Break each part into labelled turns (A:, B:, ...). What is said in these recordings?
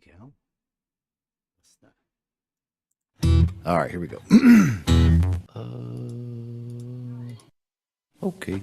A: go. What's that?
B: All right, here we go. Okay.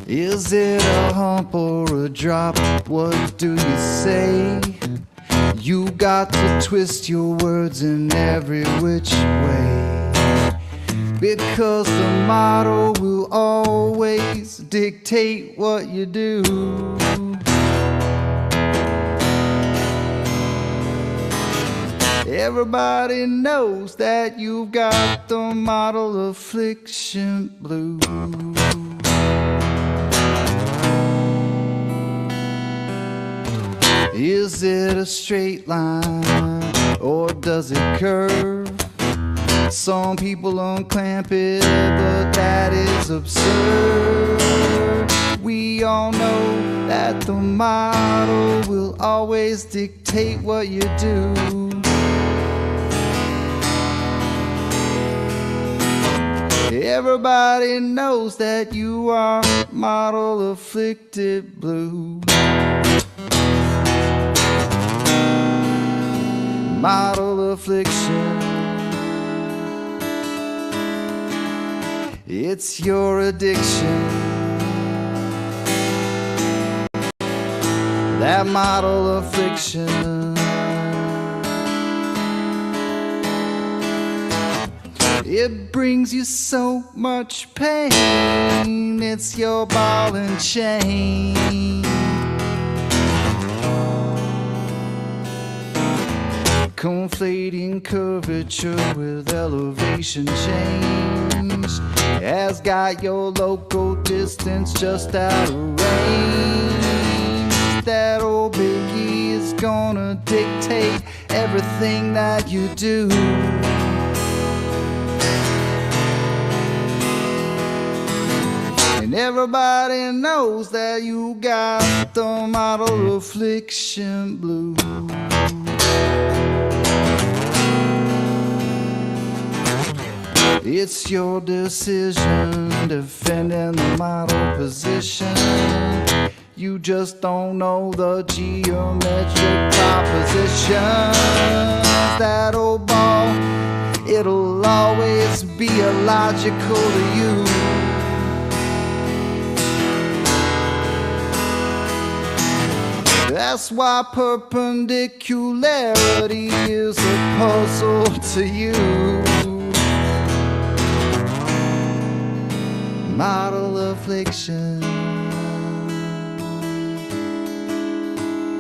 B: Is it a hump or a drop? What do you say? You got to twist your words in every which way, because the motto will always dictate what you do. Everybody knows that you've got the model affliction blues. Is it a straight line or does it curve? Some people unclamp it, but that is absurd. We all know that the model will always dictate what you do. Everybody knows that you are model afflicted blue. Model affliction, it's your addiction. That model affliction, it brings you so much pain. It's your ball and chain. Conflating curvature with elevation change has got your local distance just out of range. That old biggie is gonna dictate everything that you do. And everybody knows that you got the model affliction blue. It's your decision defending the model position. You just don't know the geometric proposition. That old ball, it'll always be illogical to you. That's why perpendicularity is a puzzle to you. Model affliction,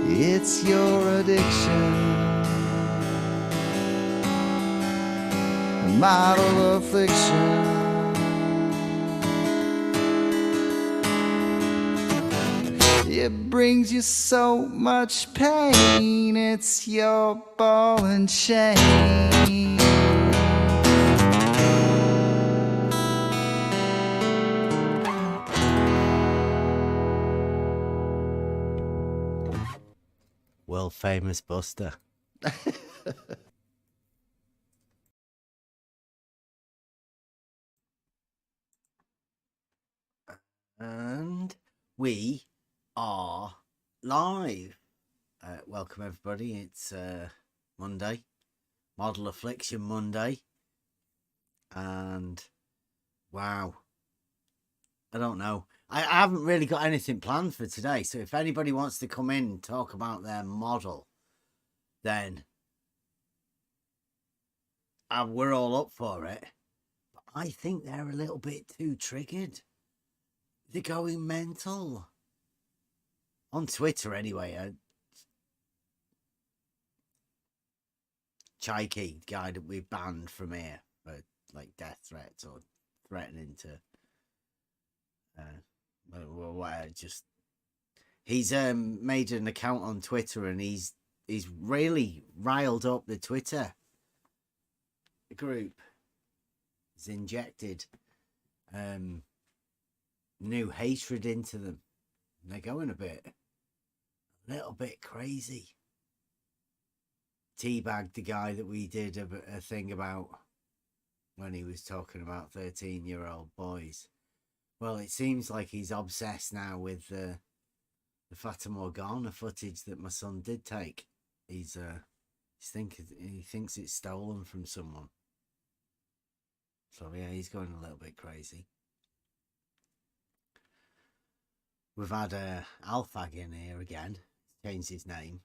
B: it's your addiction. Model affliction, it brings you so much pain. It's your ball and chain.
A: World famous Buster. And we are live. Welcome everybody. It's Monday, Model Affliction Monday, and wow, I don't know. I haven't really got anything planned for today, so if anybody wants to come in and talk about their model, then we're all up for it. But I think they're a little bit too triggered. They're going mental. On Twitter, anyway. Chikey, guy that we banned from here for like death threats or threatening to. Just he's made an account on Twitter and he's really riled up the Twitter group. has injected new hatred into them. And they're going a little bit crazy. Teabagged the guy that we did a thing about when he was talking about 13-year-old boys. Well, it seems like he's obsessed now with the Fata Morgana footage that my son did take. He thinks it's stolen from someone. So yeah, he's going a little bit crazy. We've had Alfag in here again. He's changed his name.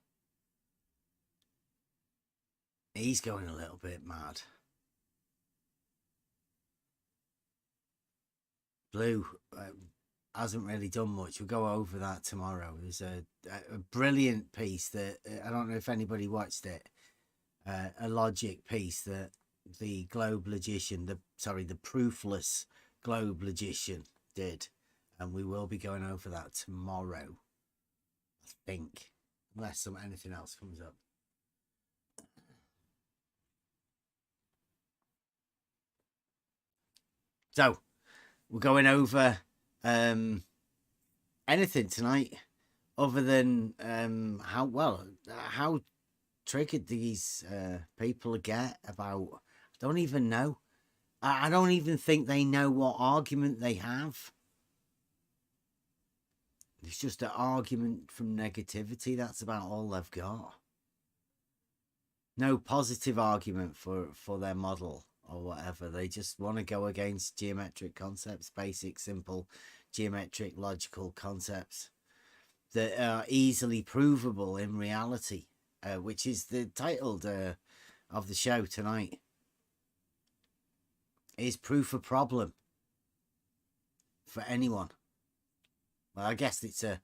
A: He's going a little bit mad. Blue hasn't really done much. We'll go over that tomorrow. There's a brilliant piece that I don't know if anybody watched it. A logic piece that the globe logician, the proofless globe logician did, and we will be going over that tomorrow, I think, unless anything else comes up. So we're going over anything tonight other than how triggered these people get about. I don't even know. I don't even think they know what argument they have. It's just an argument from negativity. That's about all they've got. No positive argument for their model or whatever. They just want to go against geometric concepts, basic, simple, geometric, logical concepts that are easily provable in reality, which is the title of the show tonight. Is proof a problem for anyone? Well, I guess it's a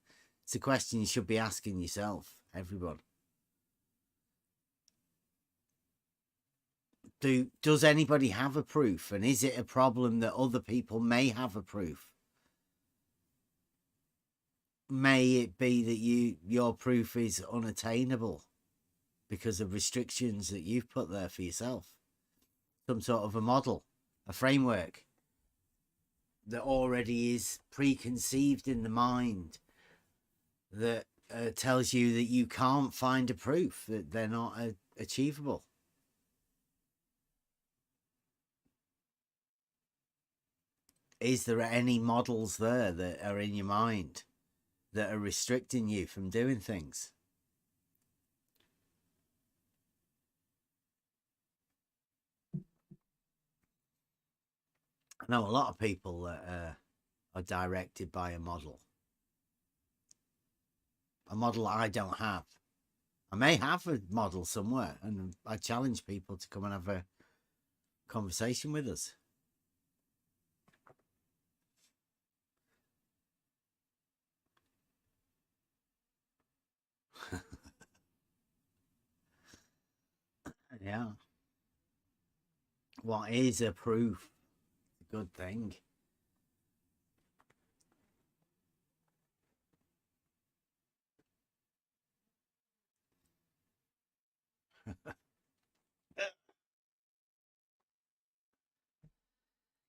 A: question you should be asking yourself, everyone. Does anybody have a proof? And is it a problem that other people may have a proof? May it be that your proof is unattainable because of restrictions that you've put there for yourself? Some sort of a model, a framework that already is preconceived in the mind that tells you that you can't find a proof, that they're not achievable. Is there any models there that are in your mind that are restricting you from doing things? I know a lot of people that are directed by a model I don't have. I may have a model somewhere, and I challenge people to come and have a conversation with us. Yeah. What is a proof? A good thing.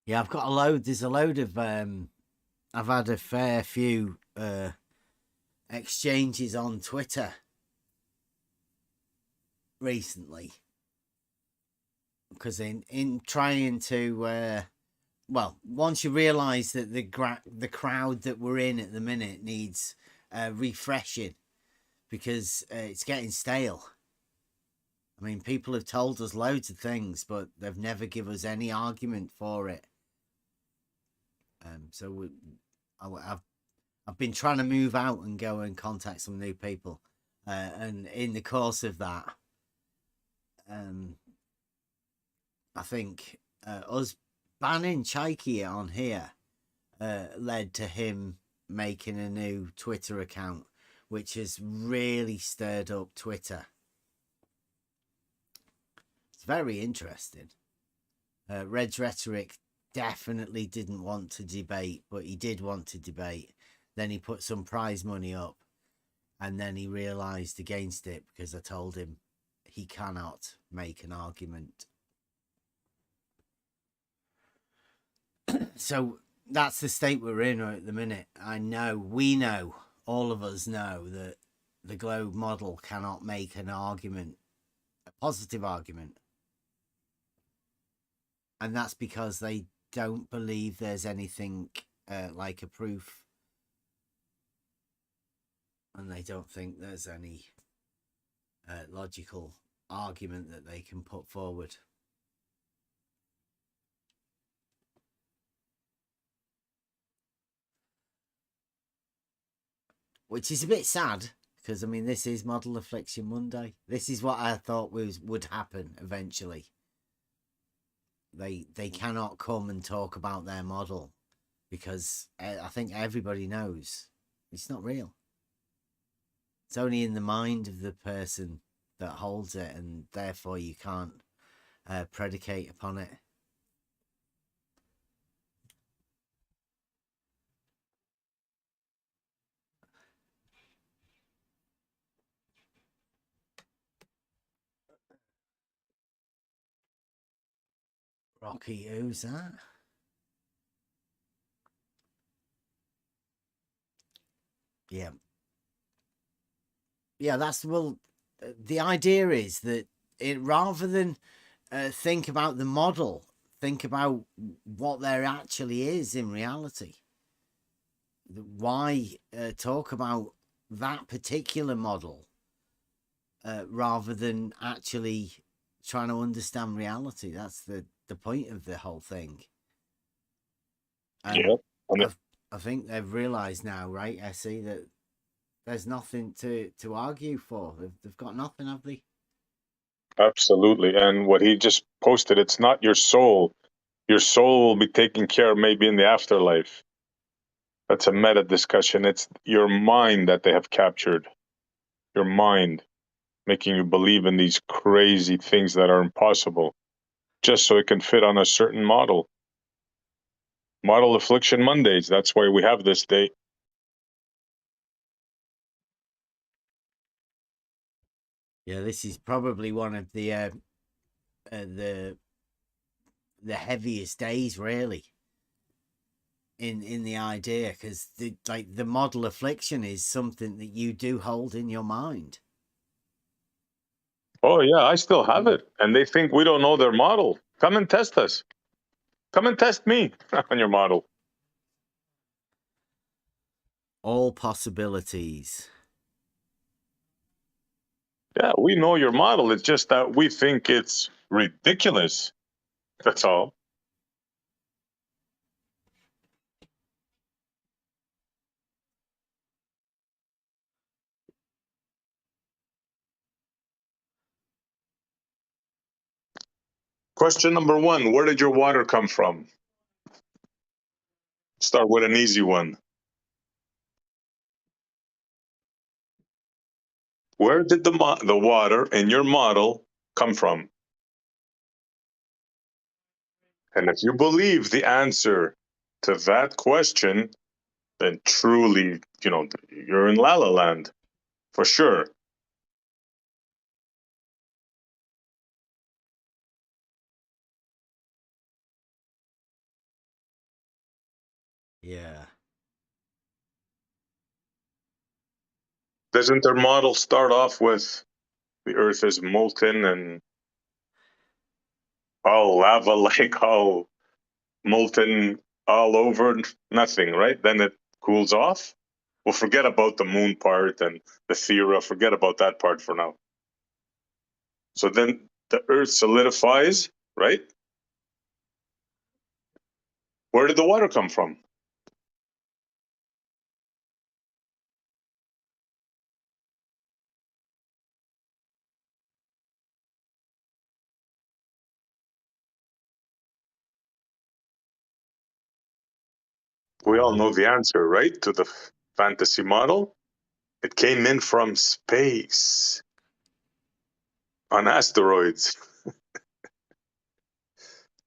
A: Yeah, I've got a load. There's a load of I've had a fair few exchanges on Twitter recently, because in trying to once you realize that the crowd that we're in at the minute needs refreshing, because it's getting stale. I mean, people have told us loads of things, but they've never given us any argument for it. So I've been trying to move out and go and contact some new people, and in the course of that, I think us banning Chaiki on here led to him making a new Twitter account, which has really stirred up Twitter. It's very interesting. Red's Rhetoric definitely didn't want to debate, but he did want to debate. Then he put some prize money up, and then he realised against it because I told him he cannot make an argument. So that's the state we're in right at the minute. We know, all of us know that the globe model cannot make an argument, a positive argument. And that's because they don't believe there's anything like a proof. And they don't think there's any logical argument that they can put forward. Which is a bit sad, because I mean, this is Model Affliction Monday. This is what I thought would happen eventually. They cannot come and talk about their model because I think everybody knows it's not real. It's only in the mind of the person that holds it, and therefore you can't predicate upon it. Rocky, who's that? Yeah. Yeah, that's, well, the idea is that rather than think about the model, think about what there actually is in reality. Why talk about that particular model rather than actually trying to understand reality? That's the point of the whole thing. And
C: yeah.
A: I think they've realised now, right, Essie, that there's nothing to argue for. They've got nothing, have they?
C: Absolutely. And what he just posted, it's not your soul. Your soul will be taken care of maybe in the afterlife. That's a meta discussion. It's your mind that they have captured. Your mind, making you believe in these crazy things that are impossible, just so it can fit on a certain model. Model Affliction Mondays. That's why we have this day.
A: Yeah, this is probably one of the heaviest days, really, in the idea, because the model affliction is something that you do hold in your mind.
C: Oh yeah, I still have it, and they think we don't know their model. Come and test us. Come and test me on your model.
A: All possibilities.
C: Yeah, we know your model. It's just that we think it's ridiculous. That's all. Question number one, where did your water come from? Start with an easy one. Where did the water in your model come from? And if you believe the answer to that question, then truly, you're in La La Land for sure.
A: Yeah.
C: Doesn't their model start off with the earth is molten and all lava, like all molten all over, nothing, right? Then it cools off. Well, forget about the moon part and the theory. Forget about that part for now. So then the earth solidifies, right? Where did the water come from? We all know the answer, right? To the fantasy model. It came in from space on asteroids.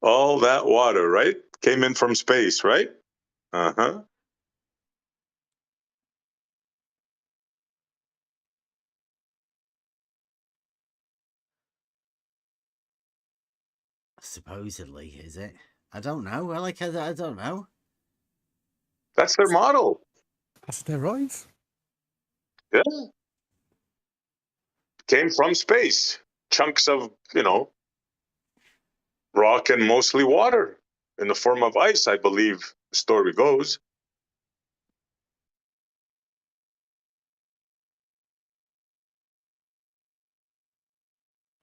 C: All that water, right? Came in from space, right? Uh-huh.
A: Supposedly, is it? I don't know. Like I don't know.
C: That's their model.
D: Asteroids?
C: Yeah. Came from space. Chunks of, rock and mostly water in the form of ice, I believe the story goes.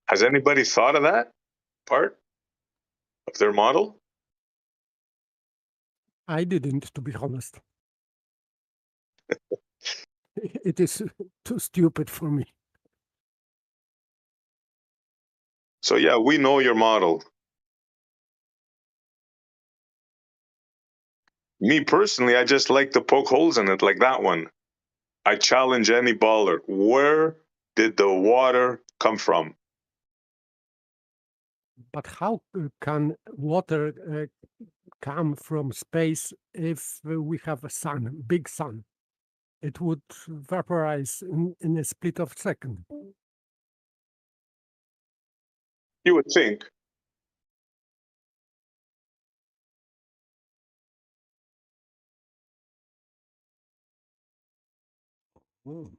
C: Has anybody thought of that part of their model?
D: I didn't, to be honest. It is too stupid for me.
C: So yeah, we know your model. Me personally, I just like to poke holes in it like that one. I challenge any baller. Where did the water come from?
D: But how can water come from space if we have a sun, big sun? It would vaporize in a split of a second.
C: You would think.
A: Ooh.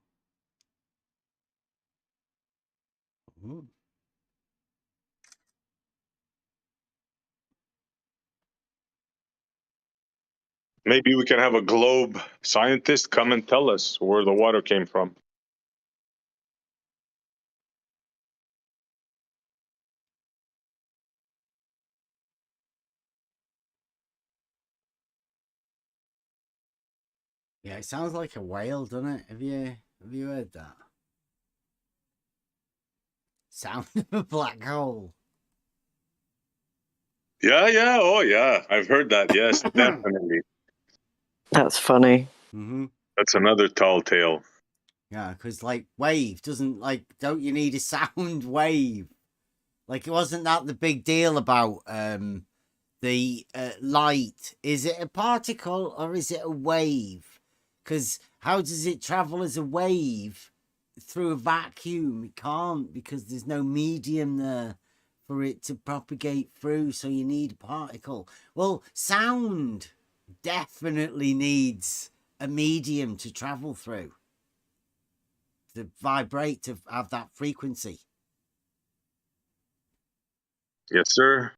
A: Ooh.
C: Maybe we can have a globe scientist come and tell us where the water came from.
A: Yeah, it sounds like a whale, doesn't it? Have you heard that? Sound of a black hole.
C: Yeah. Oh, yeah. I've heard that. Yes, definitely.
E: That's funny.
A: Mm-hmm.
C: That's another tall tale.
A: Yeah, because like wave doesn't don't you need a sound wave? Like it wasn't that the big deal about the light? Is it a particle or is it a wave? Because how does it travel as a wave through a vacuum? It can't because there's no medium there for it to propagate through. So you need a particle. Well, sound definitely needs a medium to travel through, to vibrate, to have that frequency.
C: Yes, sir.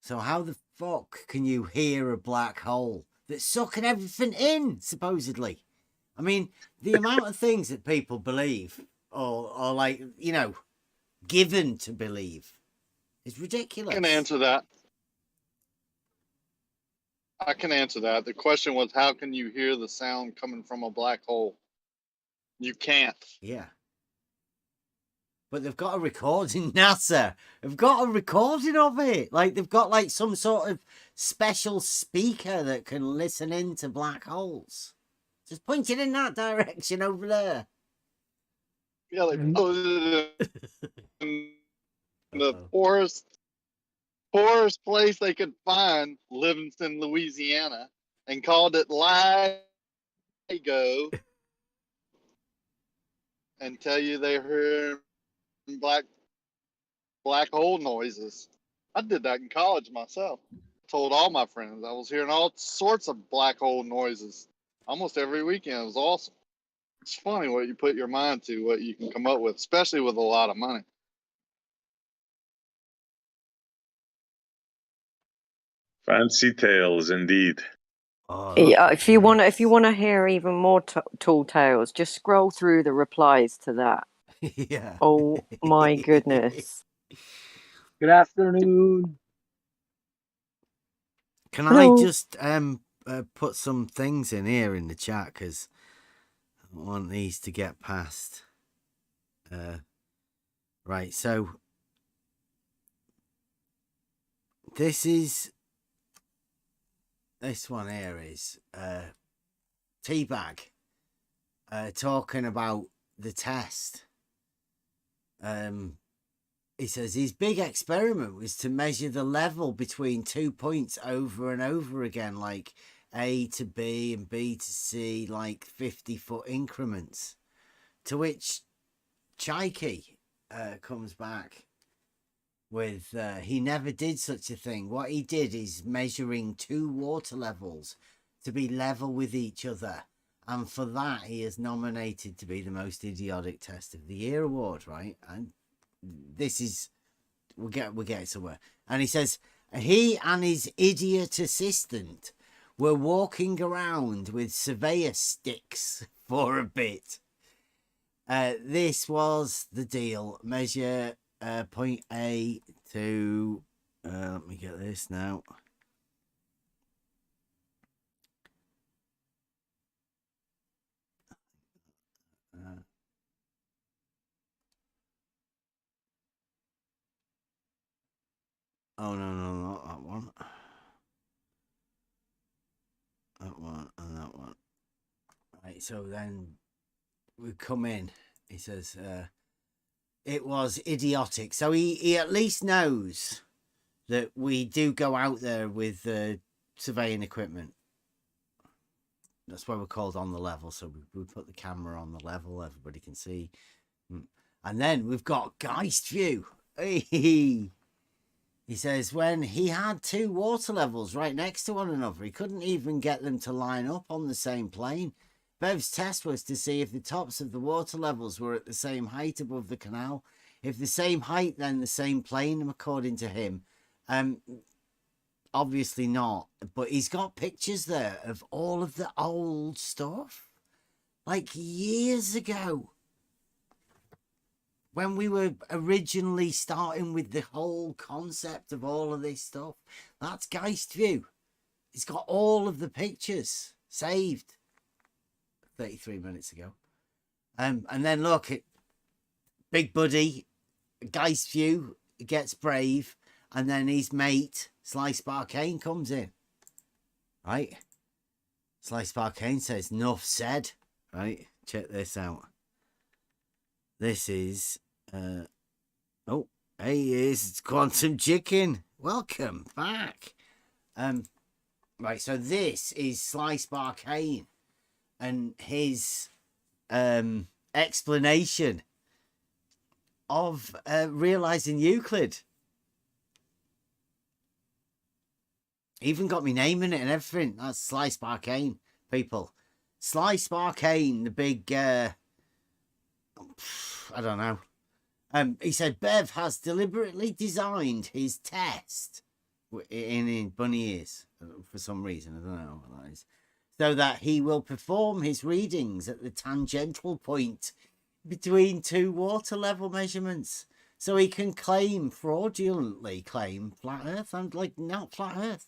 A: So how the fuck can you hear a black hole that's sucking everything in, supposedly? I mean, the amount of things that people believe or like, given to believe is ridiculous.
F: I can answer that. The question was, how can you hear the sound coming from a black hole? You can't.
A: Yeah. But they've got a recording, NASA. They've got a recording of it. Like, they've got, like, some sort of special speaker that can listen into black holes. Just point it in that direction over there.
F: Yeah, they
D: And-
F: put it in the
A: Uh-oh.
F: poorest place they could find, Livingston, Louisiana, and called it LIGO, and tell you they heard black hole noises. I did that in college myself. Told all my friends I was hearing all sorts of black hole noises almost every weekend. It was awesome. It's funny what you put your mind to, what you can come up with, especially with a lot of money.
C: Fancy tales, indeed.
A: Oh,
E: Yeah,
A: look
E: if you want,
A: at
E: if you want to hear even more tall tales, just scroll through the replies to that.
A: this. Yeah.
E: Oh my goodness!
G: Good afternoon.
A: Can
E: Hello.
A: I just put some things in here in the chat, because I want these to get past. Right, so this one here is Teabag talking about the test. He says his big experiment was to measure the level between 2 points over and over again, like A to B and B to C, like 50-foot increments. To which Chaiki comes back with he never did such a thing. What he did is measuring two water levels to be level with each other, and for that he is nominated to be the most idiotic test of the year award, right? And this is we'll get somewhere. And he says he and his idiot assistant were walking around with surveyor sticks for a bit. This was the deal. Measure point A to let me get this now. Oh no, not that one. That one and that one. Right, so then we come in. He says it was idiotic. So he at least knows that we do go out there with surveying equipment. That's why we're called on the level. So we put the camera on the level, everybody can see. And then we've got Geist view. He says when he had two water levels right next to one another, he couldn't even get them to line up on the same plane. Bev's test was to see if the tops of the water levels were at the same height above the canal. If the same height, then the same plane, according to him. Obviously not, but he's got pictures there of all of the old stuff, like years ago, when we were originally starting with the whole concept of all of this stuff. That's Geist view. It's got all of the pictures saved 33 minutes ago. And then look at Big Buddy, Geist view gets brave, and then his mate Slice Barcane comes in, right? Slice Barcane says, "Nuff said," right? Check this out. This is oh, hey, it's Quantum Chicken. Welcome back. Right, so this is Slice Barcane and his explanation of realizing Euclid. Even got me name in it and everything. That's Slice Barcane, people. Slice Barcane, the big I don't know. He said Bev has deliberately designed his test in bunny ears for some reason. I don't know what that is. So that he will perform his readings at the tangential point between two water level measurements. So he can fraudulently claim flat Earth. I'm like, not flat Earth.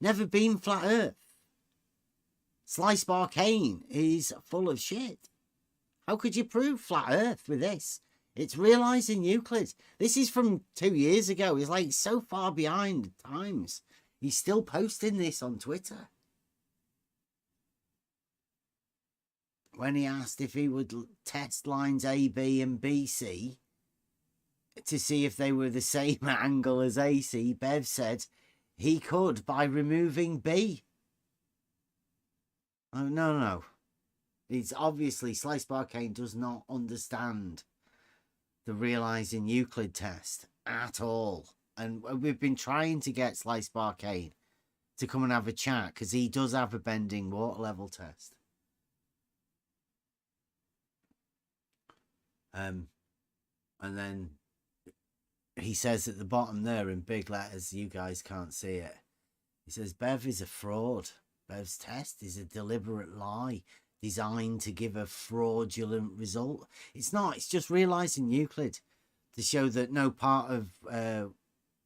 A: Never been flat Earth. Slice Barcane is full of shit. How could you prove flat Earth with this? It's realizing Euclid. This is from 2 years ago. He's like so far behind times. He's still posting this on Twitter. When he asked if he would test lines A, B and BC to see if they were the same angle as AC, Bev said he could by removing B. Oh, no. It's obviously Slice Barcane does not understand the realizing Euclid test at all. And we've been trying to get Slice Barcane to come and have a chat because he does have a bending water level test. And then he says at the bottom there in big letters, you guys can't see it. He says Bev is a fraud. Bev's test is a deliberate lie designed to give a fraudulent result. It's not. It's just realizing Euclid to show that no part of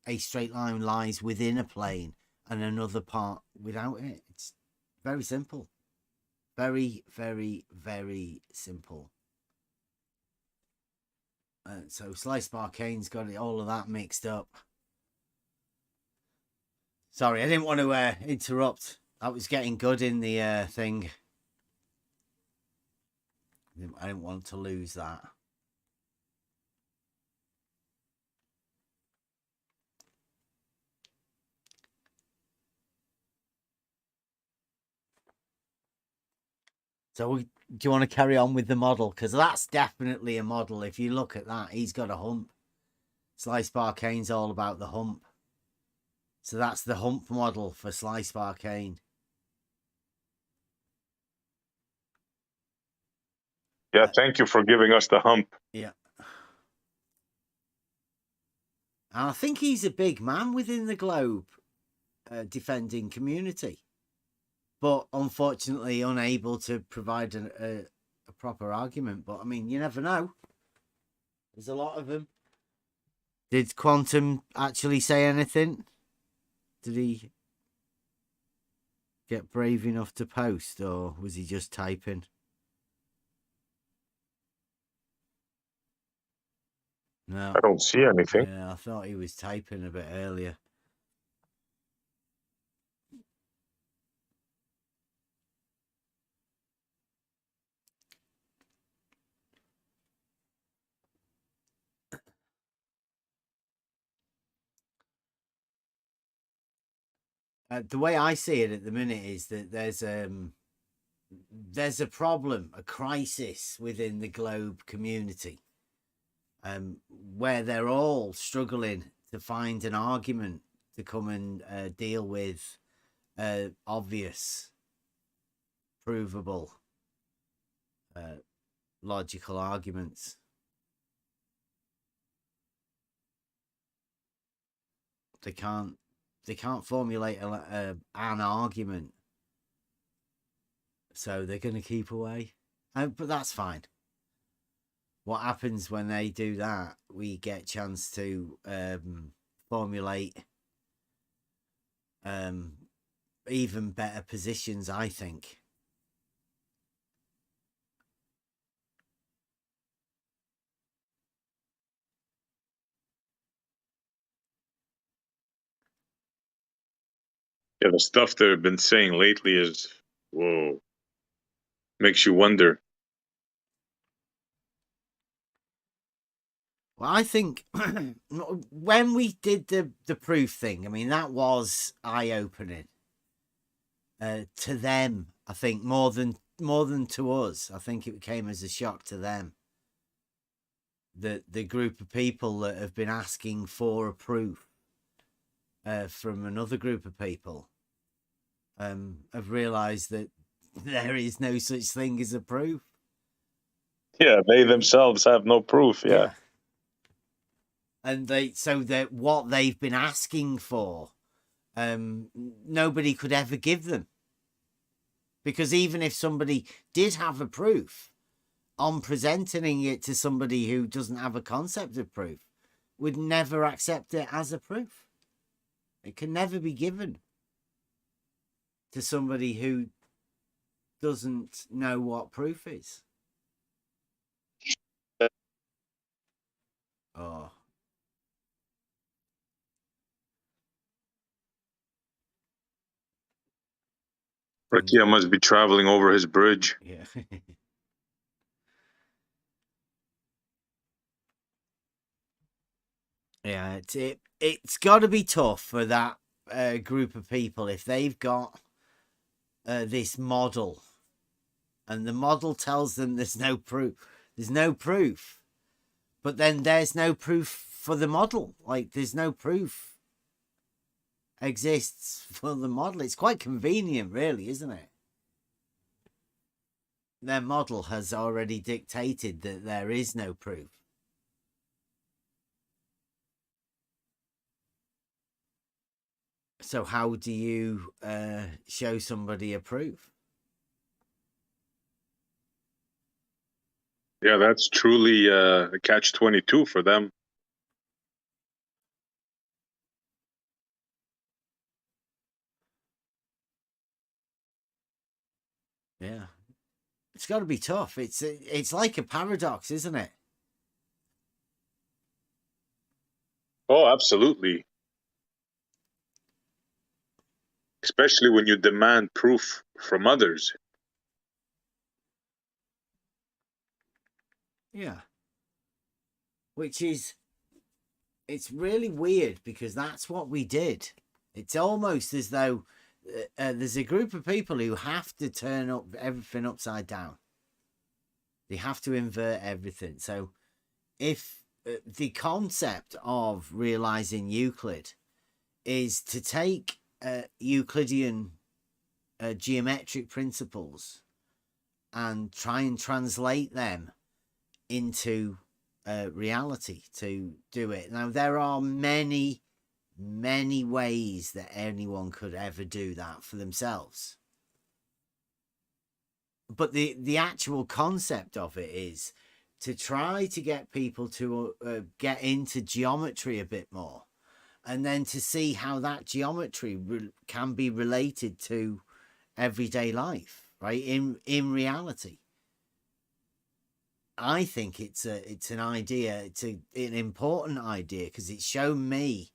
A: a straight line lies within a plane and another part without it. It's very simple. Very, very, very simple. So Slice Barcane's got all of that mixed up. Sorry, I didn't want to interrupt. I was getting good in the thing. I didn't want to lose that. So do you want to carry on with the model? Because that's definitely a model. If you look at that, he's got a hump. Slice Barcane's all about the hump. So that's the hump model for Slice Barcane.
C: Yeah, thank you for giving us the hump.
A: Yeah. And I think he's a big man within the globe defending community, but unfortunately unable to provide a proper argument. But I mean, you never know. There's a lot of them. Did Quantum actually say anything? Did he get brave enough to post, or was he just typing? No.
C: I don't see anything.
A: Yeah, I thought he was typing a bit earlier. The way I see it at the minute is that there's a problem, a crisis within the globe community, where they're all struggling to find an argument to come and deal with obvious, provable, logical arguments. They can't formulate an argument, so they're going to keep away. But that's fine. What happens when they do that? We get a chance to formulate even better positions, I think.
C: Yeah, the stuff they've been saying lately is, whoa, makes you wonder.
A: Well, I think when we did the proof thing, I mean, that was eye-opening to them. I think more than to us. I think it came as a shock to them. The group of people that have been asking for a proof from another group of people have realised that there is no such thing as a proof.
C: Yeah, they themselves have no proof. Yeah.
A: And that what they've been asking for, nobody could ever give them. Because even if somebody did have a proof, on presenting it to somebody who doesn't have a concept of proof, would never accept it as a proof. It can never be given to somebody who doesn't know what proof is. Oh.
C: Rakia must be traveling over his bridge.
A: Yeah. Yeah, it's got to be tough for that group of people if they've got this model, and the model tells them there's no proof. There's no proof, but then there's no proof for the model. Like, there's no proof exists for the model. It's quite convenient, really, isn't it? Their model has already dictated that there is no proof. So how do you show somebody a proof?
C: Yeah, that's truly a catch-22 for them.
A: Yeah, it's got to be tough. It's like a paradox, isn't it?
C: Oh, absolutely. Especially when you demand proof from others.
A: Yeah. Which is, it's really weird because that's what we did. It's almost as though there's a group of people who have to turn up everything upside down. They have to invert everything. So if the concept of realizing Euclid is to take Euclidean geometric principles and try and translate them into reality to do it. Now, there are many ways that anyone could ever do that for themselves. But the actual concept of it is to try to get people to get into geometry a bit more, and then to see how that geometry can be related to everyday life, right? In reality. I think it's an idea, it's an important idea, because it's shown me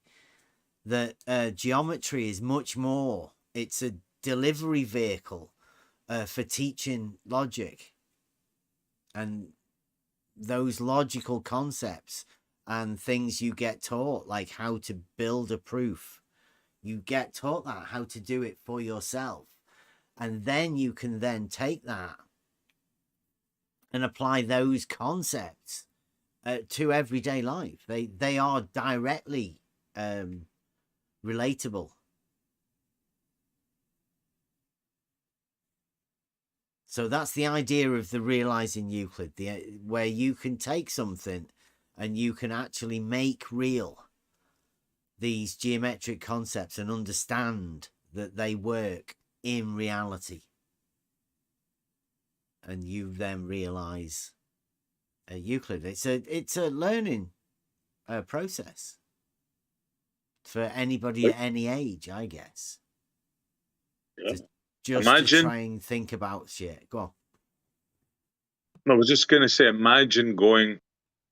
A: that geometry is much more. It's a delivery vehicle for teaching logic and those logical concepts and things you get taught, like how to build a proof. You get taught that, how to do it for yourself. And then you can then take that and apply those concepts to everyday life. They are directly relatable. So that's the idea of the realizing Euclid, where you can take something and you can actually make real these geometric concepts and understand that they work in reality. And you then realize Euclid. It's a learning process for anybody at any age, I guess.
C: Yeah.
A: Just
C: Imagine,
A: to try and think about shit. Go on.
C: No, I was just gonna say, imagine going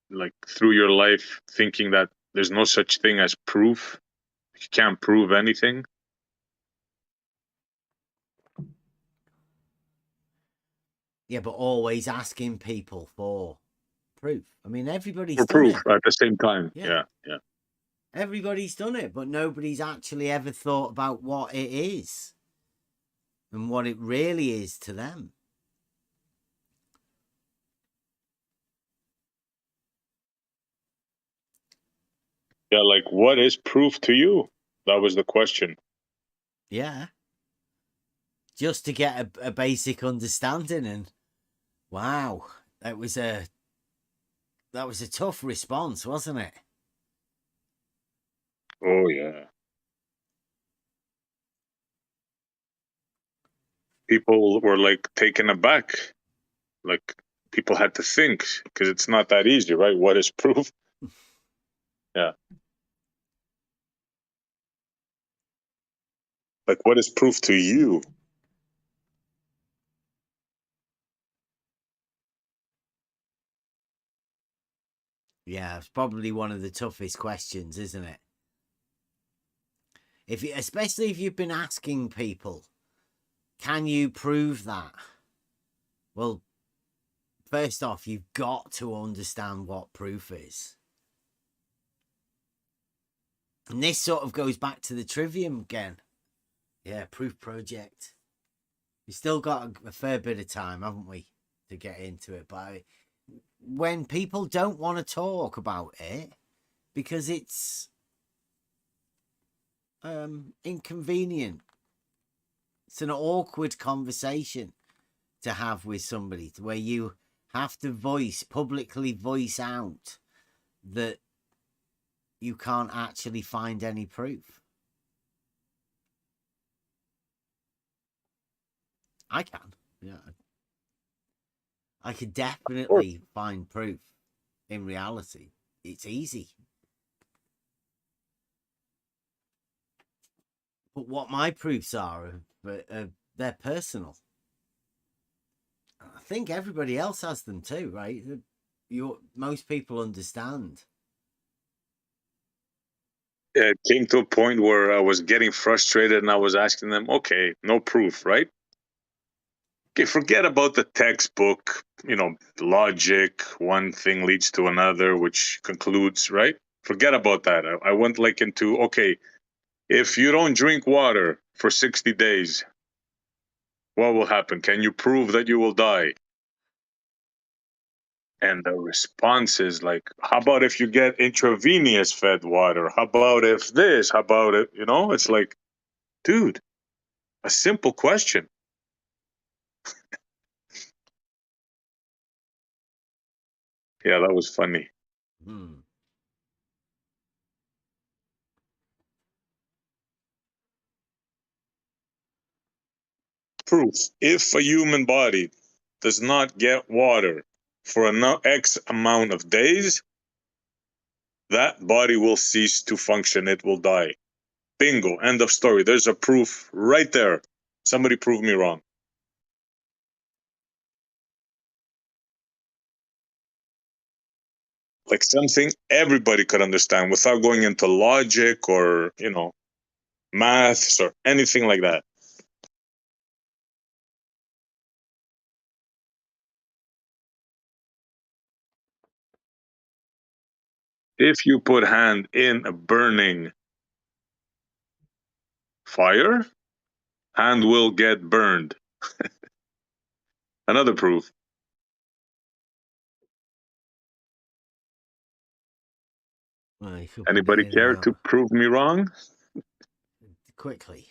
C: like through your life thinking that there's no such thing as proof. You can't prove anything.
A: Yeah, but always asking people for proof. I mean, everybody's
C: For
A: done
C: proof
A: it.
C: at the same time.
A: Yeah.
C: Yeah.
A: Everybody's done it, but nobody's actually ever thought about what it is and what it really is to them.
C: Yeah, like what is proof to you? That was the question.
A: Yeah. Just to get a basic understanding, and wow, that was a tough response, wasn't it?
C: Oh yeah. People were like taken aback. Like people had to think, because it's not that easy, right? What is proof? Yeah. Like what is proof to you?
A: Yeah, it's probably one of the toughest questions, isn't it? Especially if you've been asking people, can you prove that? Well, first off, you've got to understand what proof is. And this sort of goes back to the trivium again. Yeah, proof project. We've still got a fair bit of time, haven't we, to get into it. But when people don't want to talk about it because it's inconvenient, it's an awkward conversation to have with somebody, where you have to publicly voice out that you can't actually find any proof. I can, yeah. I could definitely find proof in reality. It's easy. But what my proofs are, they're personal. I think everybody else has them too, right? Most people understand.
C: It came to a point where I was getting frustrated and I was asking them, okay, no proof, right? Okay, forget about the textbook, logic, one thing leads to another, which concludes, right? Forget about that. I went like into, okay, if you don't drink water for 60 days, what will happen? Can you prove that you will die? And the response is like, how about if you get intravenous fed water? How about if this? How about it? You know, it's like, dude, a simple question. Yeah, that was funny.
A: Hmm.
C: Proof. If a human body does not get water for X amount of days, that body will cease to function. It will die. Bingo. End of story. There's a proof right there. Somebody prove me wrong. Like something everybody could understand without going into logic or, you know, maths or anything like that. If you put hand in a burning fire, hand will get burned. Another proof.
A: Well, you could put it
C: Anybody
A: in and
C: care to
A: out
C: prove me wrong?
A: quickly.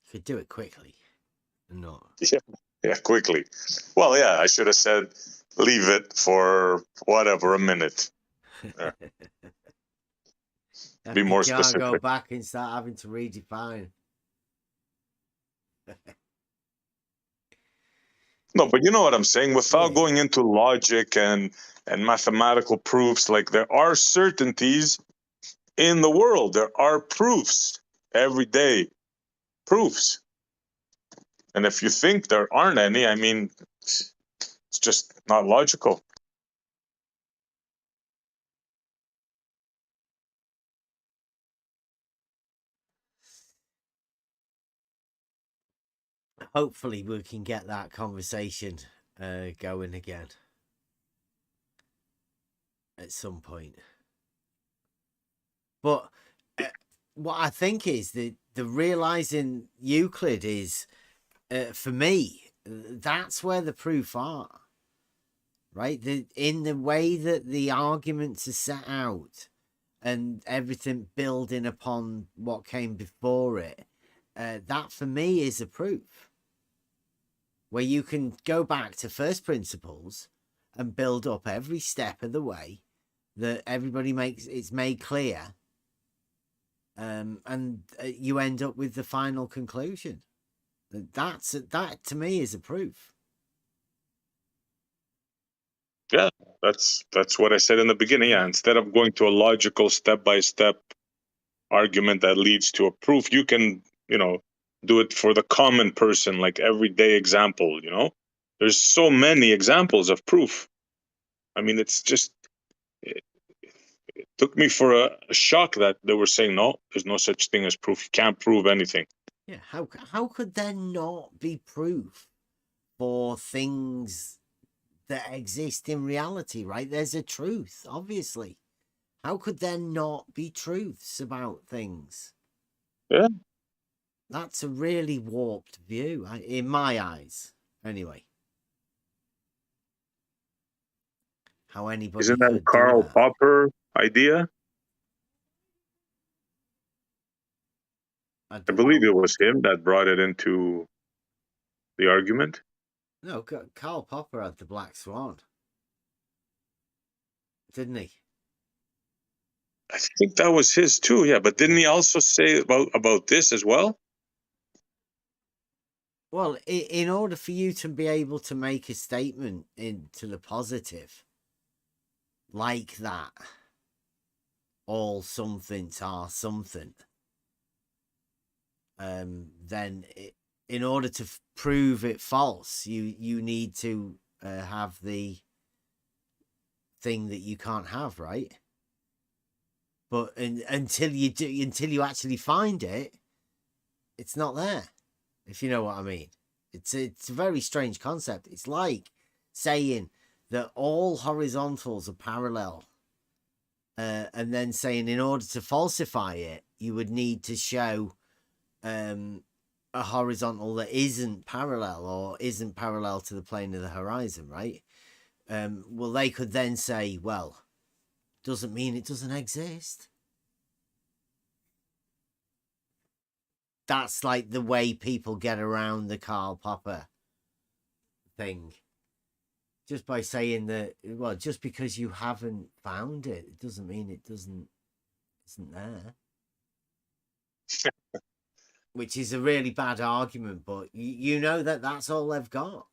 A: You could do it quickly and not.
C: Yeah, quickly. Well, yeah, I should have said leave it for whatever, a minute. Yeah. Be more
A: You can't go
C: specific.
A: back and start having to redefine.
C: No, but you know what I'm saying? Without
A: Yeah.
C: going into logic and mathematical proofs, like there are certainties in the world. There are proofs every day. Proofs. And if you think there aren't any, I mean, it's just not logical.
A: Hopefully we can get that conversation going again at some point. But what I think is the realizing Euclid is, for me, that's where the proof are. Right? In the way that the arguments are set out and everything building upon what came before it, that for me is a proof. Where you can go back to first principles and build up every step of the way that everybody makes it's made clear, and you end up with the final conclusion. That to me is a proof.
C: Yeah, that's what I said in the beginning. Yeah, instead of going to a logical step-by-step argument that leads to a proof, you can, you know, do it for the common person, like everyday example, you know. There's so many examples of proof. I mean, it's just it took me for a shock that they were saying no, there's no such thing as proof. You can't prove anything.
A: Yeah, how could there not be proof for things that exist in reality, right? There's a truth, obviously. How could there not be truths about things?
C: Yeah.
A: That's a really warped view, in my eyes, anyway. How anybody
C: Isn't that a
A: could do
C: Karl
A: that.
C: Popper idea?
A: I
C: I believe
A: well,
C: it was him that brought it into the argument.
A: no, Karl Popper had the Black Swan, didn't he?
C: I think that was his too. Yeah, but didn't he also say about this as well?
A: Well, in order for you to be able to make a statement into the positive like that, all somethings are something, then in order to prove it false, you need to have the thing that you can't have, right? But until you actually find it, it's not there. If you know what I mean. It's a very strange concept. It's like saying that all horizontals are parallel, and then saying in order to falsify it, you would need to show a horizontal that isn't parallel or isn't parallel to the plane of the horizon, right? Well, they could then say, well, doesn't mean it doesn't exist. That's like the way people get around the Karl Popper thing. Just by saying that, well, just because you haven't found it, it doesn't mean it isn't there. Which is a really bad argument, but you know that's all they've got.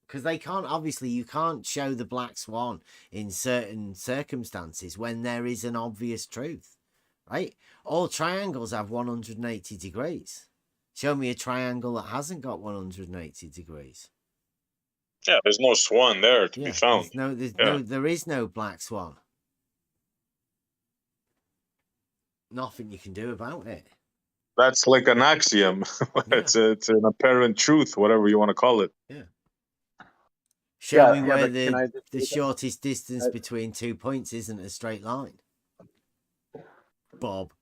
A: Because they can't, obviously, you can't show the black swan in certain circumstances when there is an obvious truth, right? All triangles have 180 degrees. Show me a triangle that hasn't got 180 degrees.
C: Yeah, there's no swan there to be found.
A: There is no black swan. Nothing you can do about it.
C: That's like an axiom. It's an apparent truth, whatever you want to call it.
A: Yeah. Show me where
H: can I just
A: the shortest distance between 2 points isn't a straight line. Bob,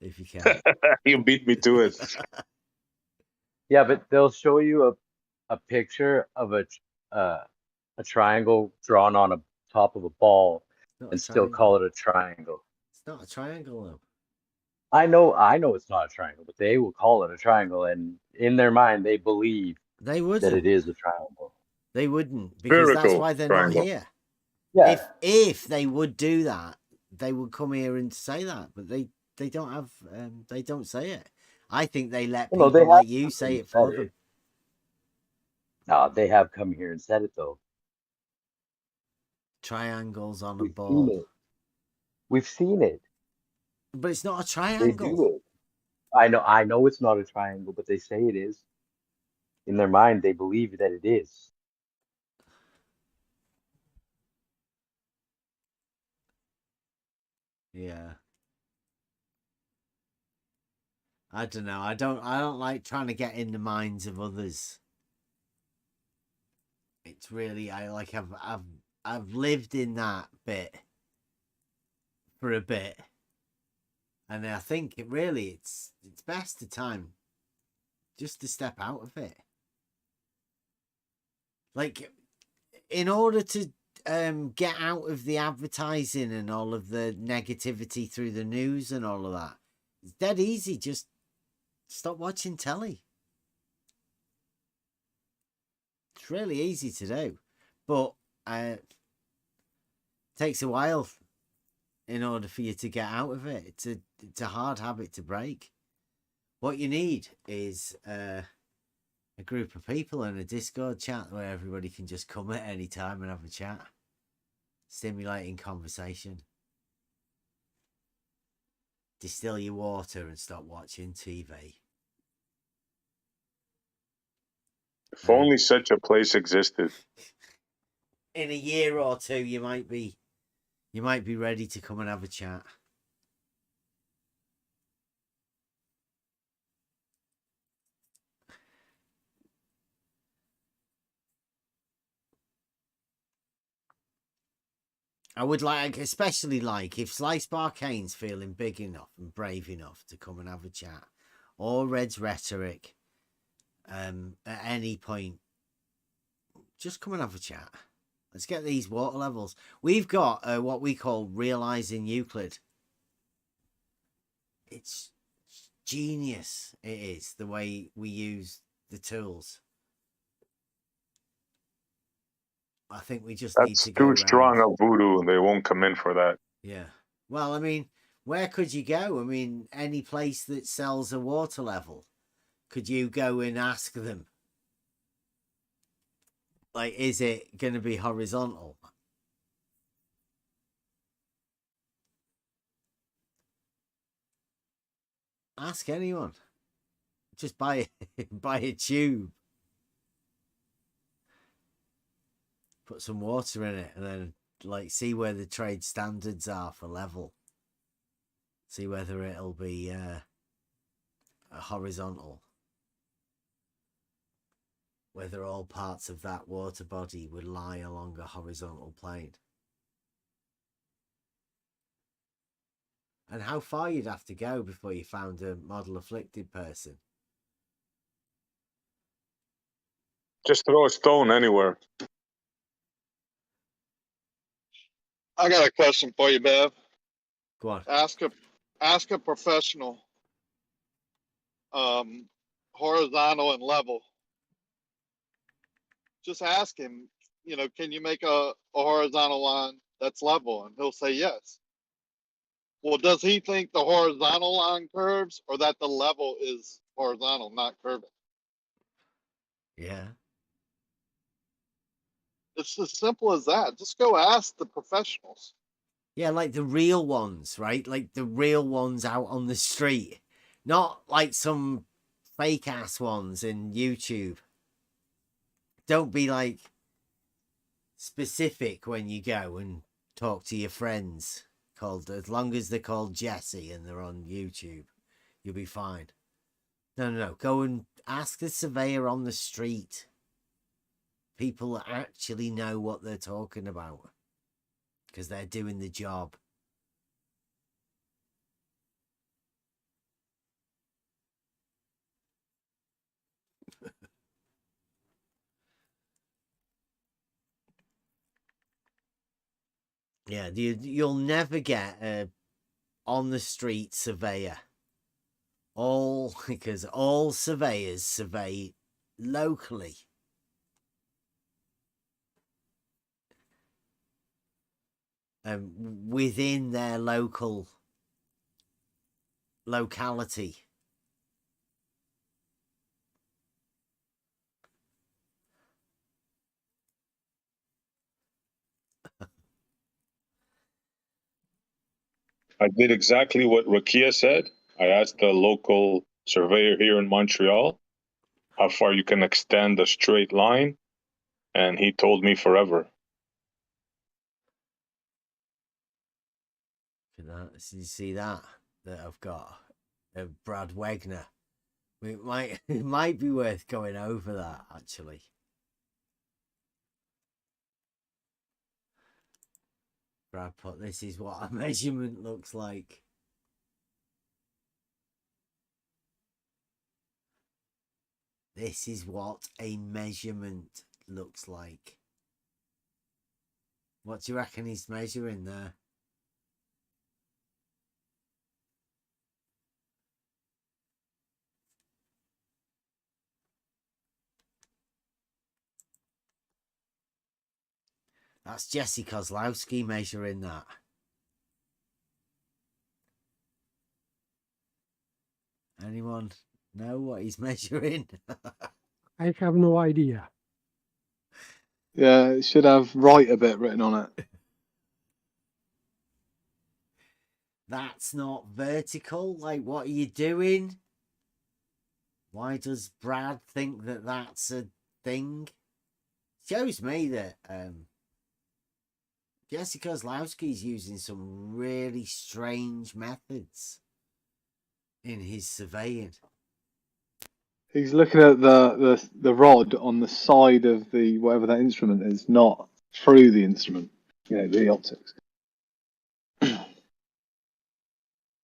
A: if you can.
C: You beat me to it.
H: Yeah, but they'll show you a picture of a triangle drawn on a top of a ball and still call it a triangle.
A: It's not a triangle, though.
H: I know it's not a triangle, but they will call it a triangle, and in their mind they believe that it is a triangle.
A: They wouldn't, because that's why they're not here.
H: Yeah.
A: If they would do that, they would come here and say that, but they don't have they don't say it. I think they let people like you say it for them.
H: No, they have come here and said it though.
A: Triangles on a ball.
H: We've seen it.
A: But it's not a triangle.
H: They do it. I know it's not a triangle, but they say it is. In their mind, they believe that it is.
A: Yeah. I don't know. I don't like trying to get in the minds of others. It's really I've lived in that bit for a bit. And I think it's best the time just to step out of it. Like, in order to get out of the advertising and all of the negativity through the news and all of that, it's dead easy. Just stop watching telly. It's really easy to do, but it takes a while in order for you to get out of it. It's a hard habit to break. What you need is a group of people and a Discord chat where everybody can just come at any time and have a chat. Stimulating conversation. Distill your water and stop watching TV.
C: If only such a place existed.
A: In a year or two, you might be ready to come and have a chat. I would like, especially like if Slice Barkane's feeling big enough and brave enough to come and have a chat, or Red's Rhetoric, at any point, just come and have a chat. Let's get these water levels. We've got what we call realizing Euclid. It's genius. It is the way we use the tools. I think we just need to go
C: That's too strong of voodoo. They won't come in for that.
A: Yeah. Well, I mean, where could you go? I mean, any place that sells a water level, could you go and ask them? Like, is it going to be horizontal? Ask anyone. Just buy a tube. Put some water in it and then like see where the trade standards are for level. See whether it'll be a horizontal. Whether all parts of that water body would lie along a horizontal plane. And how far you'd have to go before you found a model afflicted person
C: Just throw a stone anywhere.
F: I got a question for you, Bev.
A: Go on.
F: Ask a professional, horizontal and level. Just ask him, can you make a horizontal line that's level? And he'll say yes. Well, does he think the horizontal line curves or that the level is horizontal, not curving?
A: Yeah.
F: It's as simple as that. Just go ask the professionals.
A: Yeah, like the real ones, right? Like the real ones out on the street. Not like some fake ass ones in YouTube. Don't be like specific when you go and talk to your friends. As long as they're called Jesse and they're on YouTube, you'll be fine. No. Go and ask the surveyor on the street. People that actually know what they're talking about because they're doing the job. Yeah, you'll never get a on the street surveyor. Because all surveyors survey locally. Within their locality.
C: I did exactly what Rakia said. I asked the local surveyor here in Montreal how far you can extend a straight line, and he told me forever.
A: You see that I've got Brad Wegner. It might be worth going over that actually. Brad put, this is what a measurement looks like. This is what a measurement looks like. What do you reckon he's measuring there? That's Jesse Kozlowski measuring that. Anyone know what he's measuring?
D: I have no idea.
I: Yeah, it should have right a bit written on it.
A: That's not vertical. Like, what are you doing? Why does Brad think that that's a thing? Shows me that Jesse Kozlowski's using some really strange methods in his surveying.
I: He's looking at the rod on the side of the whatever that instrument is, not through the instrument. The optics.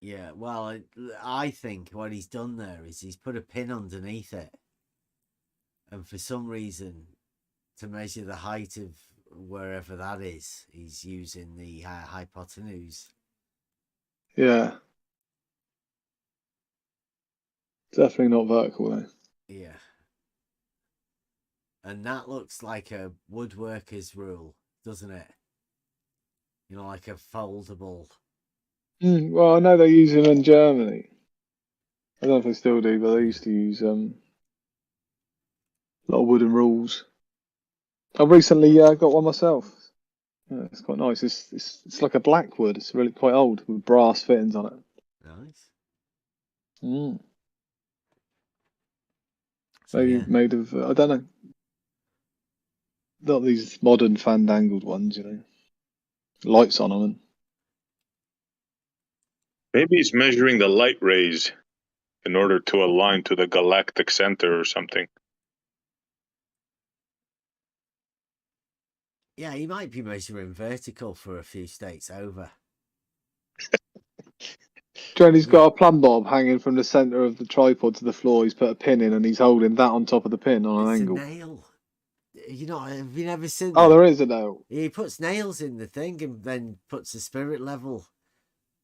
A: Yeah, well, I think what he's done there is he's put a pin underneath it. And for some reason, to measure the height of wherever that is, he's using the hypotenuse.
I: Yeah. Definitely not vertical, though.
A: Yeah. And that looks like a woodworker's rule, doesn't it? Like a foldable.
I: Well, I know they use them in Germany. I don't know if they still do, but they used to use a lot of wooden rules. I recently got one myself. Yeah, it's quite nice. It's like a black wood. It's really quite old with brass fittings on it.
A: Nice.
I: So maybe made of I don't know. Not these modern fandangled ones, lights on them. And...
C: Maybe he's measuring the light rays in order to align to the galactic center or something.
A: Yeah, he might be measuring vertical for a few states over.
I: He's got a plumb bob hanging from the centre of the tripod to the floor. He's put a pin in and he's holding that on top of the pin on an angle.
A: It's a nail. have you never seen
I: Oh,
A: them?
I: there is a nail.
A: He puts nails in the thing and then puts the spirit level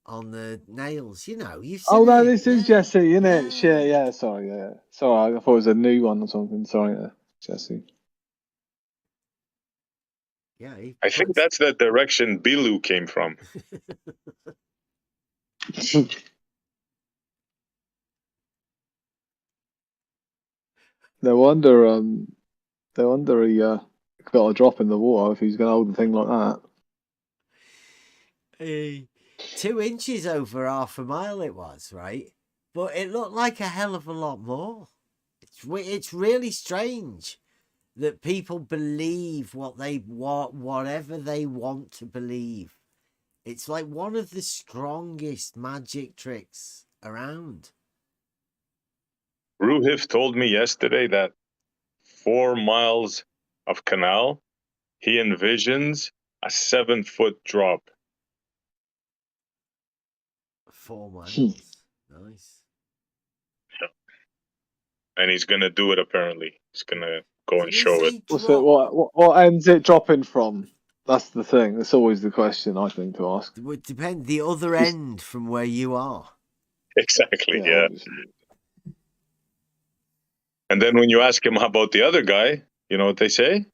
A: on the nails. You've seen
I: Oh no,
A: it.
I: this is
A: Yeah.
I: Jesse, isn't it?
A: Yeah.
I: Shit, yeah. Sorry, yeah. Sorry, I thought it was a new one or something. Sorry, Jesse.
A: Yeah,
C: I think that's the direction Bilu came from.
I: No wonder he got a drop in the water if he's going to hold the thing like that.
A: 2 inches over half a mile it was, right? But it looked like a hell of a lot more. It's really strange that people believe whatever they want to believe. It's like one of the strongest magic tricks around.
C: Ruhif told me yesterday that 4 miles of canal, he envisions a 7-foot drop.
A: 4 miles. Nice.
C: And he's going to do it, apparently. He's going to go and
A: Did he
C: show it.
A: say
I: What's it?
A: drop?
I: What ends it dropping from? That's the thing. That's always the question I think to ask.
A: It would depend the other end from where you are.
C: Exactly,
I: Yeah,
C: yeah.
I: obviously.
C: And then when you ask him about the other guy, you know what they say?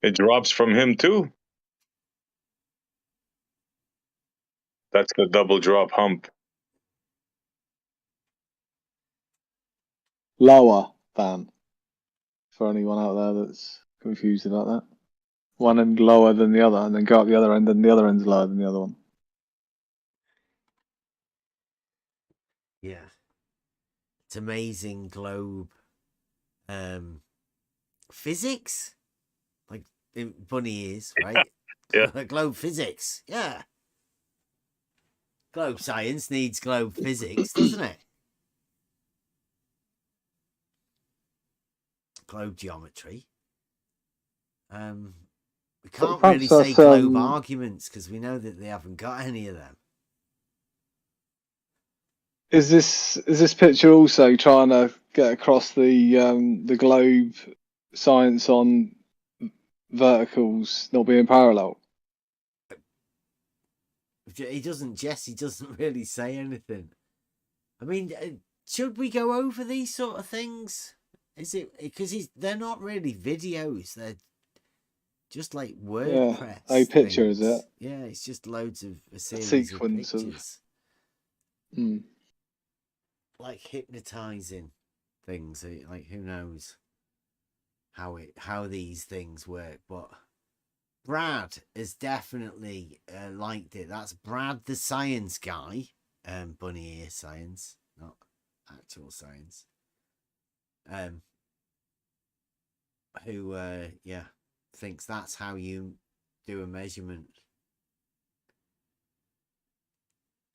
C: It drops from him too. That's the double drop hump.
I: Lower than, for anyone out there that's confused about that. One end lower than the other, and then go up the other end, and the other end's lower than the other one.
A: Yeah. It's amazing globe physics? Like bunny ears, right?
C: Yeah.
A: Globe physics. Yeah. Globe science needs globe physics, doesn't it? Globe geometry. We can't really
I: Perhaps
A: say
I: that's,
A: globe arguments because we know that they haven't got any of them.
I: Is this picture also trying to get across the globe science on verticals not being parallel?
A: Jesse doesn't really say anything. I mean, should we go over these sort of things? Is it because they're not really videos, they're just like WordPress.
I: A picture,
A: things.
I: is it?
A: Yeah, it's just loads of a series
I: sequence
A: of
I: of-
A: pictures.
I: Mm.
A: Like hypnotizing things. Like who knows how these things work, but Brad has definitely liked it. That's Brad, the science guy, bunny ear science, not actual science. Who thinks that's how you do a measurement.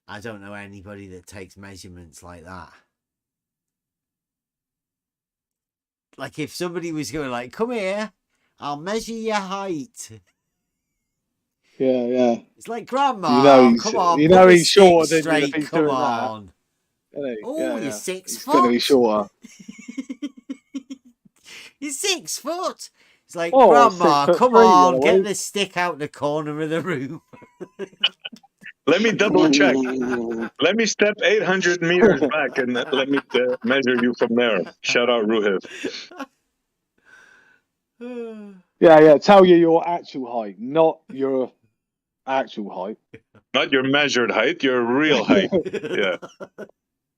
A: I don't know anybody that takes measurements like that. Like if somebody was going like, "Come here, I'll measure your height."
I: Yeah.
A: It's like, Grandma, come on, put the
I: he's
A: stick
I: shorter than you if
A: straight.
I: he's
A: Come
I: doing
A: on.
I: that. Isn't he?
A: Oh, you're 6
I: He's
A: foot.
I: going to be shorter.
A: You're 6 foot. It's like,
I: Oh,
A: Grandma,
I: 6'3"
A: come on, get
I: anyway.
A: the stick out the corner of the room.
C: Let me double check. Let me step 800 meters back and let me measure you from there. Shout out Ruhif.
I: Yeah. Tell you your actual height, not your actual height.
C: Not your measured height, your real height. Yeah.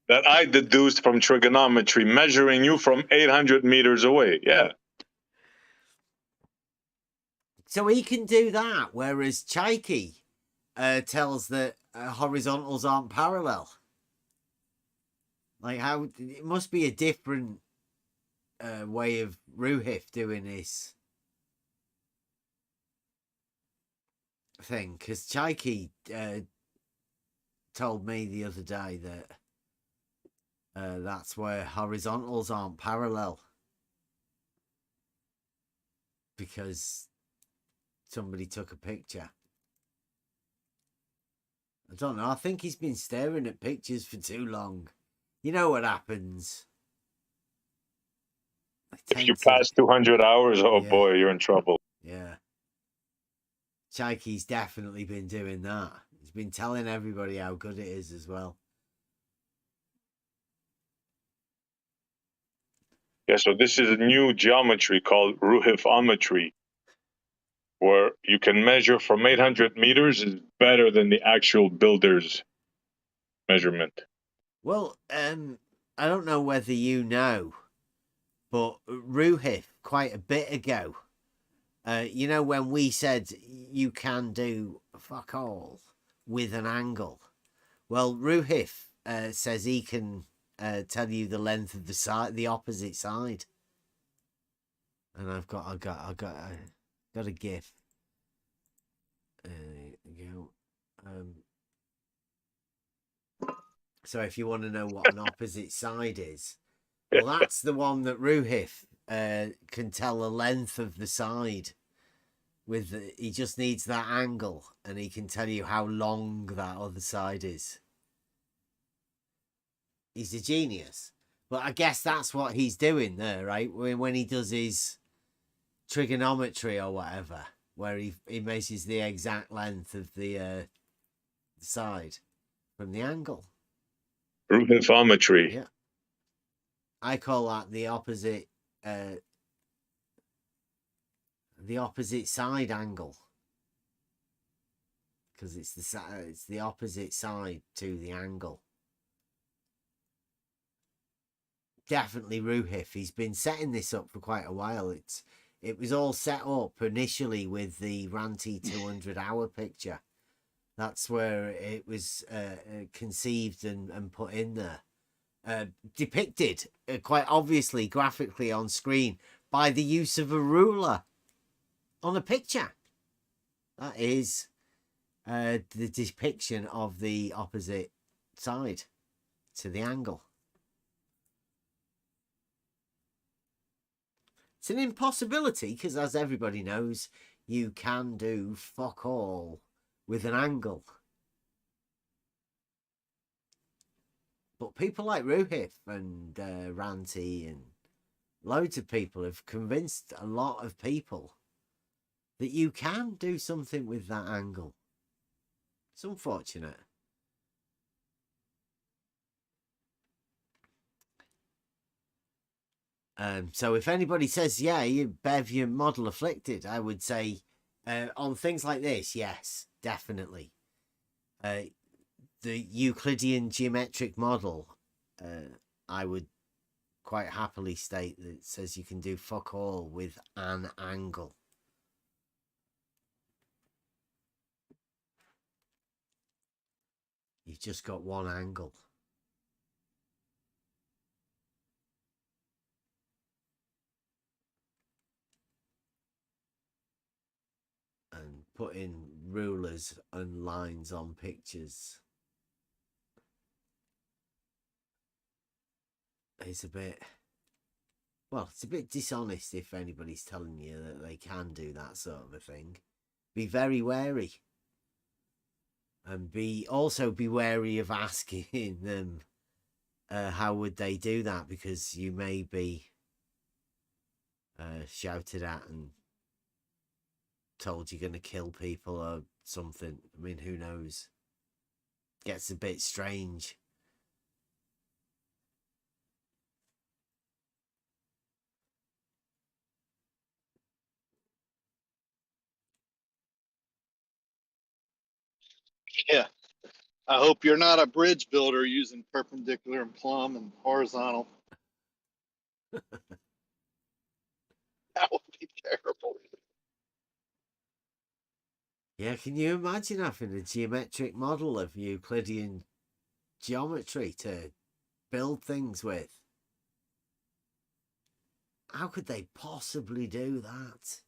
C: That I deduced from trigonometry, measuring you from 800 meters away. Yeah.
A: So he can do that, whereas Chaiki tells that horizontals aren't parallel. Like how it must be a different way of Ruhif doing this thing, because Chaiki told me the other day that that's where horizontals aren't parallel because somebody took a picture. I don't know. I think he's been staring at pictures for too long. You know what happens.
C: If you pass 200 hours, oh
A: Yeah.
C: boy, you're in trouble.
A: Yeah. Chaiki's definitely been doing that. He's been telling everybody how good it is as well.
C: Yeah, so this is a new geometry called ruhifometry, where you can measure from 800 meters is better than the actual builder's measurement.
A: Well, I don't know whether you know, but Ruhif, quite a bit ago, you know, when we said you can do fuck all with an angle. Well, Ruhif says he can tell you the length of the side, the opposite side. And I've got a GIF. You know, so if you want to know what an opposite side is, well, that's the one that Ruhif can tell the length of the side. He just needs that angle, and he can tell you how long that other side is. He's a genius. But I guess that's what he's doing there, right? When he does his trigonometry or whatever, where he measures the exact length of the side from the angle.
C: Ruhifometry.
A: Yeah. I call that the opposite side angle, because it's the opposite side to the angle. Definitely Ruhif. He's been setting this up for quite a while. It was all set up initially with the Ranty 200-hour picture. That's where it was conceived and put in there. Depicted quite obviously graphically on screen by the use of a ruler on a picture. That is the depiction of the opposite side to the angle. It's an impossibility because, as everybody knows, you can do fuck all with an angle. But people like Ruhif and Ranty and loads of people have convinced a lot of people that you can do something with that angle. It's unfortunate. So if anybody says, yeah, Bev, you're model afflicted, I would say on things like this, yes, definitely. The Euclidean geometric model, I would quite happily state that it says you can do fuck all with an angle. You've just got one angle. And putting rulers and lines on pictures is a bit, well, it's a bit dishonest if anybody's telling you that they can do that sort of a thing. Be very wary. And also be wary of asking them how would they do that, because you may be shouted at and told you're going to kill people or something. I mean, who knows? Gets a bit strange.
F: Yeah. I hope you're not a bridge builder using perpendicular and plumb and horizontal. That would be terrible.
A: Yeah, can you imagine having a geometric model of Euclidean geometry to build things with? How could they possibly do that?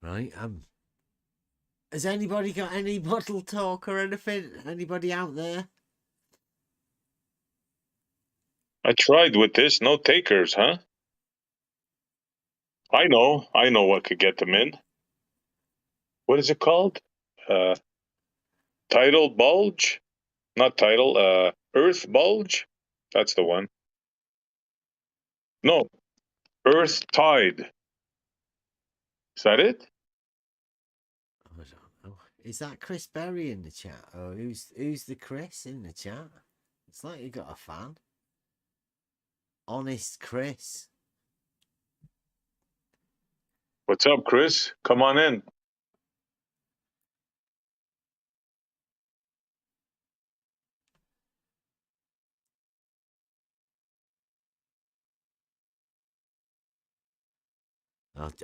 A: Right, has anybody got any model talk or anything? Anybody out there?
C: I tried with this, no takers, huh? I know what could get them in. What is it called? Tidal bulge? Not tidal, earth bulge? That's the one. No, earth tide. Is that it?
A: I don't know. Is that Chris Berry in the chat? Or who's the Chris in the chat? It's like you got a fan. Honest Chris.
C: What's up, Chris? Come on in.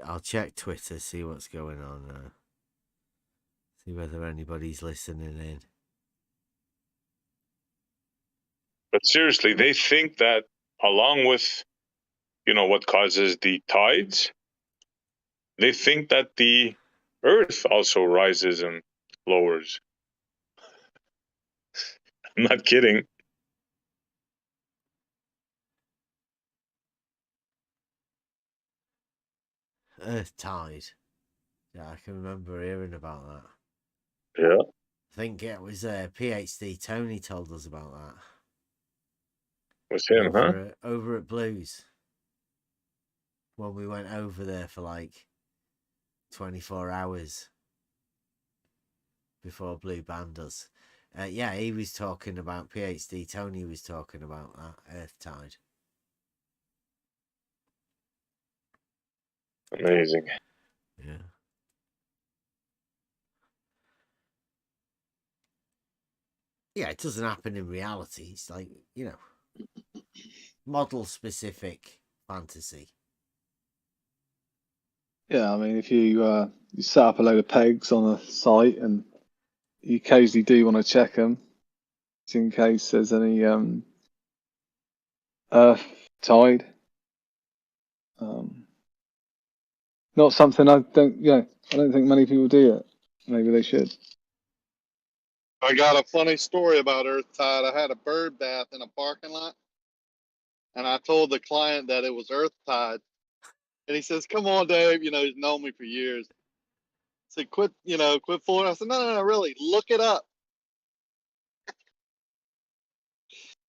A: I'll check Twitter, see what's going on. See whether anybody's listening in.
C: But seriously, they think that along with, what causes the tides, they think that the earth also rises and lowers. I'm not kidding.
A: Earth tide. Yeah, I can remember hearing about that.
C: Yeah.
A: I think it was PhD Tony told us about that.
C: Was him, huh?
A: Over at Blues. When we went over there for like 24 hours before Blue banned us. Yeah, he was talking about PhD Tony was talking about that Earth tide.
C: Amazing.
A: Yeah. Yeah, it doesn't happen in reality. It's like, model specific fantasy.
I: Yeah, I mean, if you set up a load of pegs on a site and you occasionally do want to check them, just in case there's any earth tide. Not something I don't think many people do it. Maybe they should.
F: I got a funny story about earth tide. I had a bird bath in a parking lot, and I told the client that it was earth tide. And he says, "Come on, Dave, he's known me for years." I said, quit fooling. I said, no, really, look it up.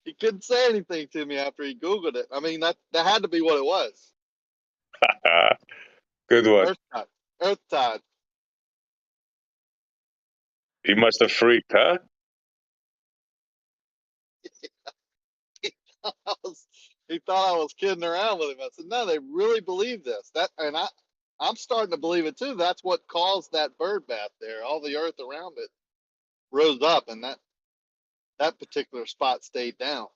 F: He couldn't say anything to me after he Googled it. I mean, that had to be what it was.
C: Good one.
F: Earth tide.
C: He must have freaked, huh?
F: He thought I was kidding around with him. I said, no, they really believe this. I'm starting to believe it too. That's what caused that bird bath there. All the earth around it rose up, and that particular spot stayed down.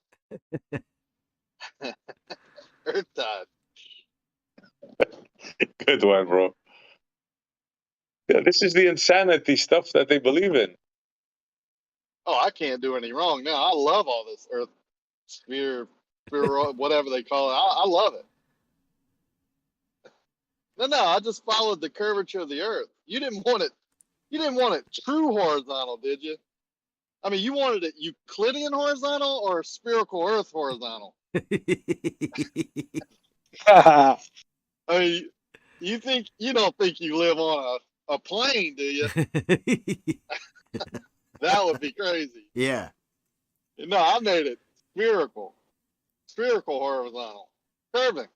F: Earth tide.
C: Good one, bro. Yeah, this is the insanity stuff that they believe in.
F: Oh, I can't do any wrong now. I love all this earth sphere, whatever they call it. I love it. No, I just followed the curvature of the earth. You didn't want it. You didn't want it true horizontal, did you? I mean, you wanted it Euclidean horizontal or spherical earth horizontal? I mean, you don't think you live on a plane, do you? That would be crazy.
A: Yeah.
F: No, I made it spherical horizontal, curving.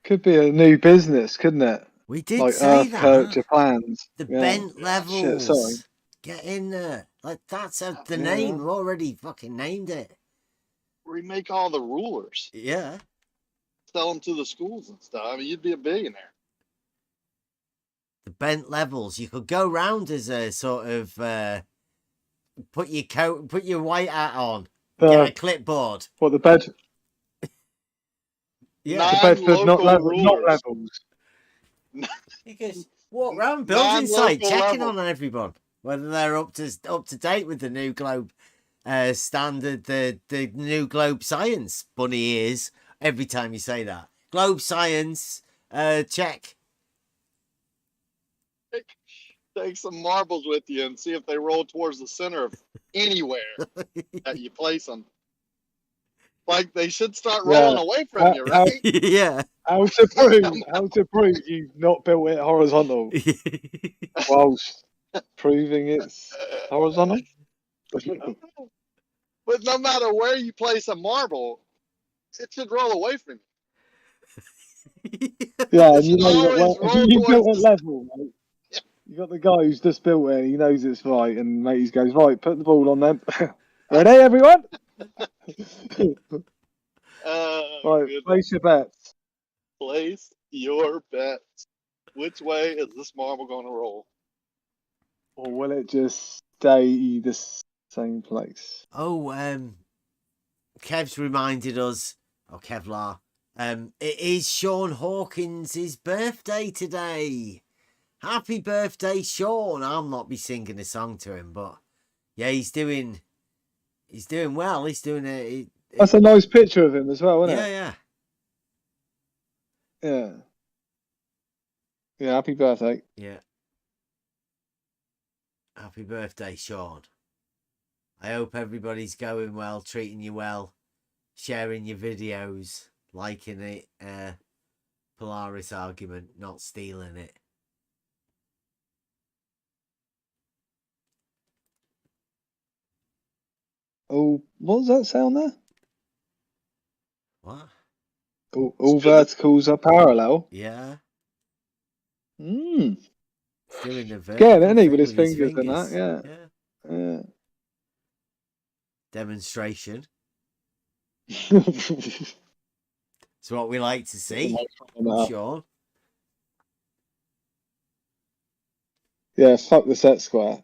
I: Could be a new business, couldn't it?
A: We did
I: like
A: say
I: Earth
A: that.
I: curvature plans.
A: The bent levels.
I: Shit, sorry.
A: Get in there. Like that's the name. We've already fucking named it.
F: Remake all the rulers.
A: Yeah.
F: Sell them to the schools and stuff. I mean, you'd be a billionaire.
A: The bent levels. You could go round as a sort of put your white hat on, get a clipboard.
I: What the bed?
A: Yeah,
I: the Bedford not levels.
A: You can walk around building site checking on everyone whether they're up to date with the new globe standard, the new globe science bunny ears. Every time you say that, globe science check.
F: Take some marbles with you and see if they roll towards the center of anywhere that you place them. Like they should start rolling away from you,
I: How,
F: right?
A: Yeah.
I: how to prove you've not built it horizontal whilst proving it's horizontal?
F: But no matter where you place a marble, it should roll away from you.
I: Yeah,
F: It
I: and you
F: should
I: know that
F: always roll
I: you built
F: towards
I: it
F: the.
I: level, mate. You got the guy who's just built it, he knows it's right, and mate, he goes, right, put the ball on them. Ready, everyone? Right,
F: Goodness.
I: place your bets.
F: Place your bets. Which way is this marble going to roll?
I: Or will it just stay the same place?
A: Oh, Kev's reminded us, Kevlar, it is Sean Hawkins' birthday today. Happy birthday, Sean. I'll not be singing a song to him, but yeah, he's doing well. He's doing it.
I: That's a nice picture of him as well, isn't it?
A: Yeah.
I: Yeah. Yeah, happy birthday.
A: Yeah. Happy birthday, Sean. I hope everybody's going well, treating you well, sharing your videos, liking it. Polaris argument, not stealing it.
I: Oh, what does that sound there?
A: What?
I: All verticals are parallel.
A: Yeah.
I: Mm.
A: He's doing the vertical
I: Again, isn't he,
A: thing
I: with his fingers and that?
A: Yeah.
I: Yeah.
A: Demonstration. It's what we like to see. Sean.
I: Yeah, fuck the set square.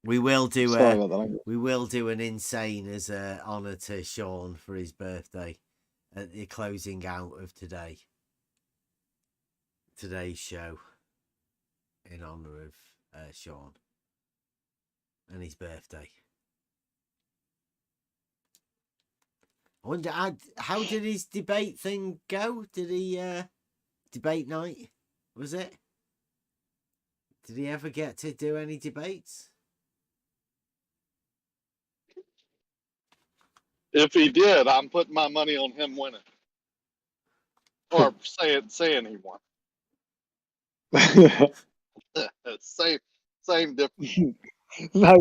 A: We will do
I: Sorry about that.
A: we will do an insane as a honour to Sean for his birthday at the closing out of today's show in honour of Sean and his birthday. I wonder how did his debate thing go? Did he debate night? Was it? Did he ever get to do any debates?
F: If he did, I'm putting my money on him winning. Or saying he won. Same difference.
I: No,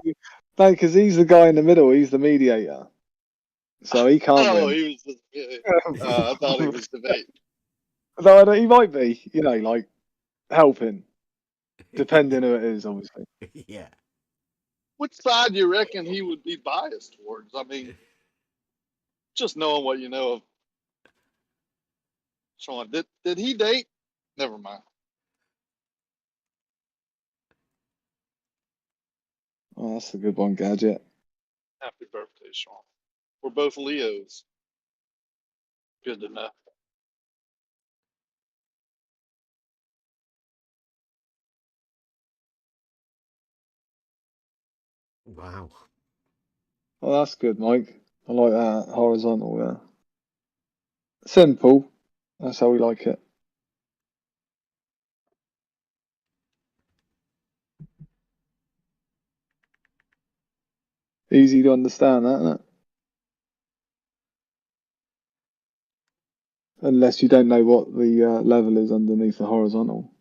I: because he's the guy in the middle. He's the mediator. So he can't
F: Oh,
I: win.
F: he was. I thought he was debating.
I: Though he might be, like helping, depending who it is, obviously.
A: Yeah.
F: Which side do you reckon he would be biased towards? I mean, just knowing what you know of Sean. Did he date? Never mind.
I: Oh, that's a good one, Gadget.
F: Happy birthday, Sean. We're both Leos. Good to know.
A: Wow.
I: Well, that's good, Mike. I like that. Horizontal, yeah. Simple. That's how we like it. Easy to understand that, isn't it? Unless you don't know what the level is underneath the horizontal.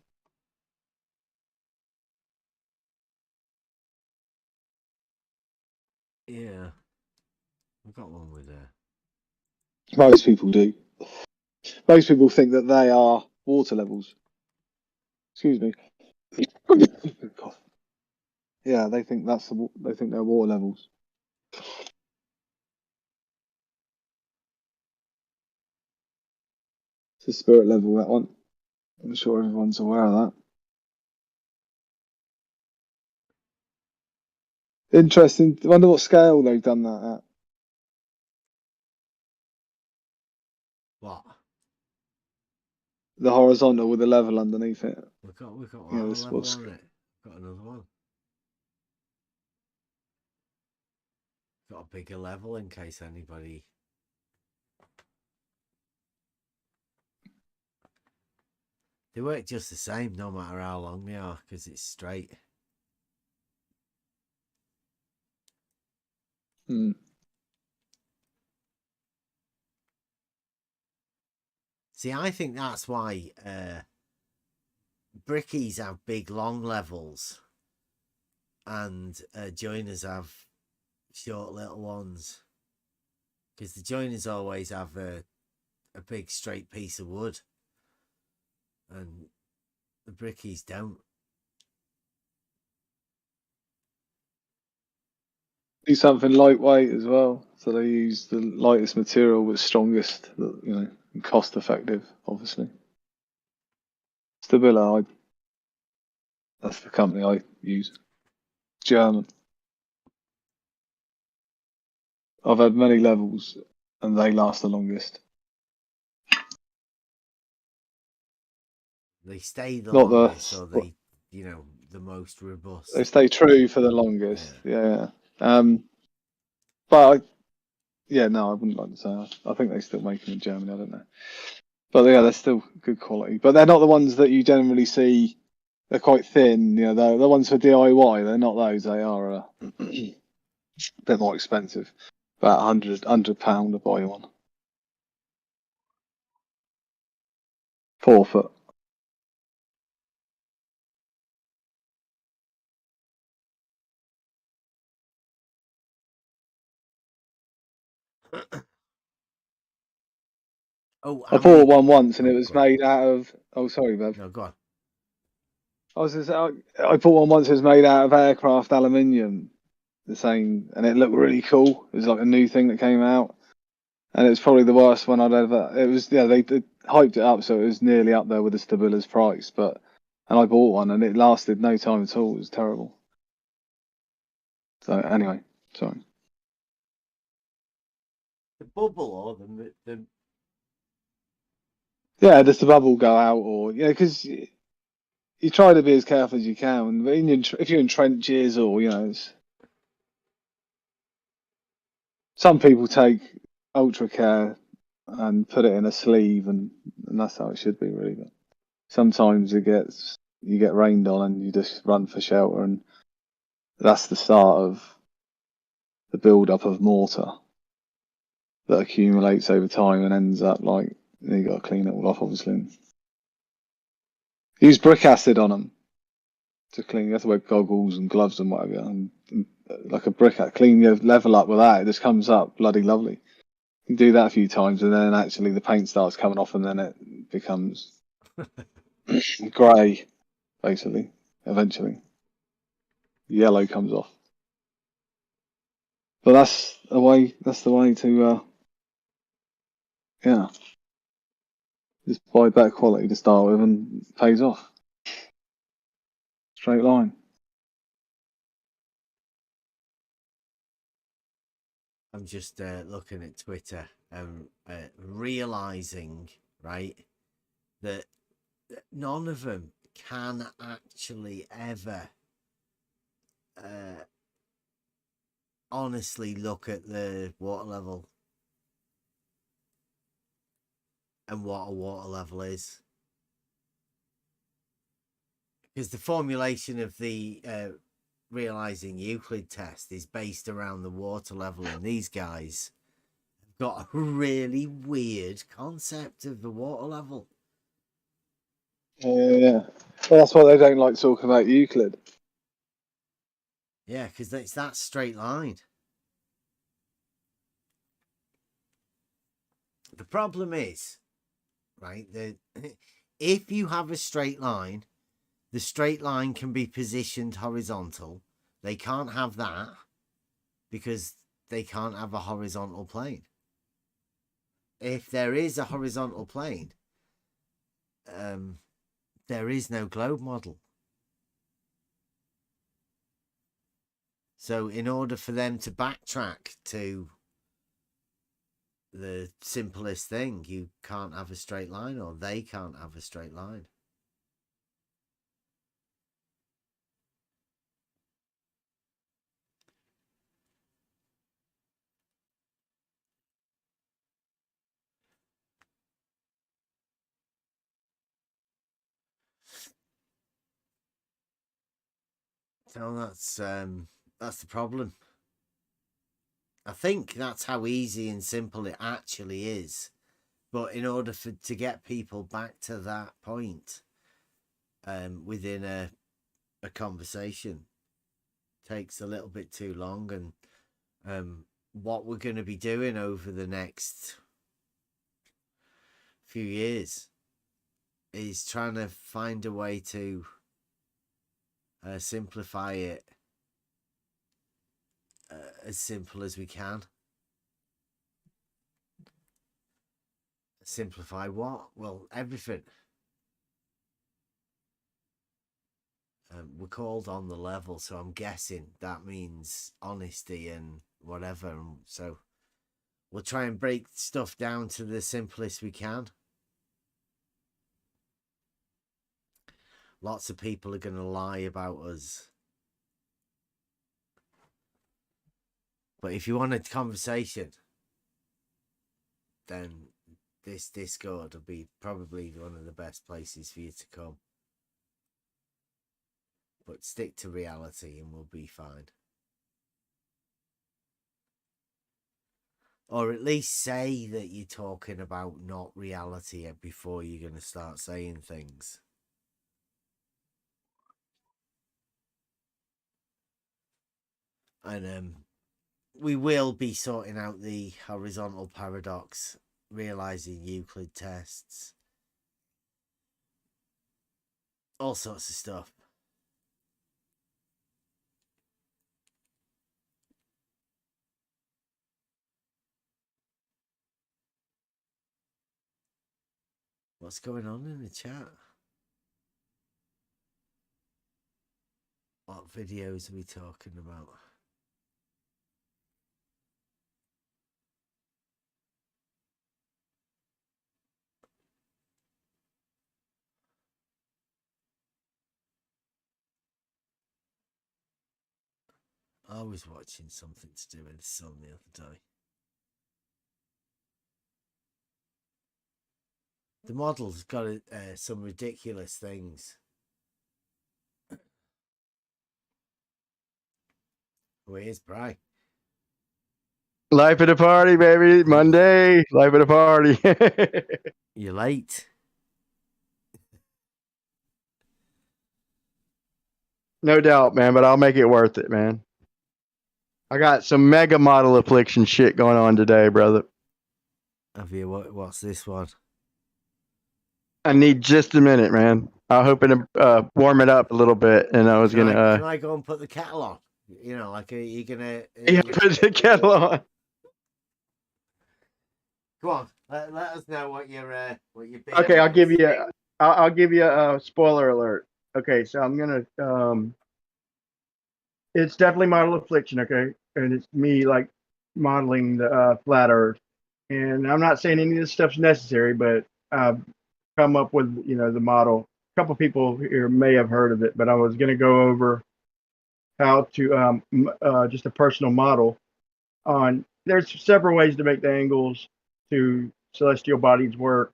A: Yeah. I've got one with
I: Most people do. Most people think that they are water levels. Excuse me. Yeah, they think they think they're water levels. It's a spirit level, that one. I'm sure everyone's aware of that. Interesting. I wonder what scale they've done that at.
A: what?
I: The horizontal with the level underneath it.
A: We've got
I: Yeah,
A: a
I: this
A: level
I: was
A: on it. Got another one. Got a bigger level in case anybody. They work just the same no matter how long they are because it's straight.
I: Hmm.
A: See, I think that's why brickies have big long levels and joiners have short little ones, because the joiners always have a big straight piece of wood and the brickies don't.
I: Do something lightweight as well. So they use the lightest material but strongest, and cost effective, obviously. Stabila, that's the company I use. German. I've had many levels and they last the longest.
A: They stay the
I: Not
A: longest,
I: the
A: or they, the most robust.
I: They stay true for the longest. Yeah. But no, I wouldn't like to say. I think they still make them in Germany. I don't know. But yeah, they're still good quality. But they're not the ones that you generally see. They're quite thin. The ones for DIY. They're not those. They are a bit more expensive. About £100 to buy one. 4 foot. I bought one once and it was made out of. Oh, sorry, Bev.
A: No, go on.
I: I bought one once. It was made out of aircraft aluminium. The same, and it looked really cool. It was like a new thing that came out, and it was probably the worst one I'd ever. It was they hyped it up so it was nearly up there with the Stabila's price, and I bought one and it lasted no time at all. It was terrible. So anyway, sorry.
A: The bubble or the
I: Yeah, does the bubble go out, or because you try to be as careful as you can. But if you're in trenches, or some people take ultra care and put it in a sleeve, and that's how it should be, really. But sometimes you get rained on and you just run for shelter, and that's the start of the build-up of mortar that accumulates over time and ends up like you got to clean it all off, obviously. Use brick acid on them to clean. You have to wear goggles and gloves and whatever, and like a brick acid, clean your level up with that. It just comes up bloody lovely. You do that a few times, and then actually the paint starts coming off, and then it becomes grey, basically. Eventually, yellow comes off. But that's the way to just buy better quality to start with, and it pays off. Straight line.
A: I'm just looking at Twitter and realizing, right, that none of them can actually ever honestly look at the water level and what a water level is, because the formulation of the realizing Euclid test is based around the water level, and these guys have got a really weird concept of the water level.
I: Yeah. Well, that's why they don't like talking about Euclid.
A: Yeah, because it's that straight line. The problem is, right, that if you have a straight line, the straight line can be positioned horizontal. They can't have that because they can't have a horizontal plane. If there is a horizontal plane, there is no globe model. So in order for them to backtrack to the simplest thing, you can't have a straight line, or they can't have a straight line. So that's the problem. I think that's how easy and simple it actually is. But in order to get people back to that point, within a conversation, takes a little bit too long. And what we're going to be doing over the next few years is trying to find a way to simplify it as simple as we can. Simplify what? Well, everything. We're called on the level, so I'm guessing that means honesty and whatever. And so we'll try and break stuff down to the simplest we can. Lots of people are going to lie about us. But if you want a conversation, then this Discord will be probably one of the best places for you to come. But stick to reality and we'll be fine. Or at least say that you're talking about not reality before you're going to start saying things. And we will be sorting out the horizontal paradox, realizing Euclid tests, all sorts of stuff. What's going on in the chat? What videos are we talking about? I was watching something to do with the sun the other day. The model's got some ridiculous things. Where's Bry?
J: Life at a party, baby. Monday. Life at a party.
A: You're late.
J: No doubt, man, but I'll make it worth it, man. I got some mega model affliction shit going on today, brother.
A: Have you? What's this one?
J: I need just a minute, man. I'm hoping to warm it up a little bit, and I was gonna.
A: Can I go and put the kettle on? You know, like you're gonna.
J: Yeah, put the kettle on.
A: Go on. Let us know what you're.
J: Okay, I'll give you a spoiler alert. Okay, so I'm gonna. It's definitely model affliction. Okay, and it's me like modeling the flat Earth, and I'm not saying any of this stuff's necessary, but I've come up with the model. A couple people here may have heard of it, but I was going to go over how to just a personal model on. There's several ways to make the angles to celestial bodies work.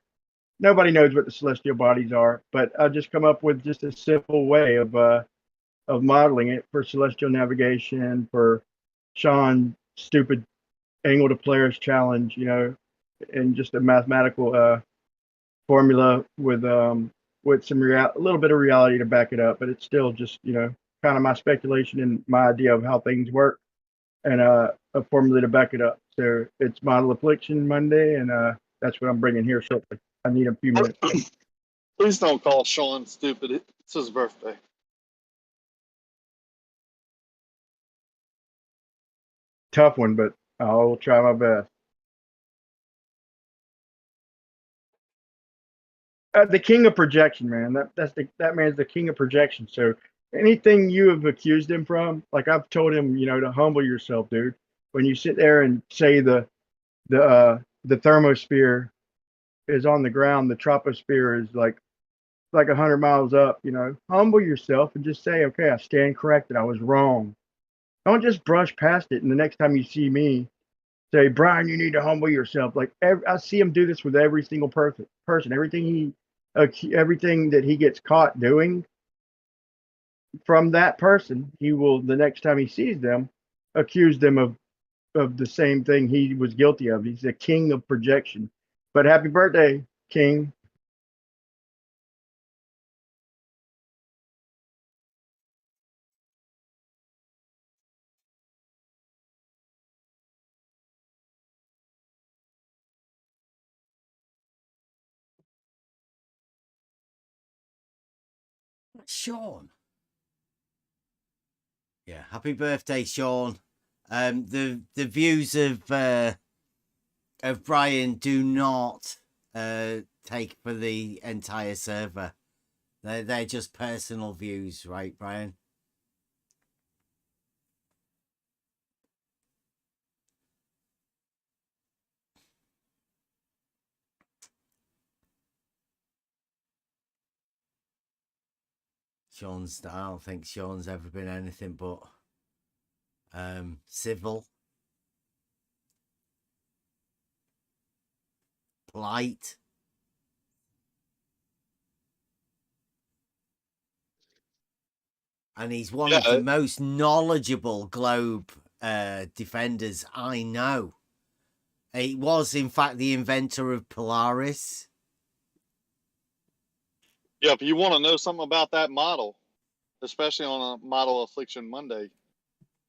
J: Nobody knows what the celestial bodies are, but I just come up with just a simple way of modeling it for celestial navigation, for Sean's stupid angle to Polaris challenge, and just a mathematical formula with some a little bit of reality to back it up. But it's still just kind of my speculation and my idea of how things work, and a formula to back it up. So it's model affliction Monday, and that's what I'm bringing here shortly. I need a few minutes.
F: Please don't call Sean stupid. It's his birthday.
J: Tough one, but I'll try my best. The king of projection, man. That man's the king of projection. So anything you have accused him from, like I've told him, to humble yourself, dude. When you sit there and say the thermosphere is on the ground, the troposphere is like 100 miles up, humble yourself and just say, okay, I stand corrected. I was wrong. Don't just brush past it. And the next time you see me, say, Brian, you need to humble yourself. Like I see him do this with every single person. Everything that he gets caught doing from that person, he will, the next time he sees them, accuse them of the same thing he was guilty of. He's the king of projection. But happy birthday, King.
A: Sean. Yeah, happy birthday, Sean. The views of Brian do not take for the entire server. They're just personal views, right, Brian? I don't think Sean's ever been anything but civil, polite. And he's one of the most knowledgeable globe defenders I know. He was, in fact, the inventor of Polaris.
F: Yeah, if you want to know something about that model, especially on a model Affliction Monday,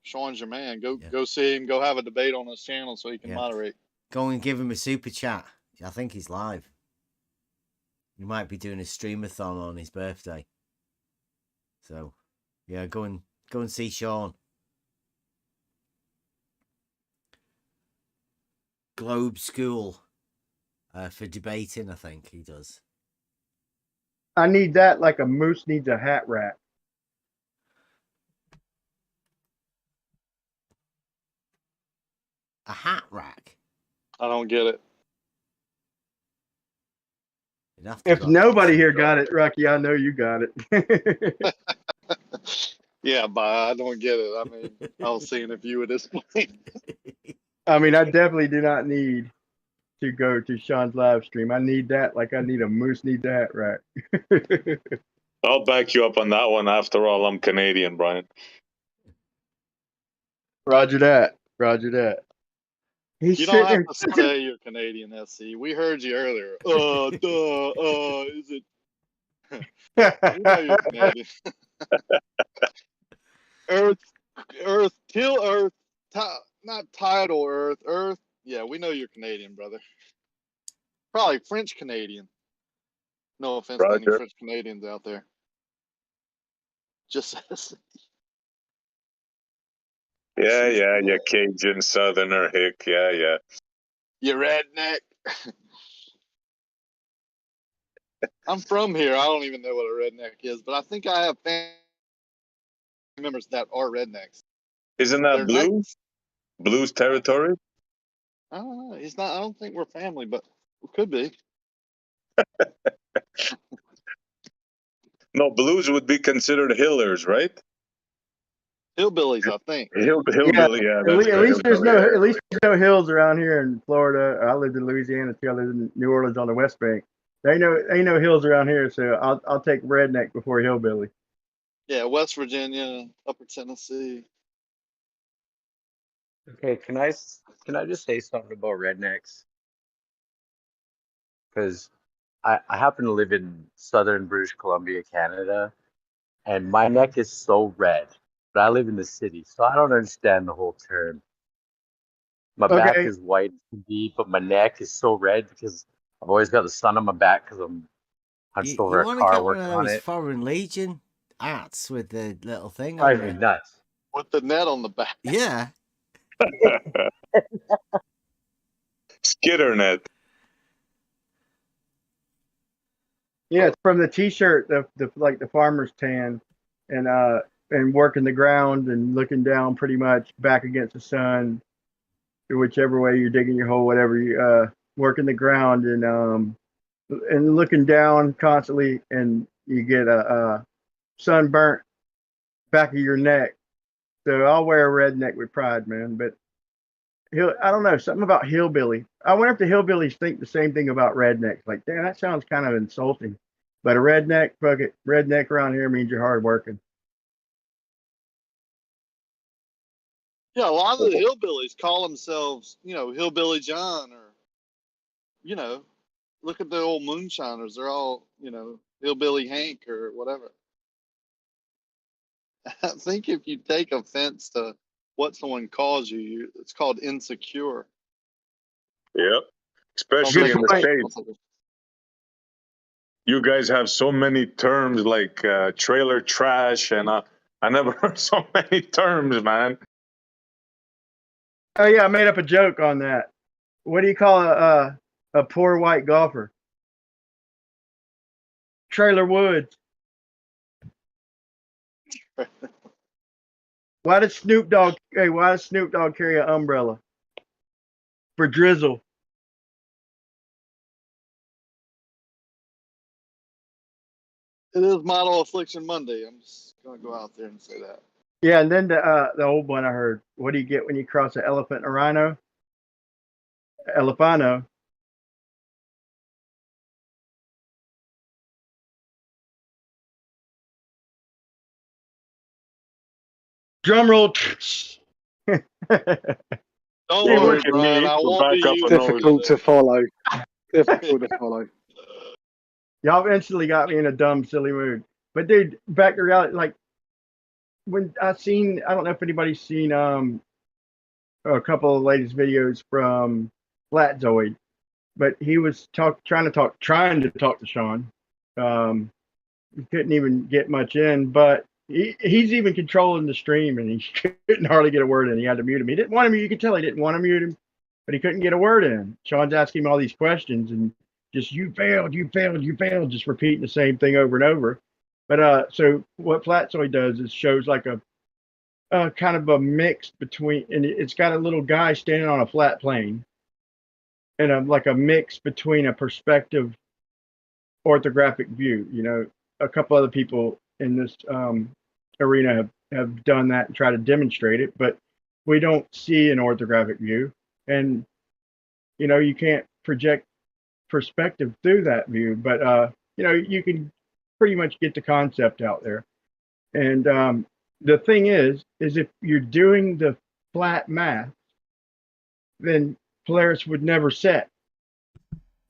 F: Sean's your man. Go see him. Go have a debate on his channel so he can moderate.
A: Go and give him a super chat. I think he's live. He might be doing a streamathon on his birthday. So, yeah, go and see Sean. Globe School for debating, I think he does.
J: I need that like a moose needs a hat rack.
A: A hat rack?
F: I don't get it.
J: If nobody here got it, Rocky, I know you got it.
F: Yeah, but I don't get it. I mean, I was seeing if you would explain.
J: I mean, I definitely do not need to go to Sean's live stream. I need that like I need a moose needs a hat rack.
C: I'll back you up on that one. After all, I'm Canadian, Brian.
J: Roger that. Roger that.
F: You don't have to say you're Canadian, SC. We heard you earlier. Is it? You know you're Canadian. Earth, till Earth, not tidal Earth. Yeah, we know you're Canadian, brother. Probably French Canadian. No offense to any French Canadians out there. Just SC.
C: Yeah, you Cajun Southerner hick. Yeah.
F: You redneck. I'm from here. I don't even know what a redneck is, but I think I have family members that are rednecks.
C: Isn't that Blues? Blues territory?
F: I don't know. He's not. I don't think we're family, but we could be.
C: No, Blues would be considered hillers, right?
F: Hillbillies, I think.
C: Hillbilly, yeah.
J: At least there's no hills around here in Florida. I lived in Louisiana too. I lived in New Orleans on the West Bank. Ain't no hills around here, so I'll take redneck before hillbilly.
F: Yeah, West Virginia, Upper Tennessee.
H: Okay, can I just say something about rednecks? Because I happen to live in southern British Columbia, Canada, and my neck is so red. But I live in the city, so I don't understand the whole term. My back is white and deep, but my neck is so red because I've always got the sun on my back because I'm hunched over a car working on it.
A: Foreign Legion hats with the little thing.
H: Drives me nuts.
F: With the net on the back.
A: Yeah.
C: Skitter net.
J: Yeah, it's from the T-shirt, the farmer's tan, and working the ground and looking down pretty much back against the sun, whichever way you're digging your hole, whatever you working the ground and looking down constantly, and you get a sunburnt back of your neck. So I'll wear a redneck with pride, man. But I don't know, something about hillbilly. I wonder if the hillbillies think the same thing about rednecks. Like, damn, that sounds kind of insulting. But a redneck, fuck it, redneck around here means you're hardworking.
F: Yeah, a lot of the hillbillies call themselves, Hillbilly John or you know, look at the old moonshiners. They're all, Hillbilly Hank or whatever. I think if you take offense to what someone calls you, it's called insecure.
C: Yep. Especially in the
J: point.
C: States. You guys have so many terms like trailer trash, and I never heard so many terms, man.
J: Oh yeah, I made up a joke on that. What do you call a poor white golfer? Trailer Woods. Why does Snoop Dogg carry an umbrella? For drizzle.
F: It is Model Affliction Monday. I'm just gonna go out there and say that.
J: Yeah, and then the old one I heard. What do you get when you cross an elephant and a rhino? Elephano. Drum roll.
F: Don't
C: You
F: worry,
C: look at
F: Brian.
C: me
F: I
C: to
F: won't be
C: back up
F: using
C: a nose.
I: Difficult to follow. Difficult to follow.
J: Y'all instantly got me in a dumb, silly mood. But dude, back to reality. Like when I don't know if anybody's seen a couple of the latest videos from Flatzoid, but he was trying to talk to Sean. He couldn't even get much in, but he's even controlling the stream, and he couldn't hardly get a word in. He had to mute him. He didn't want him. You could tell he didn't want to mute him, but he couldn't get a word in. Sean's asking him all these questions, and just you failed, just repeating the same thing over and over. But so what Flatzoid does is shows like a kind of a mix between, and it's got a little guy standing on a flat plane, and like a mix between a perspective orthographic view. A couple other people in this arena have done that and try to demonstrate it, but we don't see an orthographic view, and you can't project perspective through that view, but you can pretty much get the concept out there. And the thing is if you're doing the flat math, then Polaris would never set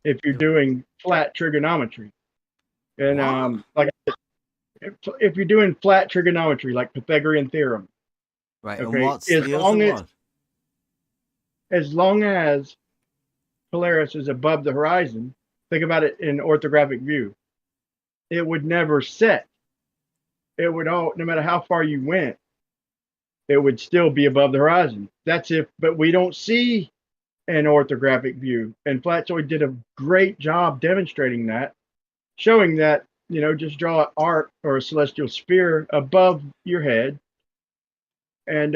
J: if you're doing flat trigonometry. And like if you're doing flat trigonometry, like Pythagorean theorem,
A: Right.
J: okay,
A: And what's the other one?
J: As long as Polaris is above the horizon, think about it in orthographic view, it would never set. It would no matter how far you went, it would still be above the horizon. But we don't see an orthographic view. And Flatzoid did a great job demonstrating that, showing that, just draw an arc or a celestial sphere above your head, and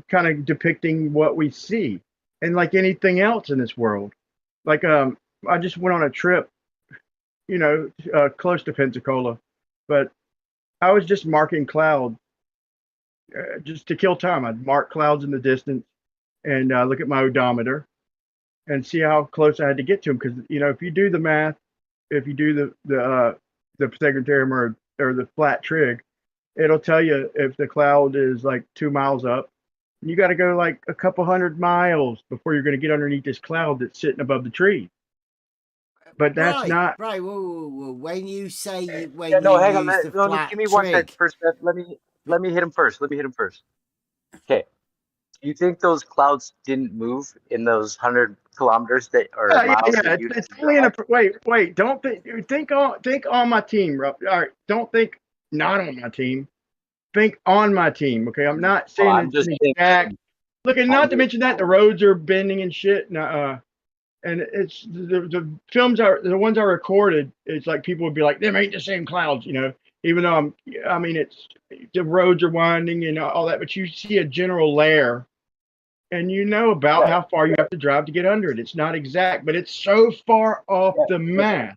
J: kind of depicting what we see. And like anything else in this world, like I just went on a trip, close to Pensacola, but I was just marking clouds just to kill time. I'd mark clouds in the distance and look at my odometer and see how close I had to get to them. Because if you do the math, if you do the Pythagorean theorem or the flat trig, it'll tell you if the cloud is like 2 miles up. You got to go like a couple hundred miles before you're going to get underneath this cloud that's sitting above the tree. But that's not
A: right. Whoa. When you say
H: hang
A: use
H: on.
A: the flat
H: Give me 1 second
A: trig,
H: first, Beth. Let me hit him first. Okay. Do you think those clouds didn't move in those 100 kilometers miles?
J: yeah. It's only in a wait. Don't think on my team, Rob. All right. Don't think not on my team. Think on my team. Okay. I'm not saying
H: I'm just
J: exact. Look, and not to mention that the roads are bending and shit. And it's the films the ones I recorded. It's like people would be like, "Them ain't the same clouds," Even though it's the roads are winding and all that, but you see a general layer, and about how far you have to drive to get under it. It's not exact, but it's so far off the math.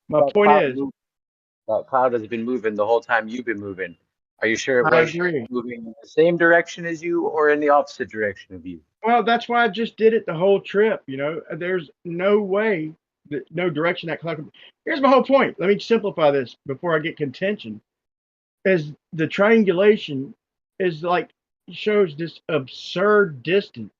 J: My point is,
H: that cloud has been moving the whole time you've been moving. Are you sure it
J: I
H: was
J: agree.
H: moving in the same direction as you or in the opposite direction of you?
J: Well, that's why I just did it the whole trip. There's no way, no direction that cloud could. Here's my whole point. Let me simplify this before I get contention. Is the triangulation is like shows this absurd distance.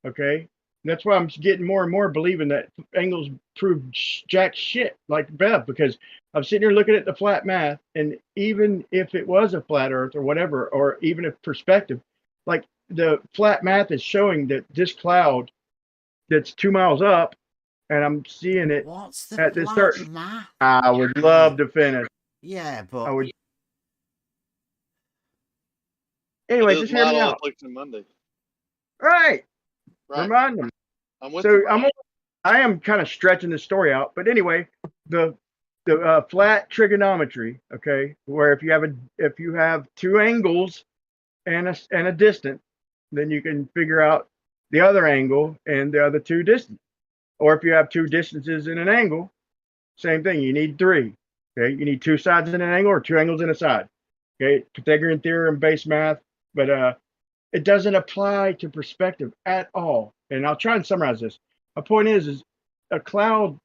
J: Okay, That's why I'm getting more and more believing that angles prove jack shit like Bev, because I'm sitting here looking at the flat math, and even if it was a flat Earth or whatever, or even if perspective, like the flat math is showing that this cloud that's 2 miles up, and I'm seeing it
A: What's the
J: at this
A: flat
J: certain.
A: math?
J: I would love to finish.
A: Yeah,
J: I
A: but
J: would. Anyway,
F: It is
J: just hear me
F: Model
J: out.
F: Affliction Monday.
J: Right.
F: Right.
J: Remind them.
F: I'm with
J: So
F: you, Brian.
J: I am kind of stretching the story out, but anyway, the flat trigonometry, okay, where if you have two angles and a distance, then you can figure out the other angle and the other two distance. Or if you have two distances in an angle, same thing. You need three. Okay, you need two sides in an angle or two angles in a side. Okay, Pythagorean theorem, base math, but it doesn't apply to perspective at all. And I'll try and summarize this. My point is a cloud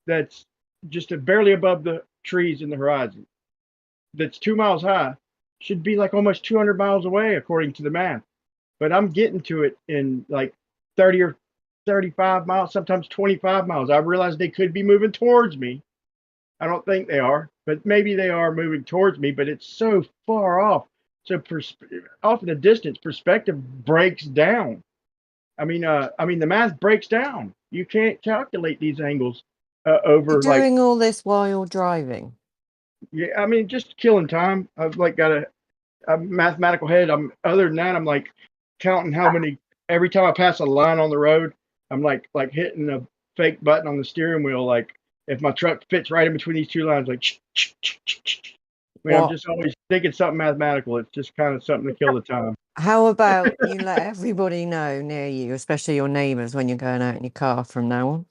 J: that's just barely above the trees in the horizon, that's 2 miles high, should be like almost 200 miles away according to the math. But I'm getting to it in like 30 or 35 miles, sometimes 25 miles. I realize they could be moving towards me. I don't think they are, but maybe they are moving towards me, but it's so far off. So off in the distance, perspective breaks down. I mean, the math breaks down. You can't calculate these angles
E: You're
J: over like,
E: doing all this while you're driving.
J: yeah. I mean, just killing time. I've like got a mathematical head. Other than that, I'm like counting how many every time I pass a line on the road. I'm like hitting a fake button on the steering wheel. Like if my truck fits right in between these two lines, like. I mean, I'm
E: What?
J: just always thinking something mathematical. It's just kind of something to kill the time.
E: How about you let everybody know near you, especially your neighbours, when you're going out in your car from now on?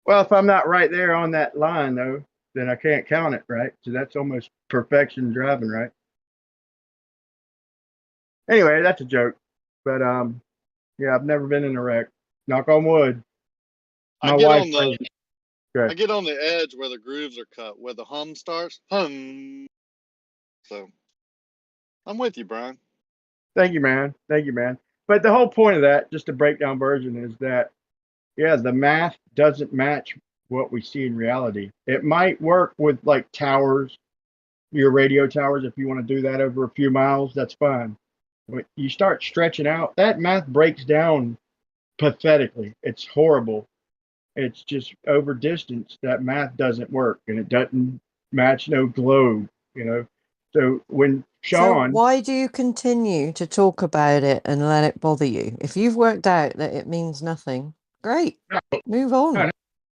J: Well, if I'm not right there on that line, though, then I can't count it, right? So that's almost perfection driving, right? Anyway, that's a joke. But yeah, I've never been in a wreck. Knock on wood.
F: I
J: My
F: get
J: wife.
F: on the
J: Okay.
F: I get on the edge where the grooves are cut, where the hum starts. Hum. So I'm with you, Brian.
J: Thank you, man. Thank you, man. But the whole point of that, just a breakdown version, is that yeah, the math doesn't match what we see in reality. It might work with like towers, your radio towers. If you want to do that over a few miles, that's fine. When you start stretching out, that math breaks down pathetically. It's horrible. It's just over distance. That math doesn't work, and it doesn't match no globe. You know. So when
E: So
J: Sean,
E: why do you continue to talk about it and let it bother you? If you've worked out that it means nothing, great. Move on.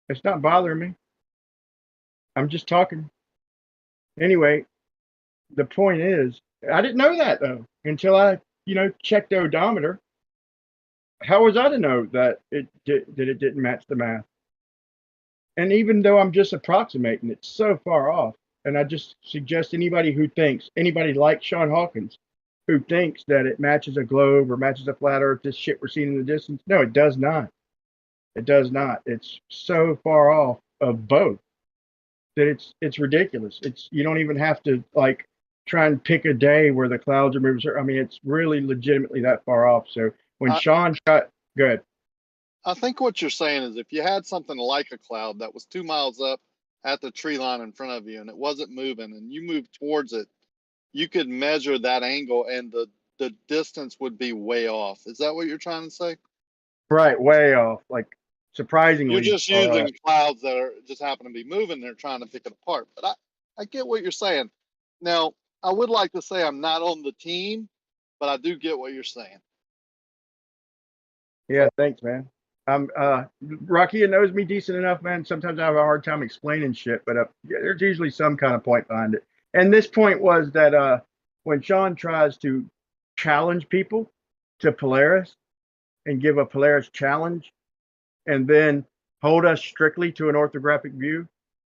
J: it's not bothering me. I'm just talking. Anyway, the point is, I didn't know that though until I, checked the odometer. How was I to know that it didn't match the math? And even though I'm just approximating, it's so far off. And I just suggest anybody like Sean Hawkins, who thinks that it matches a globe or matches a flat Earth, this shit we're seeing in the distance. No, it does not. It does not. It's so far off of both that it's ridiculous. You don't even have to like try and pick a day where the clouds are moving. I mean, it's really legitimately that far off. So when Sean got good,
F: I think what you're saying is if you had something like a cloud that was 2 miles up at the tree line in front of you and it wasn't moving and you moved towards it, you could measure that angle and the distance would be way off. Is that what you're trying to say?
J: right, way off, like surprisingly
F: You're just
J: far off.
F: using clouds that are just happen to be moving. They're trying to pick it apart. But I get what you're saying. Now, I would like to say I'm not on the team, but I do get what you're saying.
J: Yeah, thanks, man. Rocky knows me decent enough, man. Sometimes I have a hard time explaining shit, but yeah, there's usually some kind of point behind it. And this point was that when Sean tries to challenge people to Polaris and give a Polaris challenge, and then hold us strictly to an orthographic view,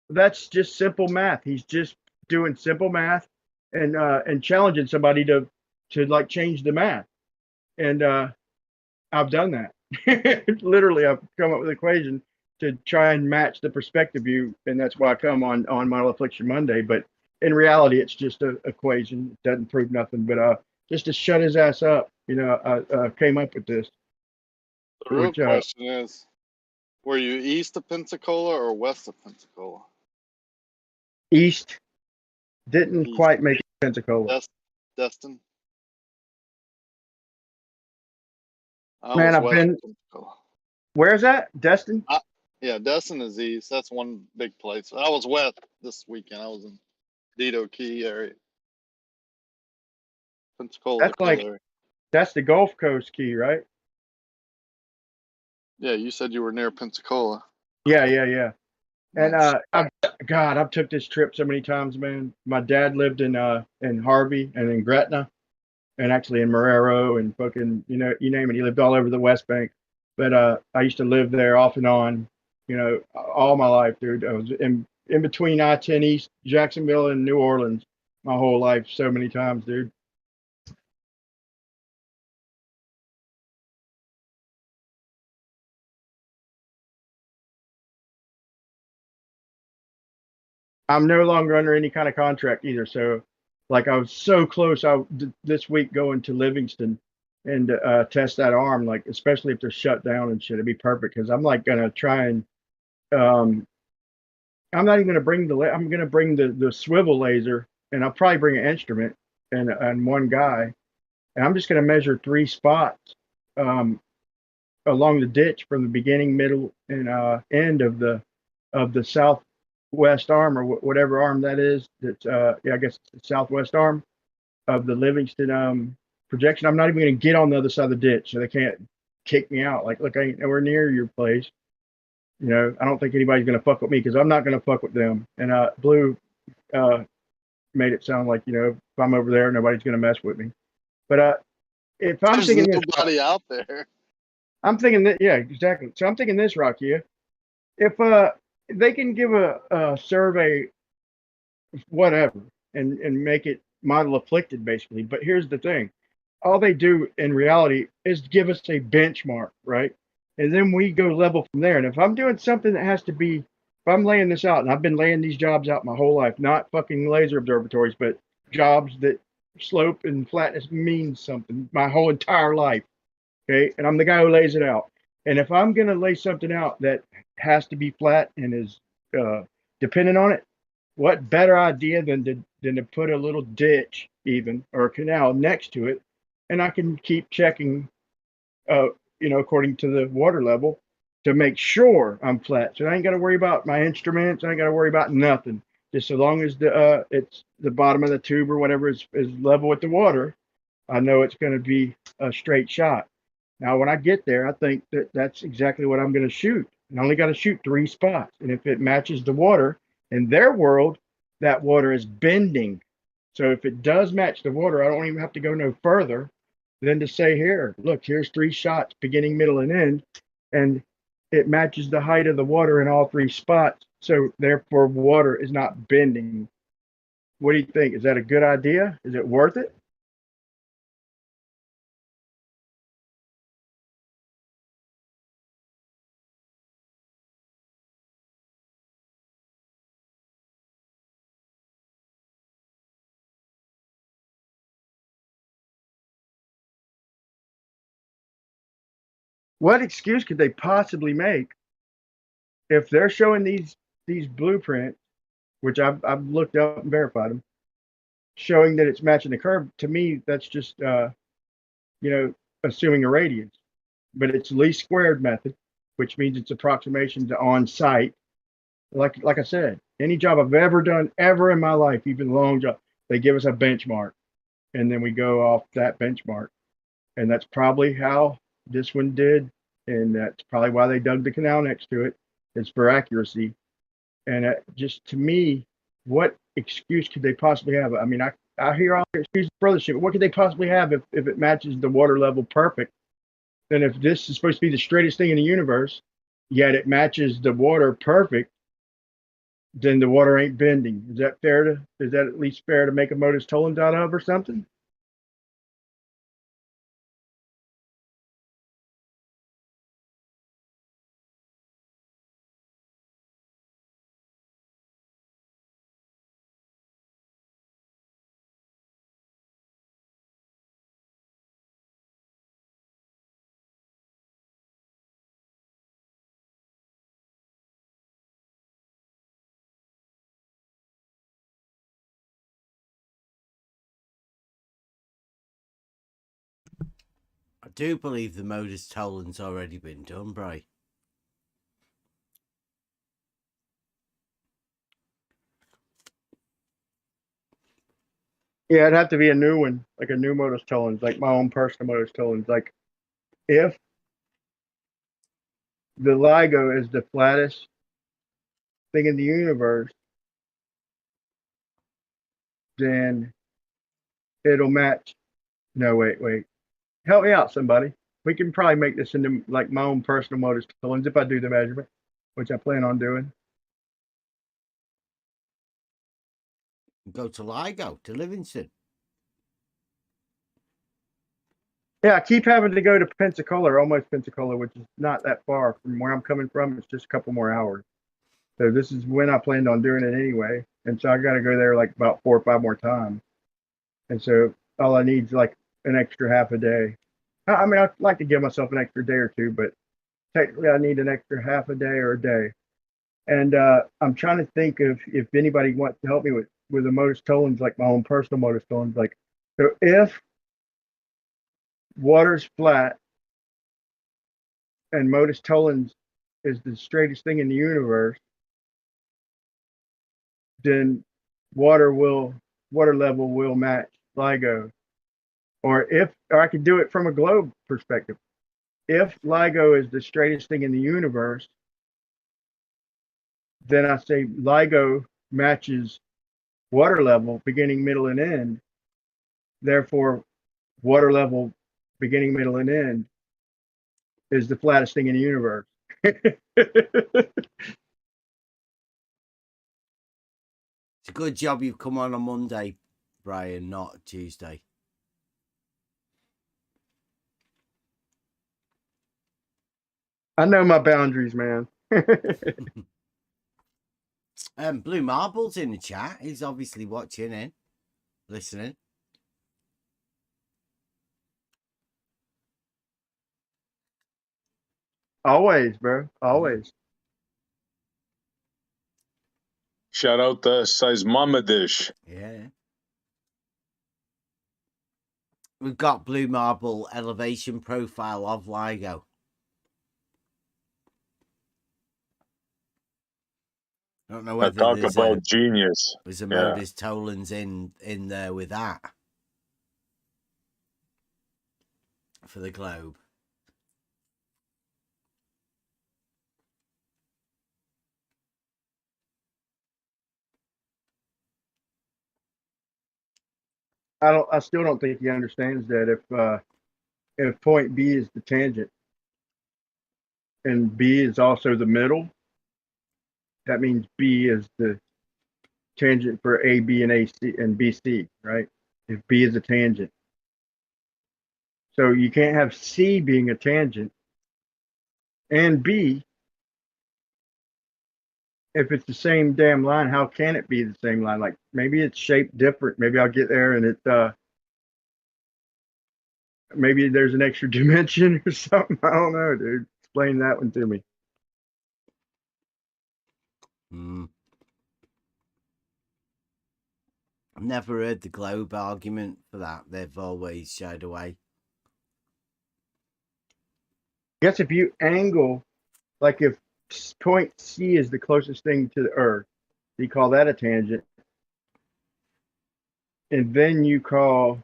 J: that's just simple math. He's just doing simple math and challenging somebody to like change the math. And I've done that. Literally, I've come up with an equation to try and match the perspective view, and that's why I come on Model Affliction Monday. But in reality, it's just an equation. It doesn't prove nothing, but just to shut his ass up came up with this.
F: The real
J: Which
F: question is, were you east of Pensacola or west of Pensacola?
J: East didn't
F: East.
J: quite make it to Pensacola.
F: Destin. I
J: Man,
F: was
J: I've
F: west
J: been.
F: of Pensacola.
J: Where's that? Destin?
F: Yeah, Destin is east. That's one big place. I was west this weekend. I was in Dido Key area. Pensacola's a
J: That's
F: cool
J: like
F: area.
J: that's the Gulf Coast key, right?
F: Yeah, you said you were near Pensacola.
J: Yeah. And
F: Nice.
J: I've took this trip so many times, man. My dad lived in Harvey and in Gretna and actually in Marrero and fucking, you name it. He lived all over the West Bank. But I used to live there off and on, all my life, dude. I was in between I-10 East, Jacksonville, and New Orleans my whole life so many times, dude. I'm no longer under any kind of contract either. So, like, I was so close. This week going to Livingston and test that arm, like, especially if they're shut down and shit. It'd be perfect because I'm like gonna try and I'm not even gonna bring I'm gonna bring the swivel laser and I'll probably bring an instrument and one guy and I'm just gonna measure 3 spots um, along the ditch from the beginning, middle, and end of the southwest arm or whatever arm that is. That's yeah, I guess it's the southwest arm of the Livingston projection. I'm not even going to get on the other side of the ditch, so they can't kick me out. Like, look, I ain't nowhere near your place. I don't think anybody's going to fuck with me because I'm not going to fuck with them. And Blue made it sound like if I'm over there, nobody's going to mess with me. But if I'm
F: There's
J: thinking this,
F: nobody out there.
J: I'm thinking that yeah, exactly. So I'm thinking this, Rocky. If they can give a survey, whatever, and make it model afflicted basically. But here's the thing: all they do in reality is give us a benchmark, right? And then we go level from there. And if I'm doing something that has to be, if I'm laying this out, and I've been laying these jobs out my whole life, not fucking laser observatories, but jobs that slope and flatness means something my whole entire life. Okay. And I'm the guy who lays it out. And if I'm going to lay something out that has to be flat and is dependent on it, what better idea than to put a little ditch even or a canal next to it, and I can keep checking, according to the water level to make sure I'm flat. So I ain't got to worry about my instruments. I ain't got to worry about nothing. Just so long as it's the bottom of the tube or whatever is level with the water, I know it's going to be a straight shot. Now, when I get there, I think that's exactly what I'm going to shoot. And I only got to shoot 3 spots. And if it matches the water in their world, that water is bending. So if it does match the water, I don't even have to go no further than to say, here, look, here's 3 shots, beginning, middle, and end. And it matches the height of the water in all 3 spots. So therefore, water is not bending. What do you think? Is that a good idea? Is it worth it? What excuse could they possibly make if they're showing these blueprints, which I've looked up and verified them, showing that it's matching the curve? To me, that's just assuming a radius, but it's least squared method, which means it's approximation to on site. Like I said, any job I've ever done ever in my life, even long job, they give us a benchmark, and then we go off that benchmark, and that's probably how this one did, and that's probably why they dug the canal next to it. It's for accuracy. And just to me, what excuse could they possibly have? I mean, I hear all the excuses for other shit, but what could they possibly have if it matches the water level perfect? Then if this is supposed to be the straightest thing in the universe, yet it matches the water perfect, then the water ain't bending. Is that at least fair to make a modus tollens out of or something?
A: do believe the modus tollens already been done, Bray.
J: Yeah, it'd have to be a new one, like a new modus tollens, like my own personal modus tollens. Like if the LIGO is the flattest thing in the universe, then it'll match. No, wait. Help me out, somebody. We can probably make this into like my own personal modus tollens if I do the measurement, which I plan on doing.
A: Go to LIGO, to Livingston.
J: Yeah, I keep having to go to Pensacola, almost Pensacola, which is not that far from where I'm coming from. It's just a couple more hours. So this is when I planned on doing it anyway. And so I got to go there like about 4 or 5 more times. And so all I need is like an extra half a day. I mean, I'd like to give myself an extra day or two, but technically I need an extra half a day or a day. And I'm trying to think of if anybody wants to help me with the modus tollens, like my own personal modus tollens. Like, so if water's flat and modus tollens is the straightest thing in the universe, then water level will match LIGO. Or I could do it from a globe perspective. If LIGO is the straightest thing in the universe, then I say LIGO matches water level, beginning, middle, and end. Therefore, water level, beginning, middle, and end is the flattest thing in the universe.
A: It's a good job you've come on Monday, Brian, not Tuesday.
J: I know my boundaries, man.
A: Blue Marble's in the chat. He's obviously watching in, listening.
J: Always, bro. Always.
C: Shout out to Seismomadish.
A: Yeah. We've got Blue Marble elevation profile of LIGO. I don't know
C: I
A: whether
C: talk
A: there's
C: about genius.
A: there's a
C: Yeah.
A: modus tollens in there with that for the globe.
J: I still don't think he understands that if point B is the tangent and B is also the middle, that means B is the tangent for AB and AC and BC, right? If B is a tangent. So you can't have C being a tangent and B if it's the same damn line. How can it be the same line? Like maybe it's shaped different. Maybe I'll get there and maybe there's an extra dimension or something. I don't know, dude. Explain that one to me.
A: I've never heard the globe argument for that. They've always shied away.
J: I guess if you angle, like if point C is the closest thing to the Earth, you call that a tangent. And then you call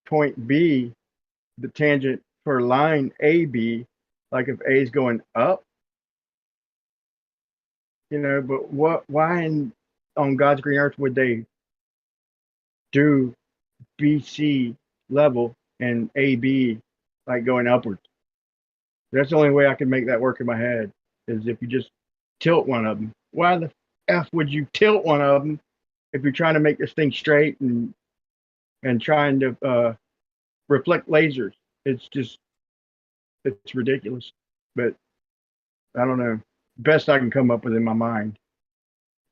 J: point B the tangent for line AB, like if A is going up, but why on God's green earth would they do BC level and AB like going upwards? That's the only way I can make that work in my head is if you just tilt one of them. Why the F would you tilt one of them if you're trying to make this thing straight and trying to reflect lasers? It's ridiculous. But I don't know. Best I can come up with in my mind.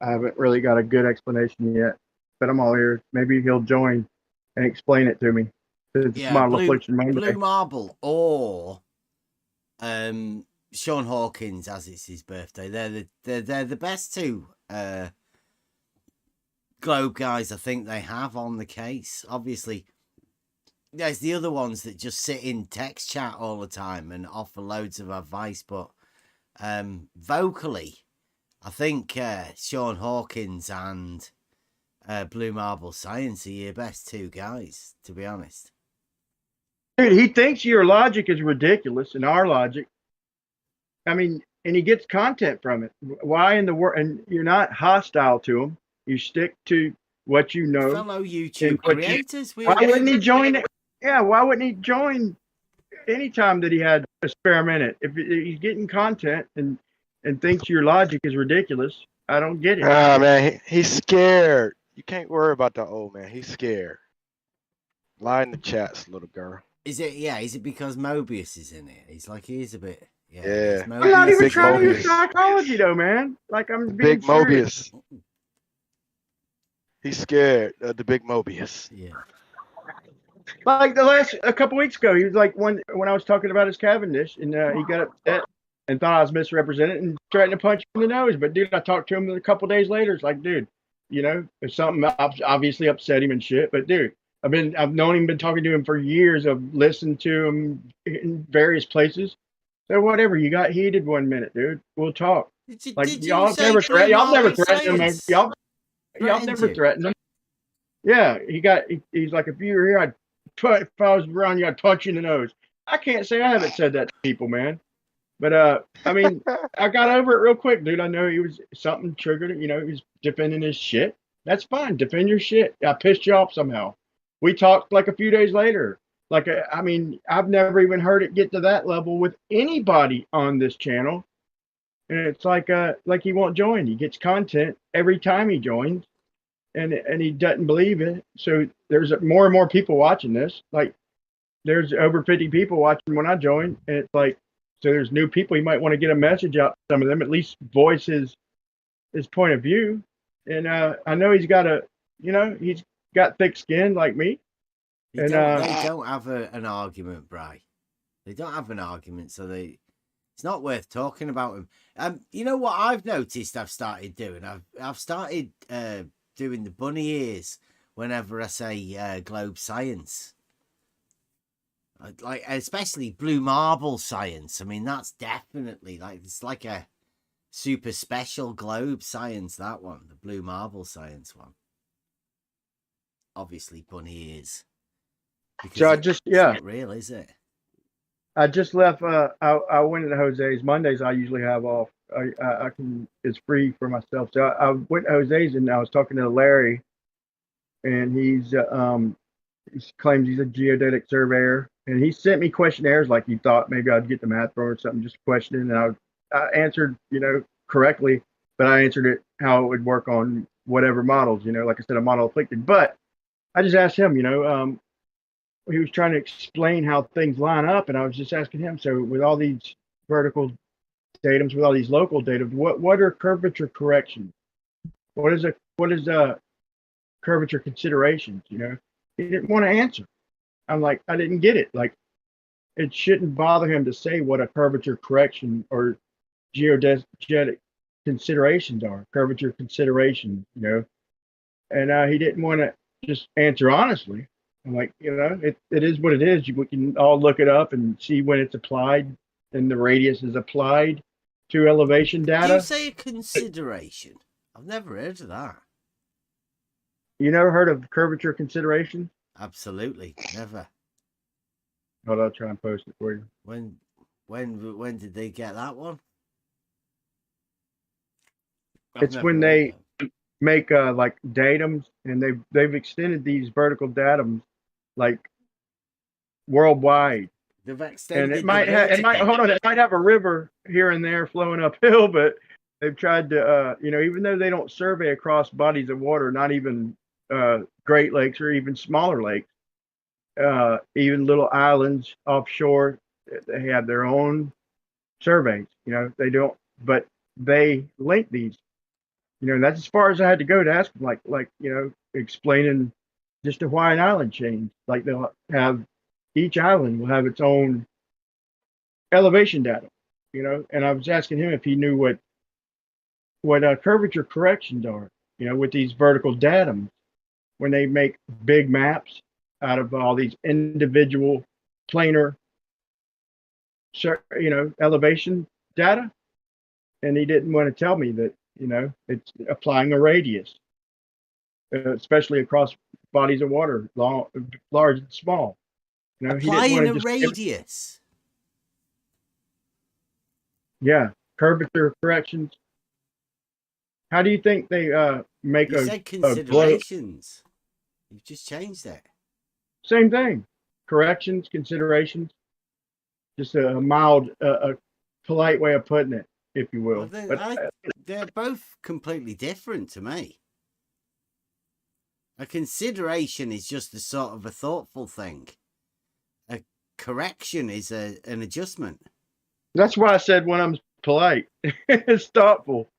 J: I haven't really got a good explanation yet, but I'm all ears. Maybe he'll join and explain it to me. It's Model Affliction Monday.
A: Blue Marble or Sean Hawkins, as it's his birthday. They're the best two globe guys I think they have on the case. Obviously, there's the other ones that just sit in text chat all the time and offer loads of advice, but vocally, I think Sean Hawkins and Blue Marble Science are your best two guys, to be honest.
J: Dude, he thinks your logic is ridiculous and our logic. I mean, and he gets content from it. Why in the world? And you're not hostile to him. You stick to what you know.
A: Fellow YouTube
J: what
A: creators.
J: Why wouldn't he join it? Yeah, why wouldn't he join anytime that he had a spare minute? If he's getting content and thinks your logic is ridiculous, I don't get it.
K: Ah, man, he's scared. You can't worry about the old man. He's scared. Lie in the chats, little girl.
A: Is it? Yeah. Is it because Mobius is in it? He's like he's a bit. Yeah.
K: Yeah.
J: I'm not even
K: Big
J: trying to
K: Mobius.
J: use psychology though, man. Like I'm being
K: Big
J: serious.
K: Mobius. He's scared of the big Mobius.
A: Yeah.
J: Like a couple weeks ago, he was like when I was talking about his Cavendish, and he got upset and thought I was misrepresented and threatened to punch him in the nose. But dude, I talked to him a couple days later. It's like, dude, you know, if something obviously upset him and shit. But dude, I've known him, been talking to him for years. I've listened to him in various places. So whatever, you got heated 1 minute, dude. We'll talk.
A: Did
J: y'all never threatened him. Y'all never threatened him. Yeah, he's like, if you were here, if I was around you, I'd punch you in the nose. I can't say I haven't said that to people, man. But I mean, I got over it real quick, dude. I know something triggered it. You know, he was defending his shit. That's fine. Defend your shit. I pissed you off somehow. We talked like a few days later. Like, I mean, I've never even heard it get to that level with anybody on this channel. And it's like he won't join. He gets content every time he joins, and he doesn't believe it. So there's more and more people watching this. Like, there's over 50 people watching when I join, and it's like, so there's new people. You might want to get a message out to some of them, at least voice his point of view. And I know he's got he's got thick skin like me.
A: They don't have an argument, Bri. They don't have an argument, so it's not worth talking about him. You know what I've noticed? I've started doing. I've started doing the bunny ears whenever I say globe science. Like especially blue marble science. I mean, that's definitely it's like a super special globe science. That one, the blue marble science one. Obviously, bunny ears.
J: So
A: it's not real, is it?
J: I just left. I went to Jose's. Mondays I usually have off. It's free for myself. So I went to Jose's and I was talking to Larry, and he claims he's a geodetic surveyor, and he sent me questionnaires like he thought maybe I'd get the math wrong or something, just questioning, and I answered correctly, but I answered it how it would work on whatever models. Like I said, a model afflicted. But I just asked him. He was trying to explain how things line up, and I was just asking him. So with all these vertical datums, with all these local datums, what are curvature corrections? What is curvature considerations? He didn't want to answer. I'm like, I didn't get it. Like, it shouldn't bother him to say what a curvature correction or geodetic considerations are. Curvature considerations, and he didn't want to just answer honestly. I'm like, it is what it is. We can all look it up and see when it's applied, and the radius is applied to elevation data.
A: Do you say a consideration? I've never heard of that.
J: You never heard of curvature consideration?
A: Absolutely, never.
J: Hold on, I'll try and post it for you.
A: When did they get that one?
J: It's when they make like datums, and they've extended these vertical datums like worldwide.
A: They've extended.
J: And it might have a river here and there flowing uphill, but they've tried to even though they don't survey across bodies of water, not even Great Lakes or even smaller lakes, even little islands offshore, they have their own surveys. They don't, but they link these. And that's as far as I had to go to ask them, like explaining just a Hawaiian island change. Like, they'll have, each island will have its own elevation data, and I was asking him if he knew what curvature corrections are, with these vertical datums when they make big maps out of all these individual planar, elevation data, and he didn't want to tell me that it's applying a radius, especially across bodies of water, large and small. He didn't
A: Applying
J: want
A: a
J: to just
A: radius.
J: yeah, curvature corrections. How do you think they make
A: You said
J: a globe?
A: considerations. You've just changed that.
J: Same thing. Corrections, considerations. Just a mild, a polite way of putting it, if you will.
A: Well, they're both completely different to me. A consideration is just a sort of a thoughtful thing. A correction is an adjustment.
J: That's why I said when I'm polite, it's thoughtful.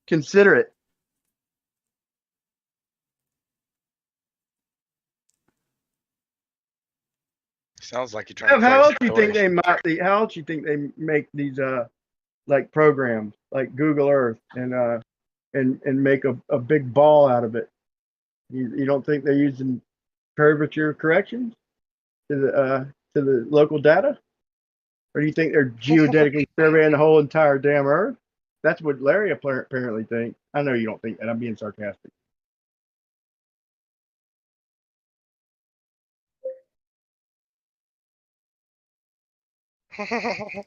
J: Considerate.
K: Sounds like you're trying to
J: How
K: play
J: else do you think they might? How else do you think they make these like programs like Google Earth and make a big ball out of it? You don't think they're using curvature corrections to the local data, or do you think they're geodetically surveying the whole entire damn Earth? That's what Larry apparently thinks. I know you don't think that. I'm being sarcastic.
A: I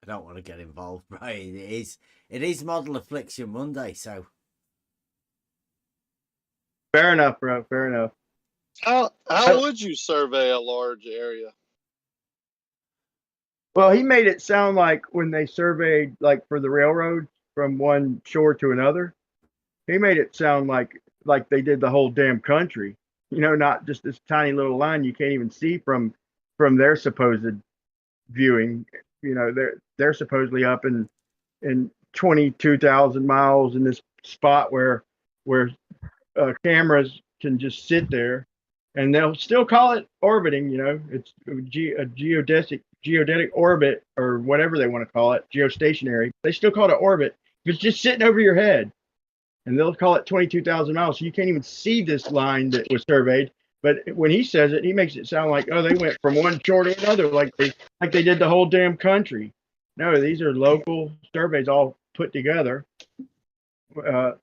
A: don't want to get involved, Brian. It is Model Affliction Monday, so
J: Fair enough, bro. Fair enough.
F: How would you survey a large area?
J: Well, he made it sound like when they surveyed, like for the railroad from one shore to another, he made it sound like they did the whole damn country. Not just this tiny little line you can't even see from their supposed viewing. They're supposedly up in 22,000 miles in this spot where cameras can just sit there, and they'll still call it orbiting. It's a geodetic orbit, or whatever they want to call it, geostationary. They still call it an orbit if it's just sitting over your head, and they'll call it 22,000 miles. So you can't even see this line that was surveyed. But when he says it, he makes it sound like, oh, they went from one shore to another, like they did the whole damn country. No, these are local surveys all put together.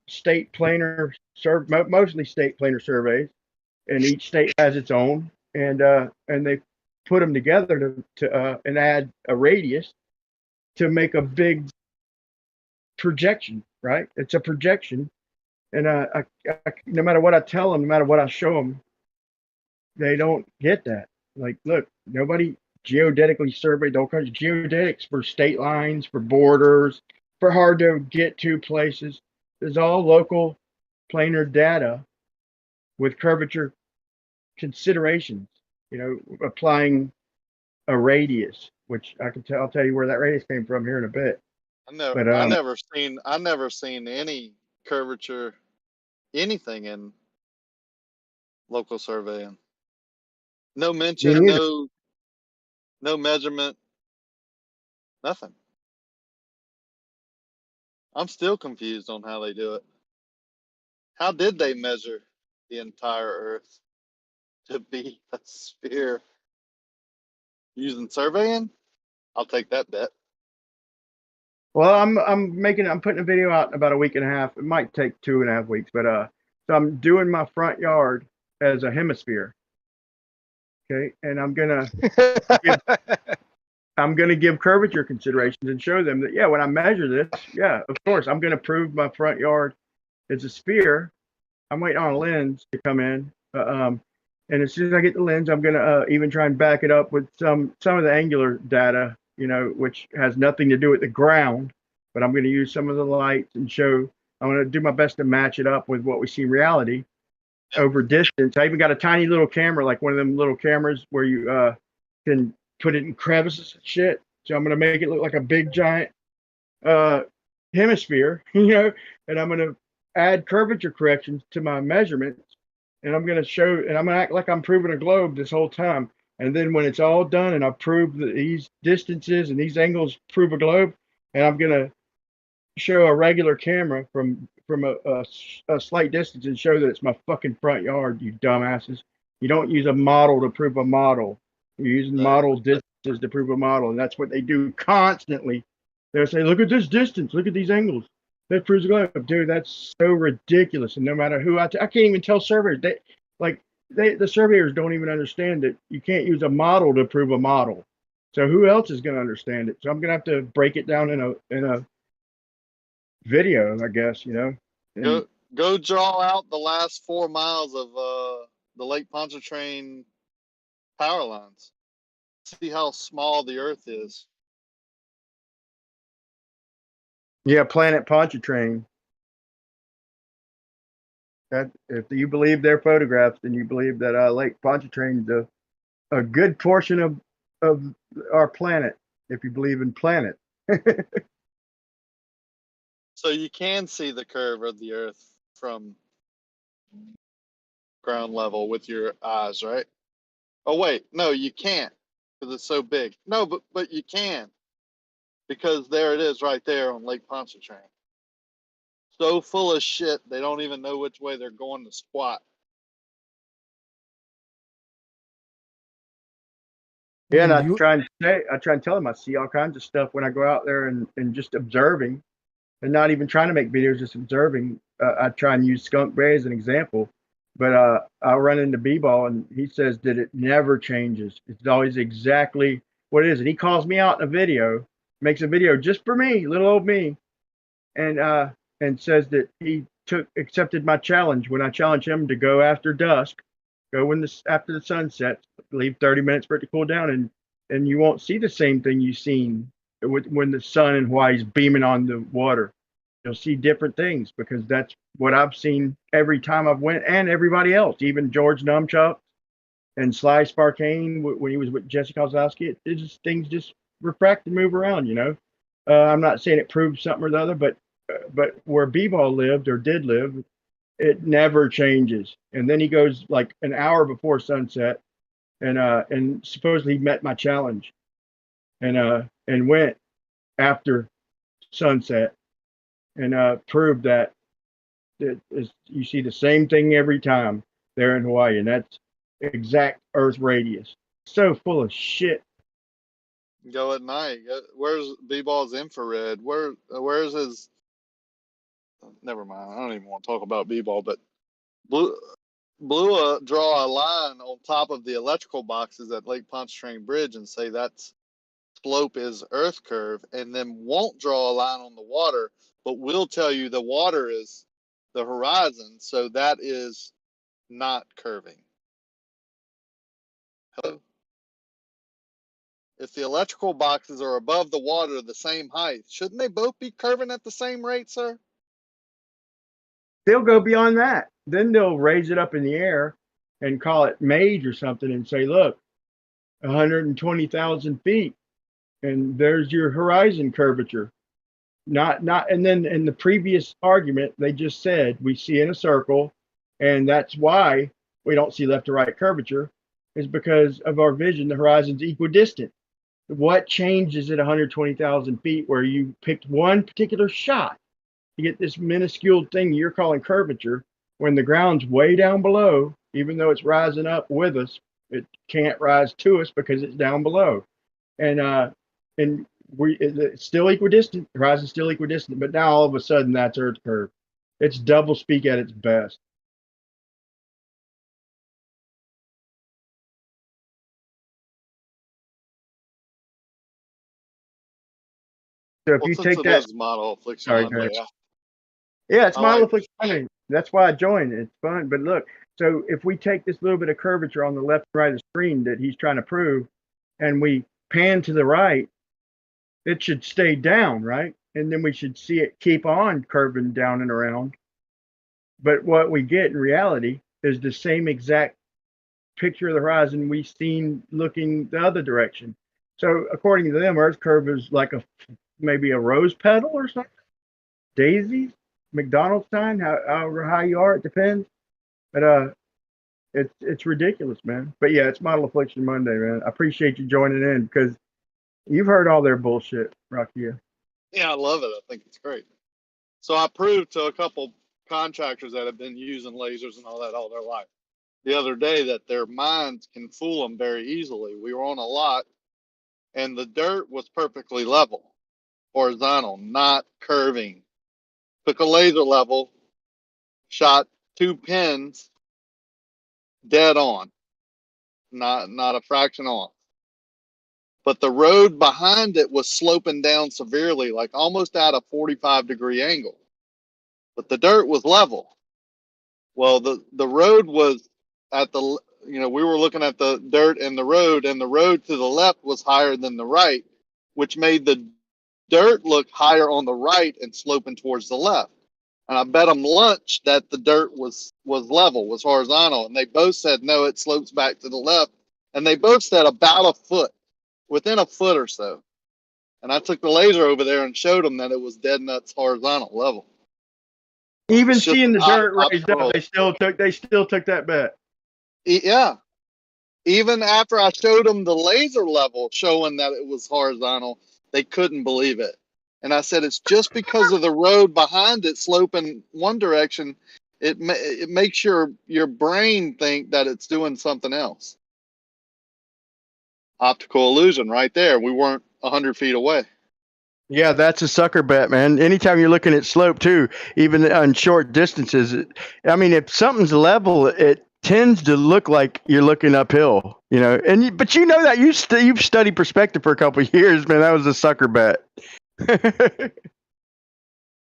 J: State planar mostly state planar surveys, and each state has its own, and they put them together to and add a radius to make a big projection. Right? It's a projection, and I, no matter what I tell them, no matter what I show them, they don't get that. Like, look, nobody geodetically surveyed all kinds of geodetics for state lines, for borders, for hard to get to places. It's all local planar data with curvature considerations, applying a radius, which I'll tell you where that radius came from here in a bit.
F: I never seen any curvature, anything in local surveying. No mention, no measurement, nothing. I'm still confused on how they do it. How did they measure the entire Earth to be a sphere? Using surveying? I'll take that bet.
J: Well, I'm putting a video out in about a week and a half. It might take 2.5 weeks, but so I'm doing my front yard as a hemisphere. Okay, and I'm gonna give curvature considerations and show them that, yeah, when I measure this, yeah, of course, I'm gonna prove my front yard is a sphere. I'm waiting on a lens to come in, and as soon as I get the lens, I'm gonna even try and back it up with some of the angular data, which has nothing to do with the ground, but I'm gonna use some of the lights and show. I'm gonna do my best to match it up with what we see in reality over distance. I even got a tiny little camera, like one of them little cameras where you can put it in crevices and shit. So I'm gonna make it look like a big giant hemisphere, and I'm gonna add curvature corrections to my measurements, and I'm gonna act like I'm proving a globe this whole time. And then when it's all done and I prove that these distances and these angles prove a globe, and I'm gonna show a regular camera from a slight distance and show that it's my fucking front yard, you dumbasses. You don't use a model to prove a model. You're using model distances to prove a model, and that's what they do constantly. They'll say, look at this distance, look at these angles. That proves a globe. Dude, that's so ridiculous. And no matter who I can't even tell surveyors. The surveyors don't even understand that you can't use a model to prove a model. So who else is going to understand it? So I'm going to have to break it down in a video, I guess, you know. And
F: Go draw out the last 4 miles of the Lake Pontchartrain power lines. See how small the Earth is.
J: yeah, Planet Pontchartrain. That if you believe their photographs, then you believe that Lake Pontchartrain is a good portion of our planet. If you believe in planet.
F: So you can see the curve of the Earth from ground level with your eyes, right? Oh wait, no, you can't because it's so big. No, but you can because there it is right there on Lake Pontchartrain. So full of shit, they don't even know which way they're going to squat.
J: Yeah, and
D: And
J: I
D: you,
J: try and tell them I see all kinds of stuff when I go out there and just observing and not even trying to make videos, just observing. I try and use Skunk Bay as an example, but I'll run into B-Ball and he says that it never changes. It's always exactly what it is. And he calls me out in a video, makes a video just for me, little old me, and says that he accepted my challenge when I challenged him to go after dusk, go after the sun sets, leave 30 minutes for it to cool down, and you won't see the same thing you've seen when the sun in Hawaii's beaming on the water. You'll see different things because that's what I've seen every time I've went, and everybody else, even George Numchuck and Sly Sparkane when he was with Jesse Kozlowski. Things just refract and move around, you know. I'm not saying it proves something or the other, but where B-Ball lived or did live, it never changes. And then he goes like an hour before sunset, and supposedly he met my challenge, and went after sunset, and proved that you see the same thing every time there in Hawaii, and that's exact Earth radius. So full of shit.
F: Go at night. Where's B-Ball's infrared? Where's his? Never mind. I don't even want to talk about B-Ball, but draw a line on top of the electrical boxes at Lake Pontchartrain Bridge and say that's slope is Earth curve, and then won't draw a line on the water, but will tell you the water is the horizon, so that is not curving. Hello? If the electrical boxes are above the water the same height, shouldn't they both be curving at the same rate, sir?
J: They'll go beyond that. Then they'll raise it up in the air and call it mage or something and say, look, 120,000 feet, and there's your horizon curvature. And then in the previous argument, they just said we see in a circle, and that's why we don't see left to right curvature, is because of our vision, the horizon's equidistant. What changes at 120,000 feet where you picked one particular shot to get this minuscule thing you're calling curvature when the ground's way down below, even though it's rising up with us, it can't rise to us because it's down below. And it's still equidistant, the horizon's still equidistant, but now all of a sudden that's Earth curve. It's double speak at its best. So if
F: Well,
J: you
F: since
J: take
F: it
J: that,
F: is model affliction
J: sorry,
F: Monday,
J: yeah, it's
F: I
J: model
F: like
J: affliction Monday. That's why I joined. It's fun. But look, so if we take this little bit of curvature on the left and right of the screen that he's trying to prove, and we pan to the right, it should stay down, right? And then we should see it keep on curving down and around. But what we get in reality is the same exact picture of the horizon we've seen looking the other direction. So according to them, Earth curve is like maybe a rose petal or something. Daisies, McDonald's sign, however high you are, it depends. But it's ridiculous, man. But yeah, it's Model Affliction Monday, man. I appreciate you joining in because you've heard all their bullshit, Rakia.
F: Yeah, I love it. I think it's great. So I proved to a couple contractors that have been using lasers and all that all their life the other day that their minds can fool them very easily. We were on a lot and the dirt was perfectly level, horizontal, not curving. Took a laser level, shot 2 pins dead on, not a fraction off. But the road behind it was sloping down severely, like almost at a 45-degree angle. But the dirt was level. Well, the road was at the, we were looking at the dirt and the road to the left was higher than the right, which made the dirt look higher on the right and sloping towards the left. And I bet them lunch that the dirt was level, was horizontal. And they both said, no, it slopes back to the left. And they both said about a foot, within a foot or so. And I took the laser over there and showed them that it was dead nuts horizontal level.
J: Even
F: It's just
J: seeing the dirt raised up,
F: optical.
J: they still took that bet.
F: Yeah. Even after I showed them the laser level showing that it was horizontal, they couldn't believe it. And I said, it's just because of the road behind it sloping one direction, it makes your brain think that it's doing something else. Optical illusion right there. We weren't 100 feet away.
J: Yeah, that's a sucker bet, man. Anytime you're looking at slope too, even on short distances, I mean, if something's level, it tends to look like you're looking uphill, but that you've studied perspective for a couple of years, man. That was a sucker bet.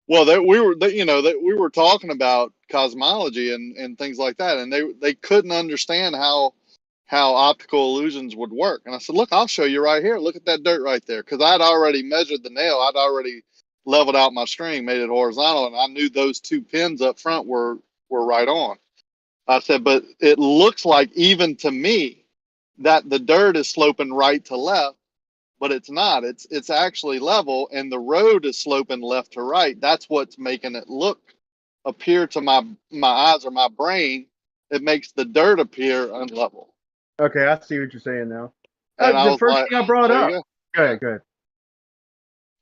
F: Well, we were talking about cosmology and things like that, and they couldn't understand how optical illusions would work. And I said, look, I'll show you right here. Look at that dirt right there, because I'd already measured the nail. I'd already leveled out my string, made it horizontal, and I knew those 2 pins up front were right on. I said, but it looks like, even to me, that the dirt is sloping right to left. But it's not. It's actually level, and the road is sloping left to right. That's what's making it appear to my eyes or my brain. It makes the dirt appear unlevel.
J: Okay, I see what you're saying now.
F: And I
J: The
F: was
J: first
F: like,
J: thing I brought
F: there
J: up.
F: you go.
J: Go ahead.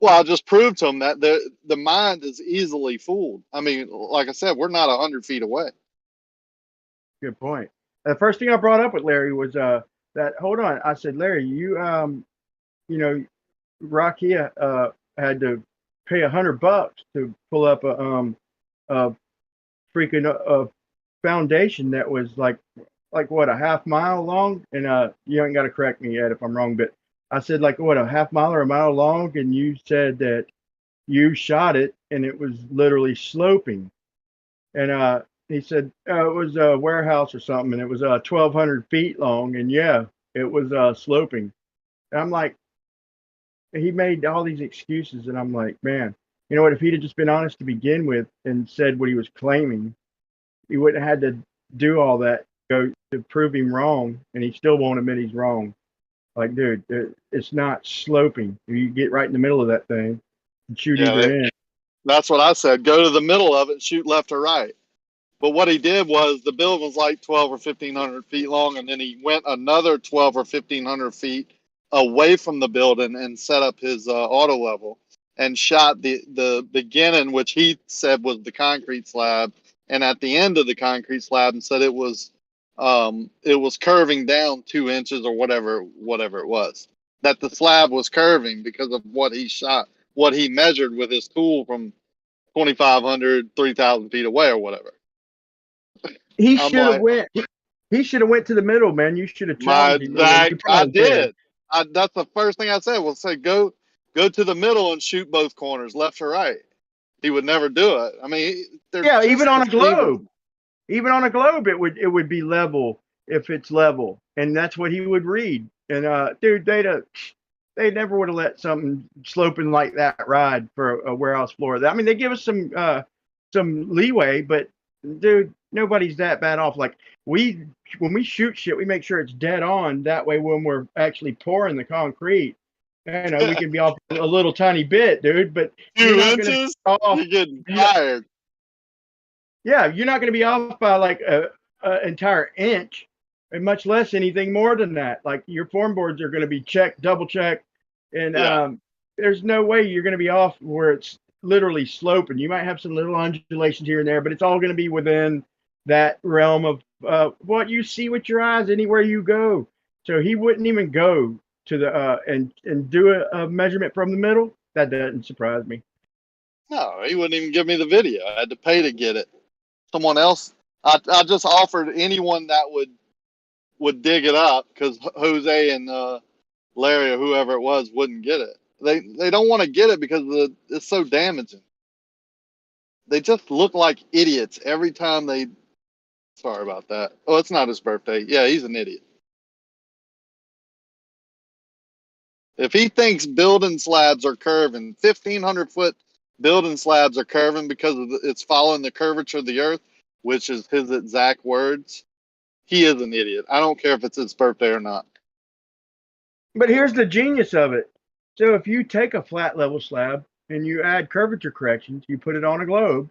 F: Well, I just proved to them that the mind is easily fooled. I mean, like I said, we're not 100 feet away.
J: Good point. The first thing I brought up with Larry was that. Hold on, I said, Larry, Rakia had to pay $100 to pull up a freaking foundation that was like what, a half mile long, and you ain't got to correct me yet if I'm wrong, but I said like what, a half mile or a mile long, and you said that you shot it and it was literally sloping, and he said it was a warehouse or something, and it was 1,200 feet long, and yeah, it was sloping. And I'm like, he made all these excuses, and I'm like, man, you know what? If he'd have just been honest to begin with and said what he was claiming, he wouldn't have had to do all that go to prove him wrong, and he still won't admit he's wrong. Like, dude, it's not sloping. You get right in the middle of that thing and shoot either end.
F: That's what I said. Go to the middle of it and shoot left or right. But what he did was, the building was like 12 or 1,500 feet long, and then he went another 12 or 1,500 feet away from the building and set up his auto level and shot the beginning, which he said was the concrete slab, and at the end of the concrete slab, and said it was curving down 2 inches or whatever it was. That the slab was curving because of what he shot, what he measured with his tool from 2,500, 3,000 feet away or whatever.
J: He should have went. He should have went to the middle, man. You should have challenged him.
F: I did. That's the first thing I said. Well, say go to the middle and shoot both corners, left or right. He would never do it. I mean,
J: yeah, even on a globe, it would be level if it's level, and that's what he would read. And dude, they never would have let something sloping like that ride for a warehouse floor. I mean, they give us some leeway, but dude, nobody's that bad off. Like, when we shoot shit, we make sure it's dead on. That way, when we're actually pouring the concrete, we can be off a little tiny bit, dude. But
F: you're getting tired.
J: Yeah, you're not going to be off by like an entire inch, and much less anything more than that. Like, your form boards are going to be checked, double checked, and there's no way you're going to be off where it's literally sloping. You might have some little undulations here and there, but it's all going to be within that realm of what you see with your eyes anywhere you go. So he wouldn't even go to the and do a measurement from the middle. That doesn't surprise me.
F: No, he wouldn't even give me the video. I had to pay to get it. Someone else, I just offered anyone that would dig it up because Jose and Larry or whoever it was wouldn't get it. They don't want to get it because it's so damaging. They just look like idiots every time they. Sorry about that. Oh, it's not his birthday. Yeah, he's an idiot. If he thinks building slabs are curving, 1,500-foot building slabs are curving because it's following the curvature of the earth, which is his exact words, he is an idiot. I don't care if it's his birthday or not.
J: But here's the genius of it. So if you take a flat level slab and you add curvature corrections, you put it on a globe,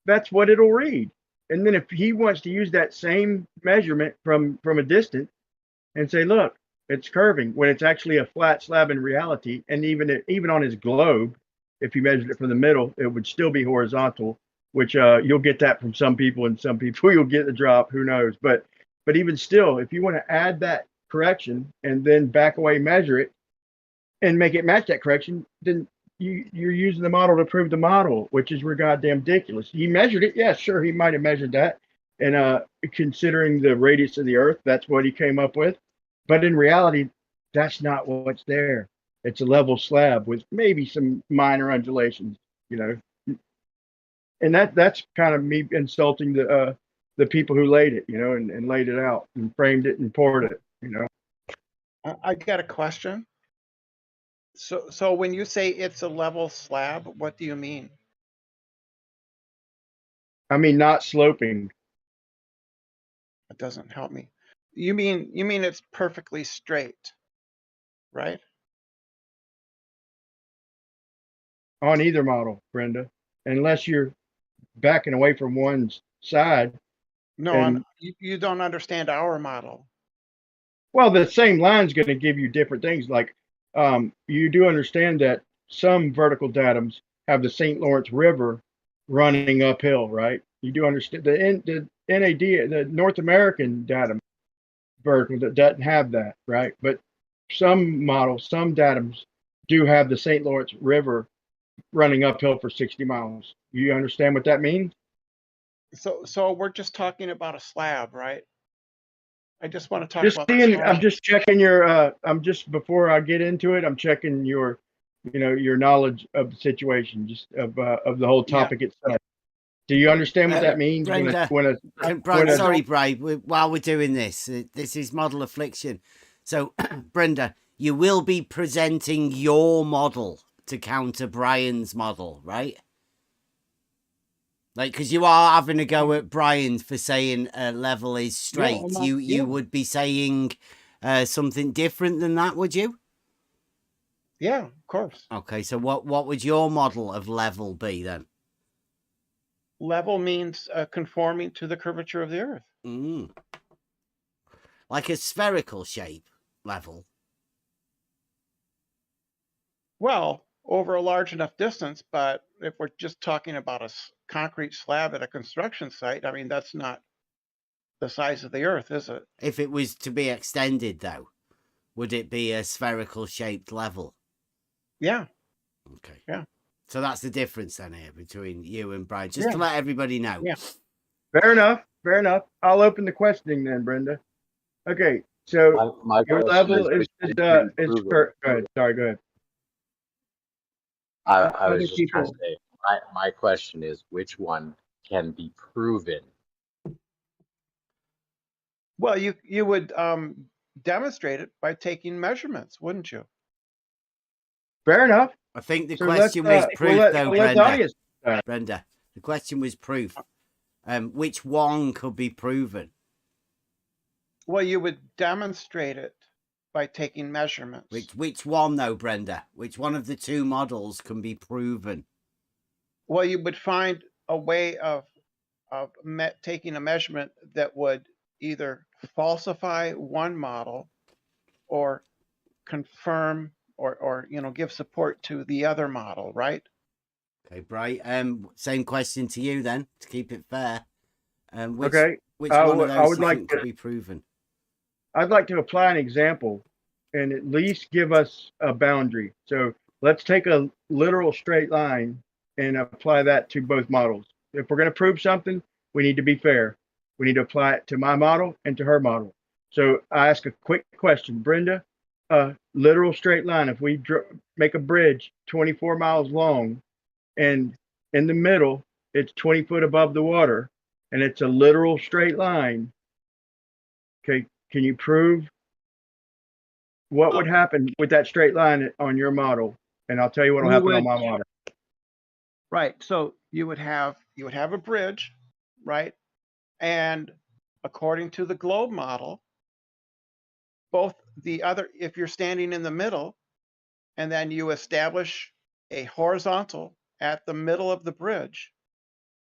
J: that's what it'll read. And then if he wants to use that same measurement from a distance and say, look, it's curving when it's actually a flat slab in reality, and even on his globe, if you measured it from the middle, it would still be horizontal, which you'll get that from some people, and some people you'll get the drop, who knows. But even still, if you want to add that correction and then back away measure it and make it match that correction, then you're using the model to prove the model, which is goddamn ridiculous. He measured it. Yeah, sure, he might have measured that. And considering the radius of the earth, that's what he came up with. But in reality, that's not what's there. It's a level slab with maybe some minor undulations, you know. And that's kind of me insulting the people who laid it, you know, and laid it out and framed it and poured it, you know.
L: I got a question. So when you say it's a level slab, what do you mean?
J: I mean, not sloping.
L: It doesn't help me. You mean it's perfectly straight, right?
J: On either model, Brenda, unless you're backing away from one side.
L: No, you don't understand our model.
J: Well, the same line's going to give you different things. Like you do understand that some vertical datums have the St. Lawrence River running uphill, right? You do understand the NAD, the North American datum vertical that doesn't have that, right? But some models, some datums do have the St. Lawrence River running uphill for 60 miles. You understand what that means?
L: So we're just talking about a slab, right? I just want to talk
J: Just
L: about
J: seeing, I'm just checking your, I'm just, before I get into it, I'm checking your, you know, your knowledge of the situation, just of the whole topic itself. Do you understand what that means?
A: Brenda, sorry, Bri, while we're doing this, this is model affliction. So, Brenda, you will be presenting your model to counter Brian's model, right? Like, because you are having a go at Brian for saying a level is straight.
L: No,
A: you would be saying something different than that, would you?
L: Yeah, of course.
A: Okay, so what would your model of level be then?
L: Level means conforming to the curvature of the earth.
A: Like a spherical shape level.
L: Well, over a large enough distance, but if we're just talking about a concrete slab at a construction site, I mean, that's not the size of the earth, is it?
A: If it was to be extended, though, would it be a spherical shaped level?
L: Yeah.
A: Okay.
L: Yeah.
A: So that's the difference then here between you and Brian, just to let everybody know.
J: Yeah. Fair enough. Fair enough. I'll open the questioning then, Brenda. Okay. So
H: my
J: your level is go ahead. Sorry, go ahead.
H: I was just trying to say, my question is, which one can be proven?
L: Well, you would demonstrate it by taking measurements, wouldn't you?
J: Fair enough.
A: I think the question was proof, though, Brenda. Brenda, the question was proof. Which one could be proven?
L: Well, you would demonstrate it by taking measurements.
A: Which one, though, Brenda? Which one of the two models can be proven?
L: Well, you would find a way of taking a measurement that would either falsify one model or confirm or give support to the other model, right?
A: Okay, Bright. Same question to you then, to keep it fair. Which
J: Okay.
A: which
J: I
A: one of
J: would I
A: those
J: would
A: do you
J: like
A: think
J: to
A: could be proven?
J: I'd like to apply an example and at least give us a boundary. So let's take a literal straight line and apply that to both models. If we're going to prove something, we need to be fair. We need to apply it to my model and to her model. So I ask a quick question, Brenda. Literal straight line. If we make a bridge 24 miles long, and in the middle it's 20 foot above the water, and it's a literal straight line. Okay, can you prove what would happen with that straight line on your model? And I'll tell you what will
L: You
J: happen on
L: would,
J: my model.
L: right. So you would have a bridge, right? And according to the globe model, if you're standing in the middle and then you establish a horizontal at the middle of the bridge,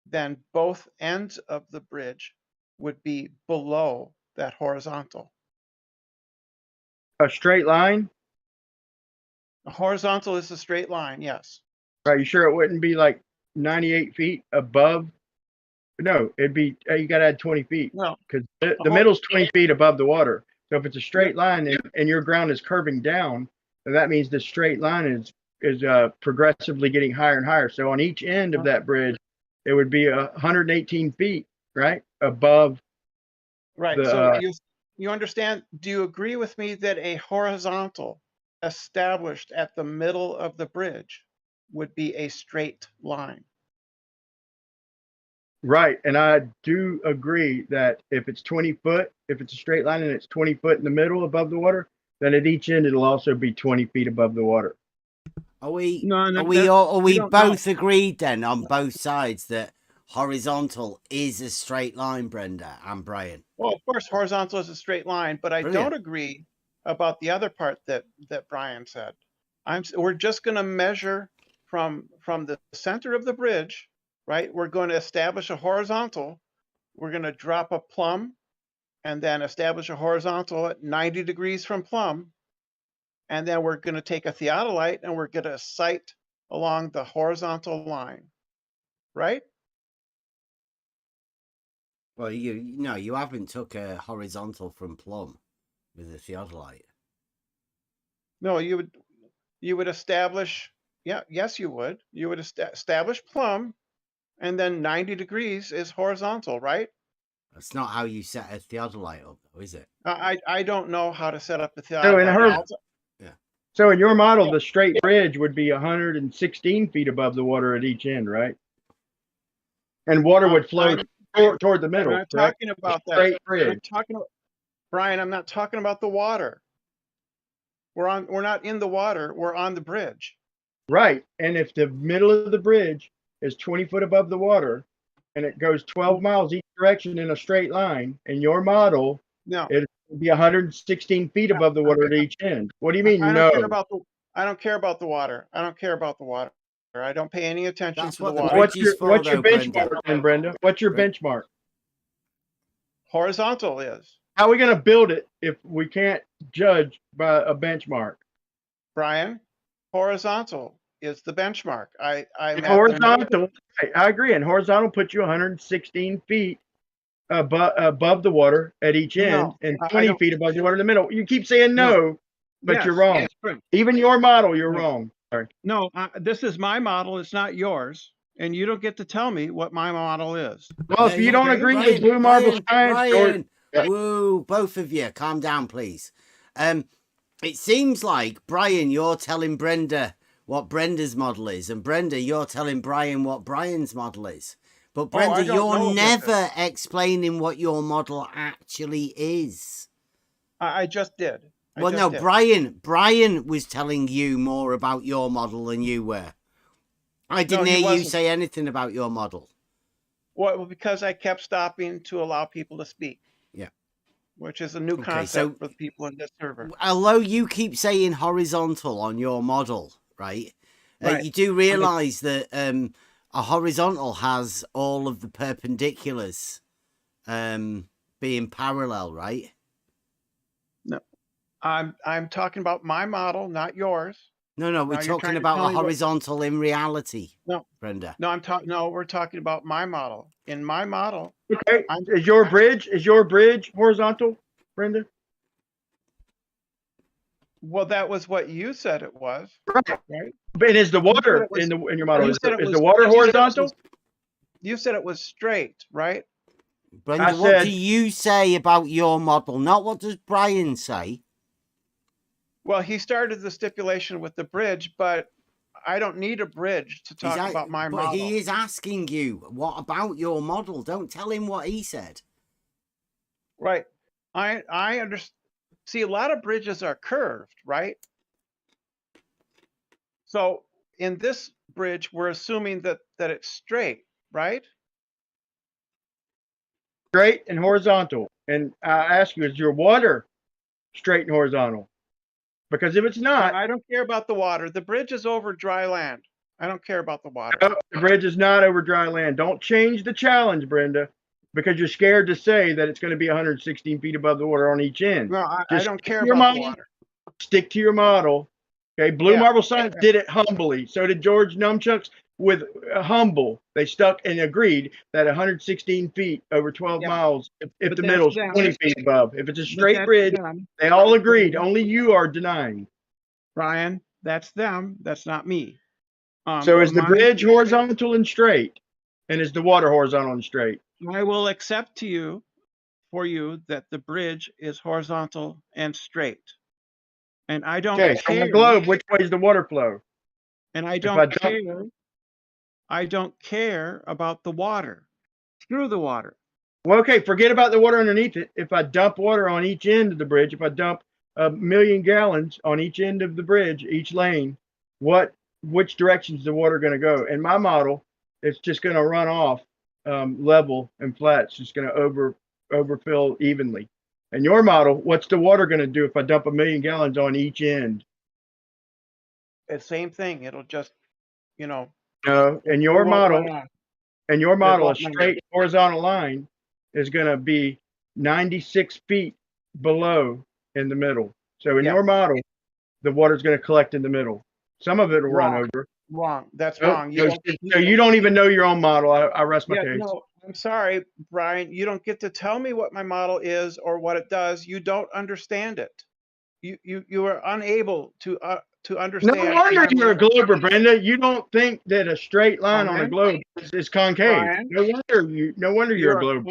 L: then both ends of the bridge would be below that horizontal.
J: A straight line?
L: A horizontal is a straight line, yes.
J: Are you sure it wouldn't be like 98 feet above? No, it'd be, you got to add 20 feet
L: Well,
J: because the middle's 20 feet above the water. So if it's a straight line and your ground is curving down, then that means the straight line is progressively getting higher and higher. So on each end of that bridge, it would be 118 feet, right? Above.
L: Right. So you understand, do you agree with me that a horizontal established at the middle of the bridge would be a straight line?
J: Right. And I do agree that if it's 20 foot, if it's a straight line and it's 20 foot in the middle above the water, then at each end it'll also be 20 feet above the water.
A: Are we
L: No,
A: we both agreed then on both sides that horizontal is a straight line, Brenda and Brian?
L: Well, of course, horizontal is a straight line, but I don't agree about the other part that Brian said. We're just going to measure from the center of the bridge, right? We're going to establish a horizontal. We're going to drop a plumb and then establish a horizontal at 90 degrees from plumb. And then we're going to take a theodolite and we're going to sight along the horizontal line, right?
A: Well, you haven't took a horizontal from plumb with a theodolite.
L: No, you would establish, yes, you would. You would establish plumb, and then 90 degrees is horizontal, right?
A: That's not how you set a theodolite up, though, is it?
L: I don't know how to set up the theodolite.
J: So in your model, the straight bridge would be 116 feet above the water at each end, right? And water would flow toward the middle.
L: I'm not talking about that.
J: Straight bridge.
L: Brian, I'm not talking about the water. We're not in the water. We're on the bridge.
J: Right. And if the middle of the bridge is 20 foot above the water and it goes 12 miles each direction in a straight line, in your model, it would be 116 feet above the water at each end. What do you mean?
L: I don't care about the water. I don't care about the water. I don't pay any attention to the water.
J: What's your benchmark then, Brenda? What's your benchmark?
L: Horizontal is.
J: How are we going to build it if we can't judge by a benchmark?
L: Brian, horizontal is the benchmark.
J: Horizontal, I agree. And horizontal puts you 116 feet above the water at each end and 20 feet above the water in the middle. You keep saying no, but you're wrong. Even your model, you're wrong. Sorry.
L: No, this is my model. It's not yours. And you don't get to tell me what my model is.
J: Well, if you don't agree with Blue Marble Science,
A: woo, both of you, calm down, please. It seems like, Brian, you're telling Brenda what Brenda's model is, and Brenda, you're telling Brian what Brian's model is. But Brenda, you're never explaining what your model actually is.
L: I just did.
A: Brian was telling you more about your model than you were. I didn't hear you say anything about your model.
L: Well, because I kept stopping to allow people to speak.
A: Yeah.
L: Which is a new concept for the people in this server.
A: Although you keep saying horizontal on your model, right? You do realize that a horizontal has all of the perpendiculars being parallel, right?
L: No, I'm talking about my model, not yours.
A: No, we're
L: Now you're
A: talking
L: trying to
A: about
L: tell
A: a
L: me what-
A: horizontal in reality.
L: No,
A: Brenda.
L: no, no, we're talking about my model. In my model,
J: Okay, is your bridge horizontal, Brenda?
L: well, that was what you said it was,
J: Right.
L: right?
J: And is the water
L: was-
J: in your model?
L: you
J: Is
L: said it
J: the
L: was-
J: water
L: you said it was-
J: horizontal?
L: You said it was straight, right?
A: Brenda, what do you say about your model? Not what does Brian say?
L: Well, he started the stipulation with the bridge, but I don't need a bridge to talk about my model.
A: But he is asking you, what about your model? Don't tell him what he said.
L: Right. I understand. See, a lot of bridges are curved, right? So in this bridge, we're assuming that it's straight, right?
J: Straight and horizontal. And I ask you, is your water straight and horizontal? Because if it's not,
L: I don't care about the water. The bridge is over dry land. I don't care about the water.
J: No, the bridge is not over dry land. Don't change the challenge, Brenda, because you're scared to say that it's going to be 116 feet above the water on each end.
L: No, I don't care
J: your
L: about
J: model.
L: the water.
J: Stick to your model. Okay, Blue
L: Yeah.
J: Marble Science did it humbly. So did George Numchucks with humble. They stuck and agreed that 116 feet over 12 miles, if the middle's 20 feet above. If it's a straight bridge, they all agreed. Only you are denying.
L: Brian, that's them. That's not me.
J: So is the bridge horizontal and straight? And is the water horizontal and straight?
L: I will accept for you that the bridge is horizontal and straight. And I don't
J: care.
L: care.
J: On the globe, which way is the water flow?
L: And I don't care. I don't care about the water. Screw the water.
J: Well, okay, forget about the water underneath it. If I dump water on each end of the bridge, if I dump 1,000,000 gallons on each end of the bridge, each lane, which direction is the water going to go? In my model, it's just going to run off level and flat. It's just going to overfill evenly. In your model, what's the water going to do if I dump 1,000,000 gallons on each end?
L: It's same thing. It'll just,
J: No, in your model, a straight horizontal line is going to be 96 feet below in the middle. So in your model, the water's going to collect in the middle. Some of it will run over.
L: Wrong. That's wrong.
J: So you don't even know your own model. I rest my case.
L: No, I'm sorry, Brian. You don't get to tell me what my model is or what it does. You don't understand it. You are unable to understand.
J: No wonder you're a glober, Brenda. You don't think that a straight line on a globe is concave.
L: Brian,
J: no wonder you're a globe.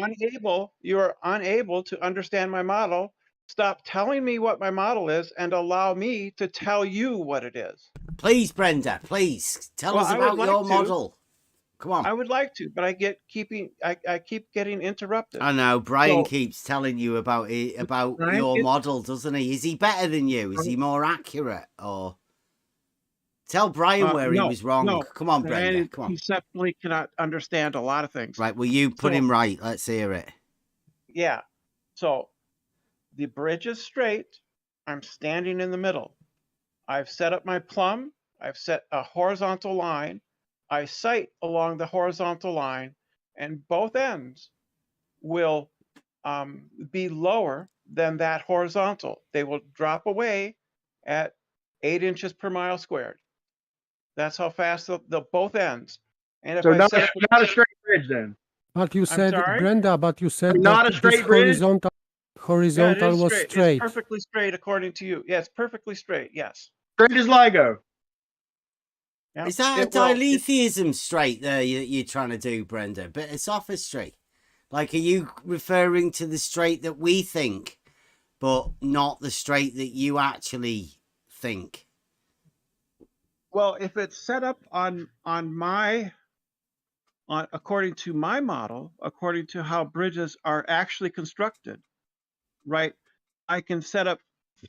L: You are unable to understand my model. Stop telling me what my model is and allow me to tell you what it is.
A: Please, Brenda, please tell us about your model. Come on.
L: I would like to, but I keep getting interrupted.
A: I know Brian keeps telling you about your model, doesn't he? Is he better than you? Is he more accurate? Or tell Brian where he was wrong.
L: No.
A: Come on, Brenda. Come on.
L: He certainly cannot understand a lot of things.
A: Right. Well, you put him right. Let's hear it.
L: Yeah. So the bridge is straight. I'm standing in the middle. I've set up my plumb. I've set a horizontal line. I sight along the horizontal line, and both ends will be lower than that horizontal. They will drop away at 8 inches per mile squared. That's how fast the both ends. And if
J: so
L: I
J: not a straight bridge then.
D: But you said,
L: sorry?
D: Brenda,
J: not a straight bridge.
D: Horizontal was straight.
L: It's perfectly straight according to you. Yeah, it's perfectly straight. Yes.
J: Straight as LIGO.
L: Yeah.
A: Is that a diletheism straight there you're trying to do, Brenda? But it's off a straight. Like, are you referring to the straight that we think, but not the straight that you actually think?
L: Well, if it's set up according to my model, according to how bridges are actually constructed, right? I can set up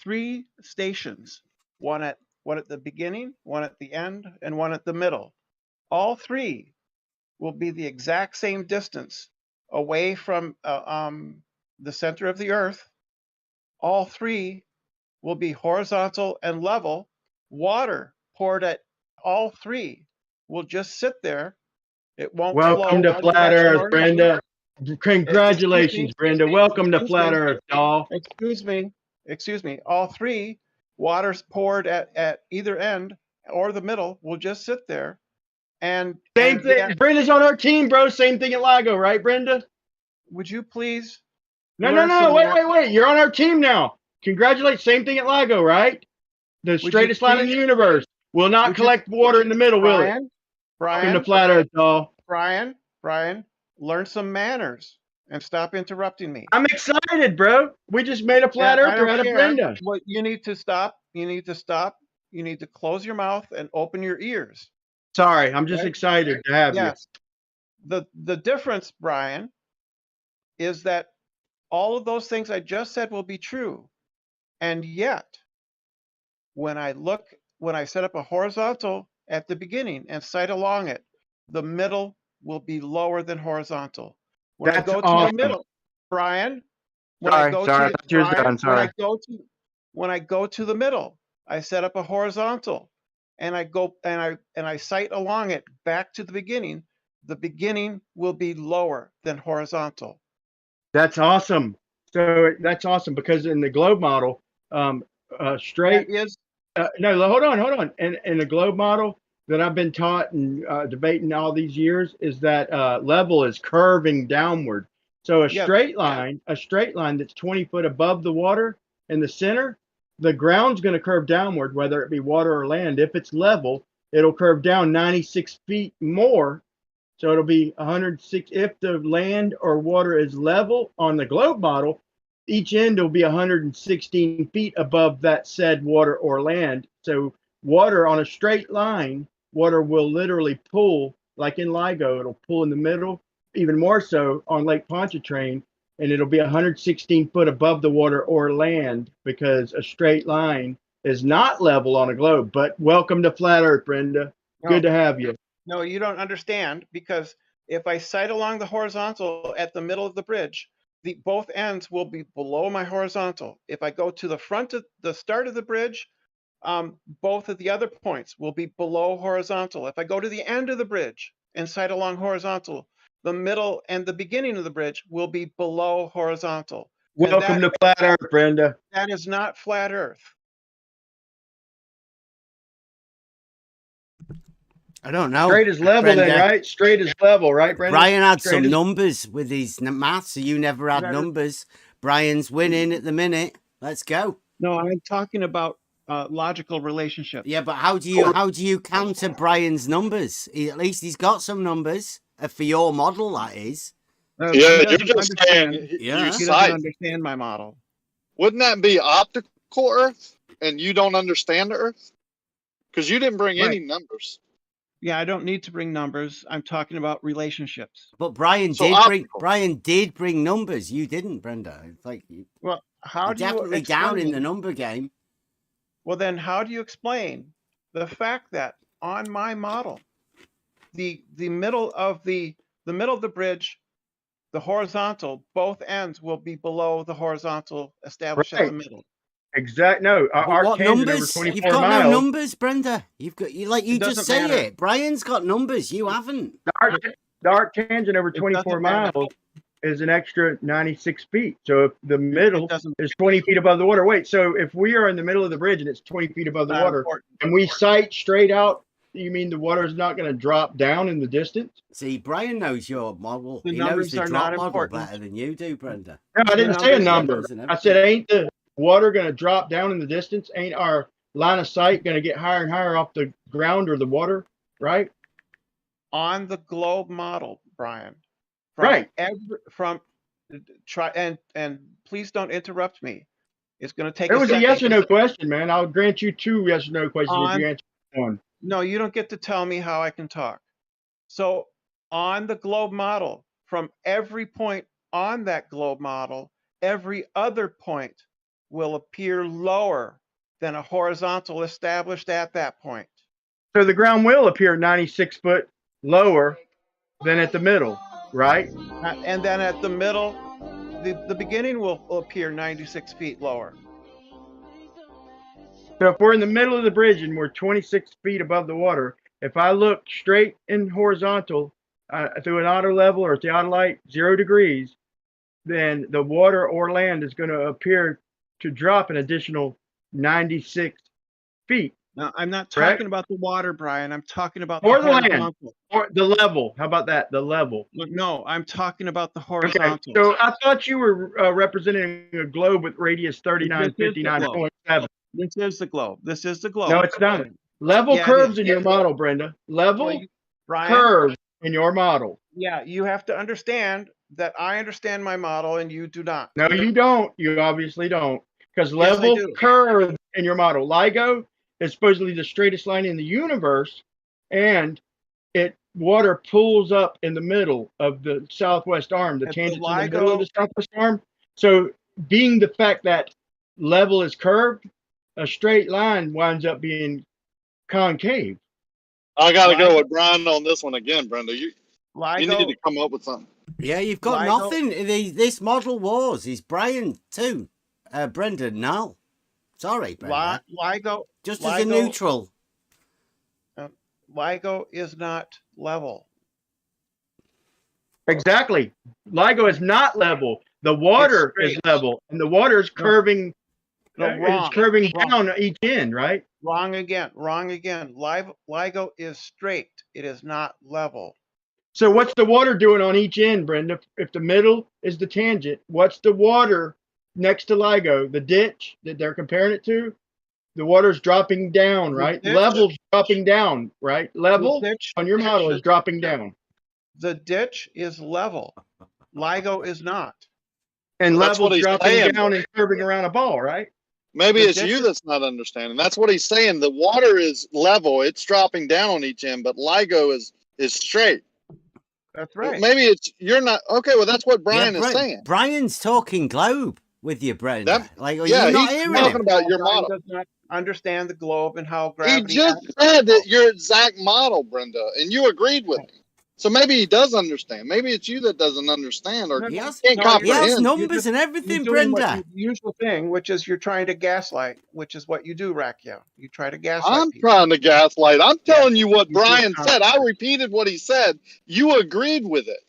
L: 3 stations, one at the beginning, one at the end, and one at the middle. All 3 will be the exact same distance away from the center of the earth. All 3 will be horizontal and level. Water poured at all 3 will just sit there. It won't flow.
J: Welcome to Flat Earth, Brenda. Congratulations, Brenda. Welcome to Flat Earth, doll.
L: Excuse me. excuse me, all three, water's poured at either end or the middle, will just sit there. And
J: same thing.
L: Yet,
J: Brenda's on our team, bro. Same thing at LIGO, right, Brenda?
L: Would you please?
J: No. Wait. You're on our team now. Congratulate. Same thing at LIGO, right? The straightest line in the universe will not collect water in the middle, will it?
L: Brian,
J: Welcome to Flat Earth, y'all.
L: Brian, learn some manners and stop interrupting me.
J: I'm excited, bro. We just made a flat earther out of Brenda.
L: Well, you need to stop. You need to stop. You need to close your mouth and open your ears.
J: Sorry, I'm just excited to have you.
L: The difference, Brian, is that all of those things I just said will be true. And yet, when I set up a horizontal at the beginning and sight along it, the middle will be lower than horizontal. When I go to the middle, Brian, when I go to the middle, I set up a horizontal and I go and I sight along it back to the beginning will be lower than horizontal.
J: That's awesome. So that's awesome because in the globe model, straight is no, hold on. In the globe model that I've been taught and debating all these years is that level is curving downward. So a straight line that's 20 foot above the water in the center, the ground's going to curve downward, whether it be water or land. If it's level, it'll curve down 96 feet more. So it'll be 106. If the land or water is level on the globe model, each end will be 116 feet above that said water or land. So water on a straight line, water will literally pull, like in LIGO, it'll pull in the middle, even more so on Lake Pontchartrain, and it'll be 116 foot above the water or land because a straight line is not level on a globe. But welcome to Flat Earth, Brenda. Good to have you.
L: No, you don't understand, because if I sight along the horizontal at the middle of the bridge, both ends will be below my horizontal. If I go to the front of the start of the bridge, both of the other points will be below horizontal. If I go to the end of the bridge and sight along horizontal, the middle and the beginning of the bridge will be below horizontal.
J: Welcome to Flat Earth, Brenda.
L: That is not flat Earth.
A: I don't know.
J: Straight is level, Brenda. Then, right? Straight is level, right, Brenda?
A: Brian had some numbers with his maths, so you never had numbers. Brian's winning at the minute. Let's go.
L: No, I'm talking about logical relationships.
A: Yeah, but how do you counter Brian's numbers? At least he's got some numbers for your model. That is.
F: You're just saying.
L: He doesn't understand my model.
F: Wouldn't that be optical Earth, and you don't understand the Earth? Because you didn't bring any numbers.
L: Yeah, I don't need to bring numbers. I'm talking about relationships.
A: But Brian did bring numbers. You didn't, Brenda. It's like
L: how do you
A: definitely down in the number game.
L: Well, then how do you explain the fact that on my model, the middle of the bridge, the horizontal, both ends will be below the horizontal established at the middle.
J: Exact. No,
A: what numbers? You've got no numbers, Brenda. You just say matter. It. Brian's got numbers. You haven't.
J: The arc tangent over 24 miles is an extra 96 feet. So if the middle is 20 feet above the water, so if we are in the middle of the bridge and it's 20 feet above the water, and we sight straight out, you mean the water is not going to drop down in the distance?
A: See, Brian knows your model. He knows the drop model better than you do, Brenda.
J: No, I didn't say a number. I said, ain't the water going to drop down in the distance? Ain't our line of sight going to get higher and higher off the ground or the water, right?
L: On the globe model, Brian. And please don't interrupt me. It's going to take.
J: It was a yes or no question, man. I'll grant you 2 yes or no questions if you answer one.
L: No, you don't get to tell me how I can talk. So on the globe model, from every point on that globe model, every other point will appear lower than a horizontal established at that point.
J: So the ground will appear 96 foot lower than at the middle, right?
L: And then at the middle, the beginning will appear 96 feet lower.
J: So if we're in the middle of the bridge and we're 26 feet above the water, if I look straight and horizontal through an auto level or theodolite 0 degrees, then the water or land is going to appear to drop an additional 96 feet.
L: No, I'm not
J: Correct?
L: talking about the water, Brian. I'm talking about
J: Or
L: the
J: the land,
L: horizontal.
J: or the level. How about that? The level.
L: No, I'm talking about the
J: Okay,
L: horizontal.
J: so I thought you were representing a globe with radius 3959.7.
L: This is the globe. This is the globe.
J: No, it's not. Level
L: Yeah, it
J: curves
L: is.
J: in your model, Brenda. Level
L: Brian,
J: curves in your model.
L: yeah, you have to understand that I understand my model and you do not.
J: No, you don't. You obviously don't. Because
L: Yes, I
J: level
L: do.
J: curves in your model. LIGO is supposedly the straightest line in the universe, and water pools up in the middle of the southwest arm. The
L: If the
J: tangent's in the middle of the
L: LIGO
J: southwest arm. So being the fact that level is curved, a straight line winds up being concave.
F: I got to go with Brian on this one again, Brenda. You need
L: LIGO,
F: to come up with something.
A: Yeah, you've got
L: LIGO,
A: nothing. This model wars. Is Brian too? Brendan, no. Sorry, Brenda.
L: LIGO,
A: Just as a neutral.
L: LIGO is not level.
J: Exactly. LIGO is not level. The water is level, and the water is curving. It's curving down each end, right?
L: Wrong again. Wrong again. LIGO is straight. It is not level.
J: So what's the water doing on each end, Brenda? If the middle is the tangent, what's the water next to LIGO? The ditch that they're comparing it to? The water's dropping down, right? Level's dropping down, right? Level on your model is dropping down.
L: The ditch is level. LIGO is not.
J: And level's dropping down and curving around a ball, right?
F: Maybe it's you that's not understanding. That's what he's saying. The water is level. It's dropping down on each end, but LIGO is straight.
L: That's right.
F: Maybe it's you're not okay. Well, that's what Brian is saying.
A: Brian's talking globe with you, Brenda.
F: Yeah,
A: you're not
F: he's
A: hearing
F: talking
A: him.
F: about your
L: Brian
F: model.
L: does not understand the globe and how gravity.
F: He just said that your exact model, Brenda, and you agreed with him. So maybe he does understand. Maybe it's you that doesn't understand or can't comprehend.
A: He has numbers and everything, Brenda.
L: The usual thing, which is you're trying to gaslight, which is what you do, Rakia. You try to gaslight.
F: I'm trying to gaslight. I'm telling you what Brian said. I repeated what he said. You agreed with it.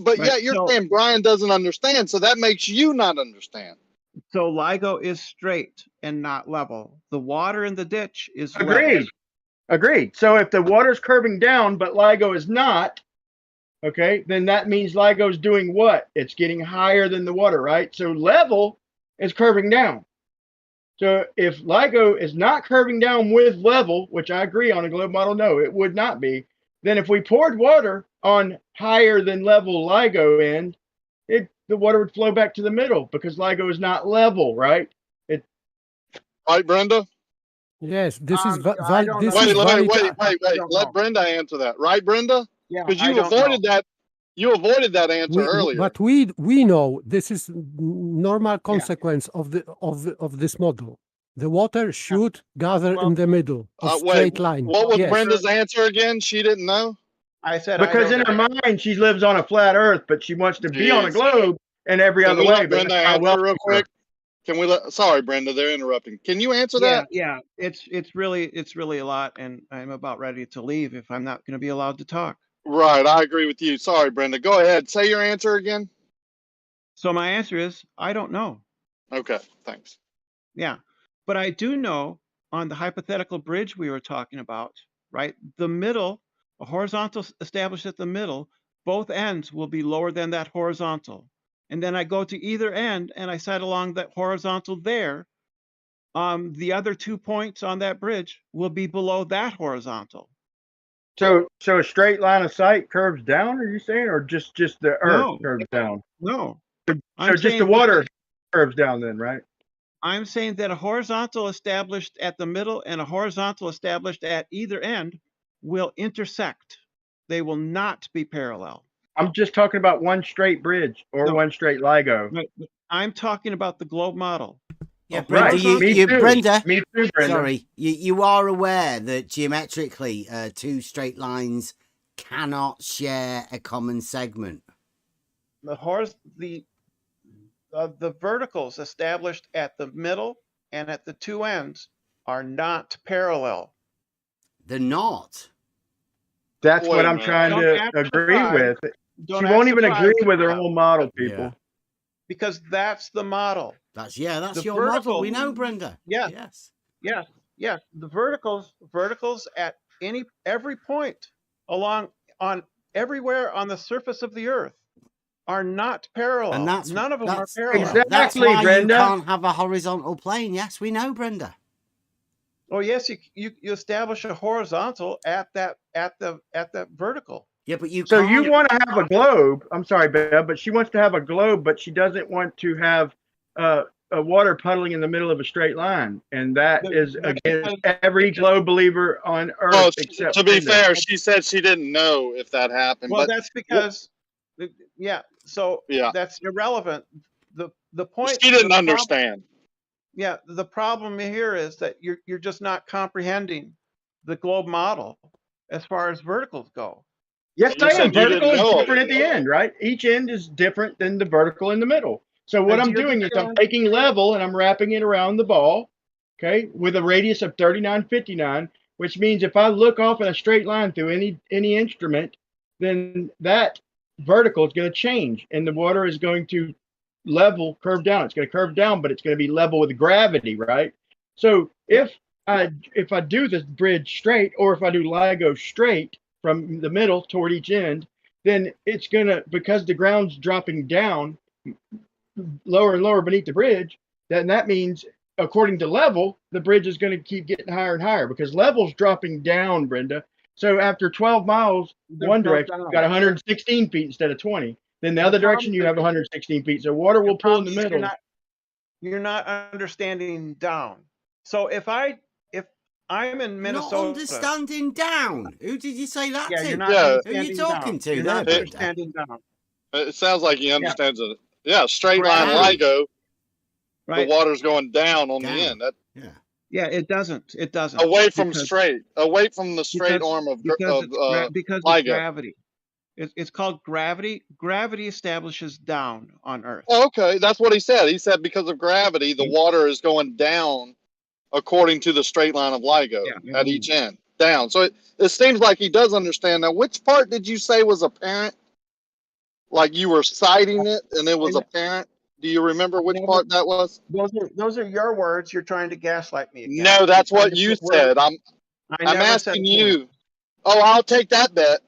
F: But yet you're saying Brian doesn't understand, so that makes you not understand.
L: So LIGO is straight and not level. The water in the ditch is
J: Agreed.
L: level.
J: Agreed. So if the water's curving down, but LIGO is not, okay, then that means LIGO is doing what? It's getting higher than the water, right? So level is curving down. So if LIGO is not curving down with level, which I agree on a globe model, no, it would not be. Then if we poured water on higher than level LIGO end, the water would flow back to the middle because LIGO is not level, right?
F: Right, Brenda?
D: Yes, this is
F: Wait. Let Brenda answer that, right, Brenda?
L: Yeah,
F: because you avoided that. You avoided that answer earlier.
D: But we know this is normal consequence of this model. The water should gather in the middle of straight line.
F: What was Brenda's answer again? She didn't know.
L: I said
J: because in her mind she lives on a flat Earth, but she wants to be on a globe in every other way.
F: Brenda, answer real quick. Can we let? Sorry, Brenda, they're interrupting. Can you answer that?
L: Yeah, it's really a lot, and I'm about ready to leave if I'm not going to be allowed to talk.
F: Right, I agree with you. Sorry, Brenda. Go ahead. Say your answer again.
L: So my answer is I don't know.
F: Okay, thanks.
L: Yeah, but I do know on the hypothetical bridge we were talking about, right? The middle, a horizontal established at the middle, both ends will be lower than that horizontal. And then I go to either end and I set along that horizontal there. The other 2 points on that bridge will be below that horizontal.
J: So a straight line of sight curves down, are you saying, or just the Earth curves down?
L: No.
J: So just the water curves down then, right?
L: I'm saying that a horizontal established at the middle and a horizontal established at either end will intersect. They will not be parallel.
J: I'm just talking about one straight bridge or one straight LIGO.
L: I'm talking about the globe model.
A: Yeah, Brenda,
J: right.
A: Brenda.
J: Me too, Brenda.
A: Sorry, you are aware that geometrically, two straight lines cannot share a common segment.
L: The verticals established at the middle and at the two ends are not parallel.
A: They're not.
J: That's what I'm trying to agree with. She won't even agree with her own model, people.
L: because that's the model.
A: That's
L: The
A: your model. We
L: vertical-
A: know, Brenda.
L: Yes. Yes. The verticals at every point everywhere on the surface of the earth are not parallel.
A: And
L: None of them are parallel.
J: Exactly,
A: That's why
J: Brenda.
A: you can't have a horizontal plane. Yes, we know, Brenda.
L: Oh yes, you establish a horizontal at the vertical.
A: Yeah, but you
J: So
A: can't.
J: you want to have a globe. I'm sorry, Bev, but she wants to have a globe, but she doesn't want to have a water puddling in the middle of a straight line, and that is against every globe believer on Earth.
F: Well,
J: except
F: to be
J: Brenda.
F: fair, she said she didn't know if that happened.
L: Well,
F: but
L: that's because, So
F: Yeah.
L: that's irrelevant. The point.
F: she didn't
L: the problem-
F: understand.
L: Yeah, the problem here is that you're just not comprehending the globe model as far as verticals go.
J: Yes,
F: You
J: I
F: said
J: am.
F: you
J: Vertical
F: didn't
J: is
F: know.
J: different at the end, right? Each end is different than the vertical in the middle. So what
L: And
J: I'm doing is I'm taking level and I'm wrapping it around the ball, okay, with a radius of 3959, which means if I look off in a straight line through any instrument, then that vertical is going to change and the water is going to curve down. It's going to curve down, but it's going to be level with gravity, right? So if I do this bridge straight, or if I do LIGO straight from the middle toward each end, then it's going to, because the ground's dropping down lower and lower beneath the bridge, then that means according to level, the bridge is going to keep getting higher and higher because level's dropping down, Brenda. So after 12 miles, one direction, you've got 116 feet instead of 20. Then the other direction, you have 116 feet. So water will pull in the middle.
L: You're not understanding down. So if I'm in Minnesota,
A: Not understanding down. Who did you say that to?
L: You're not
F: Yeah.
A: Who are
L: understanding
A: you talking
L: down.
A: to
L: You're
A: there,
L: not
A: Brenda?
L: understanding down.
F: It sounds like he understands it. Yeah, straight line
A: Down.
F: LIGO.
L: Right.
F: The water's going down on the
A: Down.
F: end. That
L: Yeah, it doesn't. It doesn't.
F: away from
L: because-
F: the straight arm of
L: because of
F: LIGO.
L: gravity. It's called gravity. Gravity establishes down on Earth.
F: Oh, okay, that's what he said. He said because of gravity, the water is going down according to the straight line of LIGO at each end. Down. So it seems like he does understand. Now, which part did you say was apparent? Like you were citing it and it was apparent? Do you remember which part that was?
L: Those are your words. You're trying to gaslight me again.
F: No, that's what you said. I'm asking you. Oh, I'll take that bet.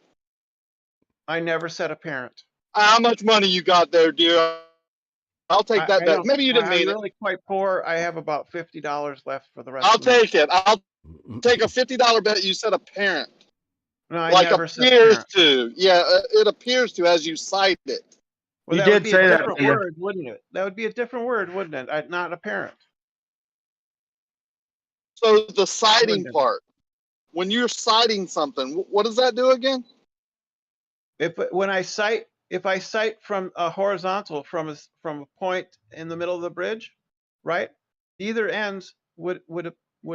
L: I never said apparent.
F: How much money you got there, dear? I'll take that bet. Maybe you didn't mean
L: I'm
F: it.
L: really quite poor. I have about $50 left for the rest.
F: I'll
L: of the month.
F: take it. I'll take a $50 bet. You said apparent.
L: No, I
F: Like
L: never said
F: appears
L: apparent.
F: to. Yeah, it appears to as you cite it.
L: Well,
J: You
L: that would
J: did
L: be
J: say
L: a
J: that,
L: different
J: Peter.
L: word, wouldn't it? That would be a different word, wouldn't it? Not apparent.
F: So the citing
L: Wouldn't it?
F: part, when you're citing something, what does that do again?
L: If I cite from a horizontal from a point in the middle of the bridge, right? Either ends would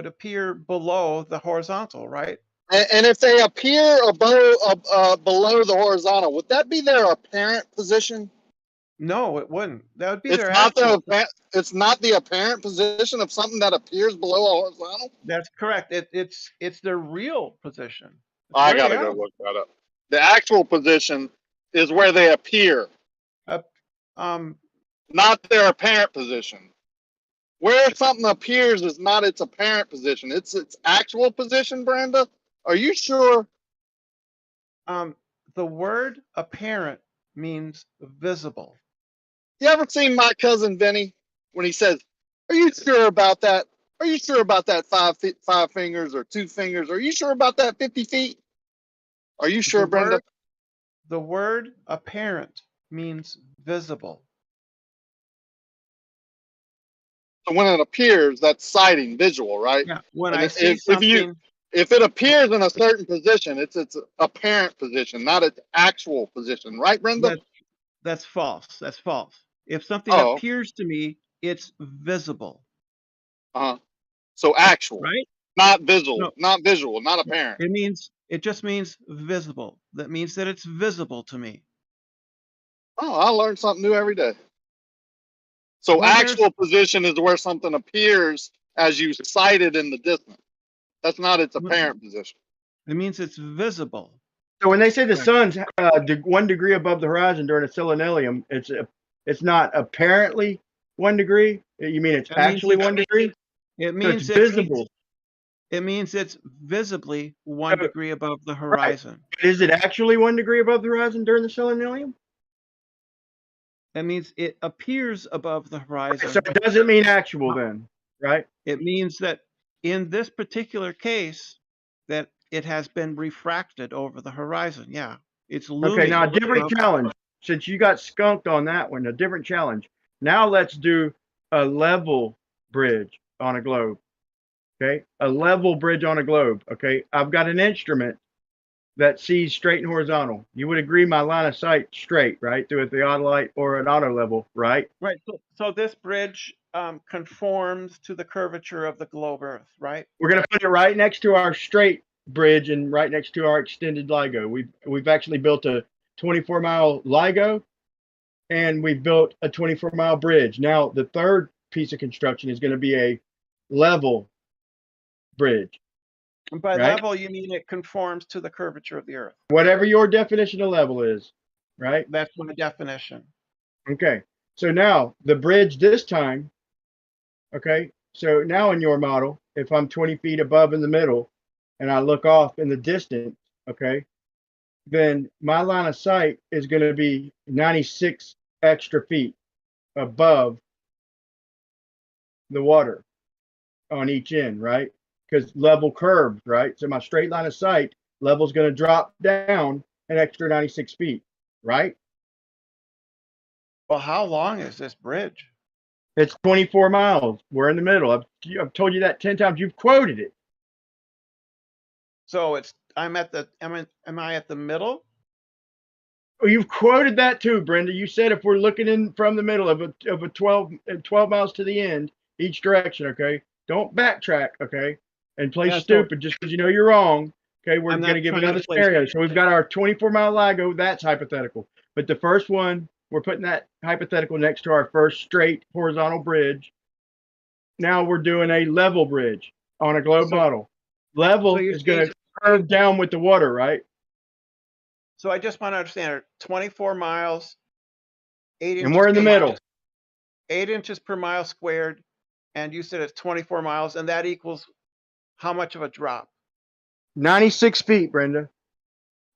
L: appear below the horizontal, right?
F: And if they appear below the horizontal, would that be their apparent position?
L: No, it wouldn't. That would be
F: It's
L: their
F: not
L: actual.
F: it's not the apparent position of something that appears below a horizontal.
L: That's correct. It's their real position. It's
F: I
L: where
F: gotta
L: they
F: go
L: are.
F: look that up. The actual position is where they appear, not their apparent position. Where something appears is not its apparent position. It's its actual position, Brenda. Are you sure?
L: The word apparent means visible.
F: You ever seen my cousin Vinny when he says, "Are you sure about that? Are you sure about that 5 fingers or 2 fingers? Are you sure about that 50 feet? Are you sure, Brenda?"
L: The word apparent means visible.
F: So when it appears, that's sighting, visual, right?
L: Yeah. When
F: And
L: I see something,
F: if it appears in a certain position, it's its apparent position, not its actual position, right, Brenda?
L: that's false. That's false. If something
F: Oh.
L: appears to me, it's visible.
F: So actual,
L: right?
F: Not visual,
L: No.
F: not visual, not apparent.
L: It just means visible. That means that it's visible to me.
F: Oh, I learn something new every day. So
L: Well,
F: actual position is where something appears as you sight it in the distance. That's not its apparent position.
L: It means it's visible.
J: So when they say the sun's 1 degree above the horizon during a selennium, it's It's not apparently 1 degree. You mean it's actually 1 degree?
L: It
J: So
L: means
J: it's visible.
L: It means it's visibly 1 degree above the horizon.
J: But is it actually 1 degree above the horizon during the solennilium?
L: That means it appears above the horizon.
J: So it doesn't mean actual then, right?
L: It means that in this particular case, that it has been refracted over the horizon. Yeah, it's looming.
J: Okay, now a different challenge. Since you got skunked on that one, a different challenge. Now let's do a level bridge on a globe. Okay, a level bridge on a globe. Okay, I've got an instrument that sees straight and horizontal. You would agree my line of sight straight, right? Through a theodolite or an auto level, right?
L: Right. So this bridge conforms to the curvature of the globe Earth, right?
J: We're going to put it right next to our straight bridge and right next to our extended LIGO. We've actually built a 24-mile LIGO, and we've built a 24-mile bridge. Now, the third piece of construction is going to be a level bridge.
L: And by
J: right?
L: level, you mean it conforms to the curvature of the Earth.
J: Whatever your definition of level is, right?
L: That's my definition.
J: Okay. So now the bridge this time, okay, so now in your model, if I'm 20 feet above in the middle and I look off in the distance, okay, then my line of sight is going to be 96 extra feet above the water on each end, right? Because level curves, right? So my straight line of sight level is going to drop down an extra 96 feet, right?
L: Well, how long is this bridge?
J: It's 24 miles. We're in the middle. I've told you that 10 times. You've quoted it.
L: So am I at the middle?
J: Oh, you've quoted that too, Brenda. You said if we're looking in from the middle of a 12 miles to the end, each direction, okay? Don't backtrack, okay? And play stupid just because you know you're wrong. Okay, we're going to give another scenario. So we've got our 24-mile LIGO. That's hypothetical. But the first one, we're putting that hypothetical next to our first straight horizontal bridge. Now we're doing a level bridge on a globe model. Level is going to curve down with the water, right?
L: So I just want to understand 24 miles, 8 inches.
J: And we're in the middle.
L: 8 inches per mile squared. And you said it's 24 miles, and that equals how much of a drop?
J: 96 feet, Brenda.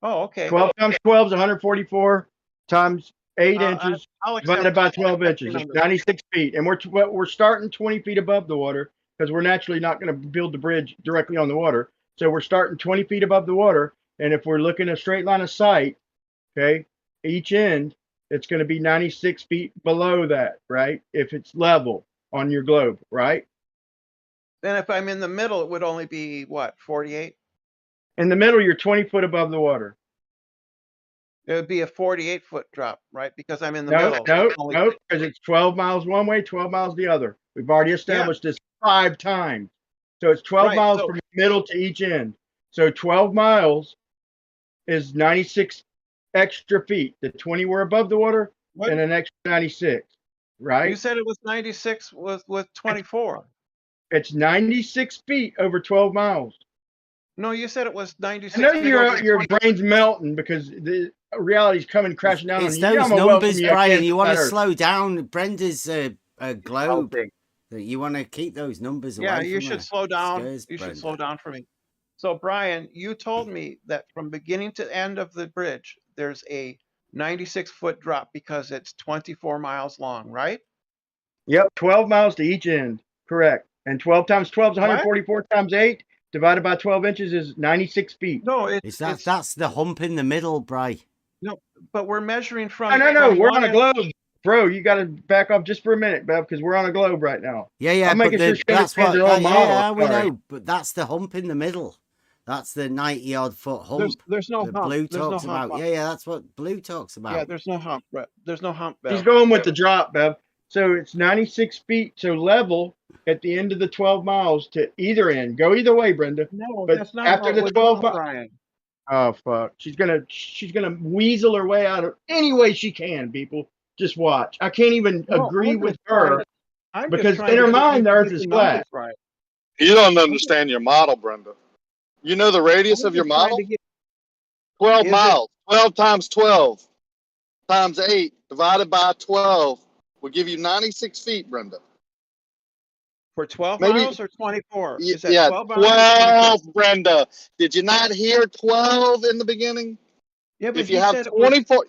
L: Oh, okay.
J: 12 times 12 is 144 times 8 inches divided by 12 inches. It's 96 feet. And we're starting 20 feet above the water because we're naturally not going to build the bridge directly on the water. So we're starting 20 feet above the water. And if we're looking at a straight line of sight, okay, each end, it's going to be 96 feet below that, right? If it's level on your globe, right?
L: Then if I'm in the middle, it would only be what, 48?
J: In the middle, you're 20 foot above the water.
L: It would be a 48-foot drop, right? Because I'm in the middle.
J: No, because it's 12 miles one way, 12 miles the other. We've already established this 5 times. So it's 12 miles from the middle to each end. So 12 miles is 96 extra feet. The 20 were above the water and an extra 96, right?
L: You said it was 96 with 24.
J: It's 96 feet over 12 miles.
L: No, you said it was 96.
J: I know your brain's melting because the reality's coming crashing down
A: it's
J: on you.
A: Those numbers, Brian. You want to slow down. Brenda's a globe. You want to keep those numbers away.
L: Yeah, you should
A: her.
L: slow down.
A: Scares
L: You
A: Brenda.
L: should slow down for me. So, Brian, you told me that from beginning to end of the bridge, there's a 96-foot drop because it's 24 miles long, right?
J: Yep, 12 miles to each end. Correct. And 12 times 12 is 144 times 8 divided by 12 inches is 96 feet.
L: No,
A: that's the hump in the middle, Bri.
L: No, but we're measuring from.
J: No. We're on a globe. Bro, you got to back off just for a minute, Bev, because we're on a globe right now.
A: Yeah.
J: I'm making sure
A: that's what.
J: Yeah,
A: we know. But that's the hump in the middle. That's the 90-odd foot hump.
L: There's no hump.
A: Blue
L: there's
A: talks
L: no
A: about.
L: Hump.
A: Yeah, that's what Blue talks about.
L: Yeah, there's no hump. There's no hump. Bev.
J: He's going with the drop, Bev. So it's 96 feet. So level at the end of the 12 miles to either end. Go either way, Brenda.
L: No,
J: but
L: that's not
J: after the 12 miles.
L: Brian.
J: Oh fuck! She's gonna weasel her way out of any way she can. People, just watch. I can't even agree with her because in her mind the Earth is flat.
L: Right.
F: You don't understand your model, Brenda. You know the radius of your model? 12 miles. 12 times 12 times 8 divided by 12 will give you 96 feet, Brenda.
L: For 12
F: Maybe-
L: miles or 24? Is that
F: Yeah,
L: 12 miles or 24?
F: 12, Brenda. Did you not hear 12 in the beginning?
L: Yeah, but
F: If you
L: he
F: have
L: said it was,
F: 24,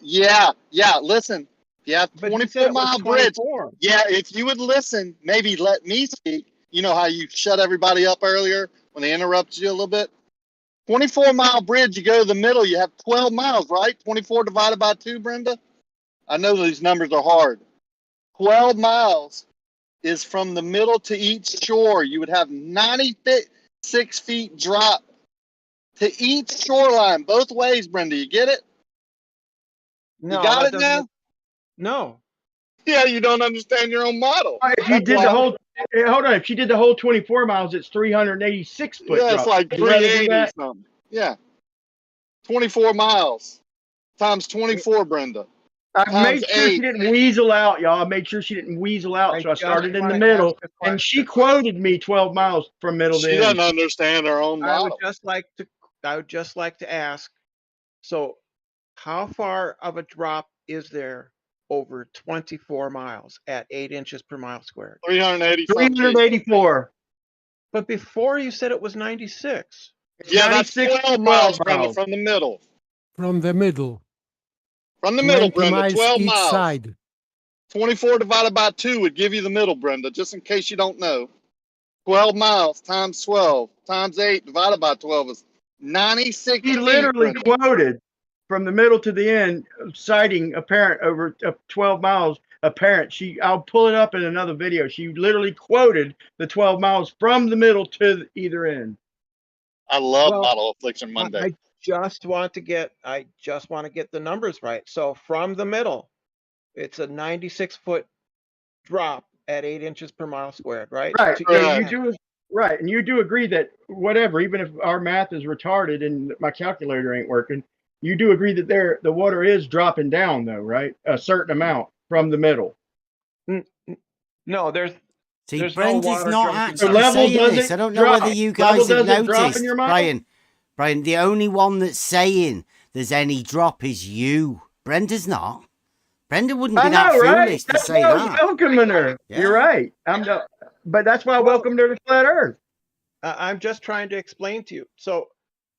F: listen. If you have
L: but he said it was
F: 24-mile bridge,
L: 24.
F: yeah, if you would listen, maybe let me speak. You know how you shut everybody up earlier when they interrupted you a little bit? 24-mile bridge, you go to the middle, you have 12 miles, right? 24 divided by 2, Brenda? I know these numbers are hard. 12 miles is from the middle to each shore. You would have 96 feet drop to each shoreline, both ways, Brenda. You get it?
L: No,
F: You got
L: that
F: it
L: doesn't
F: now?
L: make- No.
F: Yeah, you don't understand your own model.
J: If you did the whole, hold on. If she did the whole 24 miles, it's 386 foot
F: Yeah,
J: drop.
F: it's like
J: Would you rather do
F: 380
J: that?
F: something. Yeah. 24 miles times 24, Brenda.
J: I
F: Times
J: made sure she
F: 8.
J: didn't weasel out, y'all. I made sure she didn't weasel out. So I
L: just
J: started in the
L: wanna
J: middle,
L: ask a
J: and she
L: question.
J: quoted me 12 miles from middle
F: She
J: to
F: doesn't
J: end.
F: understand her own
L: I would
F: model.
L: just like to ask, so how far of a drop is there over 24 miles at 8 inches per mile squared?
F: 380 something feet.
J: 384.
L: But before you said it was 96.
F: Yeah, that's
J: 96
F: 12 miles, Brenda, from the middle.
D: From the middle.
F: From the middle,
D: 20
F: Brenda,
D: miles
F: 12
D: each
F: miles.
D: side.
F: 24 divided by 2 would give you the middle, Brenda, just in case you don't know. 12 miles times 12 times 8 divided by 12 is 96
J: He
F: feet,
J: literally
F: Brenda.
J: quoted from the middle to the end, citing a parent over 12 miles. A parent. I'll pull it up in another video. She literally quoted the 12 miles from the middle to either end.
F: I love
L: Well,
F: Model Affliction Monday.
L: I just want to get the numbers right. So from the middle, it's a 96 foot drop at 8 inches per mile squared, right?
J: Right.
L: To
J: Yeah,
L: each
J: you
L: end.
J: do. Right. And you do agree that whatever, even if our math is retarded and my calculator ain't working, you do agree that the water is dropping down though, right? A certain amount from the middle.
L: No, there's no
A: Brenda's
L: water
A: not
L: jumping
A: actually
J: The level
A: saying this.
J: doesn't
A: I don't know
J: drop.
A: whether you
J: Level
A: guys have
J: doesn't drop in
A: noticed.
J: your model?
A: Brian, the only one that's saying there's any drop is you. Brenda's not. Brenda wouldn't be
J: I
A: that
J: know, right?
A: foolish to
J: That's
A: say
J: why I was
A: that.
J: welcoming her.
A: Yeah.
J: You're right. But that's why I welcomed her to Flat Earth.
L: I'm just trying to explain to you. So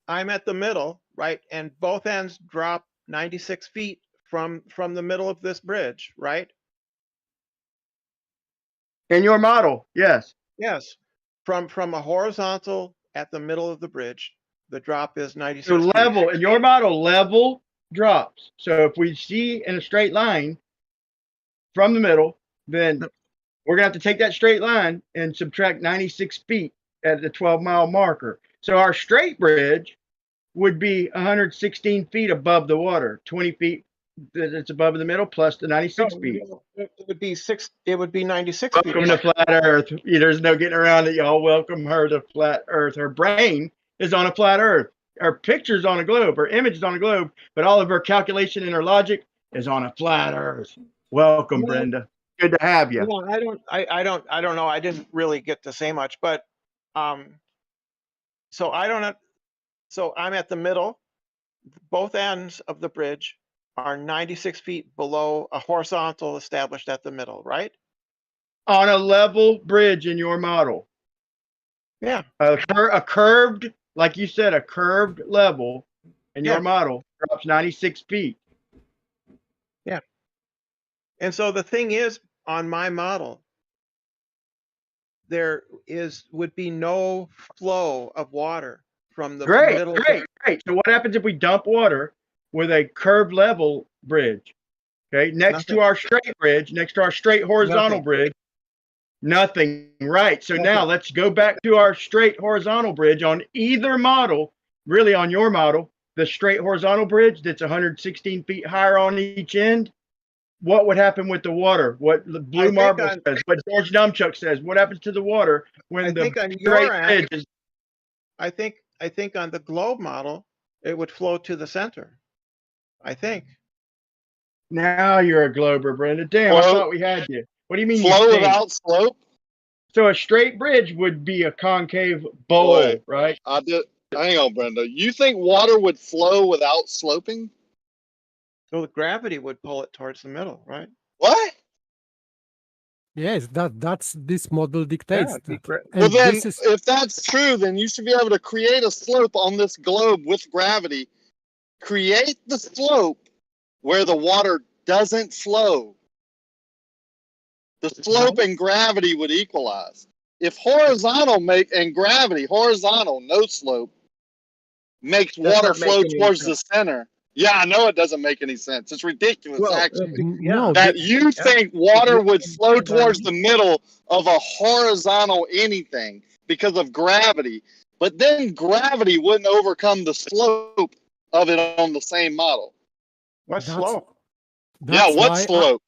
L: I'm at the middle, right? And both ends drop 96 feet from the middle of this bridge, right?
J: In your model, yes.
L: Yes. From a horizontal at the middle of the bridge, the drop is 96
J: So
L: feet.
J: level, in your model, level drops. So if we see in a straight line from the middle, then we're going to have to take that straight line and subtract 96 feet at the 12-mile marker. So our straight bridge would be 116 feet above the water, 20 feet that's above the middle plus the 96 feet.
L: It would be 96 feet.
J: Welcome to Flat Earth. There's no getting around it, y'all. Welcome her to Flat Earth. Her brain is on a flat Earth. Her picture's on a globe. Her image is on a globe, but all of her calculation and her logic is on a flat Earth. Welcome,
L: Well,
J: Brenda. Good to have you.
L: Well, I don't know. I didn't really get to say much, but so I don't know. So I'm at the middle. Both ends of the bridge are 96 feet below a horizontal established at the middle, right?
J: On a level bridge in your model.
L: Yeah.
J: A curved, like you said, a curved level in your
L: Yeah.
J: model drops 96 feet.
L: Yeah. And so the thing is, on my model, there would be no flow of water from the middle.
J: Great. So what happens if we dump water with a curved level bridge? Okay, next to our straight bridge, next to our straight horizontal bridge, nothing. Right. So now let's go back to our straight horizontal bridge on either model, really on your model, the straight horizontal bridge that's 116 feet higher on each end. What would happen with the water? What the Blue Marble says, what George Numchuck says, what happens to the water when the straight bridge is?
L: I think on the globe model, it would flow to the center. I think.
J: Now you're a glober, Brenda. Damn, I thought we had you. What do you mean?
F: Flow without slope?
J: So a straight bridge would be a concave bowl, right?
F: Hang on, Brenda. You think water would flow without sloping?
L: So the gravity would pull it towards the middle, right?
F: What?
D: Yes, that's this model dictates
L: Yeah,
D: that.
F: Well,
D: And
F: then,
D: this is
F: if that's true, then you should be able to create a slope on this globe with gravity. Create the slope where the water doesn't flow. The slope and gravity would equalize. If horizontal and gravity, horizontal, no slope, makes
J: Does
F: water
J: not make
F: flow
J: any
F: towards the
J: sense.
F: center. Yeah, I know it doesn't make any sense. It's ridiculous,
J: Well,
F: actually.
D: no,
F: That you
J: yeah.
F: think water
J: You
F: would
J: can
F: flow
J: stand on
F: towards
J: it.
F: the middle of a horizontal anything because of gravity, but then gravity wouldn't overcome the slope of it on the same model.
L: What
D: that's
L: slope?
F: Yeah,
D: that's
F: what
D: why
F: slope?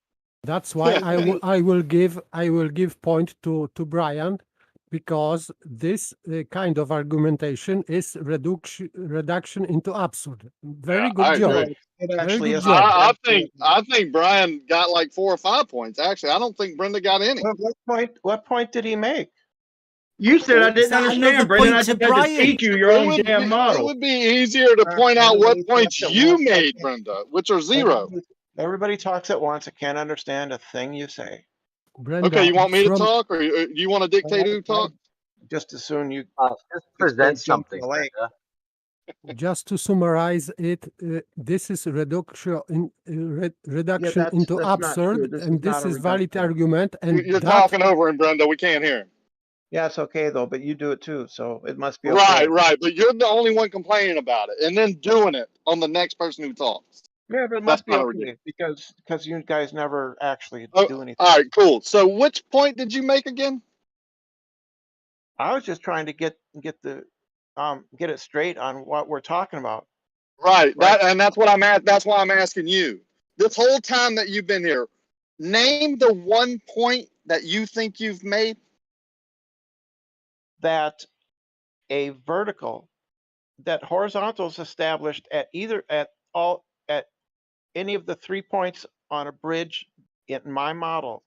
D: that's why I will give point to Brian, because this kind of argumentation is reduction into absurd. Very good
F: I
D: job.
F: agree.
L: It
D: Very
L: actually
D: good
L: is.
D: job.
F: I think Brian got like 4 or 5 points. Actually, I don't think Brenda got any.
L: What point did he make?
J: You said I
A: Is
J: didn't
A: that another
J: understand, Brendan. I
A: point to
J: just had to
A: Brian?
J: teach you your own damn
F: It
J: model.
F: would be easier to point out what points you made, Brenda, which are 0.
L: Everybody talks at once. I can't understand a thing you say.
D: Brenda,
F: Okay, you want me to
D: from
F: talk, or do you want to dictate who talks?
L: Just as soon you
H: Just present
L: jump in
H: something,
L: the lake.
H: Brenda.
D: just to summarize it, this is reduction into
J: that's not
D: absurd,
J: true. This
D: and
J: is
D: this
J: not a
D: is valid
J: reduction.
D: argument, and
F: You're
D: that
F: talking over him, Brenda. We can't hear him.
L: Yeah, it's okay though, but you do it too, so it must be
F: Right,
L: okay.
F: right. But you're the only one complaining about it, and then doing it on the next person who talks.
L: Yeah, but it
F: That's
L: must be
F: not
L: okay
F: ridiculous.
L: because you guys never actually
F: Oh,
L: do anything.
F: all right, cool. So, which point did you make again?
L: I was just trying to get it straight on what we're talking about.
F: Right.
L: Right.
F: That's what I'm at. That's why I'm asking you. This whole time that you've been here, name the one point that you think you've made.
L: That a vertical, that horizontal is established at any of the 3 points on a bridge in my model.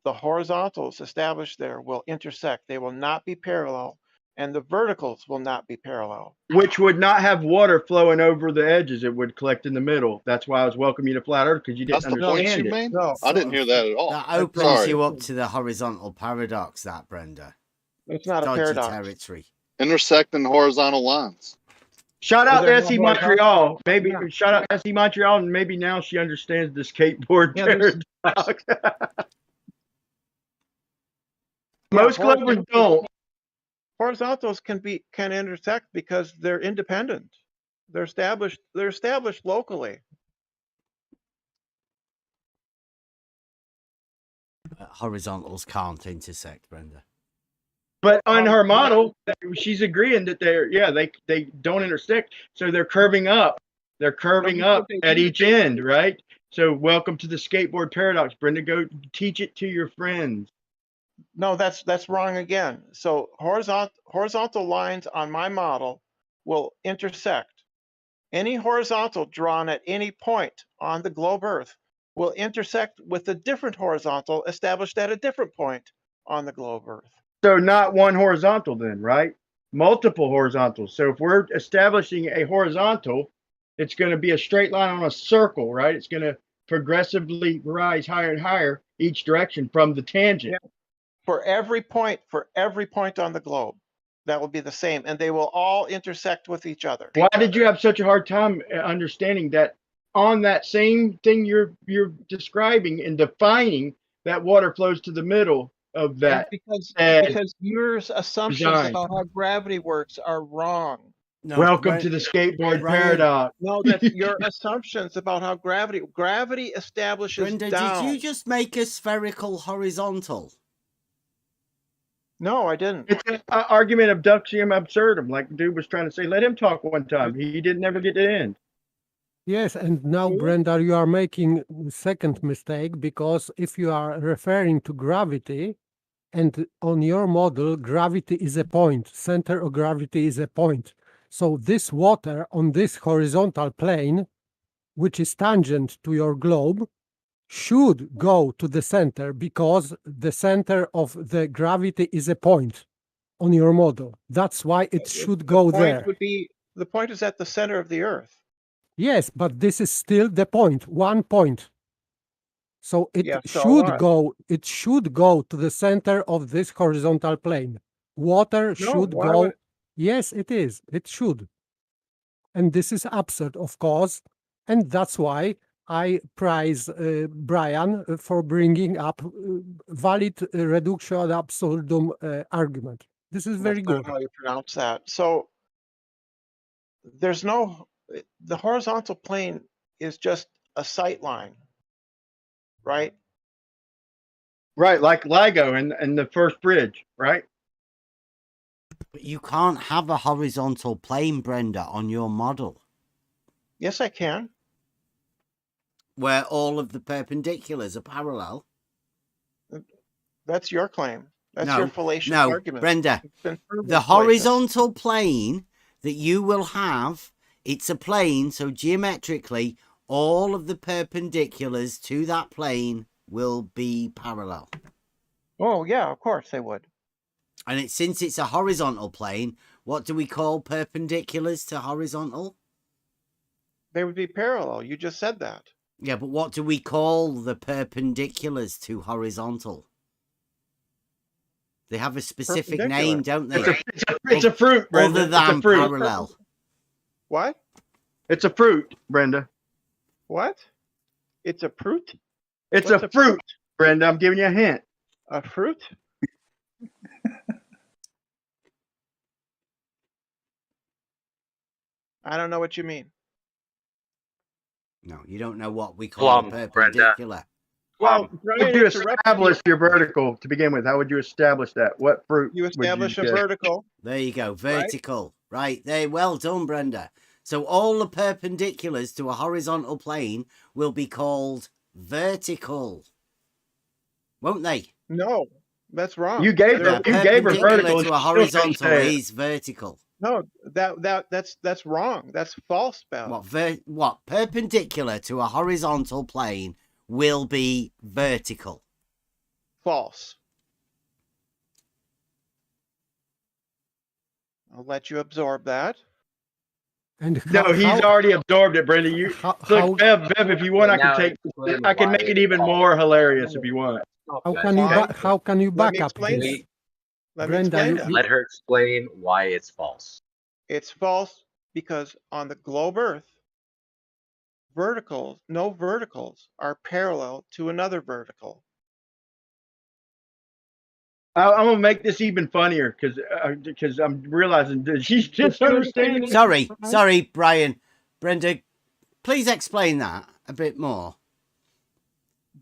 L: The horizontals established there will intersect. They will not be parallel, and the verticals will not be parallel.
J: Which would not have water flowing over the edges. It would collect in the middle. That's why I was welcoming you to flat Earth, because you didn't
F: That's the points you
J: understand it.
F: made.
L: No,
F: I didn't hear that at all.
A: That opens
F: Sorry.
A: you up to the horizontal paradox, that, Brenda.
L: it's not a
A: Dodgy
L: paradox.
A: territory.
F: Intersecting horizontal lines.
J: Shout out to
L: there's no
J: SE
L: horizontal-
J: Montreal. Maybe
L: Yeah.
J: shout out to SE Montreal, and maybe now she understands the skateboard
L: Yeah, there's-
J: paradox.
L: Yeah,
J: Most Globers don't.
L: Horizontals can intersect because they're independent. They're established locally.
A: Horizontals can't intersect, Brenda.
J: But on her model, she's agreeing that they don't intersect, so they're curving up. They're curving up at each end, right? So welcome to the skateboard paradox, Brenda. Go teach it to your friends.
L: No, that's wrong again. So horizontal lines on my model will intersect. Any horizontal drawn at any point on the globe Earth will intersect with a different horizontal established at a different point on the globe Earth.
J: So not one horizontal then, right? Multiple horizontals. So if we're establishing a horizontal, it's going to be a straight line on a circle, right? It's going to progressively rise higher and higher each direction from the tangent.
L: Yeah. For every point on the globe, that will be the same, and they will all intersect with each other.
J: Why did you have such a hard time understanding that on that same thing you're describing and defining, that water flows to the middle of that?
L: Because your assumptions
J: design.
L: about how gravity works are wrong.
A: No,
J: Welcome to the skateboard
A: Brian-
J: paradox.
L: No, that your assumptions about how gravity establishes
A: Brenda,
L: down.
A: did you just make a spherical horizontal?
L: No, I didn't.
J: It's an argument abduction absurdum, like the dude was trying to say. Let him talk one time. He didn't never get to end.
D: Yes, and now, Brenda, you are making the second mistake, because if you are referring to gravity, and on your model, gravity is a point, center of gravity is a point. So this water on this horizontal plane, which is tangent to your globe, should go to the center, because the center of the gravity is a point on your model. That's why it should go there.
L: The point is at the center of the Earth.
D: Yes, but this is still the point, 1 point. So it
L: Yeah, so
D: should
L: what?
D: go, it should go to the center of this horizontal plane. Water
L: No,
D: should
L: why would
D: go. Yes, it is. It should. And this is absurd, of course. And that's why I praise Brian for bringing up valid reduction ad absurdum argument. This is very
L: that's not
D: good.
L: how you pronounce that. So there's no, the horizontal plane is just a sight line, right?
J: Right, like LIGO and the first bridge, right?
A: But you can't have a horizontal plane, Brenda, on your model
L: Yes, I can.
A: where all of the perpendiculars are parallel.
L: That's your claim. That's your fallacious
A: no,
L: argument.
A: Brenda,
L: It's been proven
A: the
L: fallacious.
A: horizontal plane that you will have, it's a plane, so geometrically, all of the perpendiculars to that plane will be parallel.
L: Oh, yeah, of course they would.
A: And since it's a horizontal plane, what do we call perpendiculars to horizontal?
L: They would be parallel. You just said that.
A: Yeah, but what do we call the perpendiculars to horizontal? They have a specific name, don't they?
J: It's a fruit, Brenda.
A: Other than
J: it's a fruit.
A: parallel.
L: What?
J: It's a fruit, Brenda.
L: What? It's a fruit?
J: It's
L: What's
J: a fruit, Brenda. I'm giving you a hint.
L: A fruit? I don't know what you mean.
A: No, you don't know what we call a perpendicular.
L: Well,
J: How
L: Brian
J: would you
L: interrupted
J: establish your vertical to begin with? How would you establish that? What fruit?
L: You
J: would
L: establish a
J: get?
L: vertical.
A: There you go, vertical. Right there, well done, Brenda. So all the perpendiculars to a horizontal plane will be called vertical, won't they?
L: No, that's wrong.
J: You gave
L: They're-
J: her, you gave her
A: Perpendicular
J: vertical.
A: to a
J: and she still couldn't
A: horizontal
J: say it.
A: is vertical.
L: No, that's wrong. That's false, Bell.
A: What perpendicular to a horizontal plane will be vertical?
L: False. I'll let you absorb that.
D: And
J: No, he's already absorbed it, Brenda. You look, Bev, if you want, I can take. I can make it even more hilarious if you want.
E: Oh,
D: How can you
L: Let
D: back
L: me
D: up
L: explain
D: this?
L: it. Let me
D: Brenda,
L: explain
D: you-
L: it.
H: Let her explain why it's false.
L: It's false because on the globe Earth, no verticals are parallel to another vertical.
J: I'm gonna make this even funnier because I'm realizing that she's just understanding.
A: Sorry, Brian. Brenda, please explain that a bit more.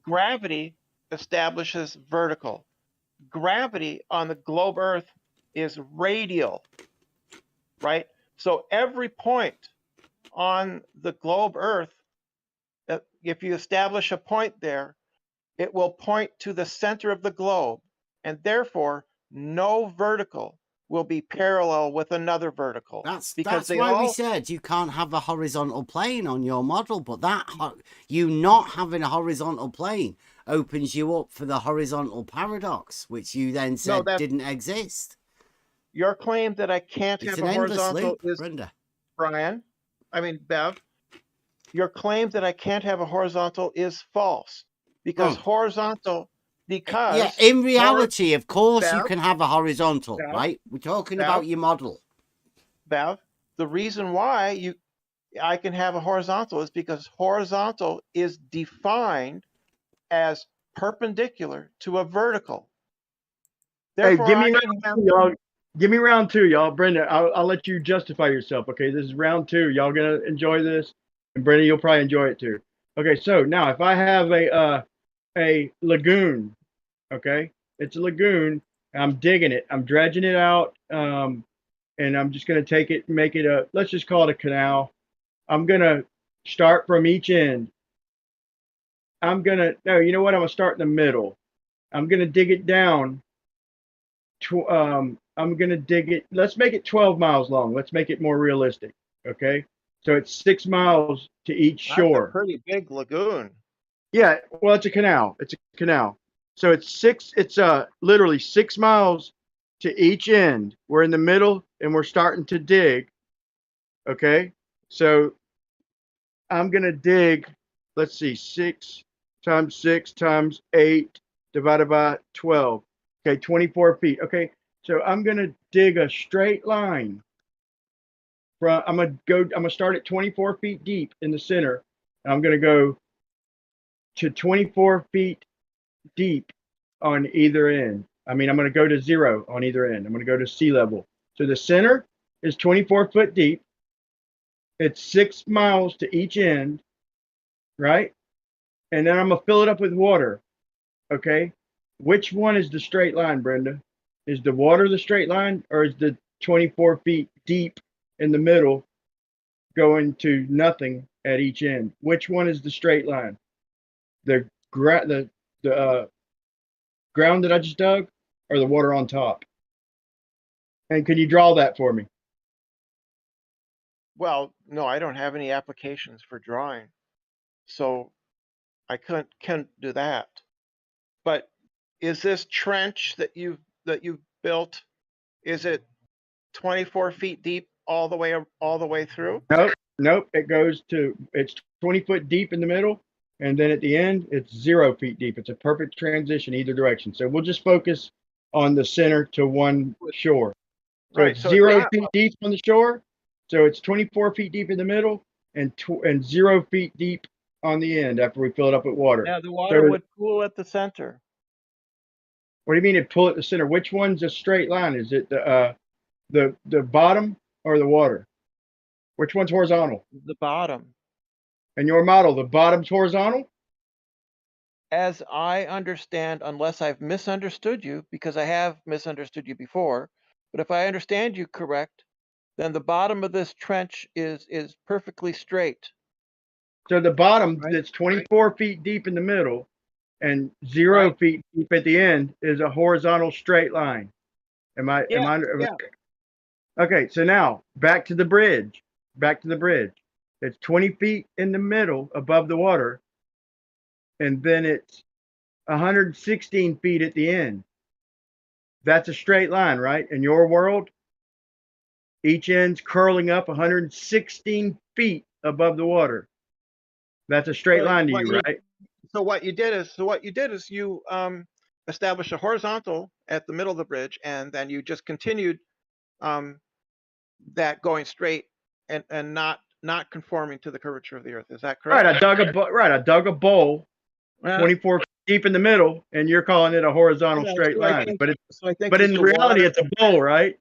L: Gravity establishes vertical. Gravity on the globe Earth is radial, right? So every point on the globe Earth, if you establish a point there, it will point to the center of the globe, and therefore no vertical will be parallel with another vertical.
A: That's
L: they
A: why we
L: all-
A: said you can't have a horizontal plane on your model, but you not having a horizontal plane opens you up for the horizontal paradox, which you then said didn't exist.
L: Your claim that I can't
A: It's
L: have
A: an
L: a
A: endless
L: horizontal
A: loop,
L: is
A: Brenda.
L: Bev, your claim that I can't have a horizontal is false because
A: Yeah, in reality, of course, you
L: Bev,
A: can have a horizontal,
L: Bev,
A: right? We're talking
L: Bev,
A: about your model.
L: Bev, the reason why I can have a horizontal is because horizontal is defined as perpendicular to a vertical. Therefore,
J: Hey, give me
L: I can
J: round
L: have-
J: two, y'all. Give me round two, y'all. Brenda, I'll let you justify yourself. Okay, this is round two. Y'all gonna enjoy this, and Brenda, you'll probably enjoy it too. Okay, so now if I have a lagoon, okay, it's a lagoon. I'm digging it. I'm dredging it out, and I'm just gonna take it, make it a. Let's just call it a canal. I'm gonna start from each end. No, you know what? I'm gonna start in the middle. I'm gonna dig it down. I'm gonna dig it. Let's make it 12 miles long. Let's make it more realistic. Okay, so it's 6 miles to each
L: That's
J: shore.
L: a pretty big lagoon.
J: Yeah, well, it's a canal. It's a canal. So it's literally 6 miles to each end. We're in the middle and we're starting to dig. Okay, so I'm gonna dig. Let's see, 6 times 6 times 8 divided by 12. Okay, 24 feet. Okay, so I'm gonna dig a straight line from. I'm gonna start at 24 feet deep in the center. And I'm gonna go to 24 feet deep on either end. I'm going to go to 0 on either end. I'm going to go to sea level. So the center is 24 foot deep. It's 6 miles to each end, right? And then I'm going to fill it up with water. Okay. Which one is the straight line, Brenda? Is the water the straight line, or is the 24 feet deep in the middle going to nothing at each end? Which one is the straight line? The ground that I just dug, or the water on top? And can you draw that for me?
L: Well, no, I don't have any applications for drawing, so I can't do that. But is this trench that you've built, is it 24 feet deep all the way through?
J: Nope. It's 20 foot deep in the middle, and then at the end it's 0 feet deep. It's a perfect transition either direction. So we'll just focus on the center to one shore. So
L: Right,
J: it's
L: so
J: 0 feet deep on the shore. So it's 24 feet deep in the middle and 0 feet deep on the end after we fill it up with water.
L: Yeah, the water would pool at the center.
J: What do you mean it pull at the center? Which one's a straight line? Is it the bottom or the water? Which one's horizontal?
L: The bottom.
J: In your model, the bottom's horizontal?
L: As I understand, unless I've misunderstood you, because I have misunderstood you before, but if I understand you correct, then the bottom of this trench is perfectly straight.
J: So the bottom that's 24 feet deep in the middle and 0 feet deep at the end is a horizontal straight line. Okay, so now back to the bridge. It's 20 feet in the middle above the water, and then it's 116 feet at the end. That's a straight line, right? In your world, each end's curling up 116 feet above the water. That's a straight line to you, right?
L: So what you did is you established a horizontal at the middle of the bridge, and then you just continued that going straight and not conforming to the curvature of the earth. Is that correct?
J: Right. I dug a bowl 24 feet deep in the middle, and you're calling it a horizontal straight line. But in reality, it's a bowl, right?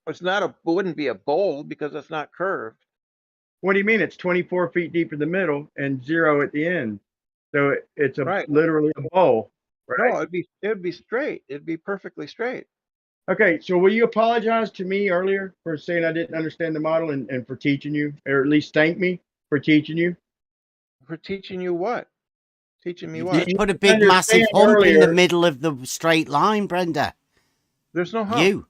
L: It's not it wouldn't be a bowl because it's not curved.
J: What do you mean? It's 24 feet deep in the middle and 0 at the end. So it's literally a bowl, right?
L: No, it'd be straight. It'd be perfectly straight.
J: Okay, so will you apologize to me earlier for saying I didn't understand the model and for teaching you, or at least thank me for teaching you?
L: For teaching you what? Teaching me what?
A: You put a big massive hump in the middle of the straight line, Brenda.
L: There's no hump.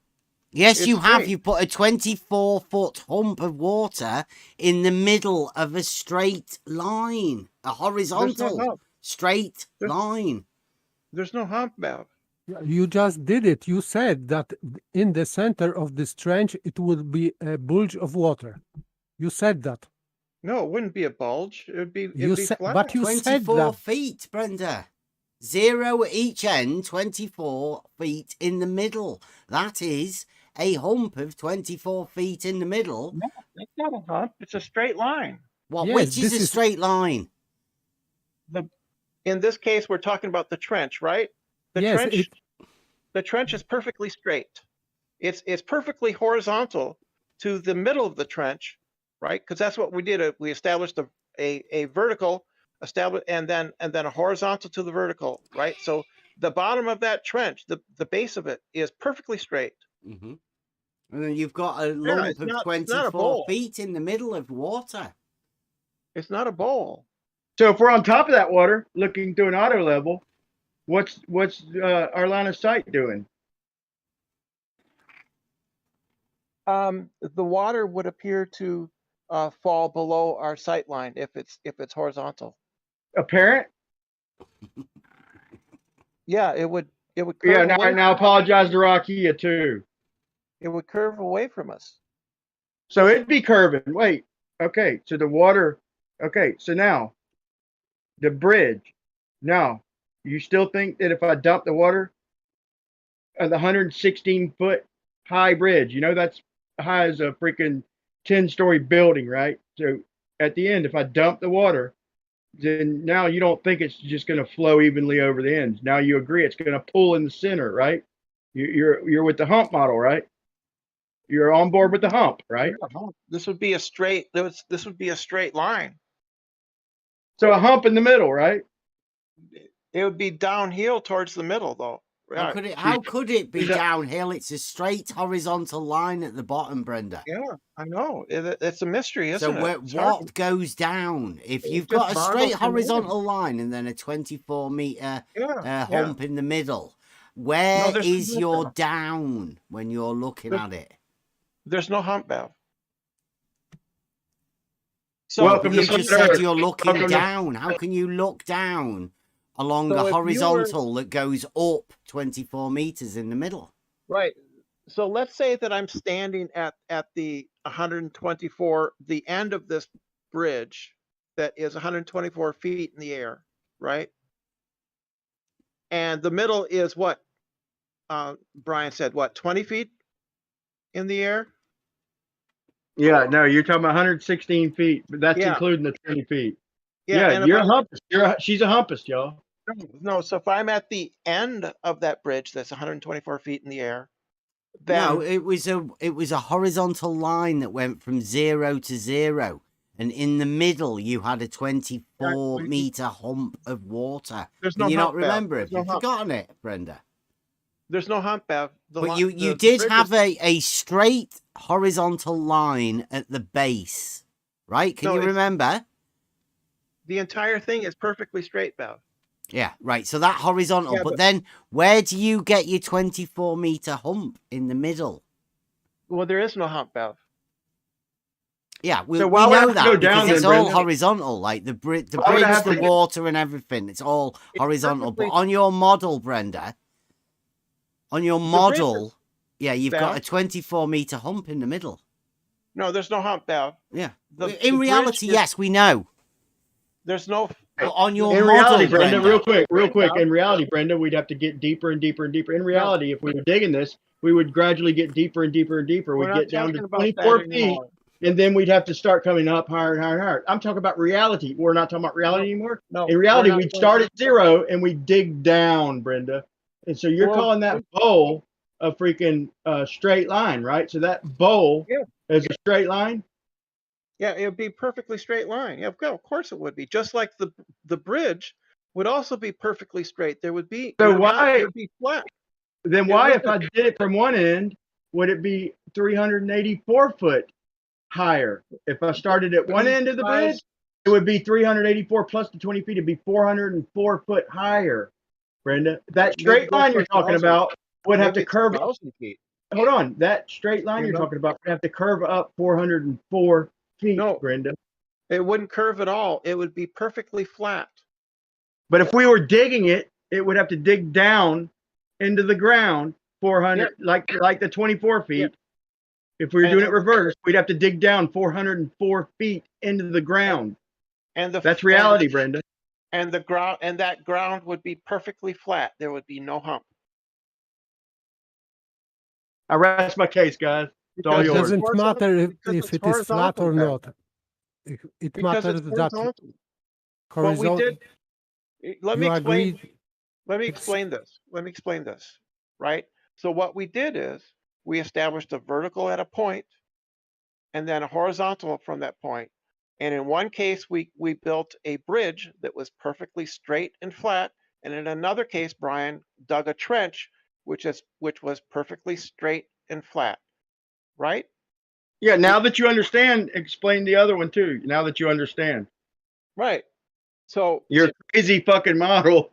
A: Yes, you have. You put a 24-foot hump of water in the middle of a straight line, a horizontal straight line.
L: There's no hump, Bob.
D: You just did it. You said that in the center of this trench, it would be a bulge of water. You said that.
L: No, it wouldn't be a bulge. It'd be flat.
D: But you
A: 24
D: said that.
A: feet, Brenda. 0 at each end, 24 feet in the middle. That is a hump of 24 feet in the middle.
L: No, that's not a hump. It's a straight line.
A: Well, which is a straight line?
L: In this case, we're talking about the trench, right? The trench is perfectly straight. It's perfectly horizontal to the middle of the trench, right? Because that's what we did. We established a vertical, and then a horizontal to the vertical, right? So the bottom of that trench, the base of it, is perfectly straight.
A: Mm-hmm. And then you've got a lump of 24 feet in the middle of water.
L: It's not a bowl.
J: So if we're on top of that water, looking through an auto level, what's our line of sight doing?
L: The water would appear to fall below our sight line if it's horizontal.
J: Apparent?
L: Yeah, it would. Curve
J: now apologize to Rakia too.
L: It would curve away from us.
J: So it'd be curving. Wait. Okay. So the water Okay, so now the bridge. Now, you still think that if I dump the water the 116-foot high bridge, you know that's high as a freaking 10-story building, right? So at the end, if I dump the water, then now you don't think it's just going to flow evenly over the ends. Now you agree it's going to pull in the center, right? You're with the hump model, right? You're on board with the hump, right?
L: This would be a straight. This would be a straight line.
J: So a hump in the middle, right?
L: It would be downhill towards the middle, though.
A: How could it be downhill? It's a straight horizontal line at the bottom, Brenda.
L: Yeah, I know. It's a mystery, isn't it?
A: So what goes down? If you've got a straight horizontal line and then a 24-meter hump in the middle, where is your down when you're looking at it?
L: There's no hump, Bev.
A: So you just said you're looking down. How can you look down along a horizontal that goes up 24 meters in the middle?
L: Right. So let's say that I'm standing at the 124, the end of this bridge that is 124 feet in the air, right? And the middle is what Brian said, what, 20 feet in the air?
J: Yeah, no, you're talking about 116 feet, but that's including the 20 feet. Yeah, you're a humpist. She's a humpist, y'all.
L: No, so if I'm at the end of that bridge that's 124 feet in the air, then
A: no, it was a horizontal line that went from 0 to 0, and in the middle you had a 24-meter hump of water. Can you not remember it? You've forgotten it, Brenda.
L: There's no hump, Bev.
A: But you did have a straight horizontal line at the base, right? Can you remember?
L: The entire thing is perfectly straight, Bev.
A: Yeah, right. So that horizontal, but then where do you get your 24-meter hump in the middle?
L: Well, there is no hump, Bev.
A: Yeah, we know that because it's all horizontal, like the bridge, the water and everything. It's all horizontal. But on your model, Brenda, on your model, you've got a 24-meter hump in the middle.
L: No, there's no hump, Bev.
A: Yeah. In reality, yes, we know.
L: There's no...
A: on your
J: in
A: model,
J: reality, Brenda, real quick. In reality, Brenda, we'd have to get deeper and deeper and deeper. In reality, if we were digging this, we would gradually get deeper and deeper and deeper. We'd get down to 24 feet, and then we'd have to start coming up higher and higher and higher. I'm talking about reality. We're not talking about reality anymore.
L: No,
J: in reality, we'd start at 0 and we dig down, Brenda. And so you're calling that bowl a freaking straight line, right? So that bowl is a straight line.
L: Yeah, it would be perfectly straight line. Yeah, of course it would be. Just like the bridge would also be perfectly straight. There would be
J: it would
L: be flat.
J: Then why, if I did it from one end, would it be 384 foot higher? If I started at one end of the bridge, it would be 384 plus the 20 feet. It'd be 404 foot higher, Brenda. That straight line you're talking about would have to curve up. Hold on. That straight line you're talking about would have to curve up 404 feet, Brenda.
L: It wouldn't curve at all. It would be perfectly flat.
J: But if we were digging it, it would have to dig down into the ground 400, like the 24 feet. Yeah. If we were doing it reverse, we'd have to dig down 404 feet into the ground.
L: And
J: that's reality, Brenda.
L: And the ground, and that ground would be perfectly flat. There would be no hump.
J: I rest my case, guys. It's all yours.
D: It doesn't matter if it is flat or not. It matters that horizontal.
L: Let me explain this. Right. So what we did is we established a vertical at a point, and then a horizontal from that point. And in one case, we built a bridge that was perfectly straight and flat, and in another case, Brian dug a trench, which was perfectly straight and flat. Right?
J: Yeah, now that you understand, explain the other one too. Now that you understand.
L: Right. So
J: your crazy fucking model.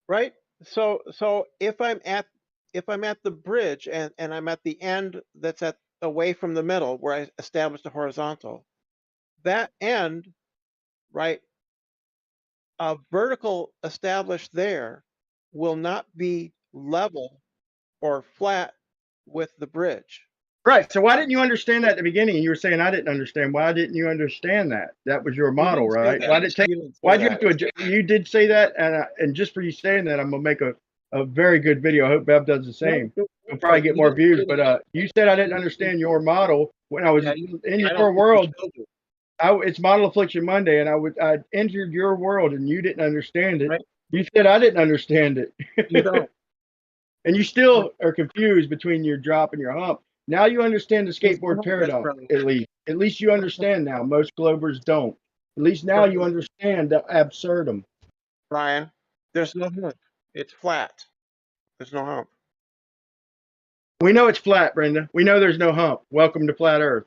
L: Right? So if I'm at the bridge and I'm at the end that's away from the middle where I established a horizontal, that end, right, a vertical established there will not be level or flat with the bridge.
J: Right. So why didn't you understand that at the beginning? You were saying I didn't understand. Why didn't you understand that? That was your model,
L: didn't say
J: right?
L: that.
J: Why did it take?
L: You didn't say
J: Why'd you
L: that.
J: have to? You did say that, and just for you saying that, I'm gonna make a very good video. I hope Bev does the same. We'll probably get more views. But you said I didn't understand your model when I was in your world. It's Model Affliction Monday, and I entered your world, and you didn't understand it.
L: Right.
J: You said I didn't understand it.
L: You don't.
J: And you still are confused between your drop and your hump. Now you understand the skateboard paradox, at least. At least you understand now. Most Globers don't. At least now you understand the absurdum.
L: Brian, there's no hump. It's flat. There's no hump.
J: We know it's flat, Brenda. We know there's no hump. Welcome to Flat Earth.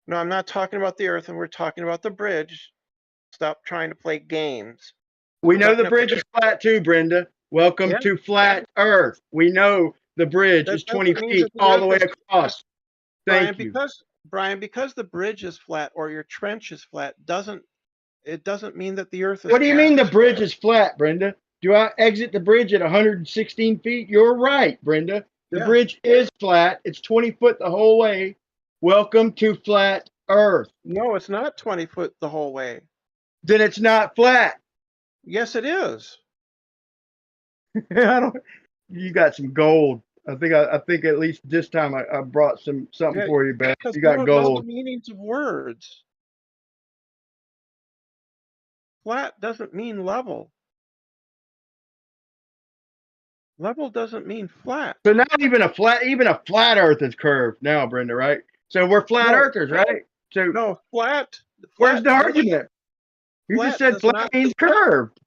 L: No, I'm not talking about the Earth, and we're talking about the bridge. Stop trying to play games.
J: We know the bridge is flat too, Brenda. Welcome to Flat Earth. We know the bridge is 20 feet all the way across. Thank you.
L: Brian, because the bridge is flat or your trench is flat, it doesn't mean that the Earth is
J: What do you
L: flat.
J: mean the bridge is flat, Brenda? Do I exit the bridge at 116 feet? You're right, Brenda. The bridge is flat. It's 20 foot the whole way. Welcome to Flat Earth.
L: No, it's not 20 foot the whole way.
J: Then it's not flat.
L: Yes, it is.
J: You got some gold. I think at least this time I brought something for you, Beth. You got
L: Know
J: gold.
L: the meanings of words. Flat doesn't mean level. Level doesn't mean flat.
J: So now even a flat Earth is curved now, Brenda, right? So we're flat earthers, right? So
L: no, flat.
J: Where's the argument? You just said flat means curved.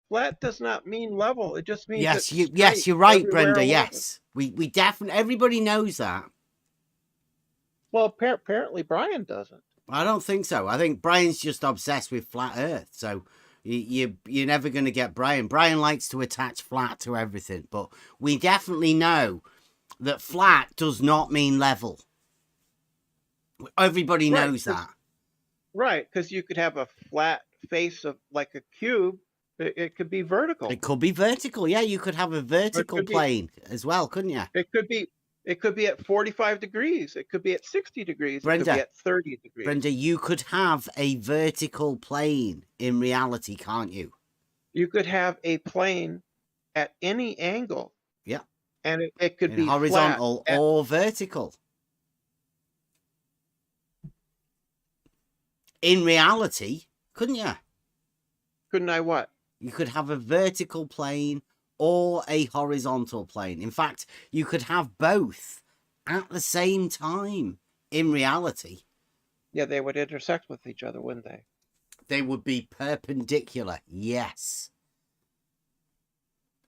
L: Flat does not mean level. It just means
A: yes, you're right, Brenda. Yes, we definitely, everybody knows that.
L: Well, apparently Brian doesn't.
A: I don't think so. I think Brian's just obsessed with flat Earth. So you're never going to get Brian. Brian likes to attach flat to everything, but we definitely know that flat does not mean level. Everybody knows that.
L: Right, because you could have a flat face of like a cube. It could be vertical.
A: It could be vertical. Yeah, you could have a vertical plane as well, couldn't you?
L: It could be at 45 degrees. It could be at 60 degrees.
A: Brenda,
L: it could be at 30 degrees.
A: Brenda, you could have a vertical plane in reality, can't you?
L: You could have a plane at any angle.
A: Yeah.
L: And it could be
A: horizontal or vertical. In reality, couldn't you?
L: Couldn't I what?
A: You could have a vertical plane or a horizontal plane. In fact, you could have both at the same time in reality.
L: Yeah, they would intersect with each other, wouldn't they?
A: They would be perpendicular, yes.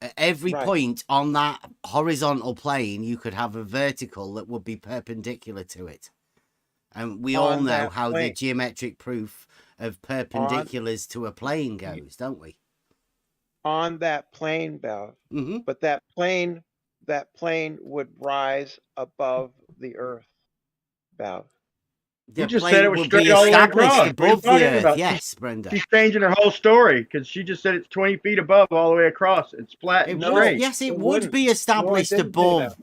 A: At every point on that horizontal plane, you could have a vertical that would be perpendicular to it. And we all know how the geometric proof of perpendiculars to a plane goes, don't we?
L: On that plane, Bev.
A: Mm-hmm.
L: But that plane would rise above the Earth, Bev.
J: You just said it was straight all the way across.
A: Above the Earth. Yes, Brenda.
J: She's changing her whole story because she just said it's 20 feet above all the way across. It's flat and straight.
A: Yes, it would be established above.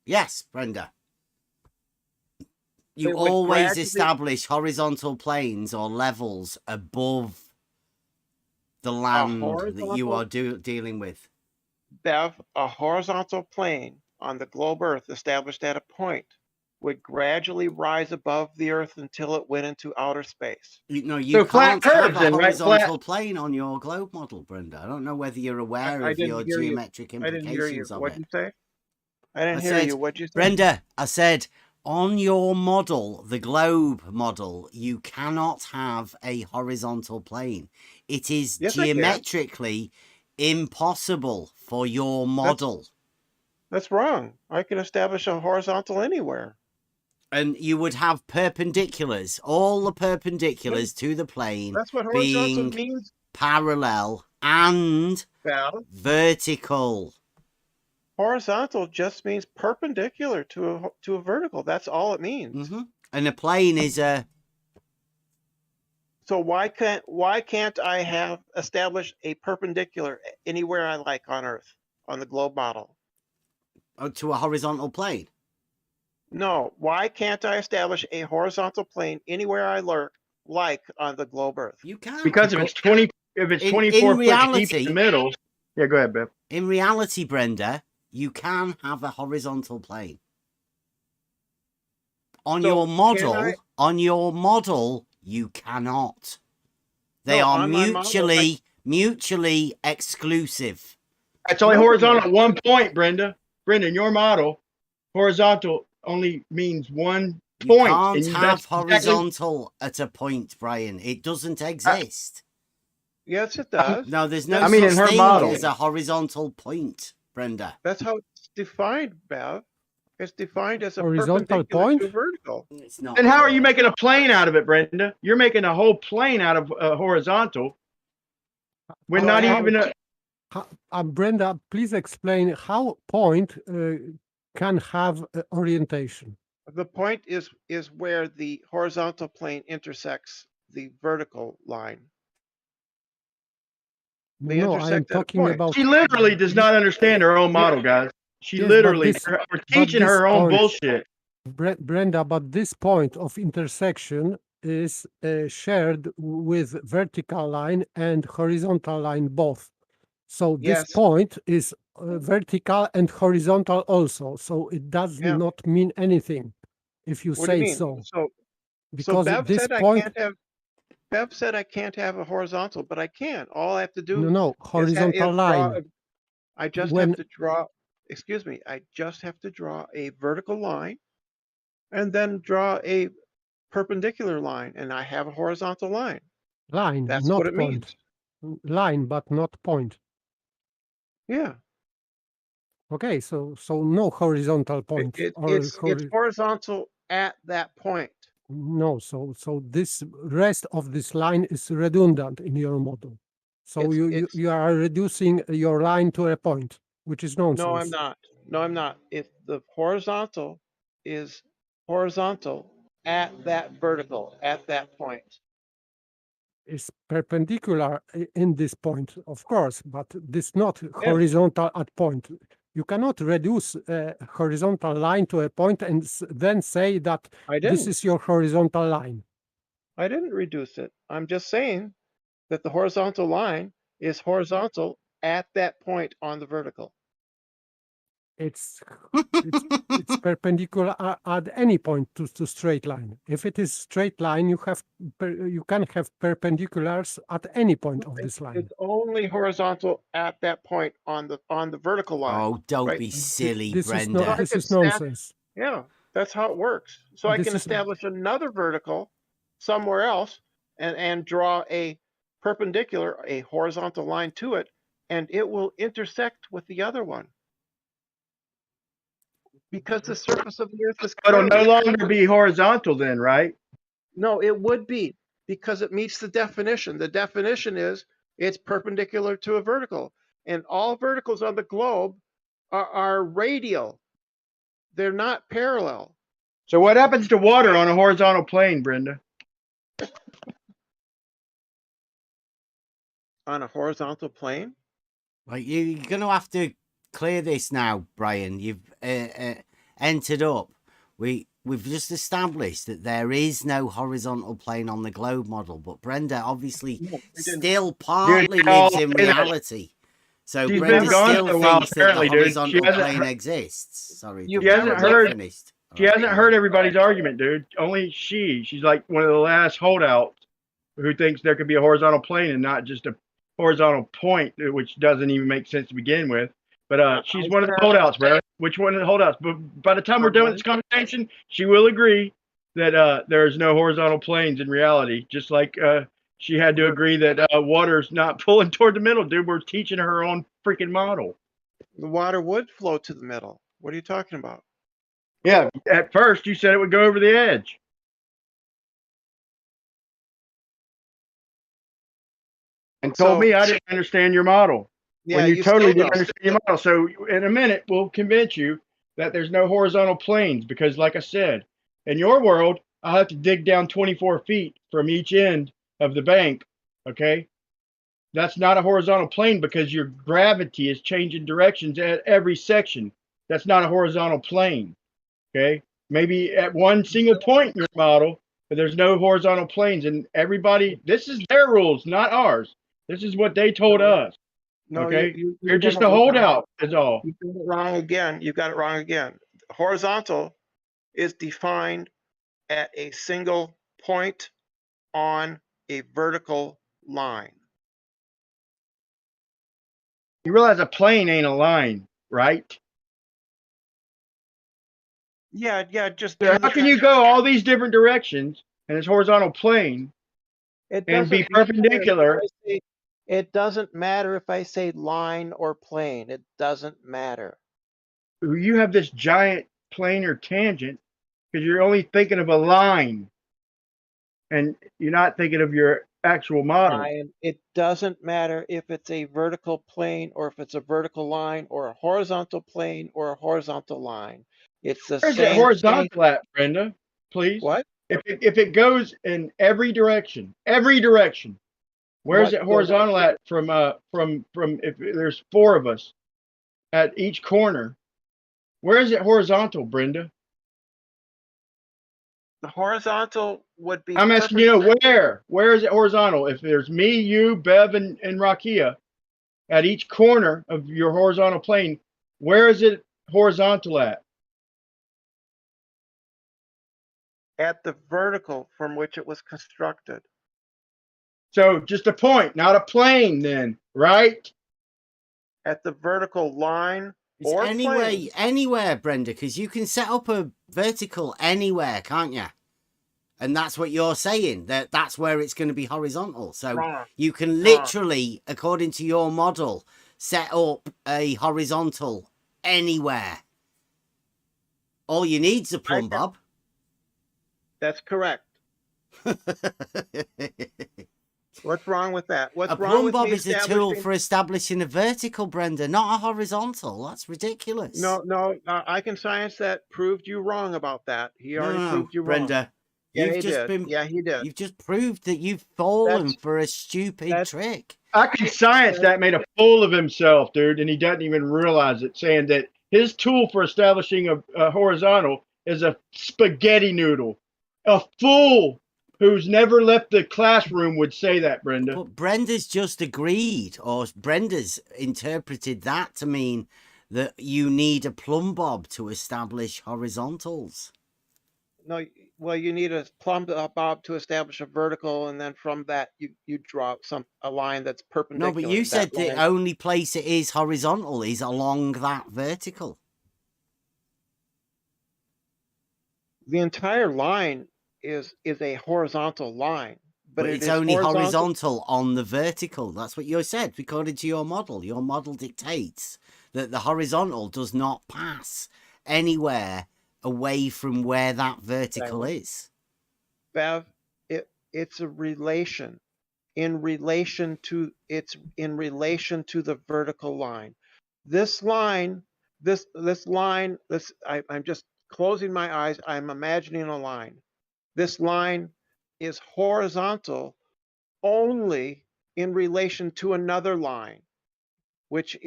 A: Yes, Brenda. You always establish horizontal planes or levels above the land that you are dealing with.
L: Bev, a horizontal plane on the globe Earth established at a point would gradually rise above the Earth until it went into outer space.
A: You can't have a horizontal plane on your globe model, Brenda. I don't know whether you're aware of your geometric implications of it.
L: What'd you say? I didn't hear you. What'd you say?
A: Brenda, I said, on your model, the globe model, you cannot have a horizontal plane. It is geometrically impossible for your model.
L: That's wrong. I can establish a horizontal anywhere.
A: And you would have perpendiculars, all the perpendiculars to the plane
L: being
A: means. Parallel and vertical.
L: Horizontal just means perpendicular to a vertical. That's all it means.
A: Mm-hmm. And a plane is a.
L: So why can't I establish a perpendicular anywhere I like on Earth on the globe model?
A: To a horizontal plane.
L: No, why can't I establish a horizontal plane anywhere I like on the globe Earth?
A: You can.
J: Because if it's 24
A: in
J: foot
A: reality,
J: deep in the middle. Yeah, go ahead, Bev.
A: In reality, Brenda, you can have a horizontal plane. On
L: So
A: your
L: can
A: model, you cannot. They
L: No,
A: are
L: on my model,
A: mutually exclusive.
J: It's only
L: No,
J: horizontal
L: no.
J: at one point, Brenda. Brenda, in your model, horizontal only means one
A: You
J: point.
A: can't
J: And
A: have
J: that's exactly,
A: horizontal at a point, Brian. It doesn't exist.
L: Yes, it does.
A: No, there's no
J: I mean,
A: such
J: in her
A: thing
J: model.
A: as a horizontal point, Brenda.
L: That's how it's defined, Bev. It's defined as a
D: Horizontal
L: perpendicular
D: point?
L: to vertical.
A: It's not.
J: Then how are you making a plane out of it, Brenda? You're making a whole plane out of horizontal. We're
D: How-
J: not
D: how-
J: even
D: Brenda, please explain how point can have orientation.
L: The point is where the horizontal plane intersects the vertical line. They
D: No, I am
L: intersect at a
D: talking
L: point.
D: about.
J: She literally does not understand her own model, guys. She
D: Yes,
J: literally,
D: but
J: we're teaching
D: this
J: her own
D: point-
J: bullshit.
D: Brenda, but this point of intersection is shared with vertical line and horizontal line both. So this
L: Yes.
D: point is vertical and horizontal also. So it does
L: Yeah.
D: not mean anything if you
L: What do you
D: say
L: mean?
D: so.
L: So
D: Because
L: Bev
D: this
L: said
D: point,
L: Bev said I can't have a horizontal, but I can. All I have to do
D: no, horizontal
L: is
D: line.
L: I just
D: When-
L: have to draw, excuse me, I just have to draw a vertical line and then draw a perpendicular line, and I have a horizontal line.
D: Line,
L: That's
D: not
L: what it
D: point.
L: means.
D: Line, but not point.
L: Yeah.
D: Okay, so no horizontal point.
L: It's horizontal at that point.
D: No, so this rest of this line is redundant in your model. So you are reducing your line to a point, which is nonsense.
L: No, I'm not. No, I'm not. If the horizontal is horizontal at that vertical, at that point.
D: It's perpendicular in this point, of course, but this not horizontal at point. You cannot reduce a horizontal line to a point and then say that this is your horizontal line.
L: I didn't reduce it. I'm just saying that the horizontal line is horizontal at that point on the vertical.
D: It's perpendicular at any point to straight line. If it is straight line, you can have perpendiculars at any point of this line.
L: It's only horizontal at that point on the vertical line.
A: Oh, don't
L: right?
A: be silly,
D: This
A: Brenda.
D: is nonsense.
L: Yeah, that's how it works. So I
D: This
L: can
D: is-
L: establish another vertical somewhere else and draw a perpendicular, a horizontal line to it, and it will intersect with the other one. Because the surface of the Earth is
J: But it'll no
L: curved.
J: longer be horizontal then, right?
L: No, it would be because it meets the definition. The definition is it's perpendicular to a vertical, and all verticals on the globe are radial. They're not parallel.
J: So what happens to water on a horizontal plane, Brenda?
L: On a horizontal plane?
A: Right, you're going to have to clear this now, Brian. You've entered up. We've just established that there is no horizontal plane on the globe model, but Brenda obviously still partly lives in reality. So
J: She's
A: Brenda
J: been gone
A: still
J: for a while,
A: thinks that the
J: apparently, dude. She
A: horizontal
J: hasn't
A: plane
J: heard-
A: exists. Sorry,
J: She hasn't heard.
A: finished.
J: She hasn't heard everybody's argument, dude. Only she's like one of the last holdouts who thinks there could be a horizontal plane and not just a horizontal point, which doesn't even make sense to begin with. But she's one of the holdouts, bro. Which one of the holdouts? But by the time we're done with this conversation, she will agree that there's no horizontal planes in reality. Just like she had to agree that water's not pulling toward the middle, dude. We're teaching her own freaking model.
L: The water would flow to the middle. What are you talking about?
J: Yeah, at first you said it would go over the edge. And told me I didn't understand your model.
L: Yeah,
J: when you
L: you
J: totally
L: still
J: didn't
L: don't.
J: understand your model. So in a minute, we'll convince you that there's no horizontal planes because, like I said, in your world, I'll have to dig down 24 feet from each end of the bank. Okay. That's not a horizontal plane because your gravity is changing directions at every section. That's not a horizontal plane. Okay. maybe at one single point in your model, but there's no horizontal planes. And everybody, this is their rules, not ours. This is what they told us.
L: No,
J: Okay,
L: you
J: you're just
L: got
J: a
L: it wrong.
J: holdout. Is all.
L: You got it wrong again. You got it wrong again. Horizontal is defined at a single point on a vertical line.
J: You realize a plane ain't a line, right?
L: Yeah, just
J: So how can you go all these different directions and it's horizontal plane and be perpendicular?
L: It doesn't matter if I say line or plane. It doesn't matter.
J: You have this giant plane or tangent because you're only thinking of a line and you're not thinking of your actual model.
L: Brian, it doesn't matter if it's a vertical plane or if it's a vertical line or a horizontal plane or a horizontal line. It's the
J: Where's
L: same
J: it horizontal at, Brenda? Please.
L: What?
J: If it goes in every direction, where's it horizontal at from if there's four of us at each corner? Where is it horizontal, Brenda?
L: The horizontal would be.
J: I'm asking you, where? Where is it horizontal? If there's me, you, Bev, and Rakia at each corner of your horizontal plane, where is it horizontal at?
L: At the vertical from which it was constructed.
J: So just a point, not a plane then, right?
L: At the vertical line
A: it's
L: or
A: anywhere, Brenda, because you can set up a vertical anywhere, can't you? And that's what you're saying, that's where it's going to be horizontal. So you can literally, according to your model, set up a horizontal anywhere. All you need's a plumb bob.
L: That's correct. What's wrong with that? What's
A: a
L: wrong
A: plumb
L: with
A: bob is a tool for establishing a vertical, Brenda, not a horizontal. That's ridiculous.
L: No, I can science that. Proved you wrong about that. He already proved you
A: Brenda,
L: wrong. Yeah,
A: he did. You've just proved that you've fallen for a stupid trick.
J: I can science that made a fool of himself, dude, and he doesn't even realize it, saying that his tool for establishing a horizontal is a spaghetti noodle. A fool who's never left the classroom would say that, Brenda.
A: But Brenda's just agreed, or Brenda's interpreted that to mean that you need a plumb bob to establish horizontals.
L: No, well, you need a plumb bob to establish a vertical, and then from that you draw a line that's perpendicular.
A: No, but you said the only place it is horizontal is along that vertical.
L: The entire line is a horizontal line,
A: but it's only horizontal on the vertical. That's what you said, according to your model. Your model dictates that the horizontal does not pass anywhere away from where that vertical is.
L: Bev, it's a relation in relation to the vertical line. This line, I'm just closing my eyes. I'm imagining a line. This line is horizontal only in relation to another line, which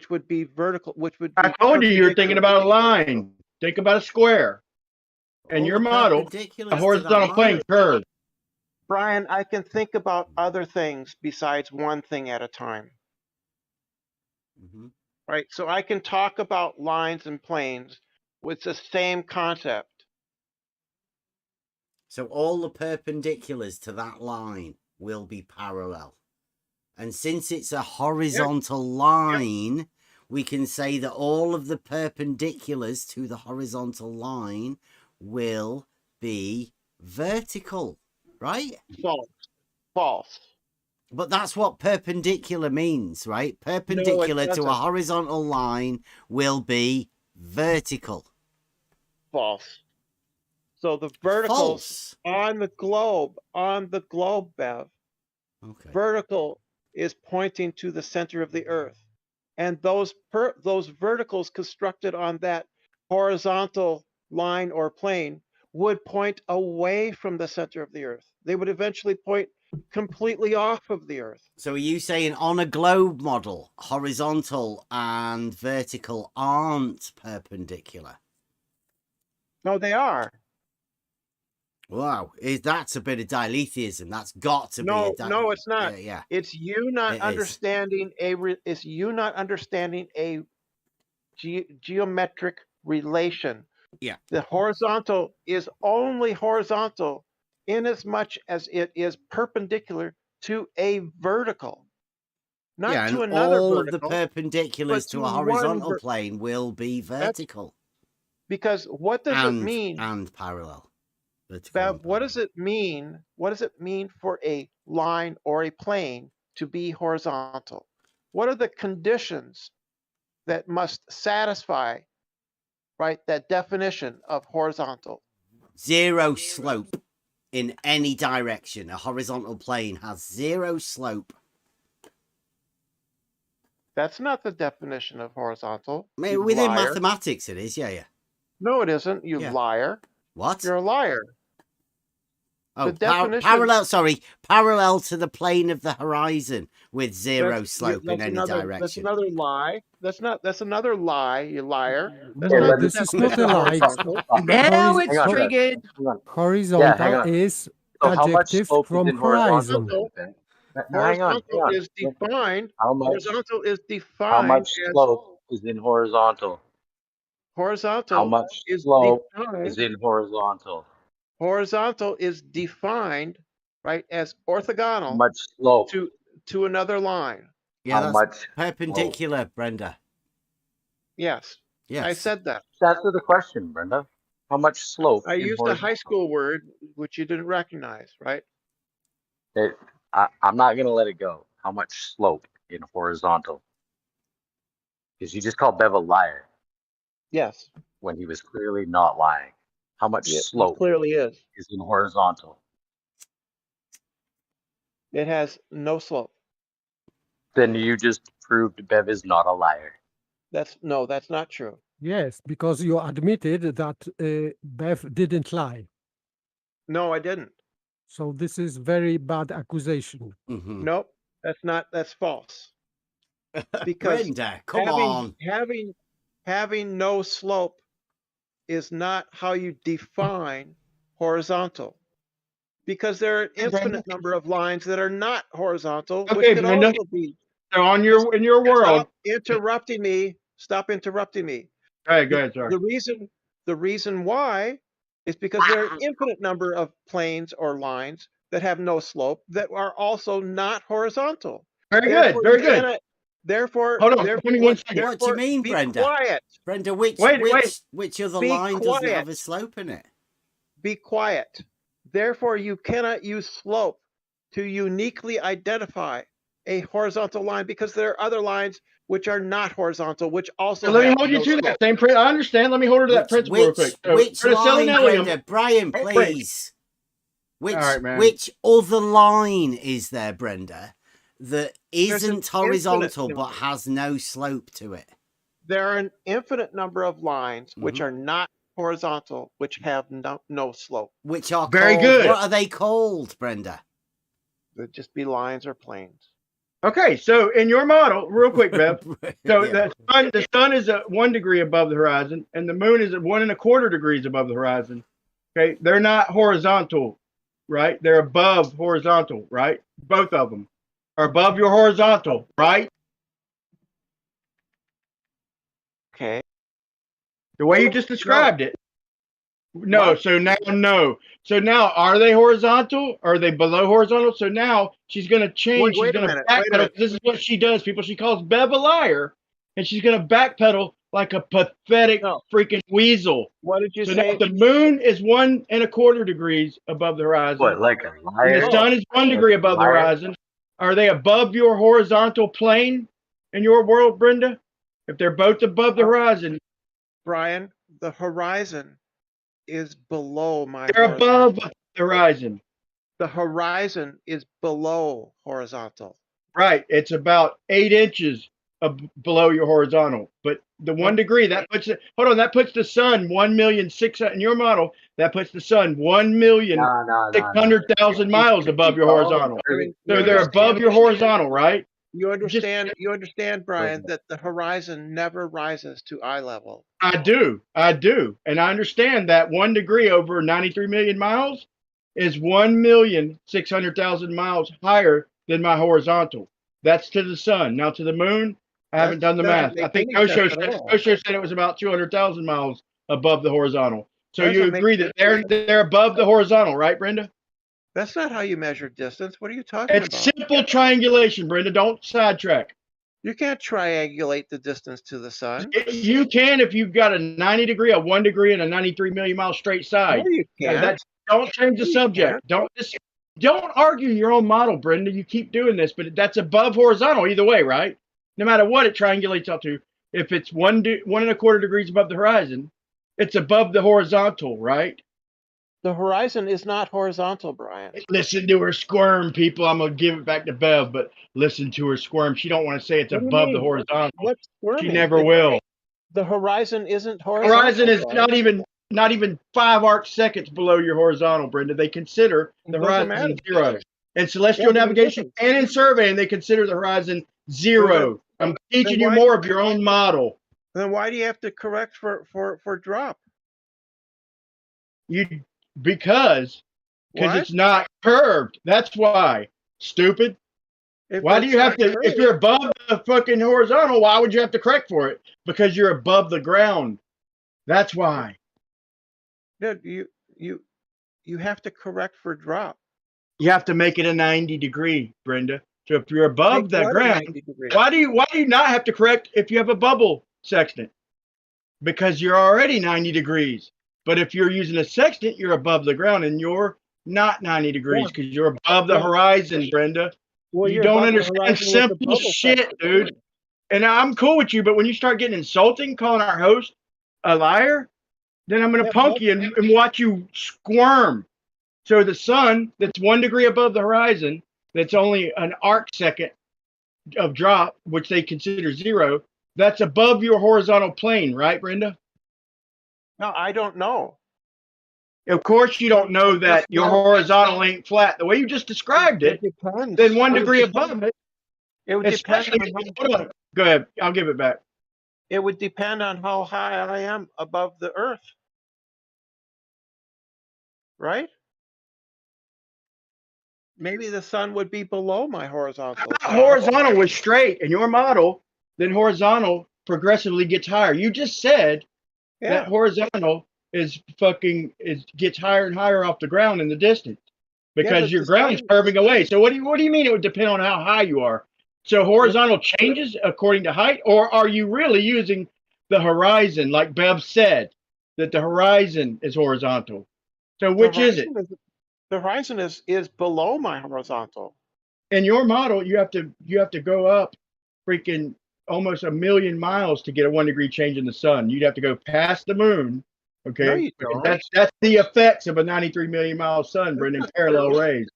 L: would be vertical,
J: I told you you're thinking about a line. Think about a square. And your model, a horizontal plane curve.
L: Brian, I can think about other things besides one thing at a time. Right? So I can talk about lines and planes with the same concept.
A: So all the perpendiculars to that line will be parallel. And since it's a horizontal line, we can say that all of the perpendiculars to the horizontal line will be vertical, right?
L: False.
A: But that's what perpendicular means, right? Perpendicular to a horizontal line will be vertical.
L: False. So the verticals on the globe, Bev, vertical is pointing to the center of the earth. And those verticals constructed on that horizontal line or plane would point away from the center of the earth. They would eventually point completely off of the earth.
A: So are you saying on a globe model, horizontal and vertical aren't perpendicular?
L: No, they are.
A: Wow, that's a bit of diletheism. That's got to be
L: No,
A: a
L: no, it's not.
A: yeah.
L: It's you not
A: It is.
L: understanding it's you not understanding a geometric relation.
A: Yeah.
L: The horizontal is only horizontal in as much as it is perpendicular to a vertical. Not
A: Yeah,
L: to
A: and
L: another
A: all
L: vertical,
A: of the perpendiculars
L: but
A: to
L: to
A: a
L: one
A: horizontal plane will be vertical.
L: Because what does it mean?
A: And parallel. Vertical
L: Bev,
A: and
L: what
A: parallel.
L: does it mean? What does it mean for a line or a plane to be horizontal? What are the conditions that must satisfy, right, that definition of horizontal?
A: Zero slope in any direction. A horizontal plane has zero slope.
L: That's not the definition of horizontal.
A: Within mathematics it is, yeah.
L: No, it isn't, you liar.
A: What?
L: You're a liar.
A: Oh,
L: The definition,
A: parallel to the plane of the horizon with zero slope in any direction.
L: That's another lie. That's another lie, you liar. That's
E: No,
L: not the
E: this is
L: definition
E: not a
L: of
E: lie.
L: horizontal.
E: Now it's
H: Hang on,
E: triggered.
H: hang on.
E: Horizontal is
H: So how much
E: adjective
H: slope is
E: from
H: in
E: horizon.
H: horizontal? Now, hang on.
L: Horizontal is defined.
H: How much?
L: Horizontal is
H: How
L: defined
H: much
L: as
H: slope is in horizontal?
L: horizontal
H: How much
L: is
H: slope
L: defined.
H: is in horizontal?
L: Horizontal is defined, right, as orthogonal
H: How much slope?
L: to another line.
A: Yeah,
H: How
A: that's
H: much
A: perpendicular,
H: slope?
A: Brenda.
L: Yes.
A: Yes.
L: I said that.
H: Just answer the question, Brenda. How much slope
L: I
H: in
L: used a
H: horizontal?
L: high school word which you didn't recognize, right?
H: I'm not gonna let it go. How much slope in horizontal? Because you just called Bev a liar.
L: Yes.
H: When he was clearly not lying. How much slope
L: clearly is
H: in horizontal?
L: It has no slope.
H: Then you just proved Bev is not a liar.
L: That's not true.
D: Yes, because you admitted that Bev didn't lie.
L: No, I didn't.
D: So this is very bad accusation.
A: Mm-hmm.
L: Nope, that's false. Because
A: Brenda, come on.
L: Having no slope is not how you define horizontal. Because there are an infinite number of lines that are not horizontal, which
J: Okay,
L: could
J: Brenda.
L: also be.
J: So in your world,
L: Stop interrupting me. Stop interrupting me.
J: Go ahead, sorry.
L: The reason why is because there are an infinite number of planes or lines that have no slope that are also not horizontal.
J: Very good, very good.
L: Therefore,
J: Hold on, give me 1 second.
A: What do you mean,
L: be
A: Brenda?
L: Quiet.
A: Brenda, which other
L: Be
A: line doesn't have
L: quiet.
A: a slope in it?
L: Be quiet. Therefore, you cannot use slope to uniquely identify a horizontal line because there are other lines which are not horizontal, which also
J: So let me
L: have
J: hold you
L: no
J: to
L: slope.
J: that same principle. I understand. Let me hold her to that principle real quick. So,
A: Which line,
J: selenium,
A: Brenda? Brian, please.
J: All right, man.
A: Which other line is there, Brenda, that
L: There's an
A: isn't horizontal
L: infinite
A: but
L: number.
A: has no slope to it?
L: There are an infinite number of lines which
A: Mhm.
L: are not horizontal, which have no slope.
A: Which are
J: Very
A: called,
J: good.
A: what are they called, Brenda?
L: They'd just be lines or planes.
J: Okay, so in your model, real quick, Bev. So
A: Yeah.
J: the sun is at 1 degree above the horizon, and the moon is at 1.25 degrees above the horizon. Okay, they're not horizontal, right? They're above horizontal, right? Both of them are above your horizontal, right?
L: Okay.
J: The way you just described it. No,
L: What?
J: so now no. So now are they horizontal? Are they below horizontal? So now she's going to change.
L: Wait
J: She's
L: a
J: going to
L: minute, wait a
J: backpedal.
L: minute.
J: This is what she does, people. She calls Bev a liar, and she's going to backpedal like a pathetic freaking weasel.
L: What did you
J: So
L: say?
J: now the moon is 1.25 degrees above the horizon.
H: What, like a
J: And
H: liar?
J: the sun is 1 degree above the
H: Liar?
J: horizon. Are they above your horizontal plane in your world, Brenda? If they're both above the horizon,
L: Brian, the horizon is below my
J: they're
L: horizontal.
J: above the horizon.
L: The horizon is below horizontal.
J: Right. It's about 8 inches below your horizontal. But the 1 degree, that puts it, hold on, that puts the sun 1,600,000, in your model, that puts the sun 1,600,000 miles above your horizontal. So they're above your horizontal, right?
L: You understand, Brian, that the horizon never rises to eye level.
J: I do. And I understand that 1 degree over 93 million miles is 1,600,000 miles higher than my horizontal. That's to the sun. Now to the moon, I haven't done the math. I think Osho said it was about 200,000 miles above the horizontal. So you agree that they're above the horizontal, right, Brenda?
L: That's not how you measure distance. What are you talking about?
J: It's simple triangulation, Brenda. Don't sidetrack.
L: You can't triangulate the distance to the sun.
J: You can if you've got a 90 degree, a 1 degree, and a 93 million mile straight side.
L: No, you can't.
J: Don't change the subject. Don't argue your own model, Brenda. You keep doing this, but that's above horizontal either way, right? No matter what it triangulates out to. If it's 1.25 degrees above the horizon, it's above the horizontal, right?
L: The horizon is not horizontal, Brian.
J: Listen to her squirm, people. I'm gonna give it back to Bev, but listen to her squirm. She don't want to say it's above the horizontal.
L: What's squirming?
J: She never will.
L: The horizon isn't horizontal.
J: Horizon is not even 5 arc seconds below your horizontal, Brenda. They consider the horizon 0. In celestial navigation and in surveying, they consider the horizon 0. I'm teaching you more of your own model.
L: Then why do you have to correct for drop?
J: Because it's not curved. That's why. Stupid. Why do you have to? If you're above the fucking horizontal, why would you have to correct for it? Because you're above the ground. That's why.
L: Dude, you have to correct for drop.
J: You have to make it a 90 degree, Brenda. So if you're above the ground, why do you not have to correct if you have a bubble sextant? Because you're already 90 degrees. But if you're using a sextant, you're above the ground and you're not 90 degrees because you're above the horizon, Brenda.
L: Well,
J: you don't understand simple shit, dude. And I'm cool with you, but when you start getting insulting, calling our host a liar, then I'm going to punk you and watch you squirm. So the sun that's 1 degree above the horizon, that's only an arc second of drop, which they consider 0, that's above your horizontal plane, right, Brenda?
L: No, I don't know.
J: Of course you don't know that your horizontal ain't flat. The way you just described it, then 1 degree above it.
L: It would depend
J: hold on. Go ahead. I'll give it back.
L: It would depend on how high I am above the earth. Right? Maybe the sun would be below my horizontal.
J: Horizontal was straight in your model, then horizontal progressively gets higher. You just said that horizontal gets higher and higher off the ground in the distance because your ground is curving away. So what do you mean it would depend on how high you are? So horizontal changes according to height, or are you really using the horizon like Bev said that the horizon is horizontal? So which is it?
L: The horizon is below my horizontal.
J: In your model, you have to go up freaking almost 1 million miles to get a 1 degree change in the sun. You'd have to go past the moon. Okay,
L: no, you don't.
J: That's the effects of a 93 million mile sun, Brendan. Parallel rays.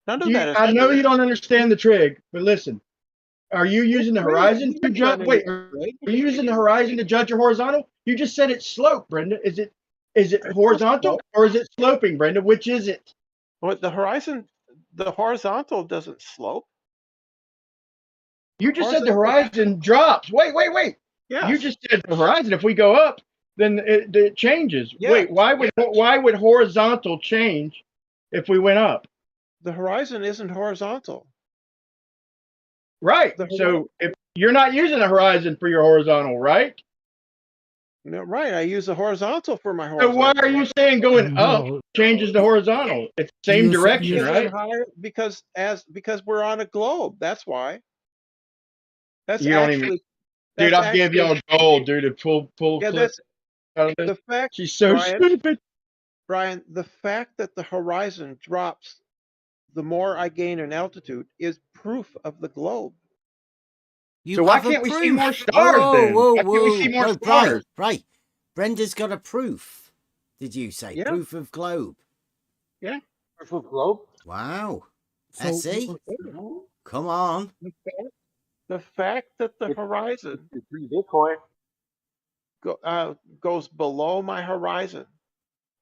L: I
J: know you don't understand the trig, but listen. Are you using the horizon to judge? Wait, are you using the horizon to judge your horizontal? You just said it's slope, Brenda. Is it horizontal or is it sloping, Brenda? Which is it?
L: Well, the horizontal doesn't slope.
J: You just said the horizon drops. Wait.
L: Yeah.
J: You just said the horizon. If we go up, then it changes.
L: Yeah.
J: Wait, why would horizontal change if we went up?
L: The horizon isn't horizontal.
J: Right. So if you're not using the horizon for your horizontal, right?
L: No, right. I use the horizontal for my horizontal.
J: So why are you saying going up changes the horizontal? It's the same direction, right?
L: Because we're on a globe. That's why. That's
J: you
L: actually.
J: Don't even, dude, I'll give y'all gold, dude. To pull.
L: Yeah,
J: that's
L: the fact.
J: She's so stupid.
L: Brian, the fact that the horizon drops the more I gain in altitude is proof of the globe.
J: So why can't we see more stars then? Why can't we see more stars?
A: Right. Brenda's got a proof. Did you say?
L: Yeah.
A: Proof of globe.
L: Yeah.
G: Proof of globe.
A: Wow. Essie, come on.
L: The fact that the horizon
G: Bitcoin
L: goes below my horizon,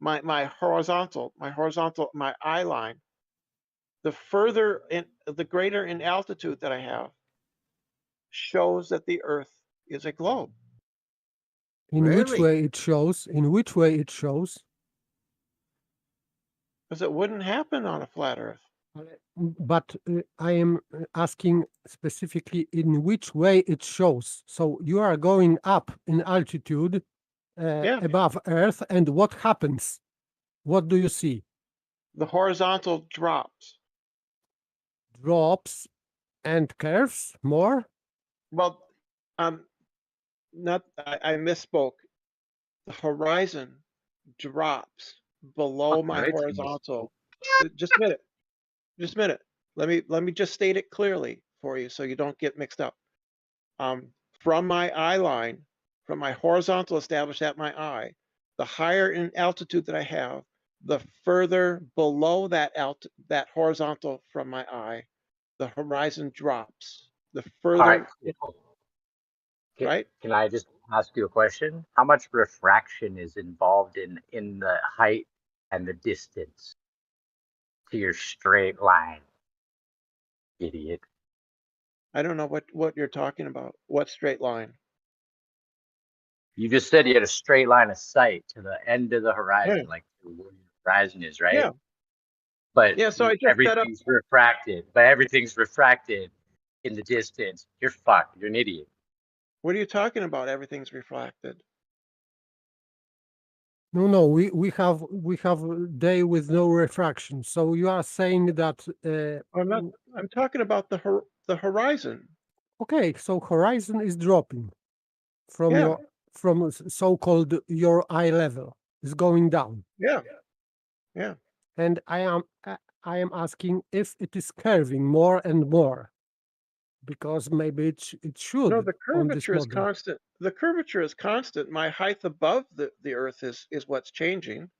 L: my horizontal, my eye line, the greater in altitude that I have, shows that the Earth is a globe.
D: In which
A: Really?
D: way it shows? In which way it shows?
L: Because it wouldn't happen on a flat Earth.
D: But I am asking specifically in which way it shows. So you are going up in altitude above Earth, and what happens? What do you see?
L: The horizontal drops.
D: Drops and curves more?
L: Well, I misspoke. The horizon drops below my horizontal. Just a minute. Just a minute. Let me just state it clearly for you so you don't get mixed up. From my eye line, from my horizontal established at my eye, the higher in altitude that I have, the further below that horizontal from my eye, the horizon drops. The further, right?
H: Can I just ask you a question? How much refraction is involved in the height and the distance to your straight line? Idiot.
L: I don't know what you're talking about. What straight line?
H: You just said you had a straight line of sight to the end of the horizon, like where your horizon is, right?
L: Yeah.
H: But
L: yeah, so I just set up.
H: everything's refracted. But everything's refracted in the distance. You're fucked. You're an idiot.
L: What are you talking about? Everything's refracted.
D: No, we have a day with no refraction. So you are saying that
L: I'm talking about the horizon.
D: Okay, so horizon is dropping from
L: Yeah.
D: from so-called your eye level. Is going down.
L: Yeah. Yeah.
D: And I am asking if it is curving more and more, because maybe it should.
L: No, the
D: on this
L: curvature is
D: model.
L: constant. The curvature is constant. My height above the Earth is what's changing.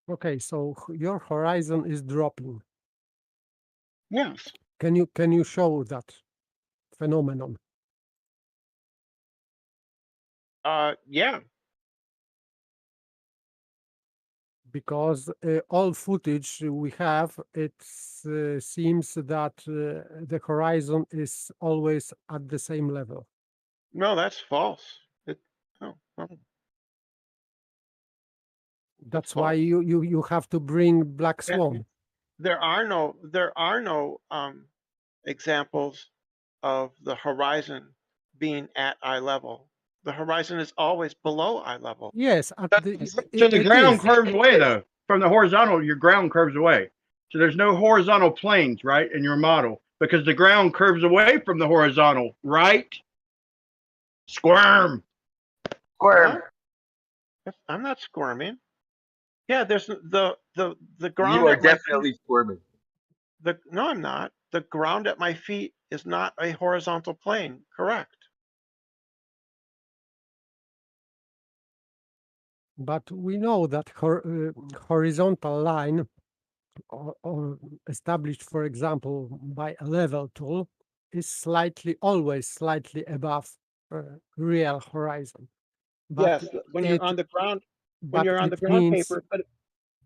D: Okay, so your horizon is dropping.
L: Yes.
D: Can you show that phenomenon?
L: Yeah.
D: Because all footage we have, it seems that the horizon is always at the same level.
L: No, that's false.
D: That's why you have to bring Black Swan.
L: There are no examples of the horizon being at eye level. The horizon is always below eye level.
D: Yes,
J: So the ground curves away though. From the horizontal, your ground curves away. So there's no horizontal planes, right, in your model, because the ground curves away from the horizontal, right? Squirm.
H: Squirm.
L: I'm not squirming. Yeah, there's the ground.
H: You are definitely squirming.
L: No, I'm not. The ground at my feet is not a horizontal plane. Correct.
D: But we know that horizontal line, or established, for example, by a level tool, is always slightly above real horizon. But
L: yes, when you're on the ground,
D: means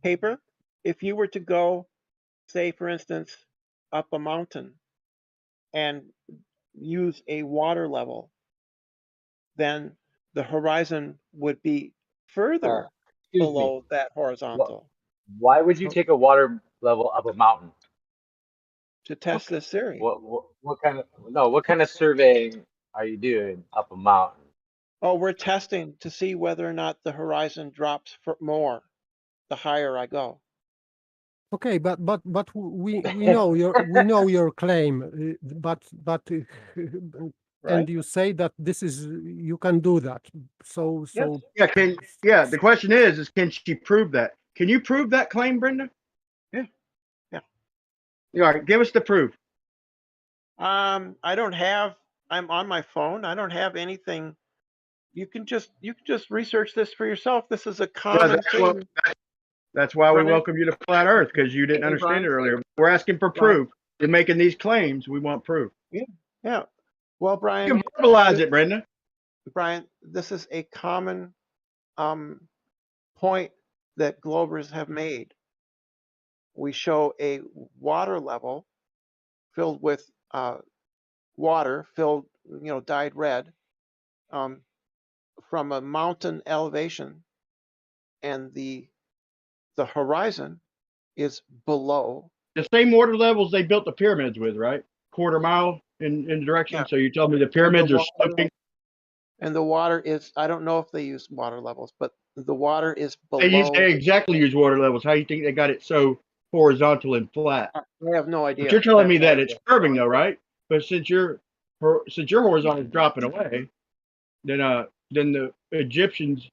L: paper, if you were to go, say, for instance, up a mountain and use a water level, then the horizon would be further below that horizontal.
H: Why would you take a water level up a mountain?
L: To test this theory.
H: What kind of surveying are you doing up a mountain?
L: Oh, we're testing to see whether or not the horizon drops more the higher I go.
D: Okay, but we know your claim, but
L: Right?
D: and you say that you can do that. So
J: yeah. The question is can she prove that? Can you prove that claim, Brenda?
L: Yeah.
J: All right, give us the proof.
L: I don't have. I'm on my phone. I don't have anything. You can just research this for yourself. This is a common thing.
J: That's why we welcome you to Flat Earth, because you didn't understand it earlier. We're asking for proof. You're making these claims. We want proof.
L: Yeah. Well, Brian,
J: you can verbalize it, Brenda.
L: Brian, this is a common point that globers have made. We show a water level filled with water, filled, dyed red, from a mountain elevation, and the horizon is below.
J: The same water levels they built the pyramids with, right? Quarter mile in direction.
L: Yeah.
J: So you told me the pyramids are sloping.
L: And the water is, I don't know if they use water levels, but the water is below.
J: They exactly use water levels. How do you think they got it so horizontal and flat?
L: I have no idea.
J: But you're telling me that it's curving though, right? But since your horizontal is dropping away, then the Egyptians,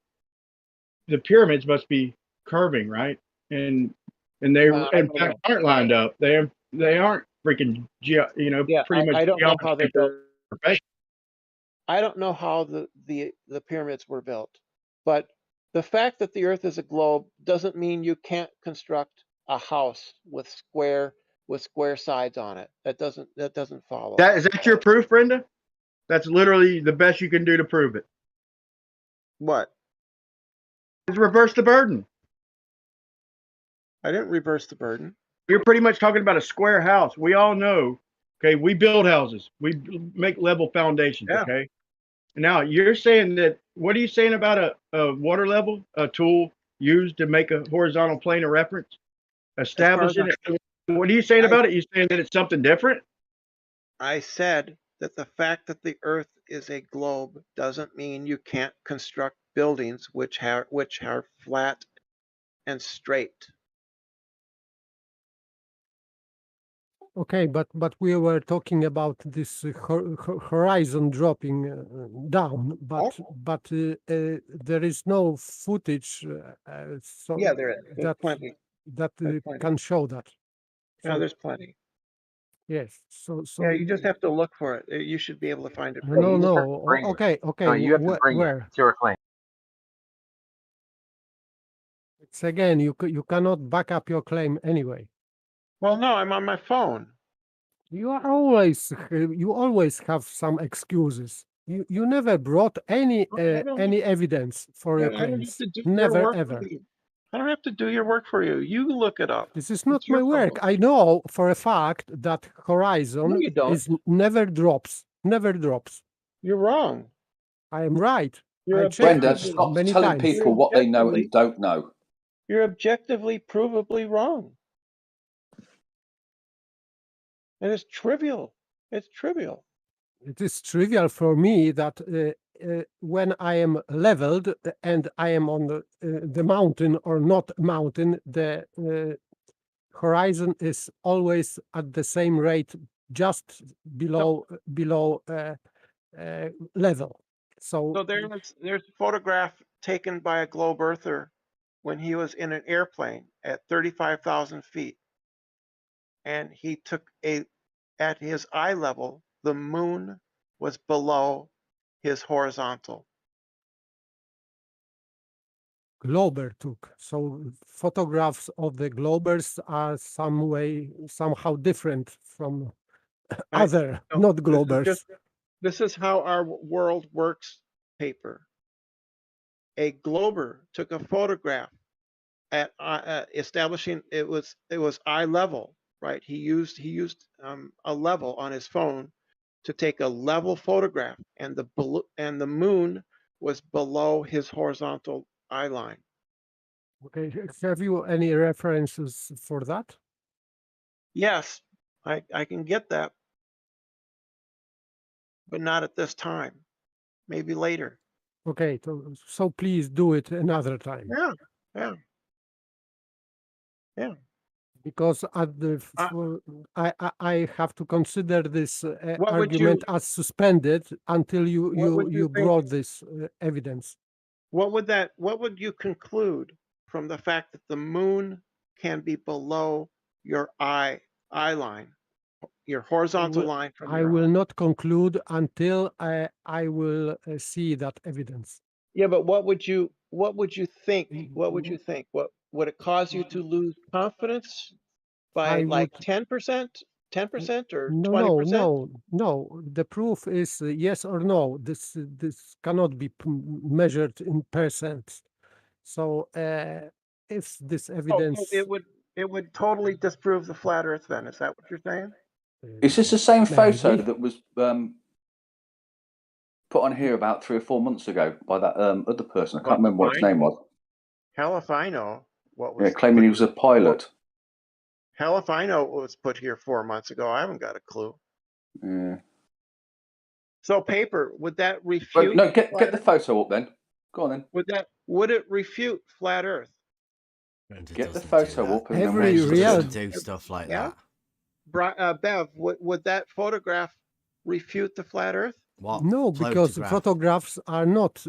J: the pyramids must be curving, right? And they in fact aren't lined up. They aren't freaking pretty much.
L: I don't know how they're built. I don't know how the pyramids were built, but the fact that the Earth is a globe doesn't mean you can't construct a house with square sides on it. That doesn't follow.
J: Is that your proof, Brenda? That's literally the best you can do to prove it.
L: What?
J: Is reverse the burden.
L: I didn't reverse the burden.
J: You're pretty much talking about a square house. We all know, okay, we build houses. We make level foundations,
L: Yeah.
J: Okay? Now, you're saying that, what are you saying about a water level, a tool used to make a horizontal plane of reference? Establishing it. What are you saying about it? You saying that it's something different?
L: I said that the fact that the Earth is a globe doesn't mean you can't construct buildings which are flat and straight.
D: Okay, but we were talking about this horizon dropping down, but there is no footage so
L: Yeah, there's plenty.
D: that can show that.
L: No,
D: So,
L: there's plenty.
D: yes. So
L: Yeah, you just have to look for it. You should be able to find it.
D: No. Okay.
H: No, you have to bring
D: where?
H: it. It's your claim.
D: It's again, you cannot back up your claim anyway.
L: Well, no, I'm on my phone.
D: You always have some excuses. You never brought any evidence for your claims. Never ever.
L: I don't have to do your work for you. You look it up.
D: This is not my work. I know for a fact that horizon never drops. Never drops.
L: You're wrong.
D: I am right.
M: Brenda, stop telling people what they know and don't know.
L: You're objectively, provably wrong. And it's trivial. It's trivial.
D: It is trivial for me that when I am leveled and I am on the mountain or not mountain, the horizon is always at the same rate, just below level. So
L: there's a photograph taken by a globe earther when he was in an airplane at 35,000 feet. And he took at his eye level, the moon was below his horizontal.
D: Glober took. So photographs of the globers are somehow different from other not globers.
L: This is how our world works, paper. A glober took a photograph at establishing it was eye level, right? He used a level on his phone to take a level photograph, and the moon was below his horizontal eye line.
D: Okay, have you any references for that?
L: Yes, I can get that, but not at this time. Maybe later.
D: Okay, so please do it another time.
L: Yeah.
D: Because I have to consider this argument as suspended until you brought this evidence.
L: What would you conclude from the fact that the moon can be below your eye line, your horizontal line from your
D: I will not conclude until I will see that evidence.
L: Yeah, but what would you think? What would you think? What would it cause you to lose confidence by like 10%, 10% or 20%?
D: No. The proof is yes or no. This cannot be measured in percent. So if this evidence,
L: it would totally disprove the flat Earth. Then is that what you're saying?
M: Is this the same photo
D: Maybe.
M: that was put on here about 3 or 4 months ago by that other person? I can't remember what his name was.
L: Hell if I know what was.
M: Yeah, claiming he was a pilot.
L: Hell if I know what was put here 4 months ago. I haven't got a clue.
M: Yeah.
L: So paper, would that refute?
M: Well, no, get the photo up then. Go on then.
L: Would it refute flat Earth?
M: Get the photo up and
D: Every
M: then we'll
D: real
A: do stuff like
L: Yeah.
A: that.
L: Bev, would that photograph refute the flat Earth?
A: What?
D: no, because photographs are not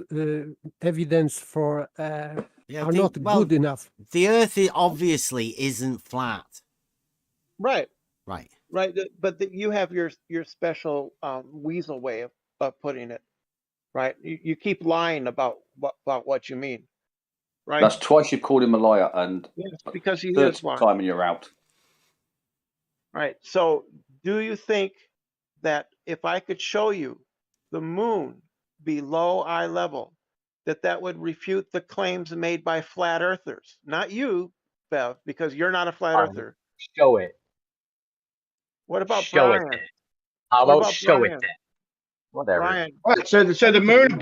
D: evidence for are not good enough.
A: The Earth obviously isn't flat.
L: Right.
A: Right.
L: Right. But you have your special weasel way of putting it. Right. You keep lying about what you mean. Right.
M: That's twice you've called him a liar, and
L: yes, because he
M: third
L: is one.
M: time and you're out.
L: Right. So do you think that if I could show you the moon below eye level, that would refute the claims made by flat earthers? Not you, Bev, because you're not a flat earther.
G: Show it.
L: What about
G: Show
L: Brian?
G: it. How
L: What
G: about
L: about
G: show
L: Brian?
G: it then? Whatever.
L: Brian.
J: All right, so the moon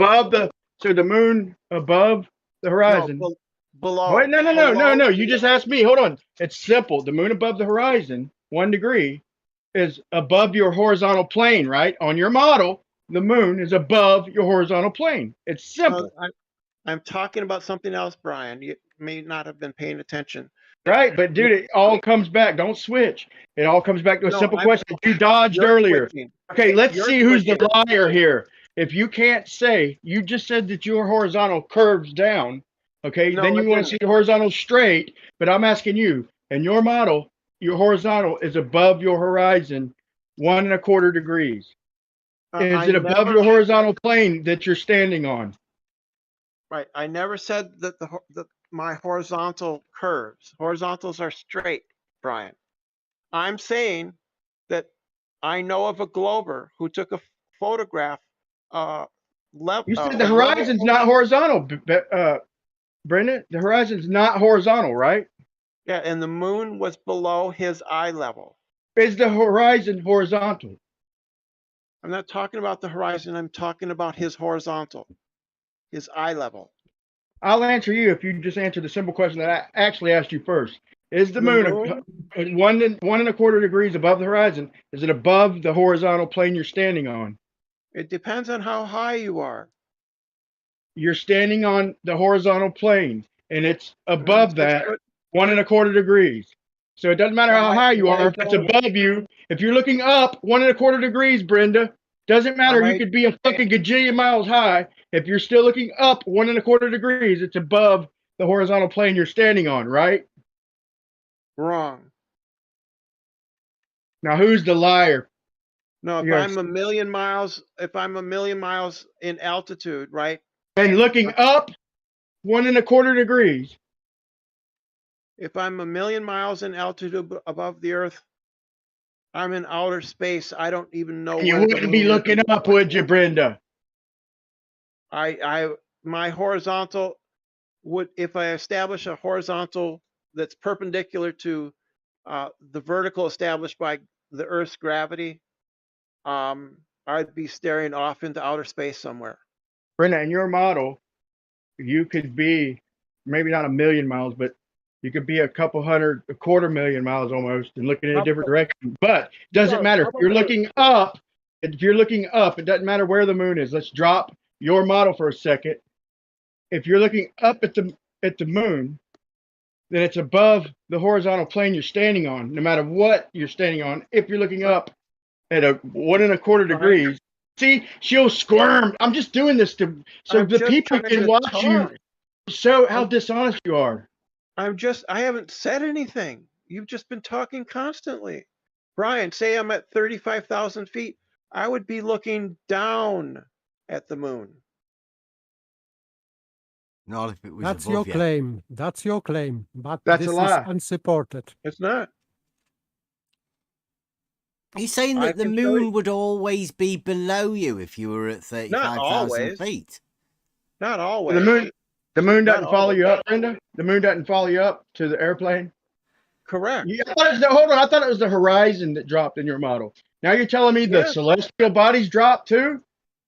J: above the horizon.
L: No, below.
J: Wait, no. You just asked me. Hold on. It's simple. The moon above the horizon, 1 degree, is above your horizontal plane, right? On your model, the moon is above your horizontal plane. It's simple.
L: I'm talking about something else, Brian. You may not have been paying attention.
J: Right, but dude, it all comes back. Don't switch. It all comes back to a simple question you dodged earlier.
L: Switching.
J: Okay, let's see who's
L: switching.
J: the liar here. If you can't say, you just said that your horizontal curves down. Okay,
L: No,
J: then you want to see the horizontal straight. But I'm asking you, in your model, your horizontal is above your horizon 1.25 degrees. Is it above your horizontal plane that you're standing on?
L: Right. I never said that my horizontal curves. Horizontals are straight, Brian. I'm saying that I know of a glober who took a photograph.
J: You said the horizon's not horizontal, Brenda. The horizon's not horizontal, right?
L: Yeah, and the moon was below his eye level.
J: Is the horizon horizontal?
L: I'm not talking about the horizon. I'm talking about his horizontal, his eye level.
J: I'll answer you if you just answer the simple question that I actually asked you first. Is the moon 1.25 degrees above the horizon? Is it above the horizontal plane you're standing on?
L: It depends on how high you are.
J: You're standing on the horizontal plane, and it's above that 1.25 degrees. So it doesn't matter how high you are. If it's above you, if you're looking up 1.25 degrees, Brenda, doesn't matter. You could be a fucking gajillion miles high. If you're still looking up 1.25 degrees, it's above the horizontal plane you're standing on, right?
L: Wrong.
J: Now who's the liar?
L: No, if I'm a million miles in altitude, right?
J: And looking up 1.25 degrees.
L: If I'm a million miles in altitude above the Earth, I'm in outer space. I don't even know.
J: You wouldn't be looking up, would you, Brenda?
L: My horizontal would, if I establish a horizontal that's perpendicular to the vertical established by the Earth's gravity, I'd be staring off into outer space somewhere.
J: Brenda, in your model, you could be maybe not a million miles, but you could be a quarter million miles almost, and looking in a different direction. But it doesn't matter. If you're looking up, it doesn't matter where the moon is. Let's drop your model for a second. If you're looking up at the moon, then it's above the horizontal plane you're standing on, no matter what you're standing on. If you're looking up at a 1.25 degrees, see, she'll squirm. I'm just doing this so the people can watch you. Show how dishonest you are.
L: I haven't said anything. You've just been talking constantly. Brian, say I'm at 35,000 feet. I would be looking down at the moon.
A: Not if it was
D: That's
A: above
D: your
A: you.
D: claim. That's your claim. But
J: That's
D: this
J: a lie.
D: is unsupported.
L: It's not.
A: Are you saying that the moon would always be below you if you were at 35,000 feet?
L: Not always.
J: The moon doesn't follow you up, Brenda? The moon doesn't follow you up to the airplane?
L: Correct.
J: Yeah, hold on. I thought it was the horizon that dropped in your model. Now you're telling me the
L: Yes.
J: celestial bodies dropped too?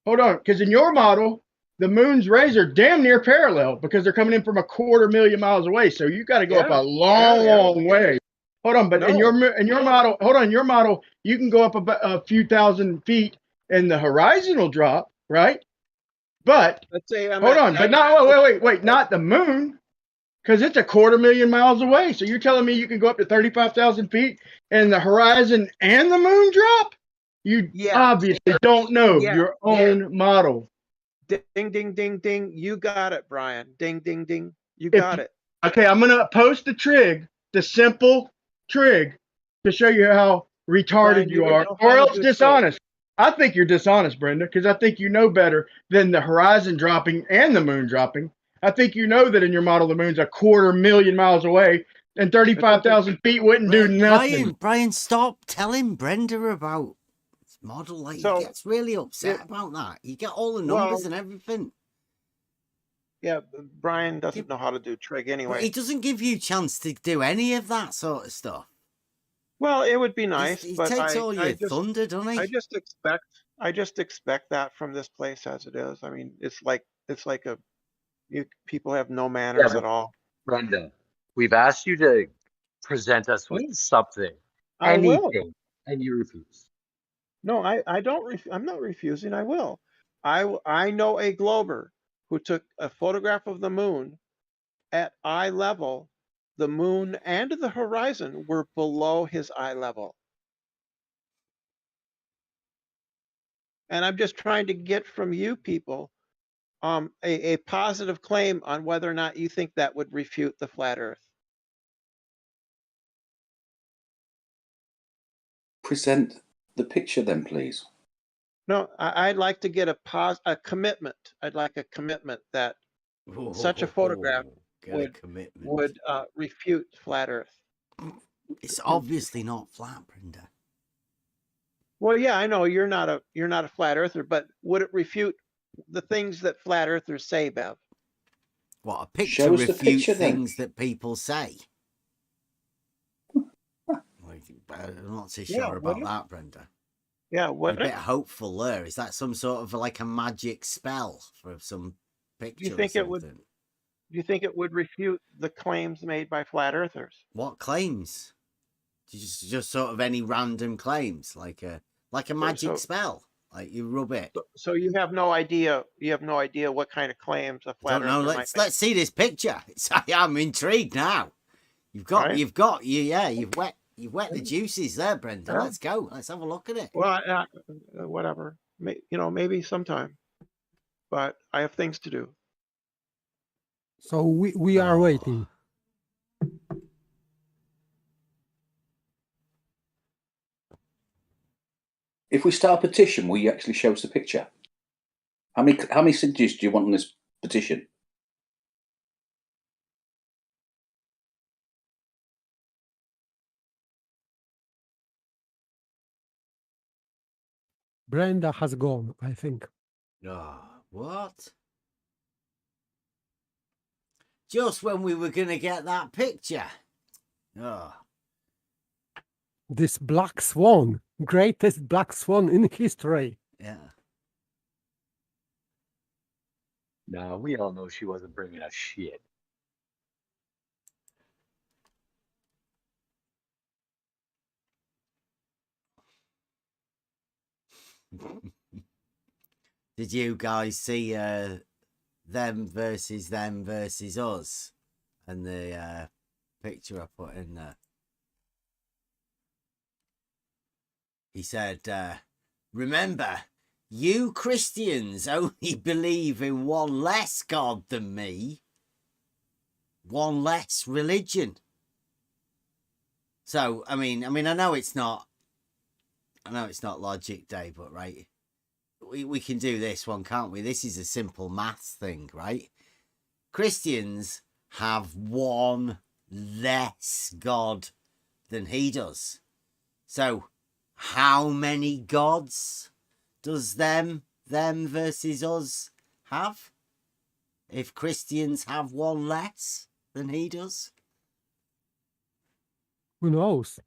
J: Hold on, because in your model, the moon's rays are damn near parallel because they're coming in from 250,000 miles away. So you got to go up a long way. Hold on, but in your model, hold on, your model, you can go up about a few thousand feet, and the horizon will drop, right? But
L: let's say
J: hold on, but not wait, not the moon, because it's 250,000 miles away. So you're telling me you can go up to 35,000 feet, and the horizon and the moon drop? You obviously don't know your own model.
L: Ding, ding, ding, ding. You got it, Brian. Ding, ding, ding. You got it.
J: Okay, I'm going to post the trig, the simple trig, to show you how retarded
L: Brian,
J: you
L: don't
J: are,
L: know
J: or
L: how to
J: else
L: do
J: dishonest. I think you're dishonest, Brenda, because I think you know better than the horizon dropping and the moon dropping. I think you know that in your model, the moon's 250,000 miles away, and 35,000 feet wouldn't do nothing.
A: Brian, stop telling Brenda about this model. Like,
L: So,
A: he gets really upset about that. You get all the numbers and everything.
L: Yeah, Brian doesn't know how to do trig anyway.
A: But he doesn't give you a chance to do any of that sort of stuff.
L: Well, it would be nice,
A: He
L: but
A: takes all your thunder, doesn't he?
L: I just expect that from this place as it is. I mean, it's like people have no manners at all.
H: Brenda, we've asked you to present us with something, anything, and you refuse.
L: No, I don't. I'm not refusing. I will. I know a glober who took a photograph of the moon at eye level. The moon and the horizon were below his eye level. And I'm just trying to get from you people a positive claim on whether or not you think that would refute the flat Earth.
M: Present the picture then, please.
L: No, I'd like to get a commitment. I'd like a commitment that such a photograph would refute flat Earth.
A: It's obviously not flat, Brenda.
L: Well, yeah, I know you're not a flat earther, but would it refute the things that flat earthers say, Bev?
A: What, a picture refute things that people say? I'm not too sure about that, Brenda.
L: Yeah, what?
A: A bit hopeful there. Is that some sort of like a magic spell for some picture?
L: Do you think it would refute the claims made by flat earthers?
A: What claims? Just sort of any random claims, like a magic spell, like you rub it.
L: So you have no idea. You have no idea what kind of claims a flat earther might make.
A: Let's see this picture. I'm intrigued now. You've wet the juices there, Brenda. Yeah. Let's go. Let's have a look at it.
L: Well, whatever. Maybe sometime. But I have things to do.
D: So we are waiting.
M: If we start a petition, will you actually show us the picture? How many signatures do you want on this petition?
D: Brenda has gone, I think.
A: What? Just when we were going to get that picture.
D: This black swan, greatest black swan in history.
A: Yeah.
H: No, we all know she wasn't bringing us shit.
A: Did you guys see them versus us and the picture I put in there? He said, remember, you Christians only believe in one less God than me, one less religion. So, I mean, I know it's not logic day, but right, we can do this one, can't we? This is a simple maths thing, right? Christians have one less God than he does. So, how many gods does them versus us have? If Christians have one less than he does?
D: Who knows?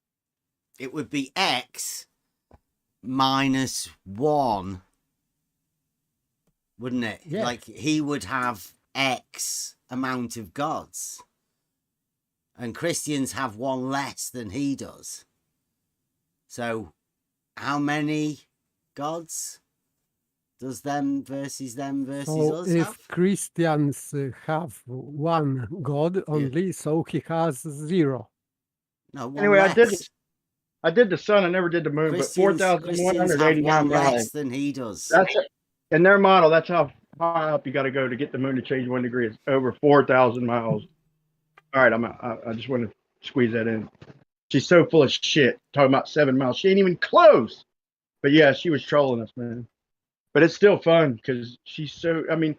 A: It would be X minus 1, wouldn't it?
D: Yeah.
A: Like he would have X amount of gods, and Christians have one less than he does. So how many gods does them versus
D: So
A: us
D: if
A: have?
D: Christians have one God only, so he has 0.
A: No, one
J: Anyway,
A: less.
J: I did the sun. I never did the moon, but
A: Christians have
J: 4,189
A: one
J: miles.
A: less than he does.
J: That's in their model. That's how high up you got to go to get the moon to change 1 degree. It's over 4,000 miles. All right, I just want to squeeze that in. She's so full of shit. Talking about 7 miles. She ain't even close. But yeah, she was trolling us, man. But it's still fun because she's so. I mean,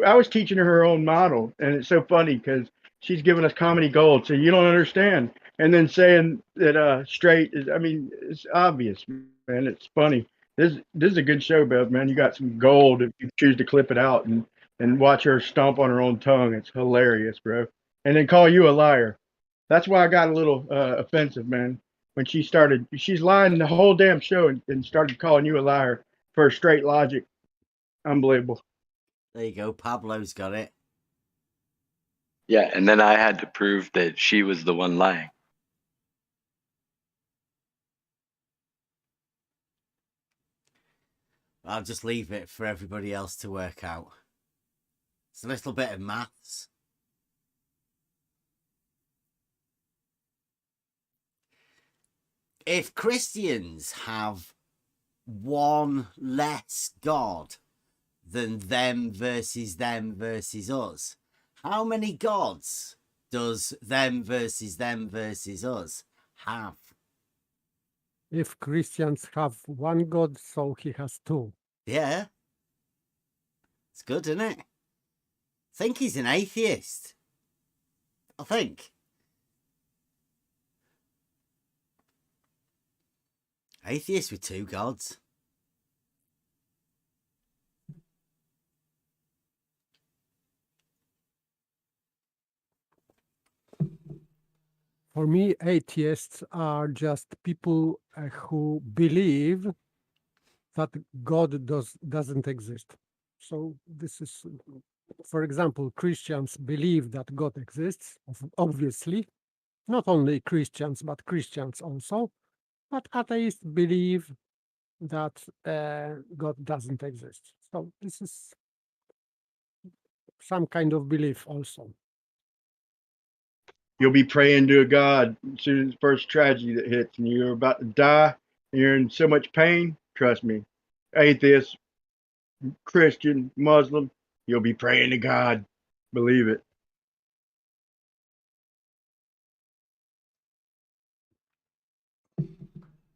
J: I was teaching her own model, and it's so funny because she's giving us comedy gold. So you don't understand, and then saying that straight is. I mean, it's obvious, man. It's funny. This is a good show, Bev, man. You got some gold if you choose to clip it out and watch her stomp on her own tongue. It's hilarious, bro. And then call you a liar. That's why I got a little offensive, man. When she's lying the whole damn show and started calling you a liar for straight logic. Unbelievable.
A: There you go. Pablo's got it.
H: Yeah, and then I had to prove that she was the one lying.
A: I'll just leave it for everybody else to work out. It's a little bit of maths. If Christians have one less God than them versus us, how many gods does them versus us have?
D: If Christians have one God, so he has 2.
A: Yeah. It's good, isn't it? I think he's an atheist. I think. Atheist with 2 gods.
D: For me, atheists are just people who believe that God doesn't exist. So this is, for example, Christians believe that God exists, obviously. Not only Christians, but Christians also. But atheists believe that God doesn't exist. So this is some kind of belief also.
J: You'll be praying to a God as soon as the first tragedy that hits and you're about to die and you're in so much pain. Trust me, atheist, Christian, Muslim, you'll be praying to God. Believe it.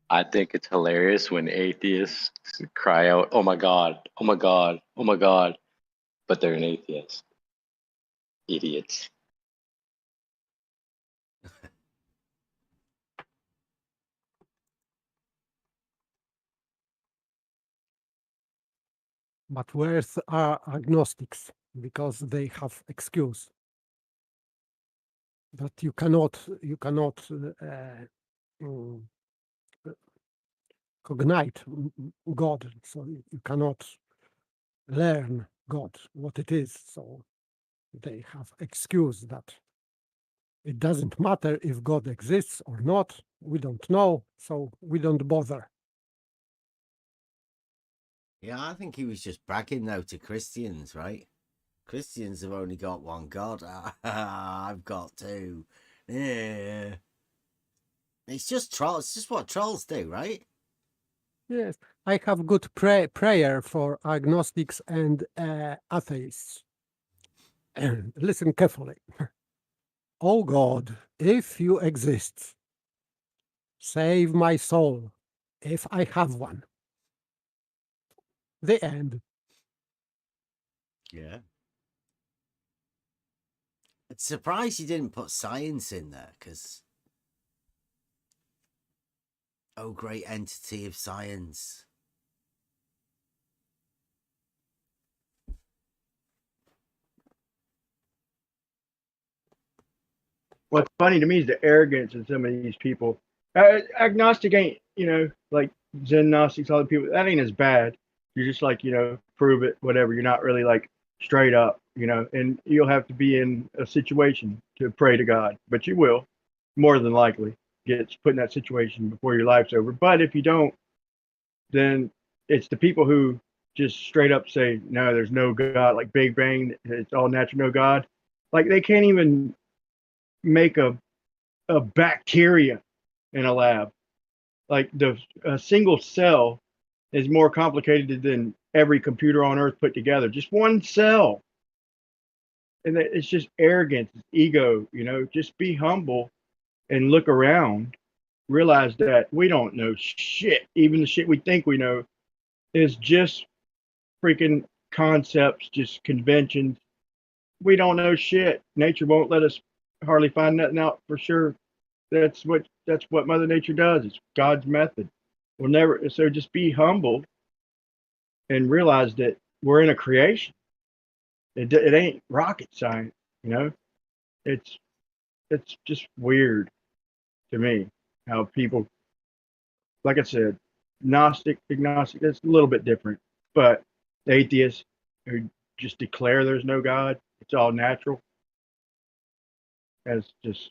H: I think it's hilarious when atheists cry out, "Oh my God, oh my God, oh my God," but they're an atheist. Idiots.
D: But where are agnostics? Because they have excuse that you cannot cognite God, so you cannot learn God, what it is. So they have excuse that it doesn't matter if God exists or not. We don't know, so we don't bother.
A: Yeah, I think he was just bragging though to Christians, right? Christians have only got one God. I've got 2. Yeah. It's just trolls. It's just what trolls do, right?
D: Yes, I have good prayer for agnostics and atheists. Listen carefully. Oh God, if you exist, save my soul, if I have one. The end.
A: Yeah. It's surprised you didn't put science in there, because oh, great entity of science.
J: what's funny to me is the arrogance of some of these people. Agnostic ain't, like Zen Gnostics, all the people, that ain't as bad. You're just like, prove it, whatever. You're not really like straight up, and you'll have to be in a situation to pray to God, but you will more than likely get put in that situation before your life's over. But if you don't, then it's the people who just straight up say, no, there's no God, like Big Bang, it's all natural, no God. Like they can't even make a bacteria in a lab. Like a single cell is more complicated than every computer on earth put together. Just one cell. And it's just arrogance, it's ego, just be humble and look around. Realize that we don't know shit. Even the shit we think we know is just freaking concepts, just conventions. We don't know shit. Nature won't let us hardly find nothing out for sure. That's what Mother Nature does. It's God's method. We'll never. So just be humble and realize that we're in a creation. It ain't rocket science, It's just weird to me how people, like I said, Gnostic, agnostic. It's a little bit different, but atheists who just declare there's no God, it's all natural. As just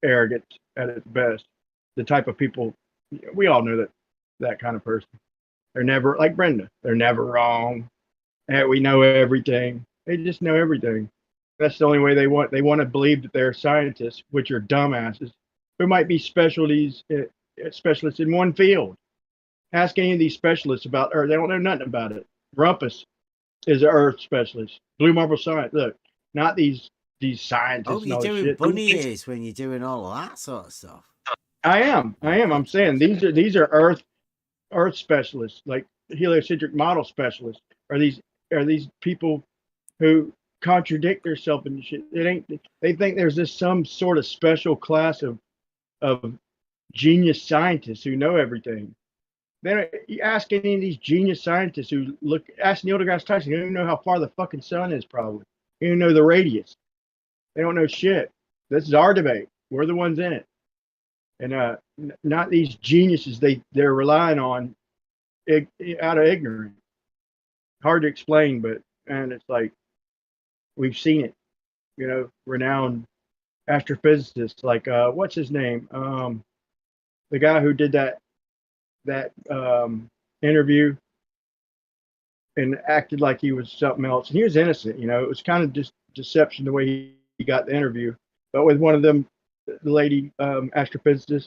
J: arrogant at its best. The type of people, we all know that kind of person. They're never, like Brenda, they're never wrong. And we know everything. They just know everything. That's the only way they want. They want to believe that they're scientists, which are dumbasses, who might be specialists in one field. Ask any of these specialists about Earth. They don't know nothing about it. Rumpus is an Earth specialist. Blue Marble Science. Look, not these scientists.
A: Oh,
J: and
A: you're
J: all this
A: doing
J: shit.
A: bunny ears when you're doing all of that sort of stuff.
J: I am. I'm saying these are Earth specialists, like heliocentric model specialists. Are these people who contradict themselves and shit? They think there's this some sort of special class of genius scientists who know everything. Then you ask any of these genius scientists who ask Neil deGrasse Tyson, they don't even know how far the fucking sun is, probably. They don't know the radius. They don't know shit. This is our debate. We're the ones in it. And not these geniuses they're relying on out of ignorance. Hard to explain, and it's like we've seen it. Renowned astrophysicists like what's his name? The guy who did that interview and acted like he was something else. And he was innocent. It was kind of just deception the way he got the interview. But with one of them, the lady astrophysicist,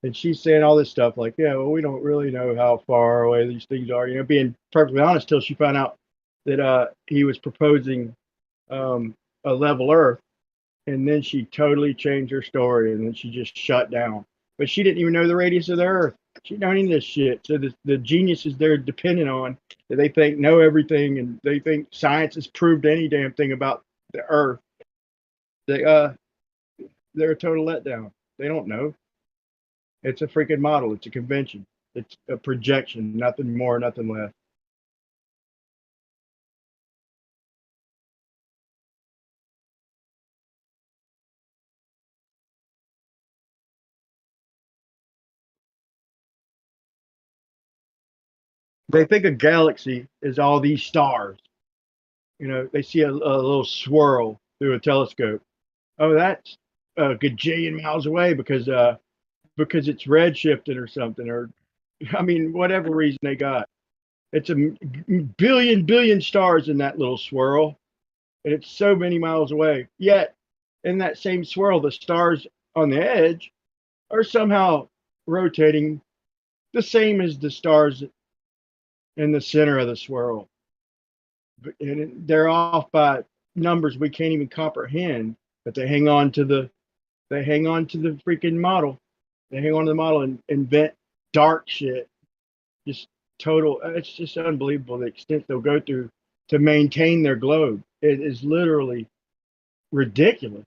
J: and she's saying all this stuff like, yeah, well, we don't really know how far away these things are, being perfectly honest, till she found out that he was proposing a level Earth. And then she totally changed her story, and then she just shut down. But she didn't even know the radius of the Earth. She didn't know any of this shit. So the geniuses they're dependent on, that they think know everything, and they think science has proved any damn thing about the Earth. They're a total letdown. They don't know. It's a freaking model. It's a convention. It's a projection. Nothing more, nothing less. They think a galaxy is all these stars. They see a little swirl through a telescope. Oh, that's a gajillion miles away because it's redshifted or something, or whatever reason they got. It's a billion stars in that little swirl, and it's so many miles away. Yet, in that same swirl, the stars on the edge are somehow rotating the same as the stars in the center of the swirl. And they're off by numbers we can't even comprehend, but they hang on to the freaking model. They hang on to the model and invent dark shit. Just total. It's just unbelievable the extent they'll go through to maintain their globe. It is literally ridiculous.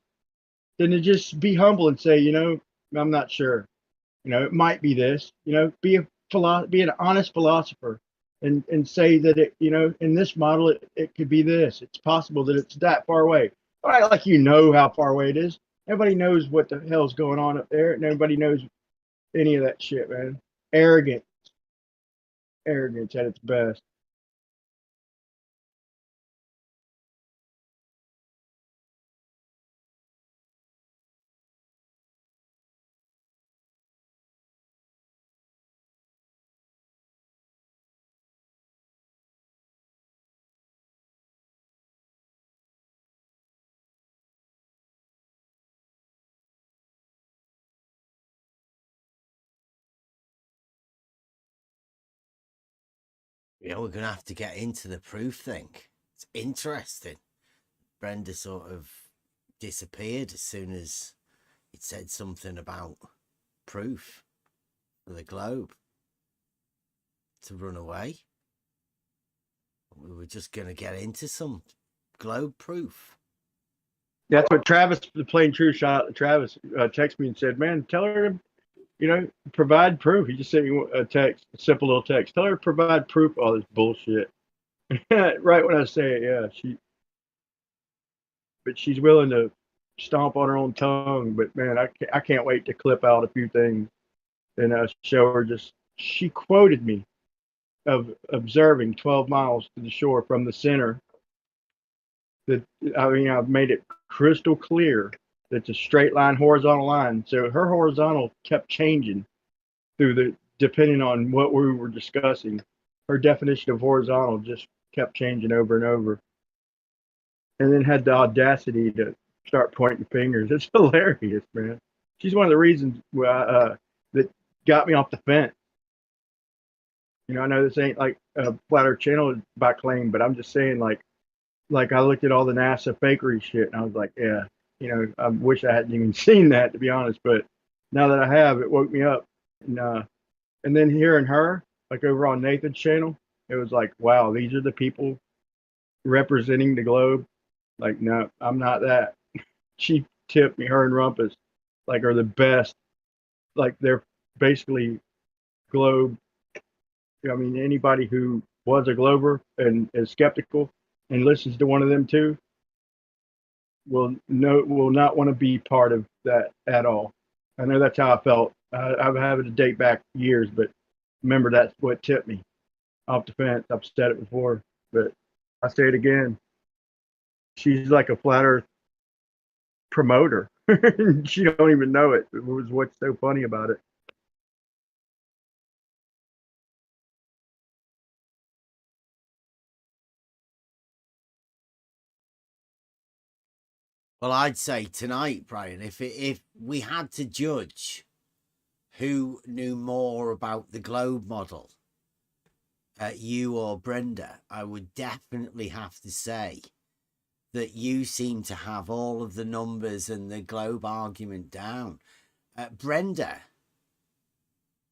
J: Then to just be humble and say, I'm not sure. It might be this. Be an honest philosopher and say that it, in this model it could be this. It's possible that it's that far away. Don't act like you know how far away it is. Nobody knows what the hell's going on up there. Nobody knows any of that shit, man. Arrogance at its best.
A: Yeah, we're gonna have to get into the proof thing. It's interesting. Brenda sort of disappeared as soon as it said something about proof for the globe to run away. We were just gonna get into some globe proof.
J: That's what Travis, the plain true shot. Travis texted me and said, "Man, tell her to, provide proof." He just sent me a text, a simple little text. Tell her to provide proof of all this bullshit. Right when I say it, yeah, but she's willing to stomp on her own tongue. But man, I can't wait to clip out a few things and show her. She quoted me of observing 12 miles to the shore from the center. I've made it crystal clear that it's a straight line, horizontal line. So her horizontal kept changing depending on what we were discussing. Her definition of horizontal just kept changing over and over. And then had the audacity to start pointing fingers. It's hilarious, man. She's one of the reasons that got me off the fence. I know this ain't like a flat Earth channel by claim, but I'm just saying, like I looked at all the NASA fakery shit, and I was like, yeah, I wish I hadn't even seen that, to be honest. But now that I have, it woke me up. And then hearing her, like over on Nathan's channel, it was like, wow, these are the people representing the globe. Like, no, I'm not that. She tipped me, her and Rumpus, like, are the best. Like, they're basically globe. I mean, anybody who was a glober and is skeptical and listens to one of them too will not want to be part of that at all. I know that's how I felt. I've had it to date back years, but remember, that's what tipped me off the fence. I've said it before, but I say it again. She's like a flat Earth promoter. She don't even know it. It was what's so funny about it.
A: Well, I'd say tonight, Brian, if we had to judge who knew more about the globe model, you or Brenda, I would definitely have to say that you seem to have all of the numbers and the globe argument down. Brenda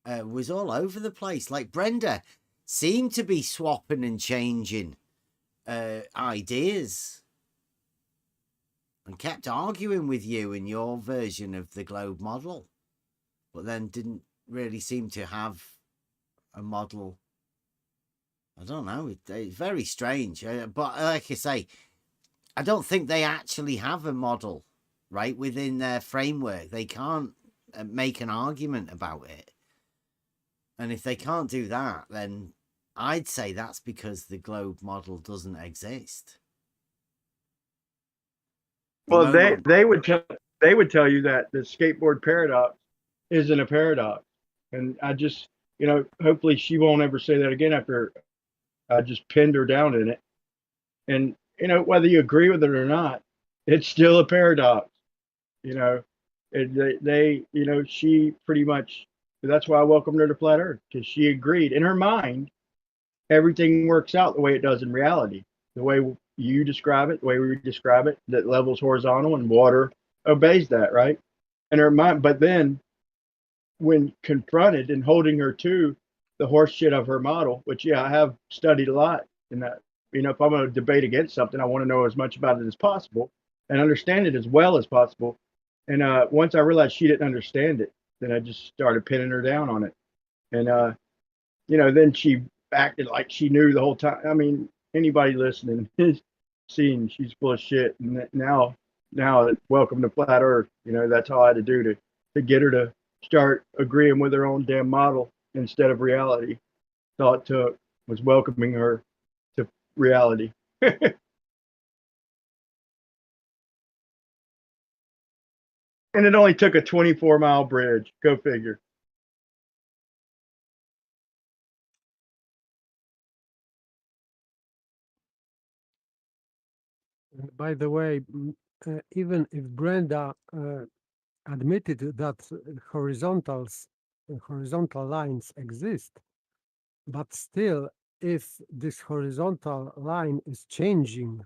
A: was all over the place. Like, Brenda seemed to be swapping and changing ideas and kept arguing with you in your version of the globe model, but then didn't really seem to have a model. I don't know. It's very strange. But like I say, I don't think they actually have a model, right, within their framework. They can't make an argument about it. And if they can't do that, then I'd say that's because the globe model doesn't exist.
J: Well, they would tell you that the skateboard paradox isn't a paradox, and I just hopefully she won't ever say that again after I just pinned her down in it. And whether you agree with it or not, it's still a paradox. She pretty much. That's why I welcomed her to Flat Earth, because she agreed in her mind. Everything works out the way it does in reality. The way you describe it, the way we describe it, that level's horizontal and water obeys that, right? And her mind, but then when confronted and holding her to the horse shit of her model, which I have studied a lot in that, if I'm going to debate against something, I want to know as much about it as possible and understand it as well as possible. And once I realized she didn't understand it, then I just started pinning her down on it. And then she acted like she knew the whole time. I mean, anybody listening is seeing she's full of shit. And now now welcome to flat Earth. You know, that's all I had to do to get her to start agreeing with her own damn model instead of reality. That's all it took was welcoming her to reality. And it only took a 24-mile bridge. Go figure.
D: By the way, even if Brenda admitted that horizontal lines exist, but still, if this horizontal line is changing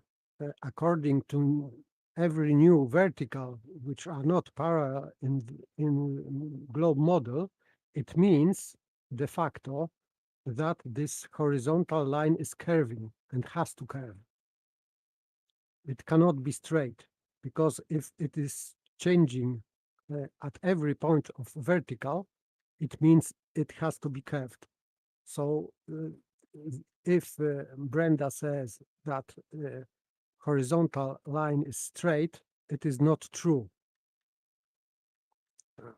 D: according to every new vertical, which are not parallel in globe model, it means de facto that this horizontal line is curving and has to curve. It cannot be straight, because if it is changing at every point of vertical, it means it has to be curved. So if Brenda says that horizontal line is straight, it is not true.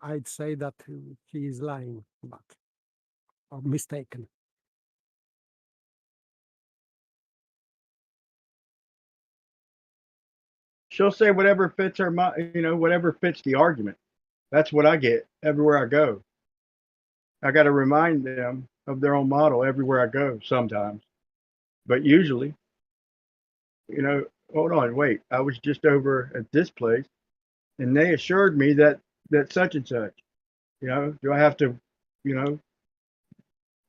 D: I'd say that he is lying, but or mistaken.
J: She'll say whatever fits her, whatever fits the argument. That's what I get everywhere I go. I got to remind them of their own model everywhere I go sometimes. But usually, hold on, wait, I was just over at this place and they assured me that such and such, do I have to,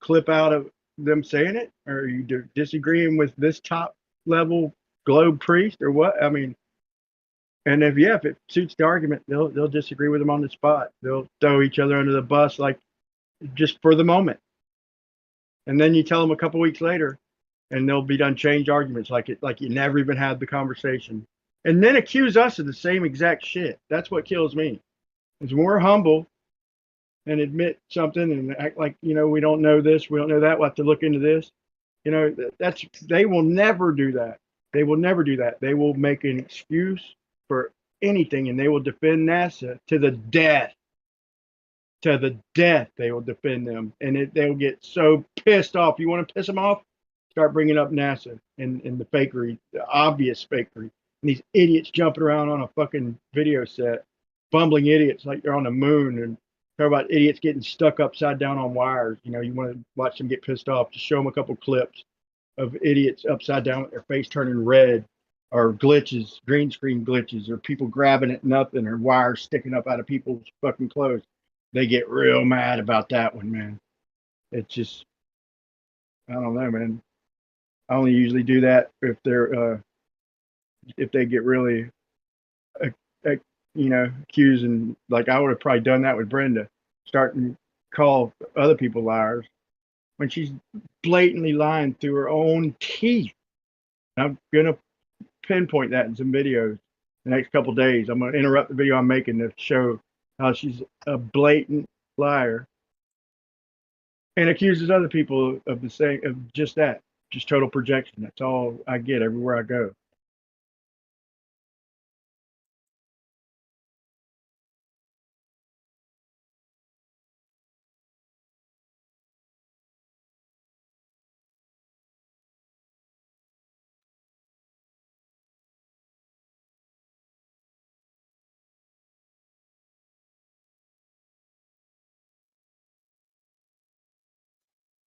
J: clip out of them saying it? Or are you disagreeing with this top level globe priest or what? I mean, and if it suits the argument, they'll disagree with them on the spot. They'll throw each other under the bus, like just for the moment. And then you tell them a couple weeks later, and they'll be done change arguments like you never even had the conversation, and then accuse us of the same exact shit. That's what kills me. Is when we're humble and admit something and act like we don't know this, we don't know that. We'll have to look into this. They will never do that. They will never do that. They will make an excuse for anything, and they will defend NASA to the death. To the death, they will defend them, and they'll get so pissed off. You want to piss them off? Start bringing up NASA and the fakery, the obvious fakery, and these idiots jumping around on a fucking video set, bumbling idiots like they're on the moon, and talk about idiots getting stuck upside down on wires. You want to watch them get pissed off. Just show them a couple clips of idiots upside down with their face turning red, or glitches, green screen glitches, or people grabbing at nothing, or wires sticking up out of people's fucking clothes. They get real mad about that one, man. It's just, I don't know, man. I only usually do that if they get really, accusing. Like I would have probably done that with Brenda, starting to call other people liars when she's blatantly lying through her own teeth. I'm gonna pinpoint that in some videos the next couple of days. I'm gonna interrupt the video I'm making to show how she's a blatant liar and accuses other people of the same, of just that, just total projection. That's all I get everywhere I go.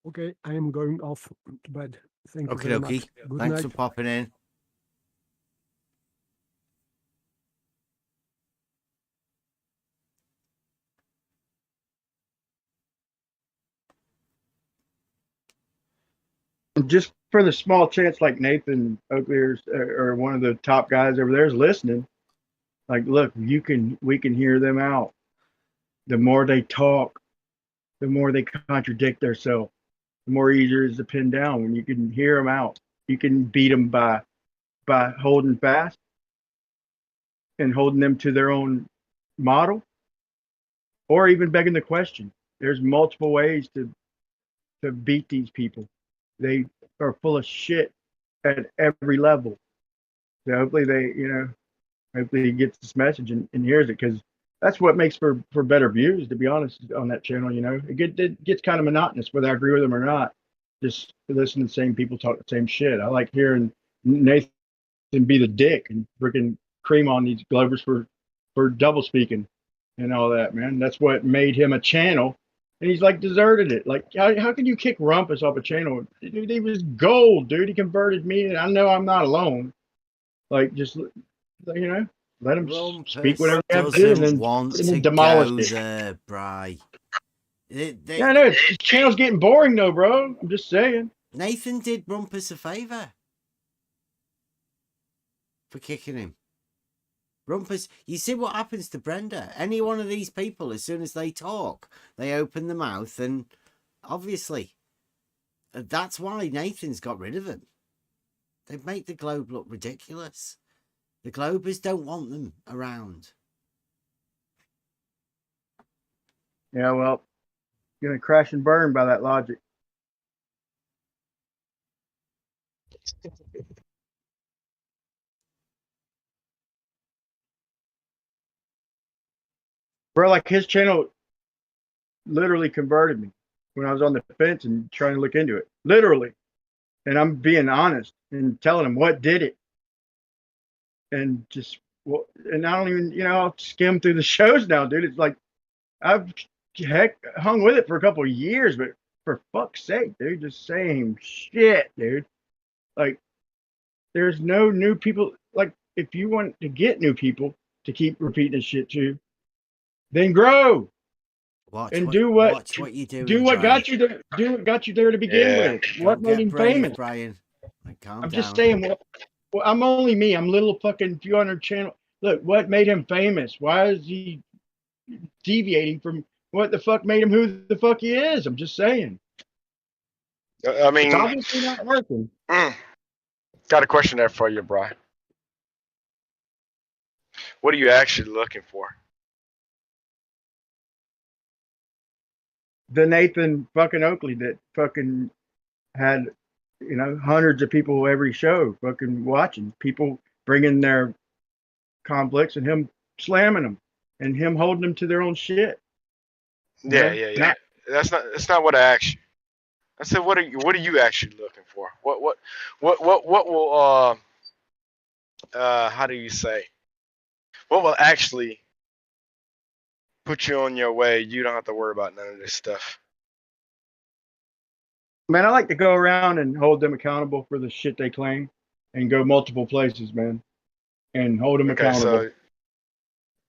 D: Okay, I am going off to bed. Thank you
A: Okay,
D: very much. Good
A: Thanks
D: night.
A: for popping in.
J: Just for the small chance, like Nathan Oakley or one of the top guys over there is listening. Like, look, we can hear them out. The more they talk, the more they contradict themselves. The more easier it is to pin down when you can hear them out. You can beat them by holding fast and holding them to their own model, or even begging the question. There's multiple ways to beat these people. They are full of shit at every level. So hopefully Hopefully he gets this message and hears it, because that's what makes for better views, to be honest, on that channel. It gets kind of monotonous, whether I agree with them or not. Just listen to the same people talk the same shit. I like hearing Nathan be the dick and freaking cream on these Glovers for double speaking and all that, man. That's what made him a channel. And he's like deserted it. Like, how can you kick Rumpus off a channel? Dude, he was gold, dude. He converted me, and I know I'm not alone. Like, just let him speak whatever he has to do, and then demolish it.
A: There, Bri.
J: Yeah, I know. His channel's getting boring, though, bro. I'm just saying.
A: Nathan did Rumpus a favour for kicking him. Rumpus, you see what happens to Brenda. Any one of these people, as soon as they talk, they open the mouth, and obviously, that's why Nathan's got rid of them. They make the Globe look ridiculous. The Globers don't want them around.
J: Yeah, well, gonna crash and burn by that logic. Bro, like his channel literally converted me when I was on the fence and trying to look into it. Literally. And I'm being honest and telling him what did it. And just, well, and I don't even, I'll skim through the shows now, dude. It's like, I've hung with it for a couple of years, but for fuck's sake, dude, just same shit, dude. Like, there's no new people. Like, if you want to get new people to keep repeating this shit to, then grow. Do what you do. Do what got you there. Do what got you there to begin with. What made him famous,
A: Brian?
J: I'm just saying. Well, I'm only me. I'm little fucking few hundred channel. Look, what made him famous? Why is he deviating from what the fuck made him who the fuck he is? I'm just saying.
K: I mean,
J: it's obviously not working.
K: Got a question there for you, Brian. What are you actually looking for?
J: The Nathan fucking Oakley that fucking had, hundreds of people every show fucking watching, people bringing their conflicts and him slamming them and him holding them to their own shit.
K: Yeah. That's not what I asked you. I said, what are you actually looking for? What will how do you say? What will actually put you on your way? You don't have to worry about none of this stuff.
J: Man, I like to go around and hold them accountable for the shit they claim and go multiple places, man, and hold them accountable.
K: So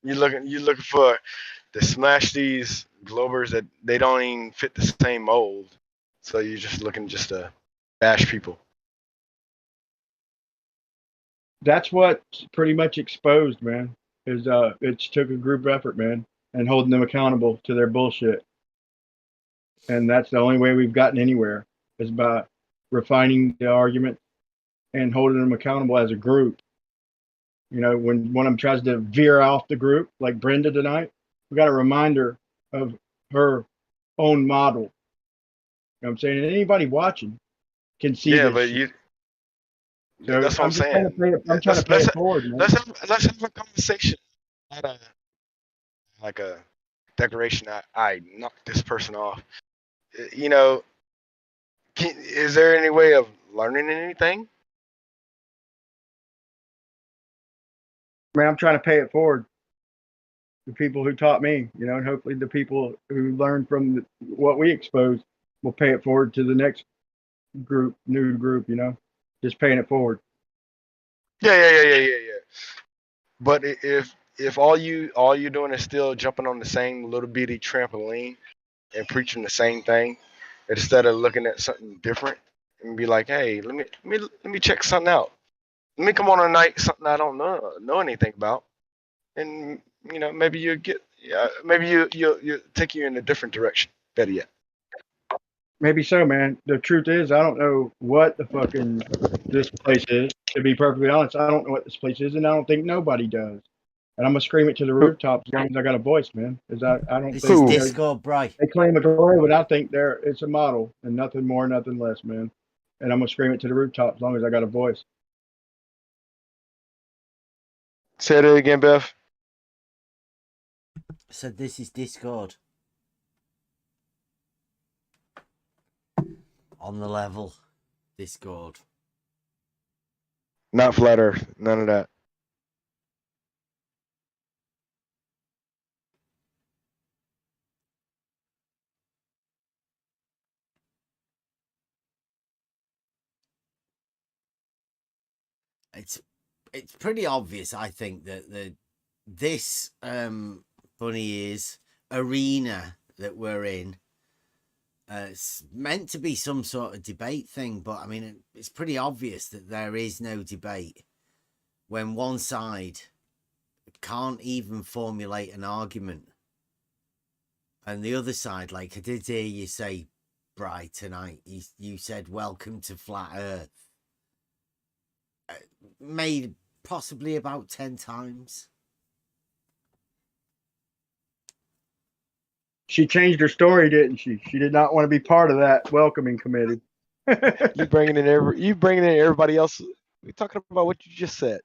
K: you're looking for to smash these Globers that they don't even fit the same mold. So you're just looking just to bash people.
J: That's what pretty much exposed, man. Is it took a group effort, man, and holding them accountable to their bullshit. And that's the only way we've gotten anywhere, is by refining the argument and holding them accountable as a group. When one of them tries to veer off the group, like Brenda tonight, we got a reminder of her own model. You know what I'm saying? And anybody watching can see.
K: Yeah, but you. So that's what I'm saying.
J: I'm trying to pay it forward. Man.
K: Let's have a conversation. Not like a declaration. I knocked this person off. Is there any way of learning anything?
J: Man, I'm trying to pay it forward. The people who taught me, and hopefully the people who learned from what we exposed will pay it forward to the next new group, just paying it forward.
K: Yeah. But if all you're doing is still jumping on the same little bitty trampoline and preaching the same thing, instead of looking at something different and be like, hey, let me check something out. Let me come on a night something I don't know anything about, and maybe you take you in a different direction. Better yet.
J: Maybe so, man. The truth is, I don't know what the fucking this place is. To be perfectly honest, I don't know what this place is, and I don't think nobody does. And I'm gonna scream it to the rooftops as long as I got a voice, man. Because I don't think
A: Discord, Bri.
J: They claim a glory, but I think it's a model and nothing more, nothing less, man. And I'm gonna scream it to the rooftops as long as I got a voice.
K: Say that again, Beth.
A: I said this is Discord. On the level. Discord.
K: Not flat Earth. None of that.
A: It's pretty obvious, I think, that this bunny ears arena that we're in, it's meant to be some sort of debate thing, but I mean, it's pretty obvious that there is no debate when one side can't even formulate an argument, and the other side, like I did hear you say, Bri, tonight, you said welcome to flat Earth, made possibly about 10 times.
J: She changed her story, didn't she? She did not want to be part of that welcoming committee.
K: You bringing in everybody else. We're talking about what you just said.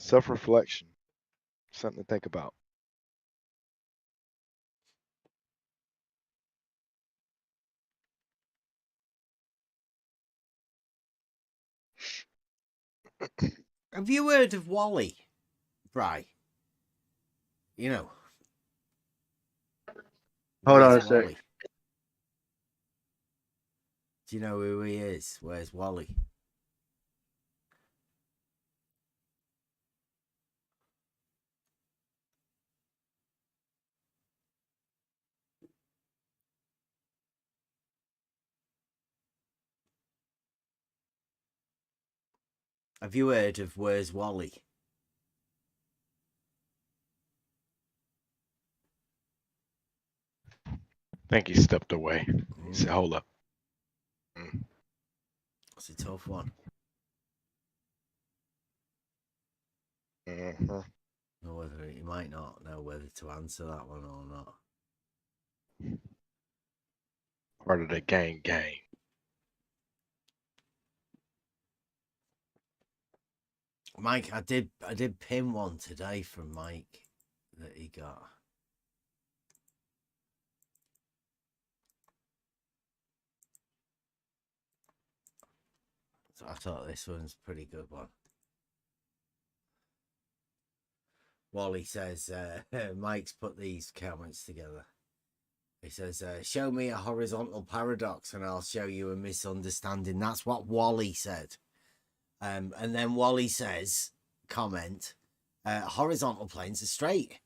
K: Self-reflection. Something to think about.
A: Have you heard of Wally, Bri? You know.
J: Hold on a
A: Where's
J: sec.
A: Wally? Do you know who he is? Where's Wally? Have you heard of Where's Wally?
K: I think he stepped away. He said, hold up.
A: It's a tough one.
K: Mm-hmm.
A: Know whether you might not know whether to answer that one or not.
K: Part of the gang.
A: Mike, I did pin one today from Mike that he got. So I thought this one's a pretty good one. Wally says, Mike's put these comments together. He says, show me a horizontal paradox and I'll show you a misunderstanding. That's what Wally said. And then Wally says, comment, horizontal planes are straight.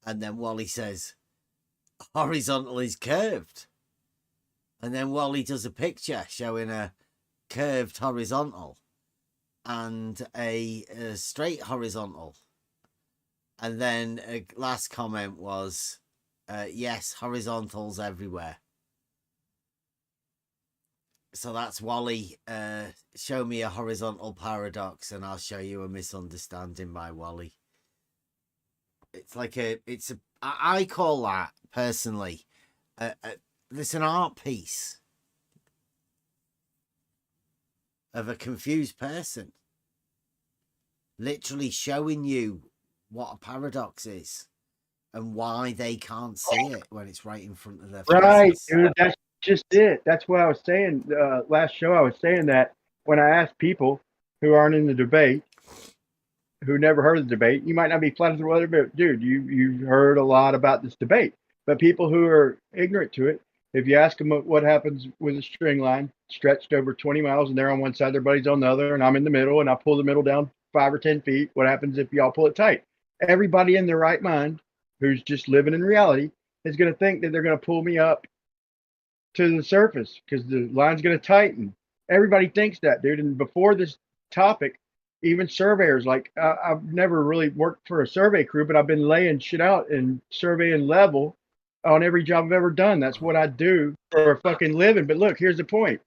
A: And then Wally says, horizontal is curved. And then Wally does a picture showing a curved horizontal and a straight horizontal. And then a last comment was, yes, horizontals everywhere. So that's Wally. Show me a horizontal paradox and I'll show you a misunderstanding by Wally. It's like I call that personally, it's an art piece of a confused person. Literally showing you what a paradox is and why they can't see it when it's right in front of their faces.
J: Right, dude. That's just it. That's what I was saying. Last show, I was saying that when I asked people who aren't in the debate, who never heard of the debate, you might not be flat the weather, but dude, you've heard a lot about this debate. But people who are ignorant to it, if you ask them what happens with a string line stretched over 20 miles and they're on one side, their buddy's on the other, and I'm in the middle, and I pull the middle down 5 or 10 feet, what happens if y'all pull it tight? Everybody in their right mind who's just living in reality is going to think that they're going to pull me up to the surface because the line's going to tighten. Everybody thinks that, dude. And before this topic, even surveyors, like I've never really worked for a survey crew, but I've been laying shit out and surveying level on every job I've ever done. That's what I do for a fucking living. But look, here's the point.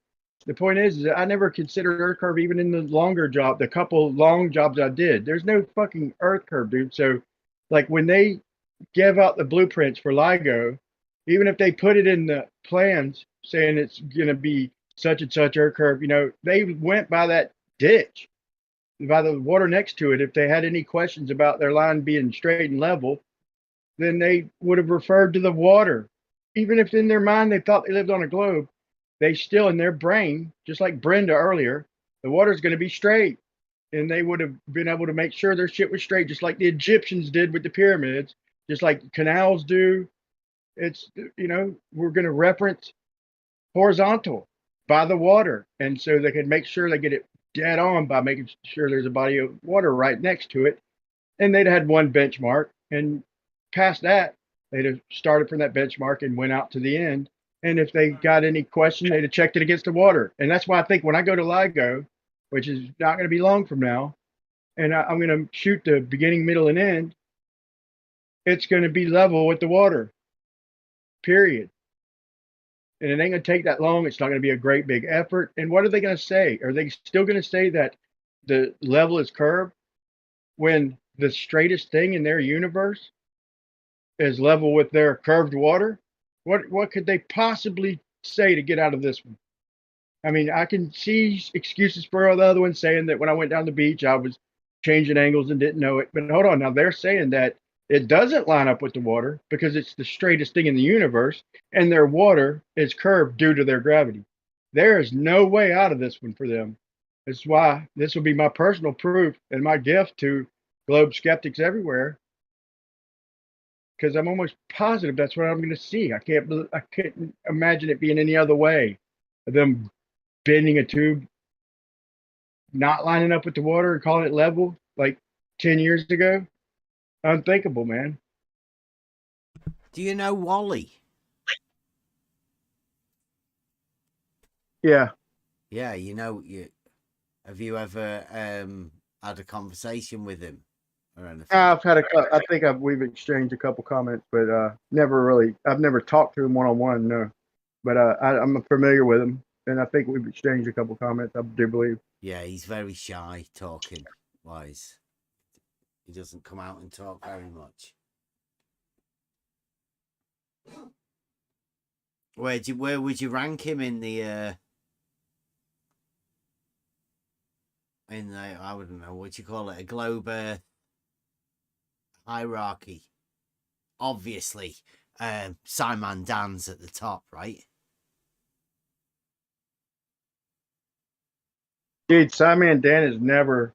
J: The point is that I never considered earth curve even in the longer job, the couple long jobs I did. There's no fucking earth curve, dude. So like when they give out the blueprints for LIGO, even if they put it in the plans saying it's going to be such and such earth curve. You know, they went by that ditch, by the water next to it. If they had any questions about their line being straight and level, then they would have referred to the water. Even if in their mind they thought they lived on a globe, they still in their brain, just like Brenda earlier, the water's going to be straight. And they would have been able to make sure their shit was straight, just like the Egyptians did with the pyramids, just like canals do. It's, you know, we're going to reference horizontal by the water. And so they can make sure they get it dead on by making sure there's a body of water right next to it. And they'd had one benchmark, and past that, they'd have started from that benchmark and went out to the end. And if they got any question, they'd have checked it against the water. And that's why I think when I go to LIGO, which is not going to be long from now, and I'm going to shoot the beginning, middle, and end, it's going to be level with the water, period. And it ain't going to take that long. It's not going to be a great big effort. And what are they going to say? Are they still going to say that the level is curved when the straightest thing in their universe is level with their curved water? What could they possibly say to get out of this one? I mean, I can see excuses for the other one saying that when I went down the beach, I was changing angles and didn't know it. But hold on, now they're saying that it doesn't line up with the water because it's the straightest thing in the universe, and their water is curved due to their gravity. There is no way out of this one for them. That's why this will be my personal proof and my gift to globe skeptics everywhere, because I'm almost positive that's what I'm going to see. I can't imagine it being any other way. Them bending a tube, not lining up with the water and calling it level like 10 years ago. Unthinkable, man.
A: Do you know Wally?
J: Yeah.
A: Yeah, you know, have you ever had a conversation with him or anything?
J: I think we've exchanged a couple comments, but I've never talked to him one-on-one, no. But I'm familiar with him, and I think we've exchanged a couple comments, I do believe.
A: Yeah, he's very shy talking wise. He doesn't come out and talk very much. Where would you rank him in the I wouldn't know, what do you call it, a globe hierarchy? Obviously, Simon Dan's at the top, right?
J: Dude, Simon Dan has never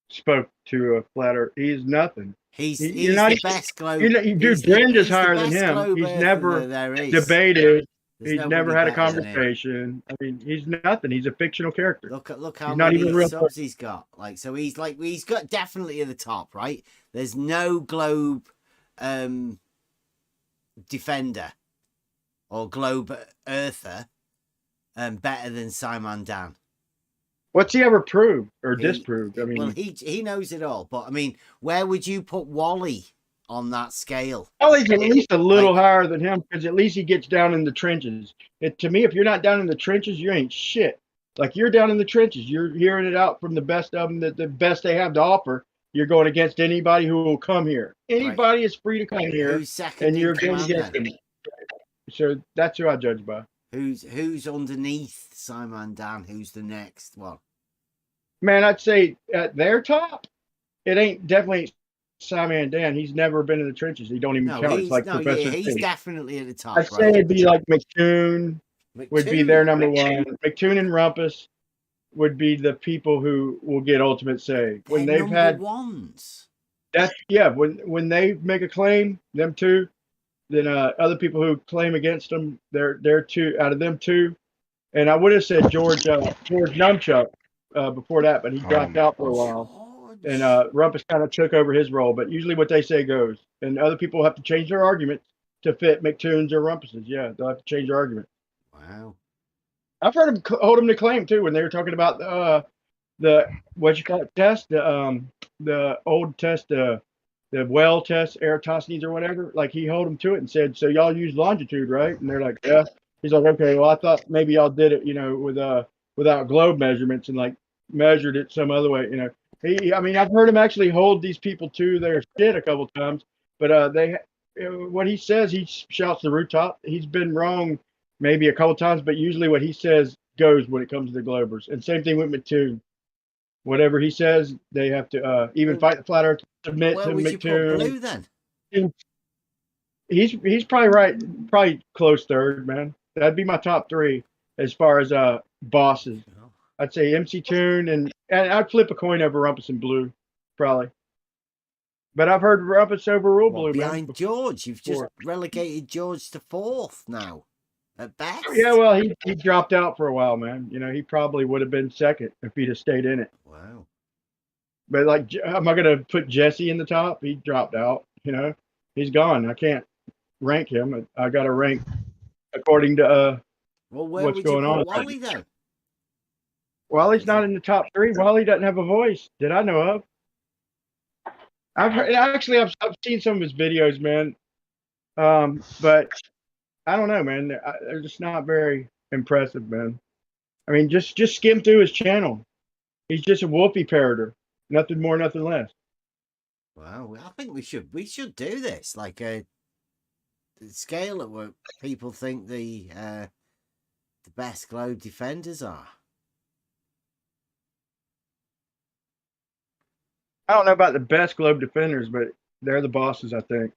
J: spoke to a flat earth. He's nothing.
A: He's the best globe.
J: Dude, Brenda's higher than him. He's never debated. He's never had a conversation. I mean, he's nothing. He's a fictional character.
A: Look how many subs he's got. He's got definitely at the top, right? There's no globe defender or globe earther better than Simon Dan.
J: What's he ever proved or disproved? I mean,
A: well, he knows it all, but I mean, where would you put Wally on that scale?
J: Wally's at least a little higher than him, because at least he gets down in the trenches. To me, if you're not down in the trenches, you ain't shit. Like, you're down in the trenches. You're hearing it out from the best of them, the best they have to offer. You're going against anybody who will come here. Anybody is free to come here, and you're going against them. So that's who I judge by.
A: Who's underneath Simon Dan? Who's the next one?
J: Man, I'd say at their top, it ain't definitely Simon Dan. He's never been in the trenches. He don't even count. It's like Professor.
A: Yeah, he's definitely at the top.
J: I'd say it'd be like McToon would be their number one. McToon and Rumpus would be the people who will get ultimate say when they've had
A: ones.
J: That's when they make a claim, them two. Then other people who claim against them, they're two out of them two. And I would have said George Numchuck before that, but he dropped out for a while. And Rumpus kind of took over his role. But usually what they say goes. And other people have to change their argument to fit McToon's or Rumpus's. Yeah, they'll have to change their argument.
A: Wow.
J: I've heard him hold him to claim too when they were talking about the what you call it test, the old test, the well test, Eratosthenes or whatever. Like, he held them to it and said, "So y'all use longitude, right?" And they're like, "Yeah." He's like, "Okay, well, I thought maybe y'all did it, with without globe measurements and like measured it some other way." I mean, I've heard him actually hold these people to their shit a couple times, but what he says, he shouts the rooftop. He's been wrong maybe a couple times, but usually what he says goes when it comes to the Globers. And same thing with Mattoon. Whatever he says, they have to even fight the flat earth, submit
A: Where
J: to
A: would you put
J: McToon.
A: Blue then?
J: He's probably right, probably close third, man. That'd be my top three as far as bosses. I'd say MC Tune and I'd flip a coin over Rumpus and Blue, probably. But I've heard Rumpus overrule Blue,
A: Behind
J: man.
A: George, you've just relegated George to fourth now, at best.
J: Yeah, well, he dropped out for a while, man. You know, he probably would have been second if he'd have stayed in it.
A: Wow.
J: But like, am I gonna put Jesse in the top? He dropped out. You know, he's gone. I can't rank him. I got to rank according to
A: well, where
J: what's
A: would
J: going
A: you put
J: on.
A: Wally then?
J: Wally's not in the top three. Wally doesn't have a voice that I know of. I've seen some of his videos, man. But I don't know, man. They're just not very impressive, man. I mean, just skim through his channel. He's just a Wolfie parroter, nothing more, nothing less.
A: Wow, I think we should do this, like a scale at what people think the best globe defenders are.
J: I don't know about the best globe defenders, but they're the bosses, I think.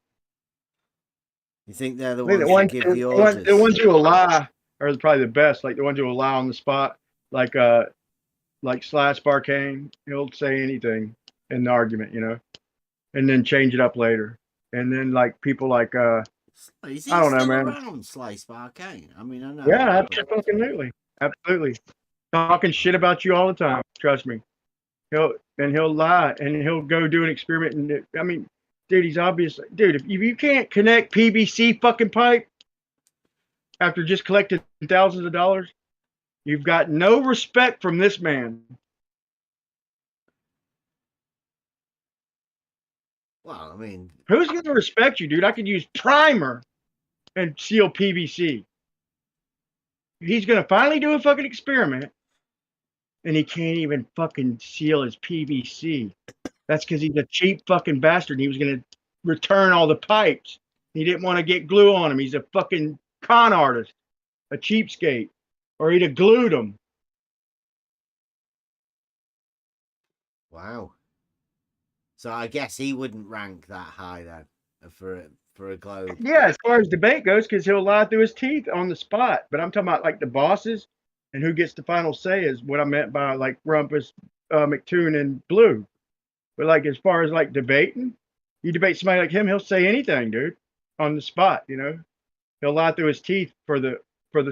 A: You think they're the ones that give the orders?
J: The ones who will lie are probably the best. Like the ones who will lie on the spot, like Slash Barcane. He'll say anything in the argument, you know, and then change it up later. And then like people like
A: is he
J: I don't know,
A: still
J: man.
A: around, Slice Barcane? I mean, I know.
J: Yeah, absolutely. Talking shit about you all the time. Trust me. He'll lie and he'll go do an experiment. And I mean, dude, he's obvious. Dude, if you can't connect PVC fucking pipe after just collecting thousands of dollars, you've got no respect from this man.
A: Well, I mean,
J: who's going to respect you, dude? I could use primer and seal PVC. He's going to finally do a fucking experiment, and he can't even fucking seal his PVC. That's because he's a cheap fucking bastard. He was going to return all the pipes. He didn't want to get glue on them. He's a fucking con artist, a cheapskate, or he'd have glued them.
A: Wow. So I guess he wouldn't rank that high then for a globe.
J: Yeah, as far as debate goes, because he'll lie through his teeth on the spot. But I'm talking about like the bosses and who gets the final say is what I meant by like Rumpus, McToon, and Blue. But like as far as like debating, you debate somebody like him, he'll say anything, dude, on the spot. You know, he'll lie through his teeth for the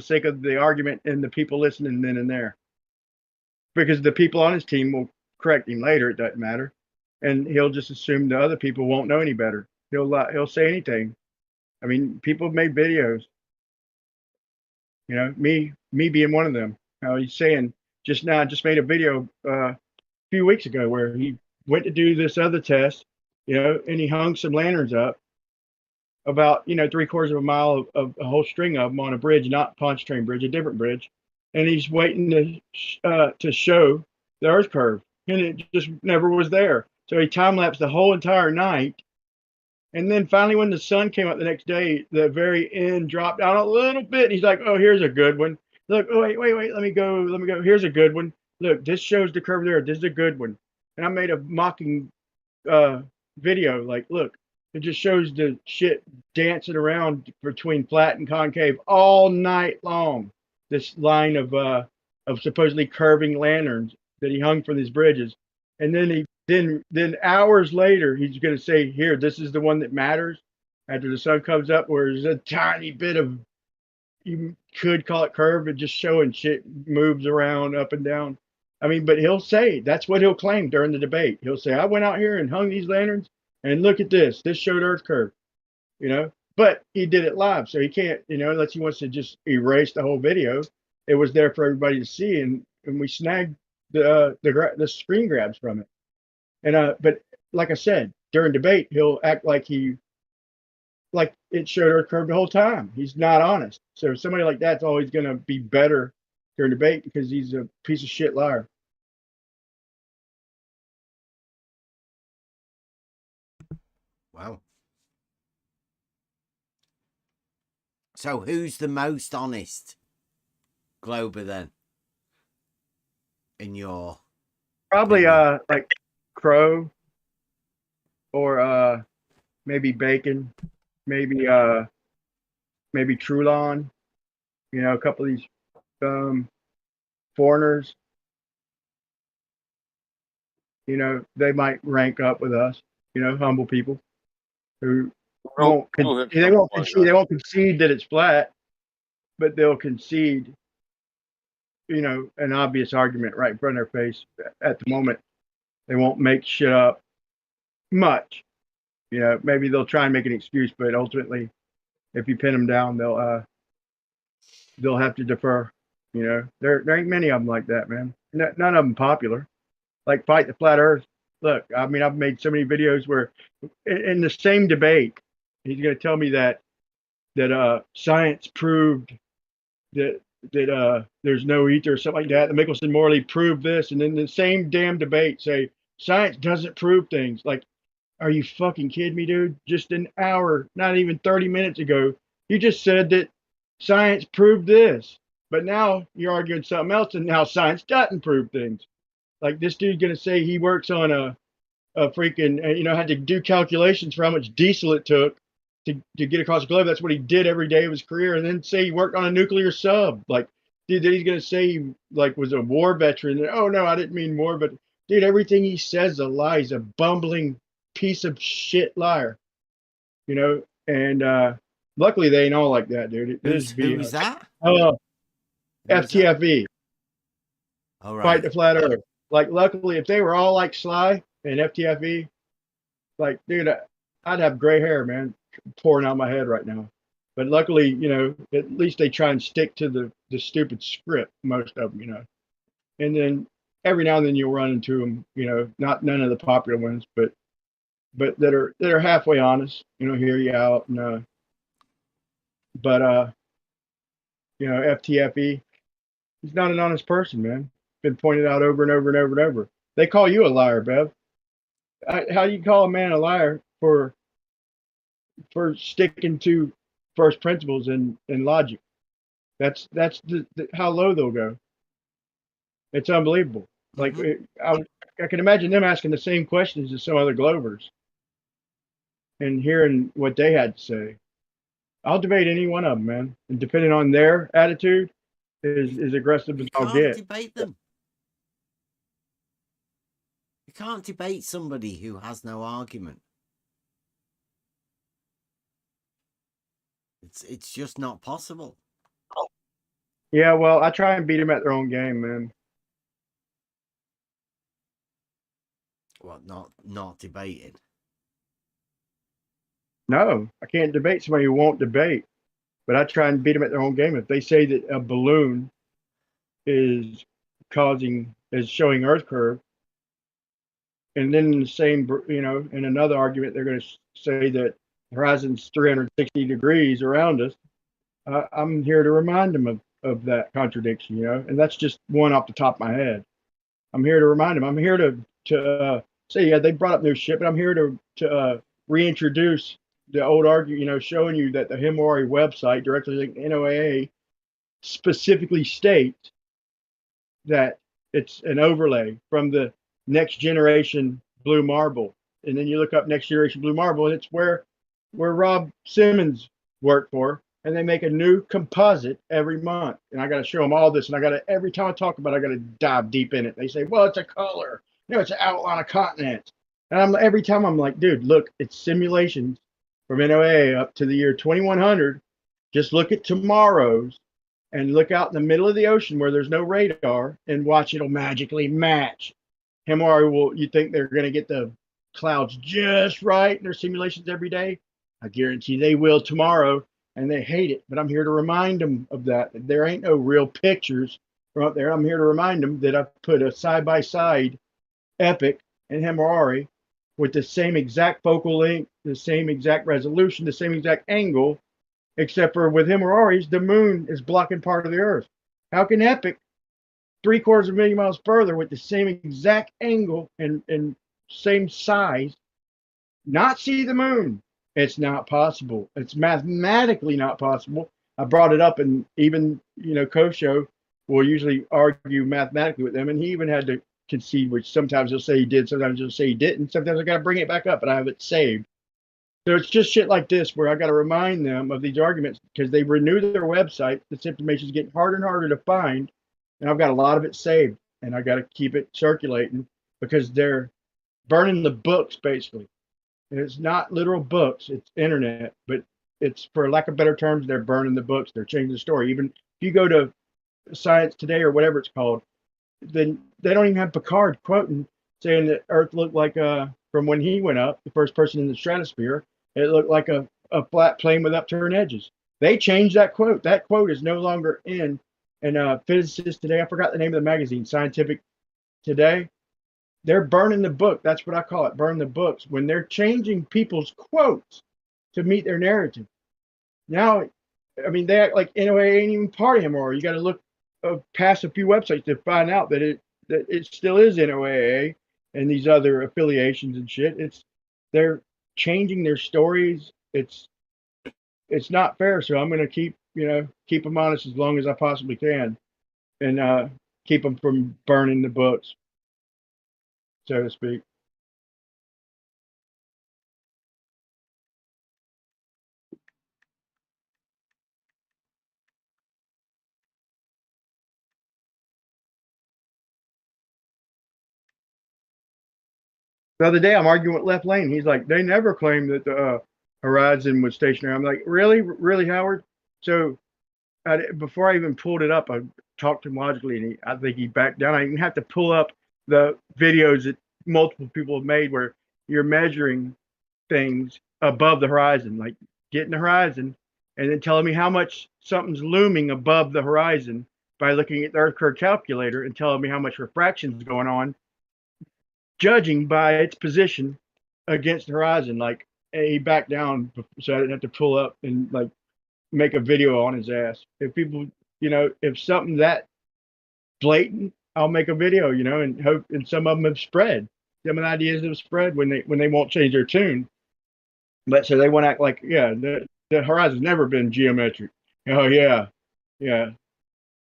J: sake of the argument and the people listening then and there. Because the people on his team will correct him later. It doesn't matter, and he'll just assume the other people won't know any better. He'll say anything. I mean, people have made videos. You know, me being one of them. How he's saying just made a video a few weeks ago where he went to do this other test, you know, and he hung some lanterns up about, you know, 3/4 of a mile of a whole string of them on a bridge, not Pontchartrain Bridge, a different bridge, and he's waiting to show the Earth curve, and it just never was there. So he time lapsed the whole entire night. And then finally, when the sun came up the next day, the very end dropped down a little bit. He's like, "Oh, here's a good one. Look, oh, wait. Let me go. Here's a good one. Look, this shows the curve there. This is a good one." And I made a mocking video. Like, look, it just shows the shit dancing around between flat and concave all night long. This line of supposedly curving lanterns that he hung from these bridges, and then hours later, he's going to say, "Here, this is the one that matters." After the sun comes up, where there's a tiny bit of, you could call it curve, but just showing shit moves around up and down. I mean, but he'll say, that's what he'll claim during the debate. He'll say, "I went out here and hung these lanterns, and look at this. This showed Earth curve," you know. But he did it live, so he can't, you know, unless he wants to just erase the whole video. It was there for everybody to see, and we snagged the screen grabs from it. And but like I said, during debate, he'll act like it showed Earth curve the whole time. He's not honest. So somebody like that's always going to be better during debate because he's a piece of shit liar.
A: Wow. So who's the most honest glober then? In your
J: Probably
A: opinion?
J: like Crow or maybe Bacon, maybe maybe Trulon, you know, a couple of these foreigners, you know, they might rank up with us, you know, humble people who they won't concede that it's flat, but they'll concede, you know, an obvious argument right in front of their face at the moment. They won't make shit up much. You know, maybe they'll try and make an excuse, but ultimately, if you pin them down, they'll have to defer. You know, there ain't many of them like that, man. None of them popular. Like Fight the Flat Earth. Look, I mean, I've made so many videos where, in the same debate, he's going to tell me that science proved that there's no ether or something like that. The Michelson Morley proved this, and then the same damn debate say science doesn't prove things. Like, are you fucking kidding me, dude? Just an hour, not even 30 minutes ago, you just said that science proved this, but now you're arguing something else, and now science doesn't prove things. Like, this dude's gonna say he works on a freaking, you know, had to do calculations for how much diesel it took to get across the globe. That's what he did every day of his career, and then say he worked on a nuclear sub. Like, dude, then he's gonna say he like was a war veteran. Oh no, I didn't mean war, but dude, everything he says is a lie. He's a bumbling piece of shit liar, you know. And luckily they ain't all like that, dude.
A: Who's that?
J: FTFE.
A: All right.
J: Fight the Flat Earth. Like, luckily, if they were all like Sly and FTFE, like, dude, I'd have gray hair, man, pouring out my head right now. But luckily, you know, at least they try and stick to the stupid script, most of them, you know. And then every now and then you'll run into them, you know, none of the popular ones, but that are halfway honest, you know, hear you out. And you know, FTFE, he's not an honest person, man. Been pointed out over and over and over and over. They call you a liar, Bev. How do you call a man a liar for sticking to first principles and logic? That's how low they'll go. It's unbelievable. Like, I can imagine them asking the same questions as some other Glovers and hearing what they had to say. I'll debate any one of them, man. And depending on their attitude, is aggressive as I'll get.
A: You can't debate them. You can't debate somebody who has no argument. It's just not possible.
J: Yeah, well, I try and beat them at their own game, man.
A: Well, not debating.
J: No, I can't debate somebody who won't debate, but I try and beat them at their own game. If they say that a balloon is showing Earth curve, and then in the same, you know, in another argument, they're going to say that the horizon's 360 degrees around us. I'm here to remind them of that contradiction, you know, and that's just one off the top of my head. I'm here to remind them. I'm here to say, yeah, they brought up new shit, but I'm here to reintroduce the old argument, you know, showing you that the Himawari website, directly linked to NOAA, specifically states that it's an overlay from the next generation blue marble. And then you look up next generation blue marble, and it's where Rob Simmons worked for, and they make a new composite every month. And I got to show them all this, and every time I talk about it, I got to dive deep in it. They say, well, it's a color. No, it's an outline of continents. And every time I'm like, dude, look, it's simulations from NOAA up to the year 2100. Just look at tomorrow's and look out in the middle of the ocean where there's no radar and watch it'll magically match. Himawari you think they're going to get the clouds just right in their simulations every day? I guarantee they will tomorrow, and they hate it. But I'm here to remind them of that. There ain't no real pictures from up there. I'm here to remind them that I've put a side-by-side Epic and Himawari with the same exact focal length, the same exact resolution, the same exact angle, except for with Himawari's, the moon is blocking part of the Earth. How can Epic, 750,000 miles further with the same exact angle and same size, not see the moon? It's not possible. It's mathematically not possible. I brought it up, and even Kosho will usually argue mathematically with them, and he even had to concede, which sometimes he'll say he did, sometimes he'll say he didn't. Sometimes I got to bring it back up, but I have it saved. So it's just shit like this where I got to remind them of these arguments because they renew their website. This information is getting harder and harder to find, and I've got a lot of it saved, and I got to keep it circulating because they're burning the books basically. And it's not literal books; it's internet, but it's, for lack of better terms, they're burning the books. They're changing the story. Even if you go to Science Today or whatever it's called, then they don't even have Picard quoting saying that Earth looked like from when he went up, the first person in the stratosphere, it looked like a flat plane with upturned edges. They changed that quote. That quote is no longer in. And Physicist Today, I forgot the name of the magazine, Scientific Today, they're burning the book. That's what I call it, burn the books. When they're changing people's quotes to meet their narrative. Now, I mean, they act like NOAA ain't even part of him, or you got to look past a few websites to find out that it still is NOAA and these other affiliations and shit. They're changing their stories. It's not fair. So I'm going to keep them honest as long as I possibly can, and keep them from burning the books, so to speak. The other day, I'm arguing with Left Lane. He's like, they never claimed that the horizon was stationary. I'm like, really, really, Howard? So before I even pulled it up, I talked to him logically, and I think he backed down. I even have to pull up the videos that multiple people have made where you're measuring things above the horizon, like getting the horizon and then telling me how much something's looming above the horizon by looking at the Earth curve calculator and telling me how much refraction is going on, judging by its position against the horizon. Like, he backed down, so I didn't have to pull up and like make a video on his ass. If people, if something that blatant, I'll make a video, and hope. And some of them have spread. Some of the ideas have spread when they won't change their tune. But so they want to act like, yeah, the horizon's never been geometric. Oh yeah, yeah.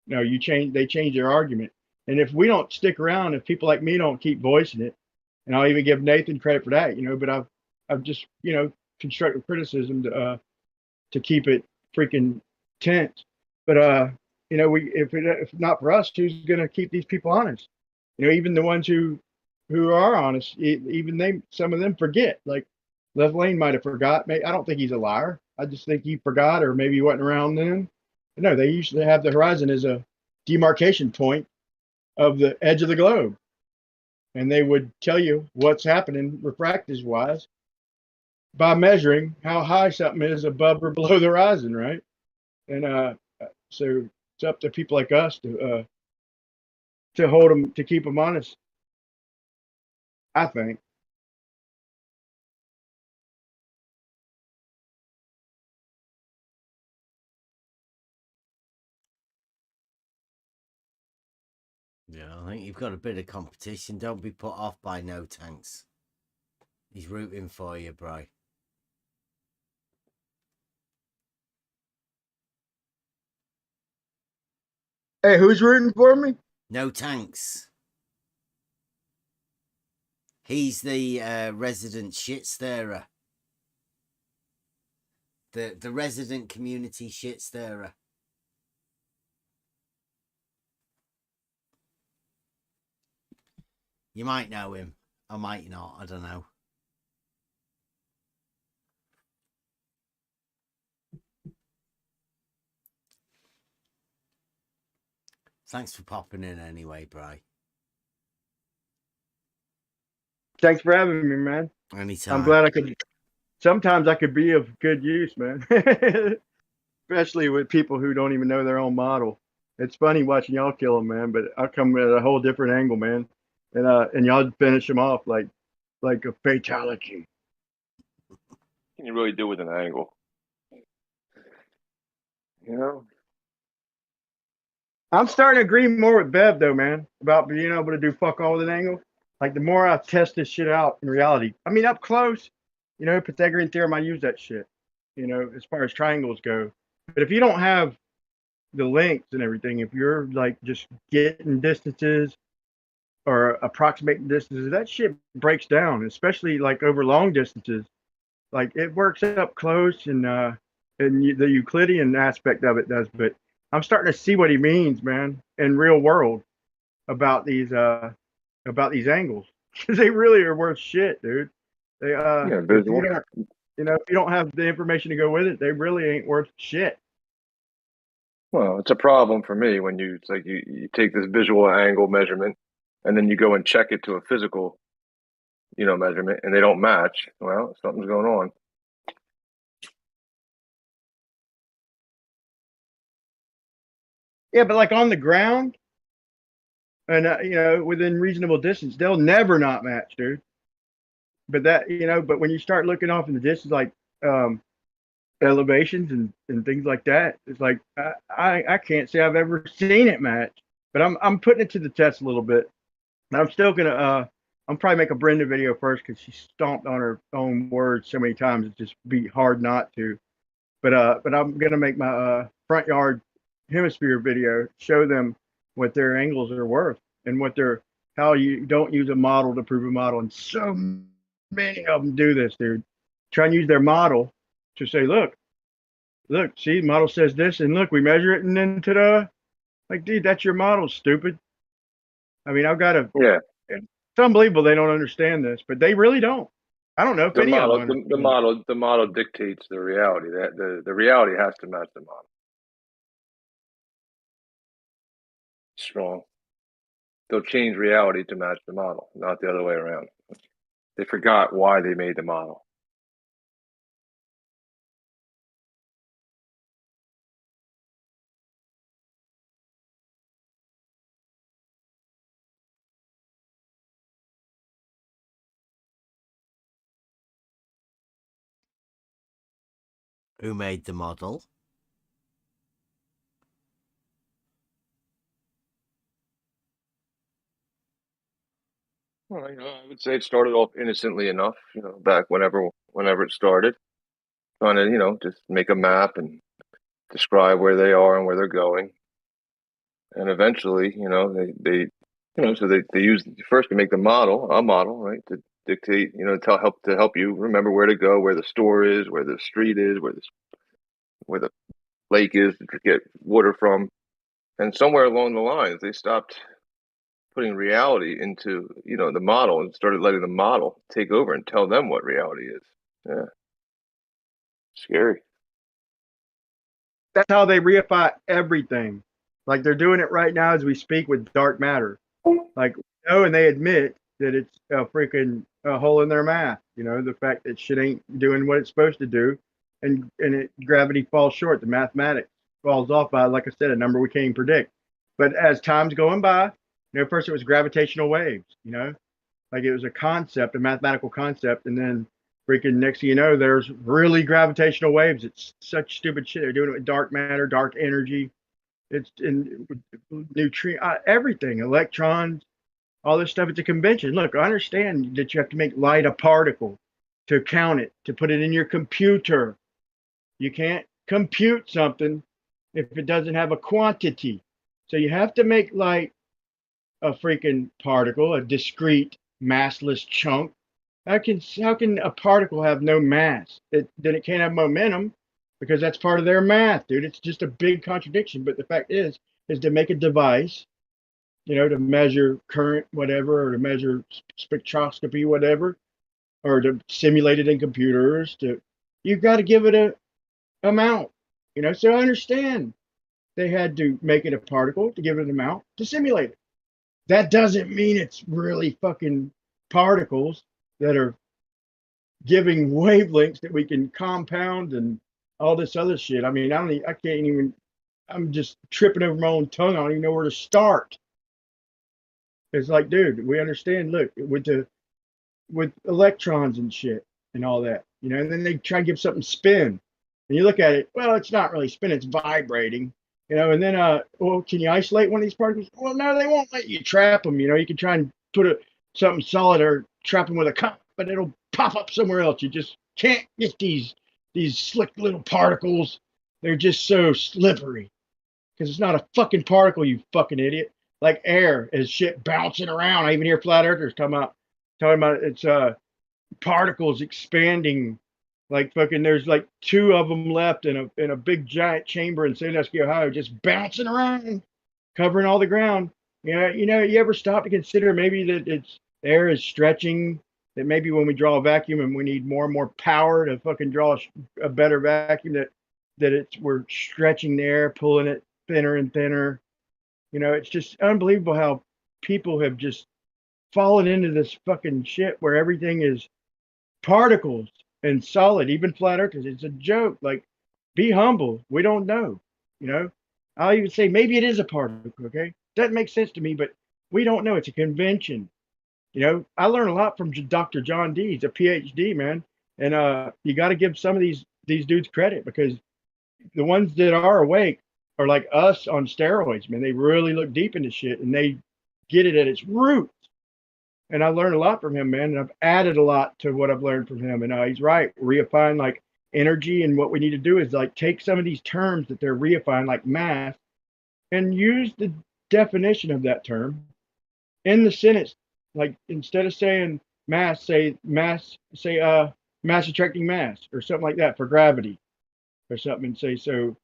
J: No, they change their argument. And if we don't stick around, if people like me don't keep voicing it, and I'll even give Nathan credit for that, but I've just, constructive criticism to keep it freaking tense. But if not for us, who's gonna keep these people honest? Even the ones who are honest, even some of them forget. Like Left Lane might have forgot. I don't think he's a liar. I just think he forgot, or maybe he wasn't around then. But no, they usually have the horizon as a demarcation point of the edge of the globe, and they would tell you what's happening refractive wise by measuring how high something is above or below the horizon, right? And so it's up to people like us to hold them, to keep them honest, I think.
A: Yeah, I think you've got a bit of competition. Don't be put off by No Tanks. He's rooting for you, bro.
J: Hey, who's rooting for me?
A: No Tanks. He's the resident shit stirrer. The resident community shit stirrer. You might know him. I might not. I don't know. Thanks for popping in anyway, Bri.
J: Thanks for having me, man.
A: Anytime.
J: I'm glad I could. Sometimes I could be of good use, man. Especially with people who don't even know their own model. It's funny watching y'all kill them, man. But I come at a whole different angle, man. And y'all finish them off like a fatality.
N: Can you really do with an angle?
J: I'm starting to agree more with Bev though, man, about being able to do fuck all with an angle. Like the more I test this shit out in reality, I mean up close, Pythagorean theorem, I use that shit. As far as triangles go, But if you don't have the lengths and everything, if you're like just getting distances or approximating distances, that shit breaks down, especially like over long distances. Like it works up close and the Euclidean aspect of it does, but I'm starting to see what he means, man, in real world about these angles. Because they really are worth shit, dude. They
N: Yeah,
J: if
N: visual.
J: you don't, if you don't have the information to go with it, they really ain't worth shit.
N: Well, it's a problem for me when it's like you take this visual angle measurement and then you go and check it to a physical, measurement and they don't match. Well, something's going on.
J: Yeah, but like on the ground and within reasonable distance, they'll never not match, dude. But but when you start looking off in the distance, like elevations and things like that, it's like I can't say I've ever seen it match. But I'm putting it to the test a little bit. And I'm still gonna I'm probably make a Brenda video first because she stomped on her own words so many times it just be hard not to. But I'm gonna make my front yard hemisphere video, show them what their angles are worth and how you don't use a model to prove a model. And so many of them do this, dude. Try and use their model to say, look, see, model says this, and look, we measure it, and then ta-da. Like, dude, that's your model, stupid. I mean,
N: Yeah.
J: It's unbelievable they don't understand this, but they really don't. I don't know if any of them.
N: The model dictates the reality. That the reality has to match the model. Strong. They'll change reality to match the model, not the other way around. They forgot why they made the model.
A: Who made the model?
N: Well, I would say it started off innocently enough, back whenever it started, trying to, just make a map and describe where they are and where they're going. And eventually, so they use first to make a model, right, to dictate, to help you remember where to go, where the store is, where the street is, where the lake is to get water from. And somewhere along the lines, they stopped putting reality into, the model and started letting the model take over and tell them what reality is. Yeah. Scary.
J: That's how they reify everything. Like they're doing it right now as we speak with dark matter. Like, and they admit that it's a freaking hole in their math. The fact that shit ain't doing what it's supposed to do, and gravity falls short. The mathematics falls off by, like I said, a number we can't even predict. But as time's going by, first it was gravitational waves. Like it was a concept, a mathematical concept, and then freaking next thing you know, there's really gravitational waves. It's such stupid shit. They're doing it with dark matter, dark energy. It's in neutrino, everything, electrons, all this stuff. It's a convention. Look, I understand that you have to make light a particle to count it, to put it in your computer. You can't compute something if it doesn't have a quantity. So you have to make light a freaking particle, a discrete massless chunk. How can a particle have no mass? Then it can't have momentum because that's part of their math, dude. It's just a big contradiction. But the fact is to make a device, to measure current, whatever, or to measure spectroscopy, whatever, or to simulate it in computers. You've got to give it a amount, So I understand they had to make it a particle to give it an amount to simulate it. That doesn't mean it's really fucking particles that are giving wavelengths that we can compound and all this other shit. I mean, I can't even, I'm just tripping over my own tongue. I don't even know where to start. It's like, dude, we understand, look, with electrons and shit and all that, and then they try to give something spin. And you look at it, well, it's not really spin, it's vibrating. And then, well, can you isolate one of these particles? Well, no, they won't let you trap them. You can try and put something solid or trap them with a cup, but it'll pop up somewhere else. You just can't get these slick little particles they're just so slippery because it's not a fucking particle, you fucking idiot. Like air is shit bouncing around. I even hear flat earthers talking about it's particles expanding. Like fucking, there's like 2 of them left in a big giant chamber in Sandusky, Ohio, just bouncing around, covering all the ground. You ever stop to consider maybe that it's air is stretching? That maybe when we draw a vacuum and we need more and more power to fucking draw a better vacuum, that we're stretching the air, pulling it thinner and thinner. It's just unbelievable how people have just fallen into this fucking shit where everything is particles and solid, even flat earthers. It's a joke. Like, be humble. We don't know. I'll even say maybe it is a particle. Okay, doesn't make sense to me, but we don't know. It's a convention. I learned a lot from Dr. John D. He's a PhD, man, and you got to give some of these dudes credit, because the ones that are awake are like us on steroids, man. They really look deep into shit and they get it at its roots. And I learned a lot from him, man. And I've added a lot to what I've learned from him. And he's right. Reifying like energy. And what we need to do is like take some of these terms that they're reifying, like mass, and use the definition of that term in the sentence. Like, instead of saying mass, say mass attracting mass or something like that for gravity or something, and say, so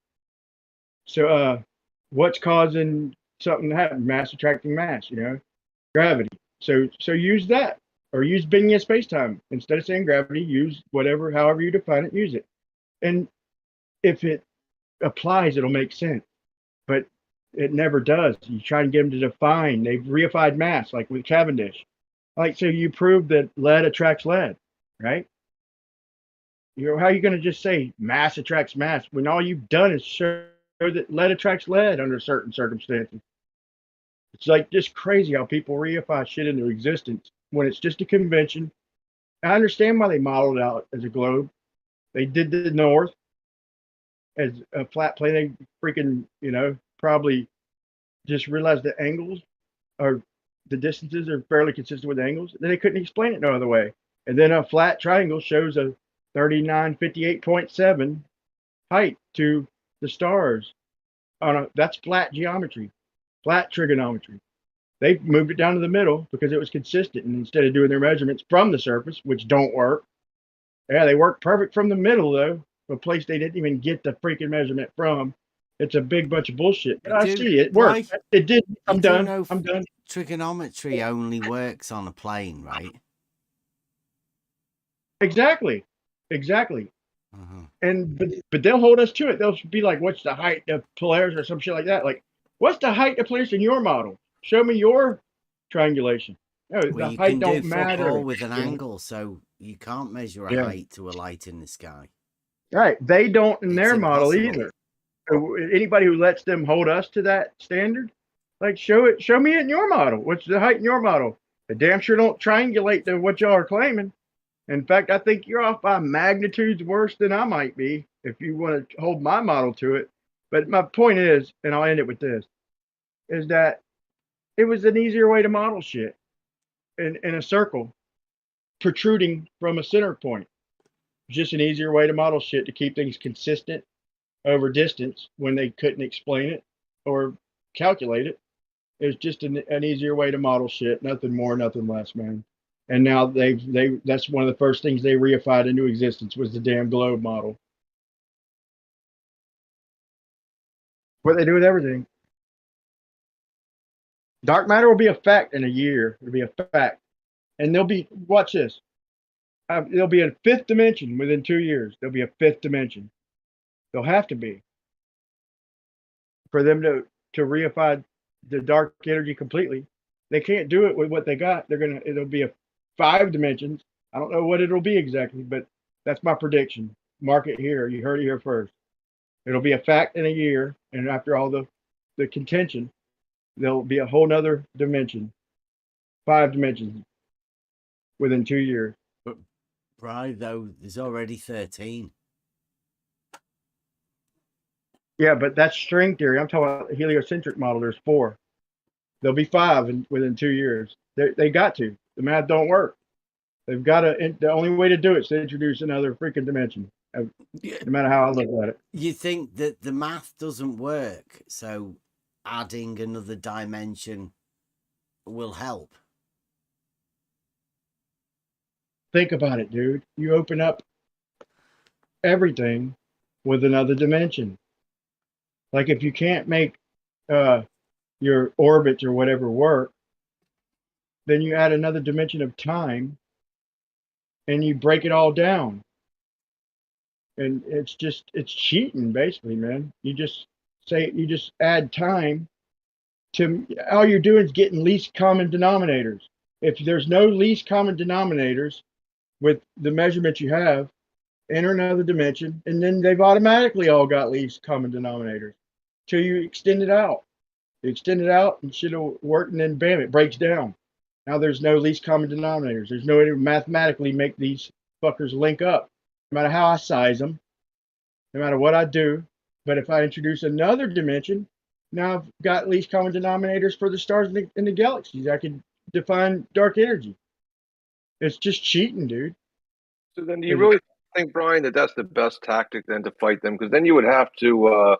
J: what's causing something to happen? Mass attracting mass, gravity. So use that, or use Bingham space-time. Instead of saying gravity, use however you define it, use it. And if it applies, it'll make sense. But it never does. You try and get them to define. They've reified mass, like with Cavendish. Like, so you prove that lead attracts lead, right? How are you going to just say mass attracts mass when all you've done is show that lead attracts lead under certain circumstances? It's like just crazy how people reify shit into existence when it's just a convention. I understand why they modeled it out as a globe. They did the North as a flat plane. They freaking, probably just realized the angles or the distances are fairly consistent with angles. Then they couldn't explain it no other way. And then a flat triangle shows a 3958.7 height to the stars. That's flat geometry. Flat trigonometry. They moved it down to the middle because it was consistent, and instead of doing their measurements from the surface, which don't work. Yeah, they work perfect from the middle, though, a place they didn't even get the freaking measurement from. It's a big bunch of bullshit. But I see it worked. It did. I'm done. I'm done.
A: Trigonometry only works on a plane, right?
J: Exactly. And but they'll hold us to it. They'll be like, what's the height of Polaris or some shit like that? Like, what's the height of Polaris in your model? Show me your triangulation. No, the height don't matter.
A: With an angle, so you can't measure a height to a light in the sky.
J: Right. They don't in their model either. So anybody who lets them hold us to that standard, like, show me it in your model. What's the height in your model? They damn sure don't triangulate to what y'all are claiming. In fact, I think you're off by magnitudes worse than I might be if you want to hold my model to it. But my point is, and I'll end it with this, is that it was an easier way to model shit in a circle protruding from a center point. Just an easier way to model shit to keep things consistent over distance when they couldn't explain it or calculate it. It was just an easier way to model shit. Nothing more, nothing less, man. And now that's one of the first things they reified into existence was the damn globe model. What they do with everything. Dark matter will be a fact in a year. It'll be a fact. And watch this. There'll be a 5th dimension within 2 years. There'll be a 5th dimension. There'll have to be. For them to reify the dark energy completely. They can't do it with what they got. It'll be a 5 dimensions. I don't know what it'll be exactly, but that's my prediction. Mark it here. You heard it here first. It'll be a fact in a year, and after all the contention, there'll be a whole nother dimension. 5 dimensions within 2 years.
A: But Bri, though, there's already 13.
J: Yeah, but that's string theory. I'm talking about the heliocentric model. There's 4. There'll be 5 within 2 years. They got to. The math don't work. They've got to. The only way to do it is to introduce another freaking dimension. no matter how I look at it.
A: You think that the math doesn't work, so adding another dimension will help?
J: Think about it, dude. You open up everything with another dimension. Like if you can't make your orbits or whatever work, then you add another dimension of time and you break it all down. And it's cheating basically, man. You just add time to, all you're doing is getting least common denominators. If there's no least common denominators with the measurements you have, enter another dimension, and then they've automatically all got least common denominators till you extend it out. You extend it out and shit will work, and then bam, it breaks down. Now there's no least common denominators. There's no way to mathematically make these fuckers link up, no matter how I size them, no matter what I do. But if I introduce another dimension, now I've got least common denominators for the stars in the galaxies. I can define dark energy. It's just cheating, dude.
N: So then, do you really think, Brian, that that's the best tactic then to fight them? Because then you would have to,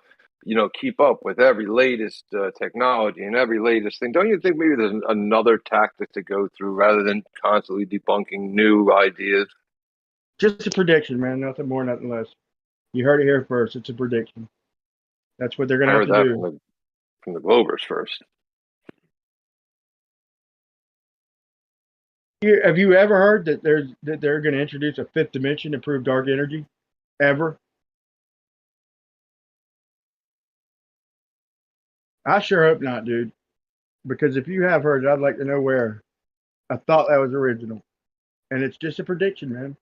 N: keep up with every latest technology and every latest thing. Don't you think maybe there's another tactic to go through rather than constantly debunking new ideas?
J: Just a prediction, man. Nothing more, nothing less. You heard it here first. It's a prediction. That's what they're going to have to do.
N: From the Globers first.
J: Have you ever heard that they're going to introduce a fifth dimension to prove dark energy? Ever? I sure hope not, dude. Because if you have heard it, I'd like to know where. I thought that was original. And it's just a prediction, man.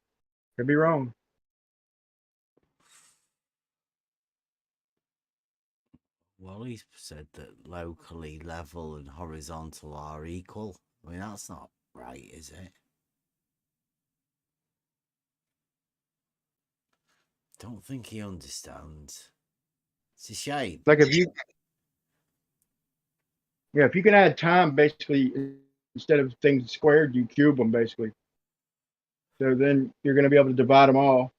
J: Could be wrong.
A: Wally said that locally level and horizontal are equal. I mean, that's not right, is it? Don't think he understands. It's a shame.
J: Like if you can add time, basically, instead of things squared, you cube them, basically. So then you're going to be able to divide them all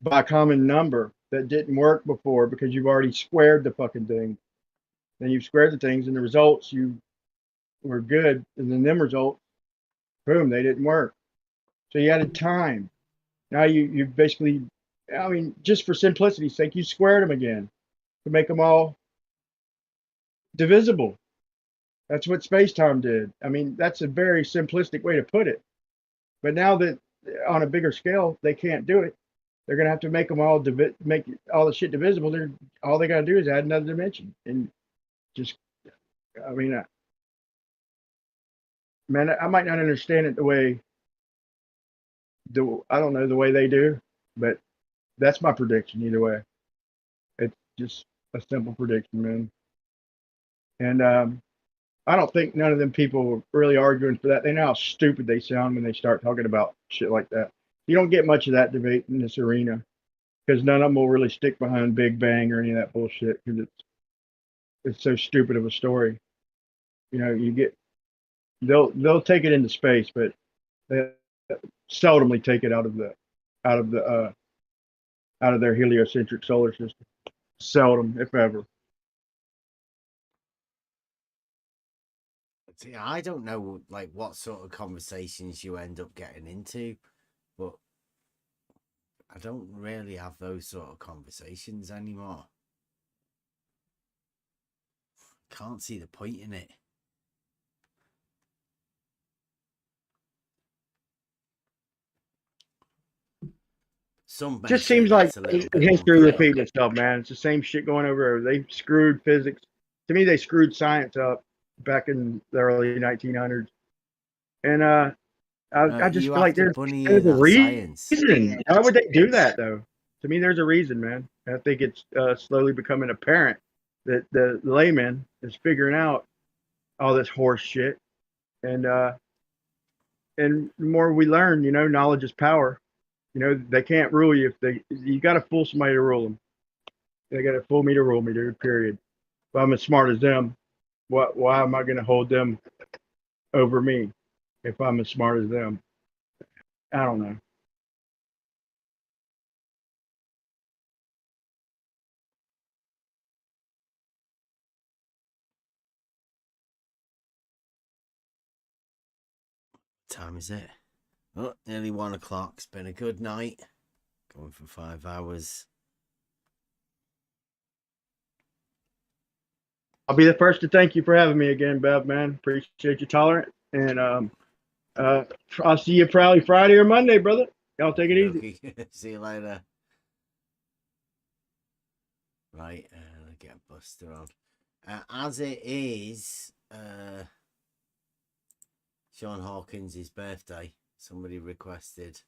J: by a common number that didn't work before because you've already squared the fucking thing. Then you've squared the things, and the results you were good, and then them results, boom, they didn't work. So you added time. Now you basically, I mean, just for simplicity's sake, you squared them again to make them all divisible. That's what space-time did. I mean, that's a very simplistic way to put it. But now that on a bigger scale, they can't do it. They're gonna have to make them all make all the shit divisible. All they gotta do is add another dimension, and just, I mean, man, I might not understand it the way I don't know the way they do, but that's my prediction either way. It's just a simple prediction, man. And I don't think none of them people are really arguing for that. They know how stupid they sound when they start talking about shit like that. You don't get much of that debate in this arena because none of them will really stick behind Big Bang or any of that bullshit because it's so stupid of a story. You know, they'll take it into space, but they seldomly take it out of their heliocentric solar system. Seldom, if ever.
A: See, I don't know, like, what sort of conversations you end up getting into, but I don't really have those sort of conversations anymore. Can't see the point in it.
J: Just seems like history repeating itself, man. It's the same shit going over. They screwed physics. To me, they screwed science up back in the early 1900s. And I just feel like there's a reason. Why would they do that, though? To me, there's a reason, man. I think it's slowly becoming apparent that the layman is figuring out all this horse shit. And the more we learn, knowledge is power. They can't rule you you got to fool somebody to rule them. They got to fool me to rule me, dude, period. If I'm as smart as them, why am I going to hold them over me if I'm as smart as them? I don't know.
A: time is it? Oh, nearly 1 o'clock. It's been a good night. Going for 5 hours.
J: I'll be the first to thank you for having me again, Bev, man. Appreciate you tolerant. And I'll see you probably Friday or Monday, brother. Y'all take it easy.
A: See you later. Right, get Buster on. As it is Sean Hawkins' birthday, somebody requested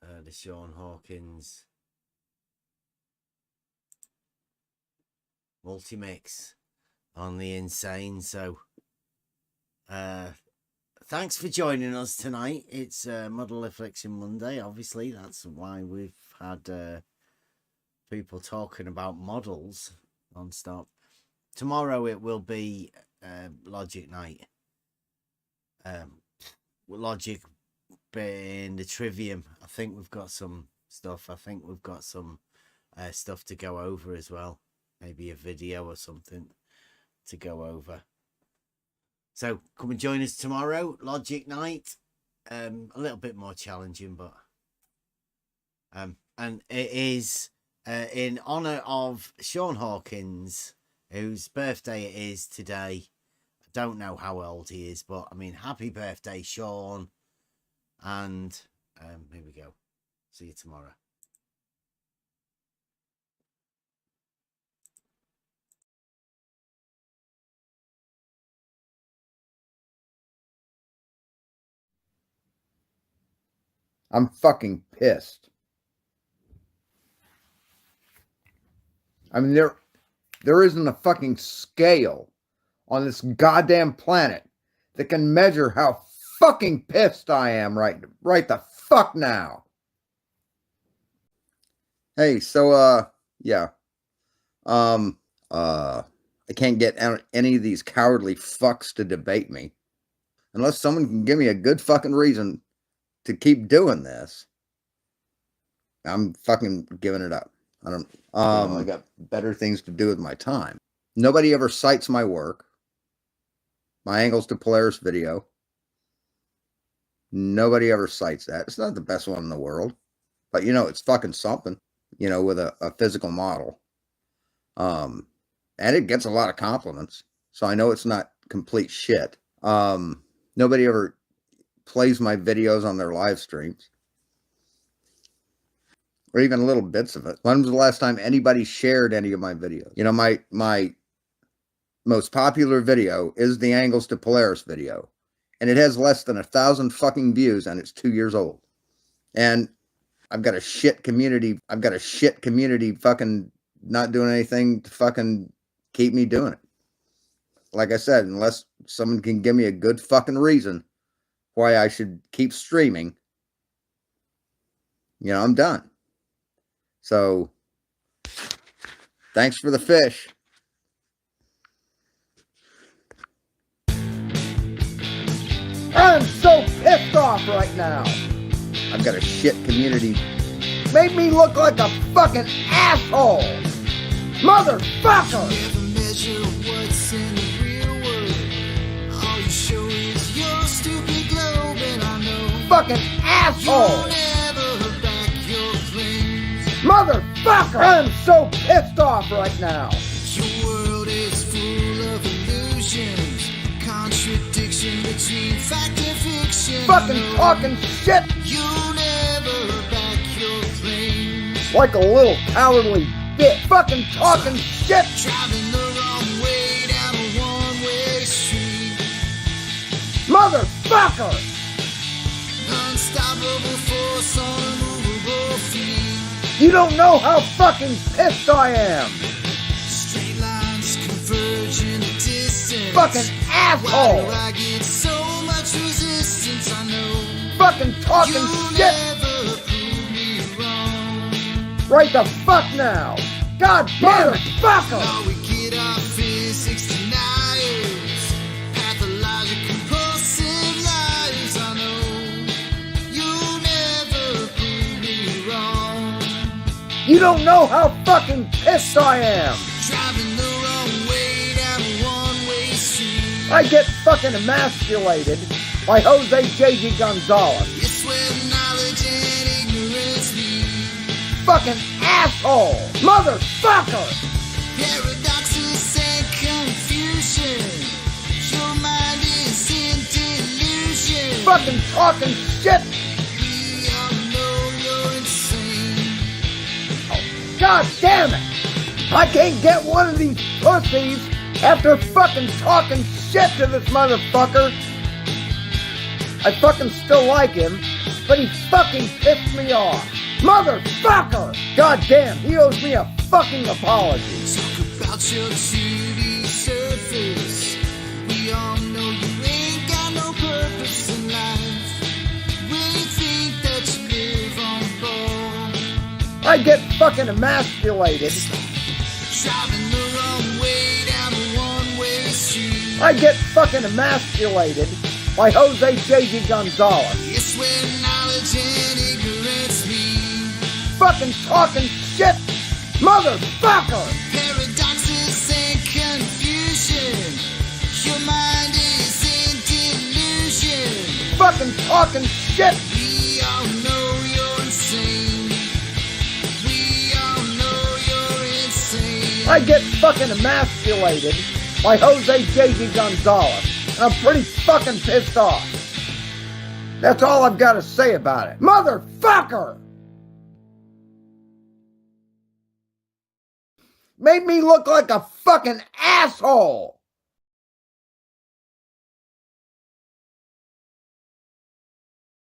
A: the Sean Hawkins multi-mix on the Insane. So thanks for joining us tonight. It's Model Affliction Monday. Obviously, that's why we've had people talking about models non-stop. Tomorrow it will be Logic night. Logic being the Trivium. I think we've got some stuff. I think we've got some stuff to go over as well. Maybe a video or something to go over. So come and join us tomorrow, Logic night. A little bit more challenging, but and it is in honor of Sean Hawkins, whose birthday it is today. I don't know how old he is, but I mean, happy birthday, Sean. And here we go. See you tomorrow.
O: I'm fucking pissed. I mean, there isn't a fucking scale on this goddamn planet that can measure how fucking pissed I am right the fuck now. Hey, so yeah. I can't get any of these cowardly fucks to debate me unless someone can give me a good fucking reason to keep doing this. I'm fucking giving it up. I don't I got better things to do with my time. Nobody ever cites my work. My Angles to Polaris video. Nobody ever cites that. It's not the best one in the world, but you know, it's fucking something, you know, with a physical model. And it gets a lot of compliments. So I know it's not complete shit. Nobody ever plays my videos on their live streams. Or even little bits of it. When was the last time anybody shared any of my videos? You know, my most popular video is the Angles to Polaris video. And it has less than 1,000 fucking views, and it's 2 years old. And I've got a shit community. I've got a shit community fucking not doing anything to fucking keep me doing it. Like I said, unless someone can give me a good fucking reason why I should keep streaming, you know, I'm done. So, thanks for the fish. I'm so pissed off right now. I've got a shit community. Made me look like a fucking asshole. Motherfucker! Fucking asshole! Motherfucker! I'm so pissed off right now.
B: Your world is full of illusions, contradiction between fact and fiction.
O: Fucking talking shit!
B: You never back your claims.
O: Like a little cowardly bitch. Fucking talking shit!
B: Driving the wrong way down a one-way street.
O: Motherfucker!
B: Unstoppable force on immovable feet.
O: You don't know how fucking pissed I am!
B: Straight lines converge in the distance.
O: Fucking asshole!
B: Why do I get so much resistance? I know.
O: Fucking talking
B: You'll
O: shit!
B: never prove me wrong.
O: Right the fuck now! God damn it! Motherfucker!
B: Now we get our physics deniers. Pathologic compulsive lives. I know. You'll never prove me wrong.
O: You don't know how fucking pissed I am!
B: Driving the wrong way down a one-way street.
O: I get fucking emasculated by Jose J.G. Gonzalez.
P: It's where knowledge and ignorance meet.
O: Fucking asshole! Motherfucker!
P: Paradoxes and confusion. Your mind is in delusion.
O: Fucking talking shit!
P: We all know you're insane.
O: Oh, God damn it! I can't get one of these pussies after fucking talking shit to this motherfucker. I fucking still like him, but he fucking pissed me off. Motherfucker! God damn, he owes me a fucking apology.
P: Talk about your 2D surface. We all know you ain't got no purpose in life. When you think that you live on board,
O: I get fucking emasculated.
P: driving the wrong way down a one-way street.
O: I get fucking emasculated by Jose J.G. Gonzalez.
P: It's where knowledge and ignorance meet.
O: Fucking talking shit, motherfucker!
P: Paradoxes and confusion. Your mind is in delusion.
O: Fucking talking shit!
P: We all know you're insane. We all know you're insane.
O: I get fucking emasculated by Jose J.G. Gonzalez. And I'm pretty fucking pissed off. That's all I've got to say about it. Motherfucker! Made me look like a fucking asshole.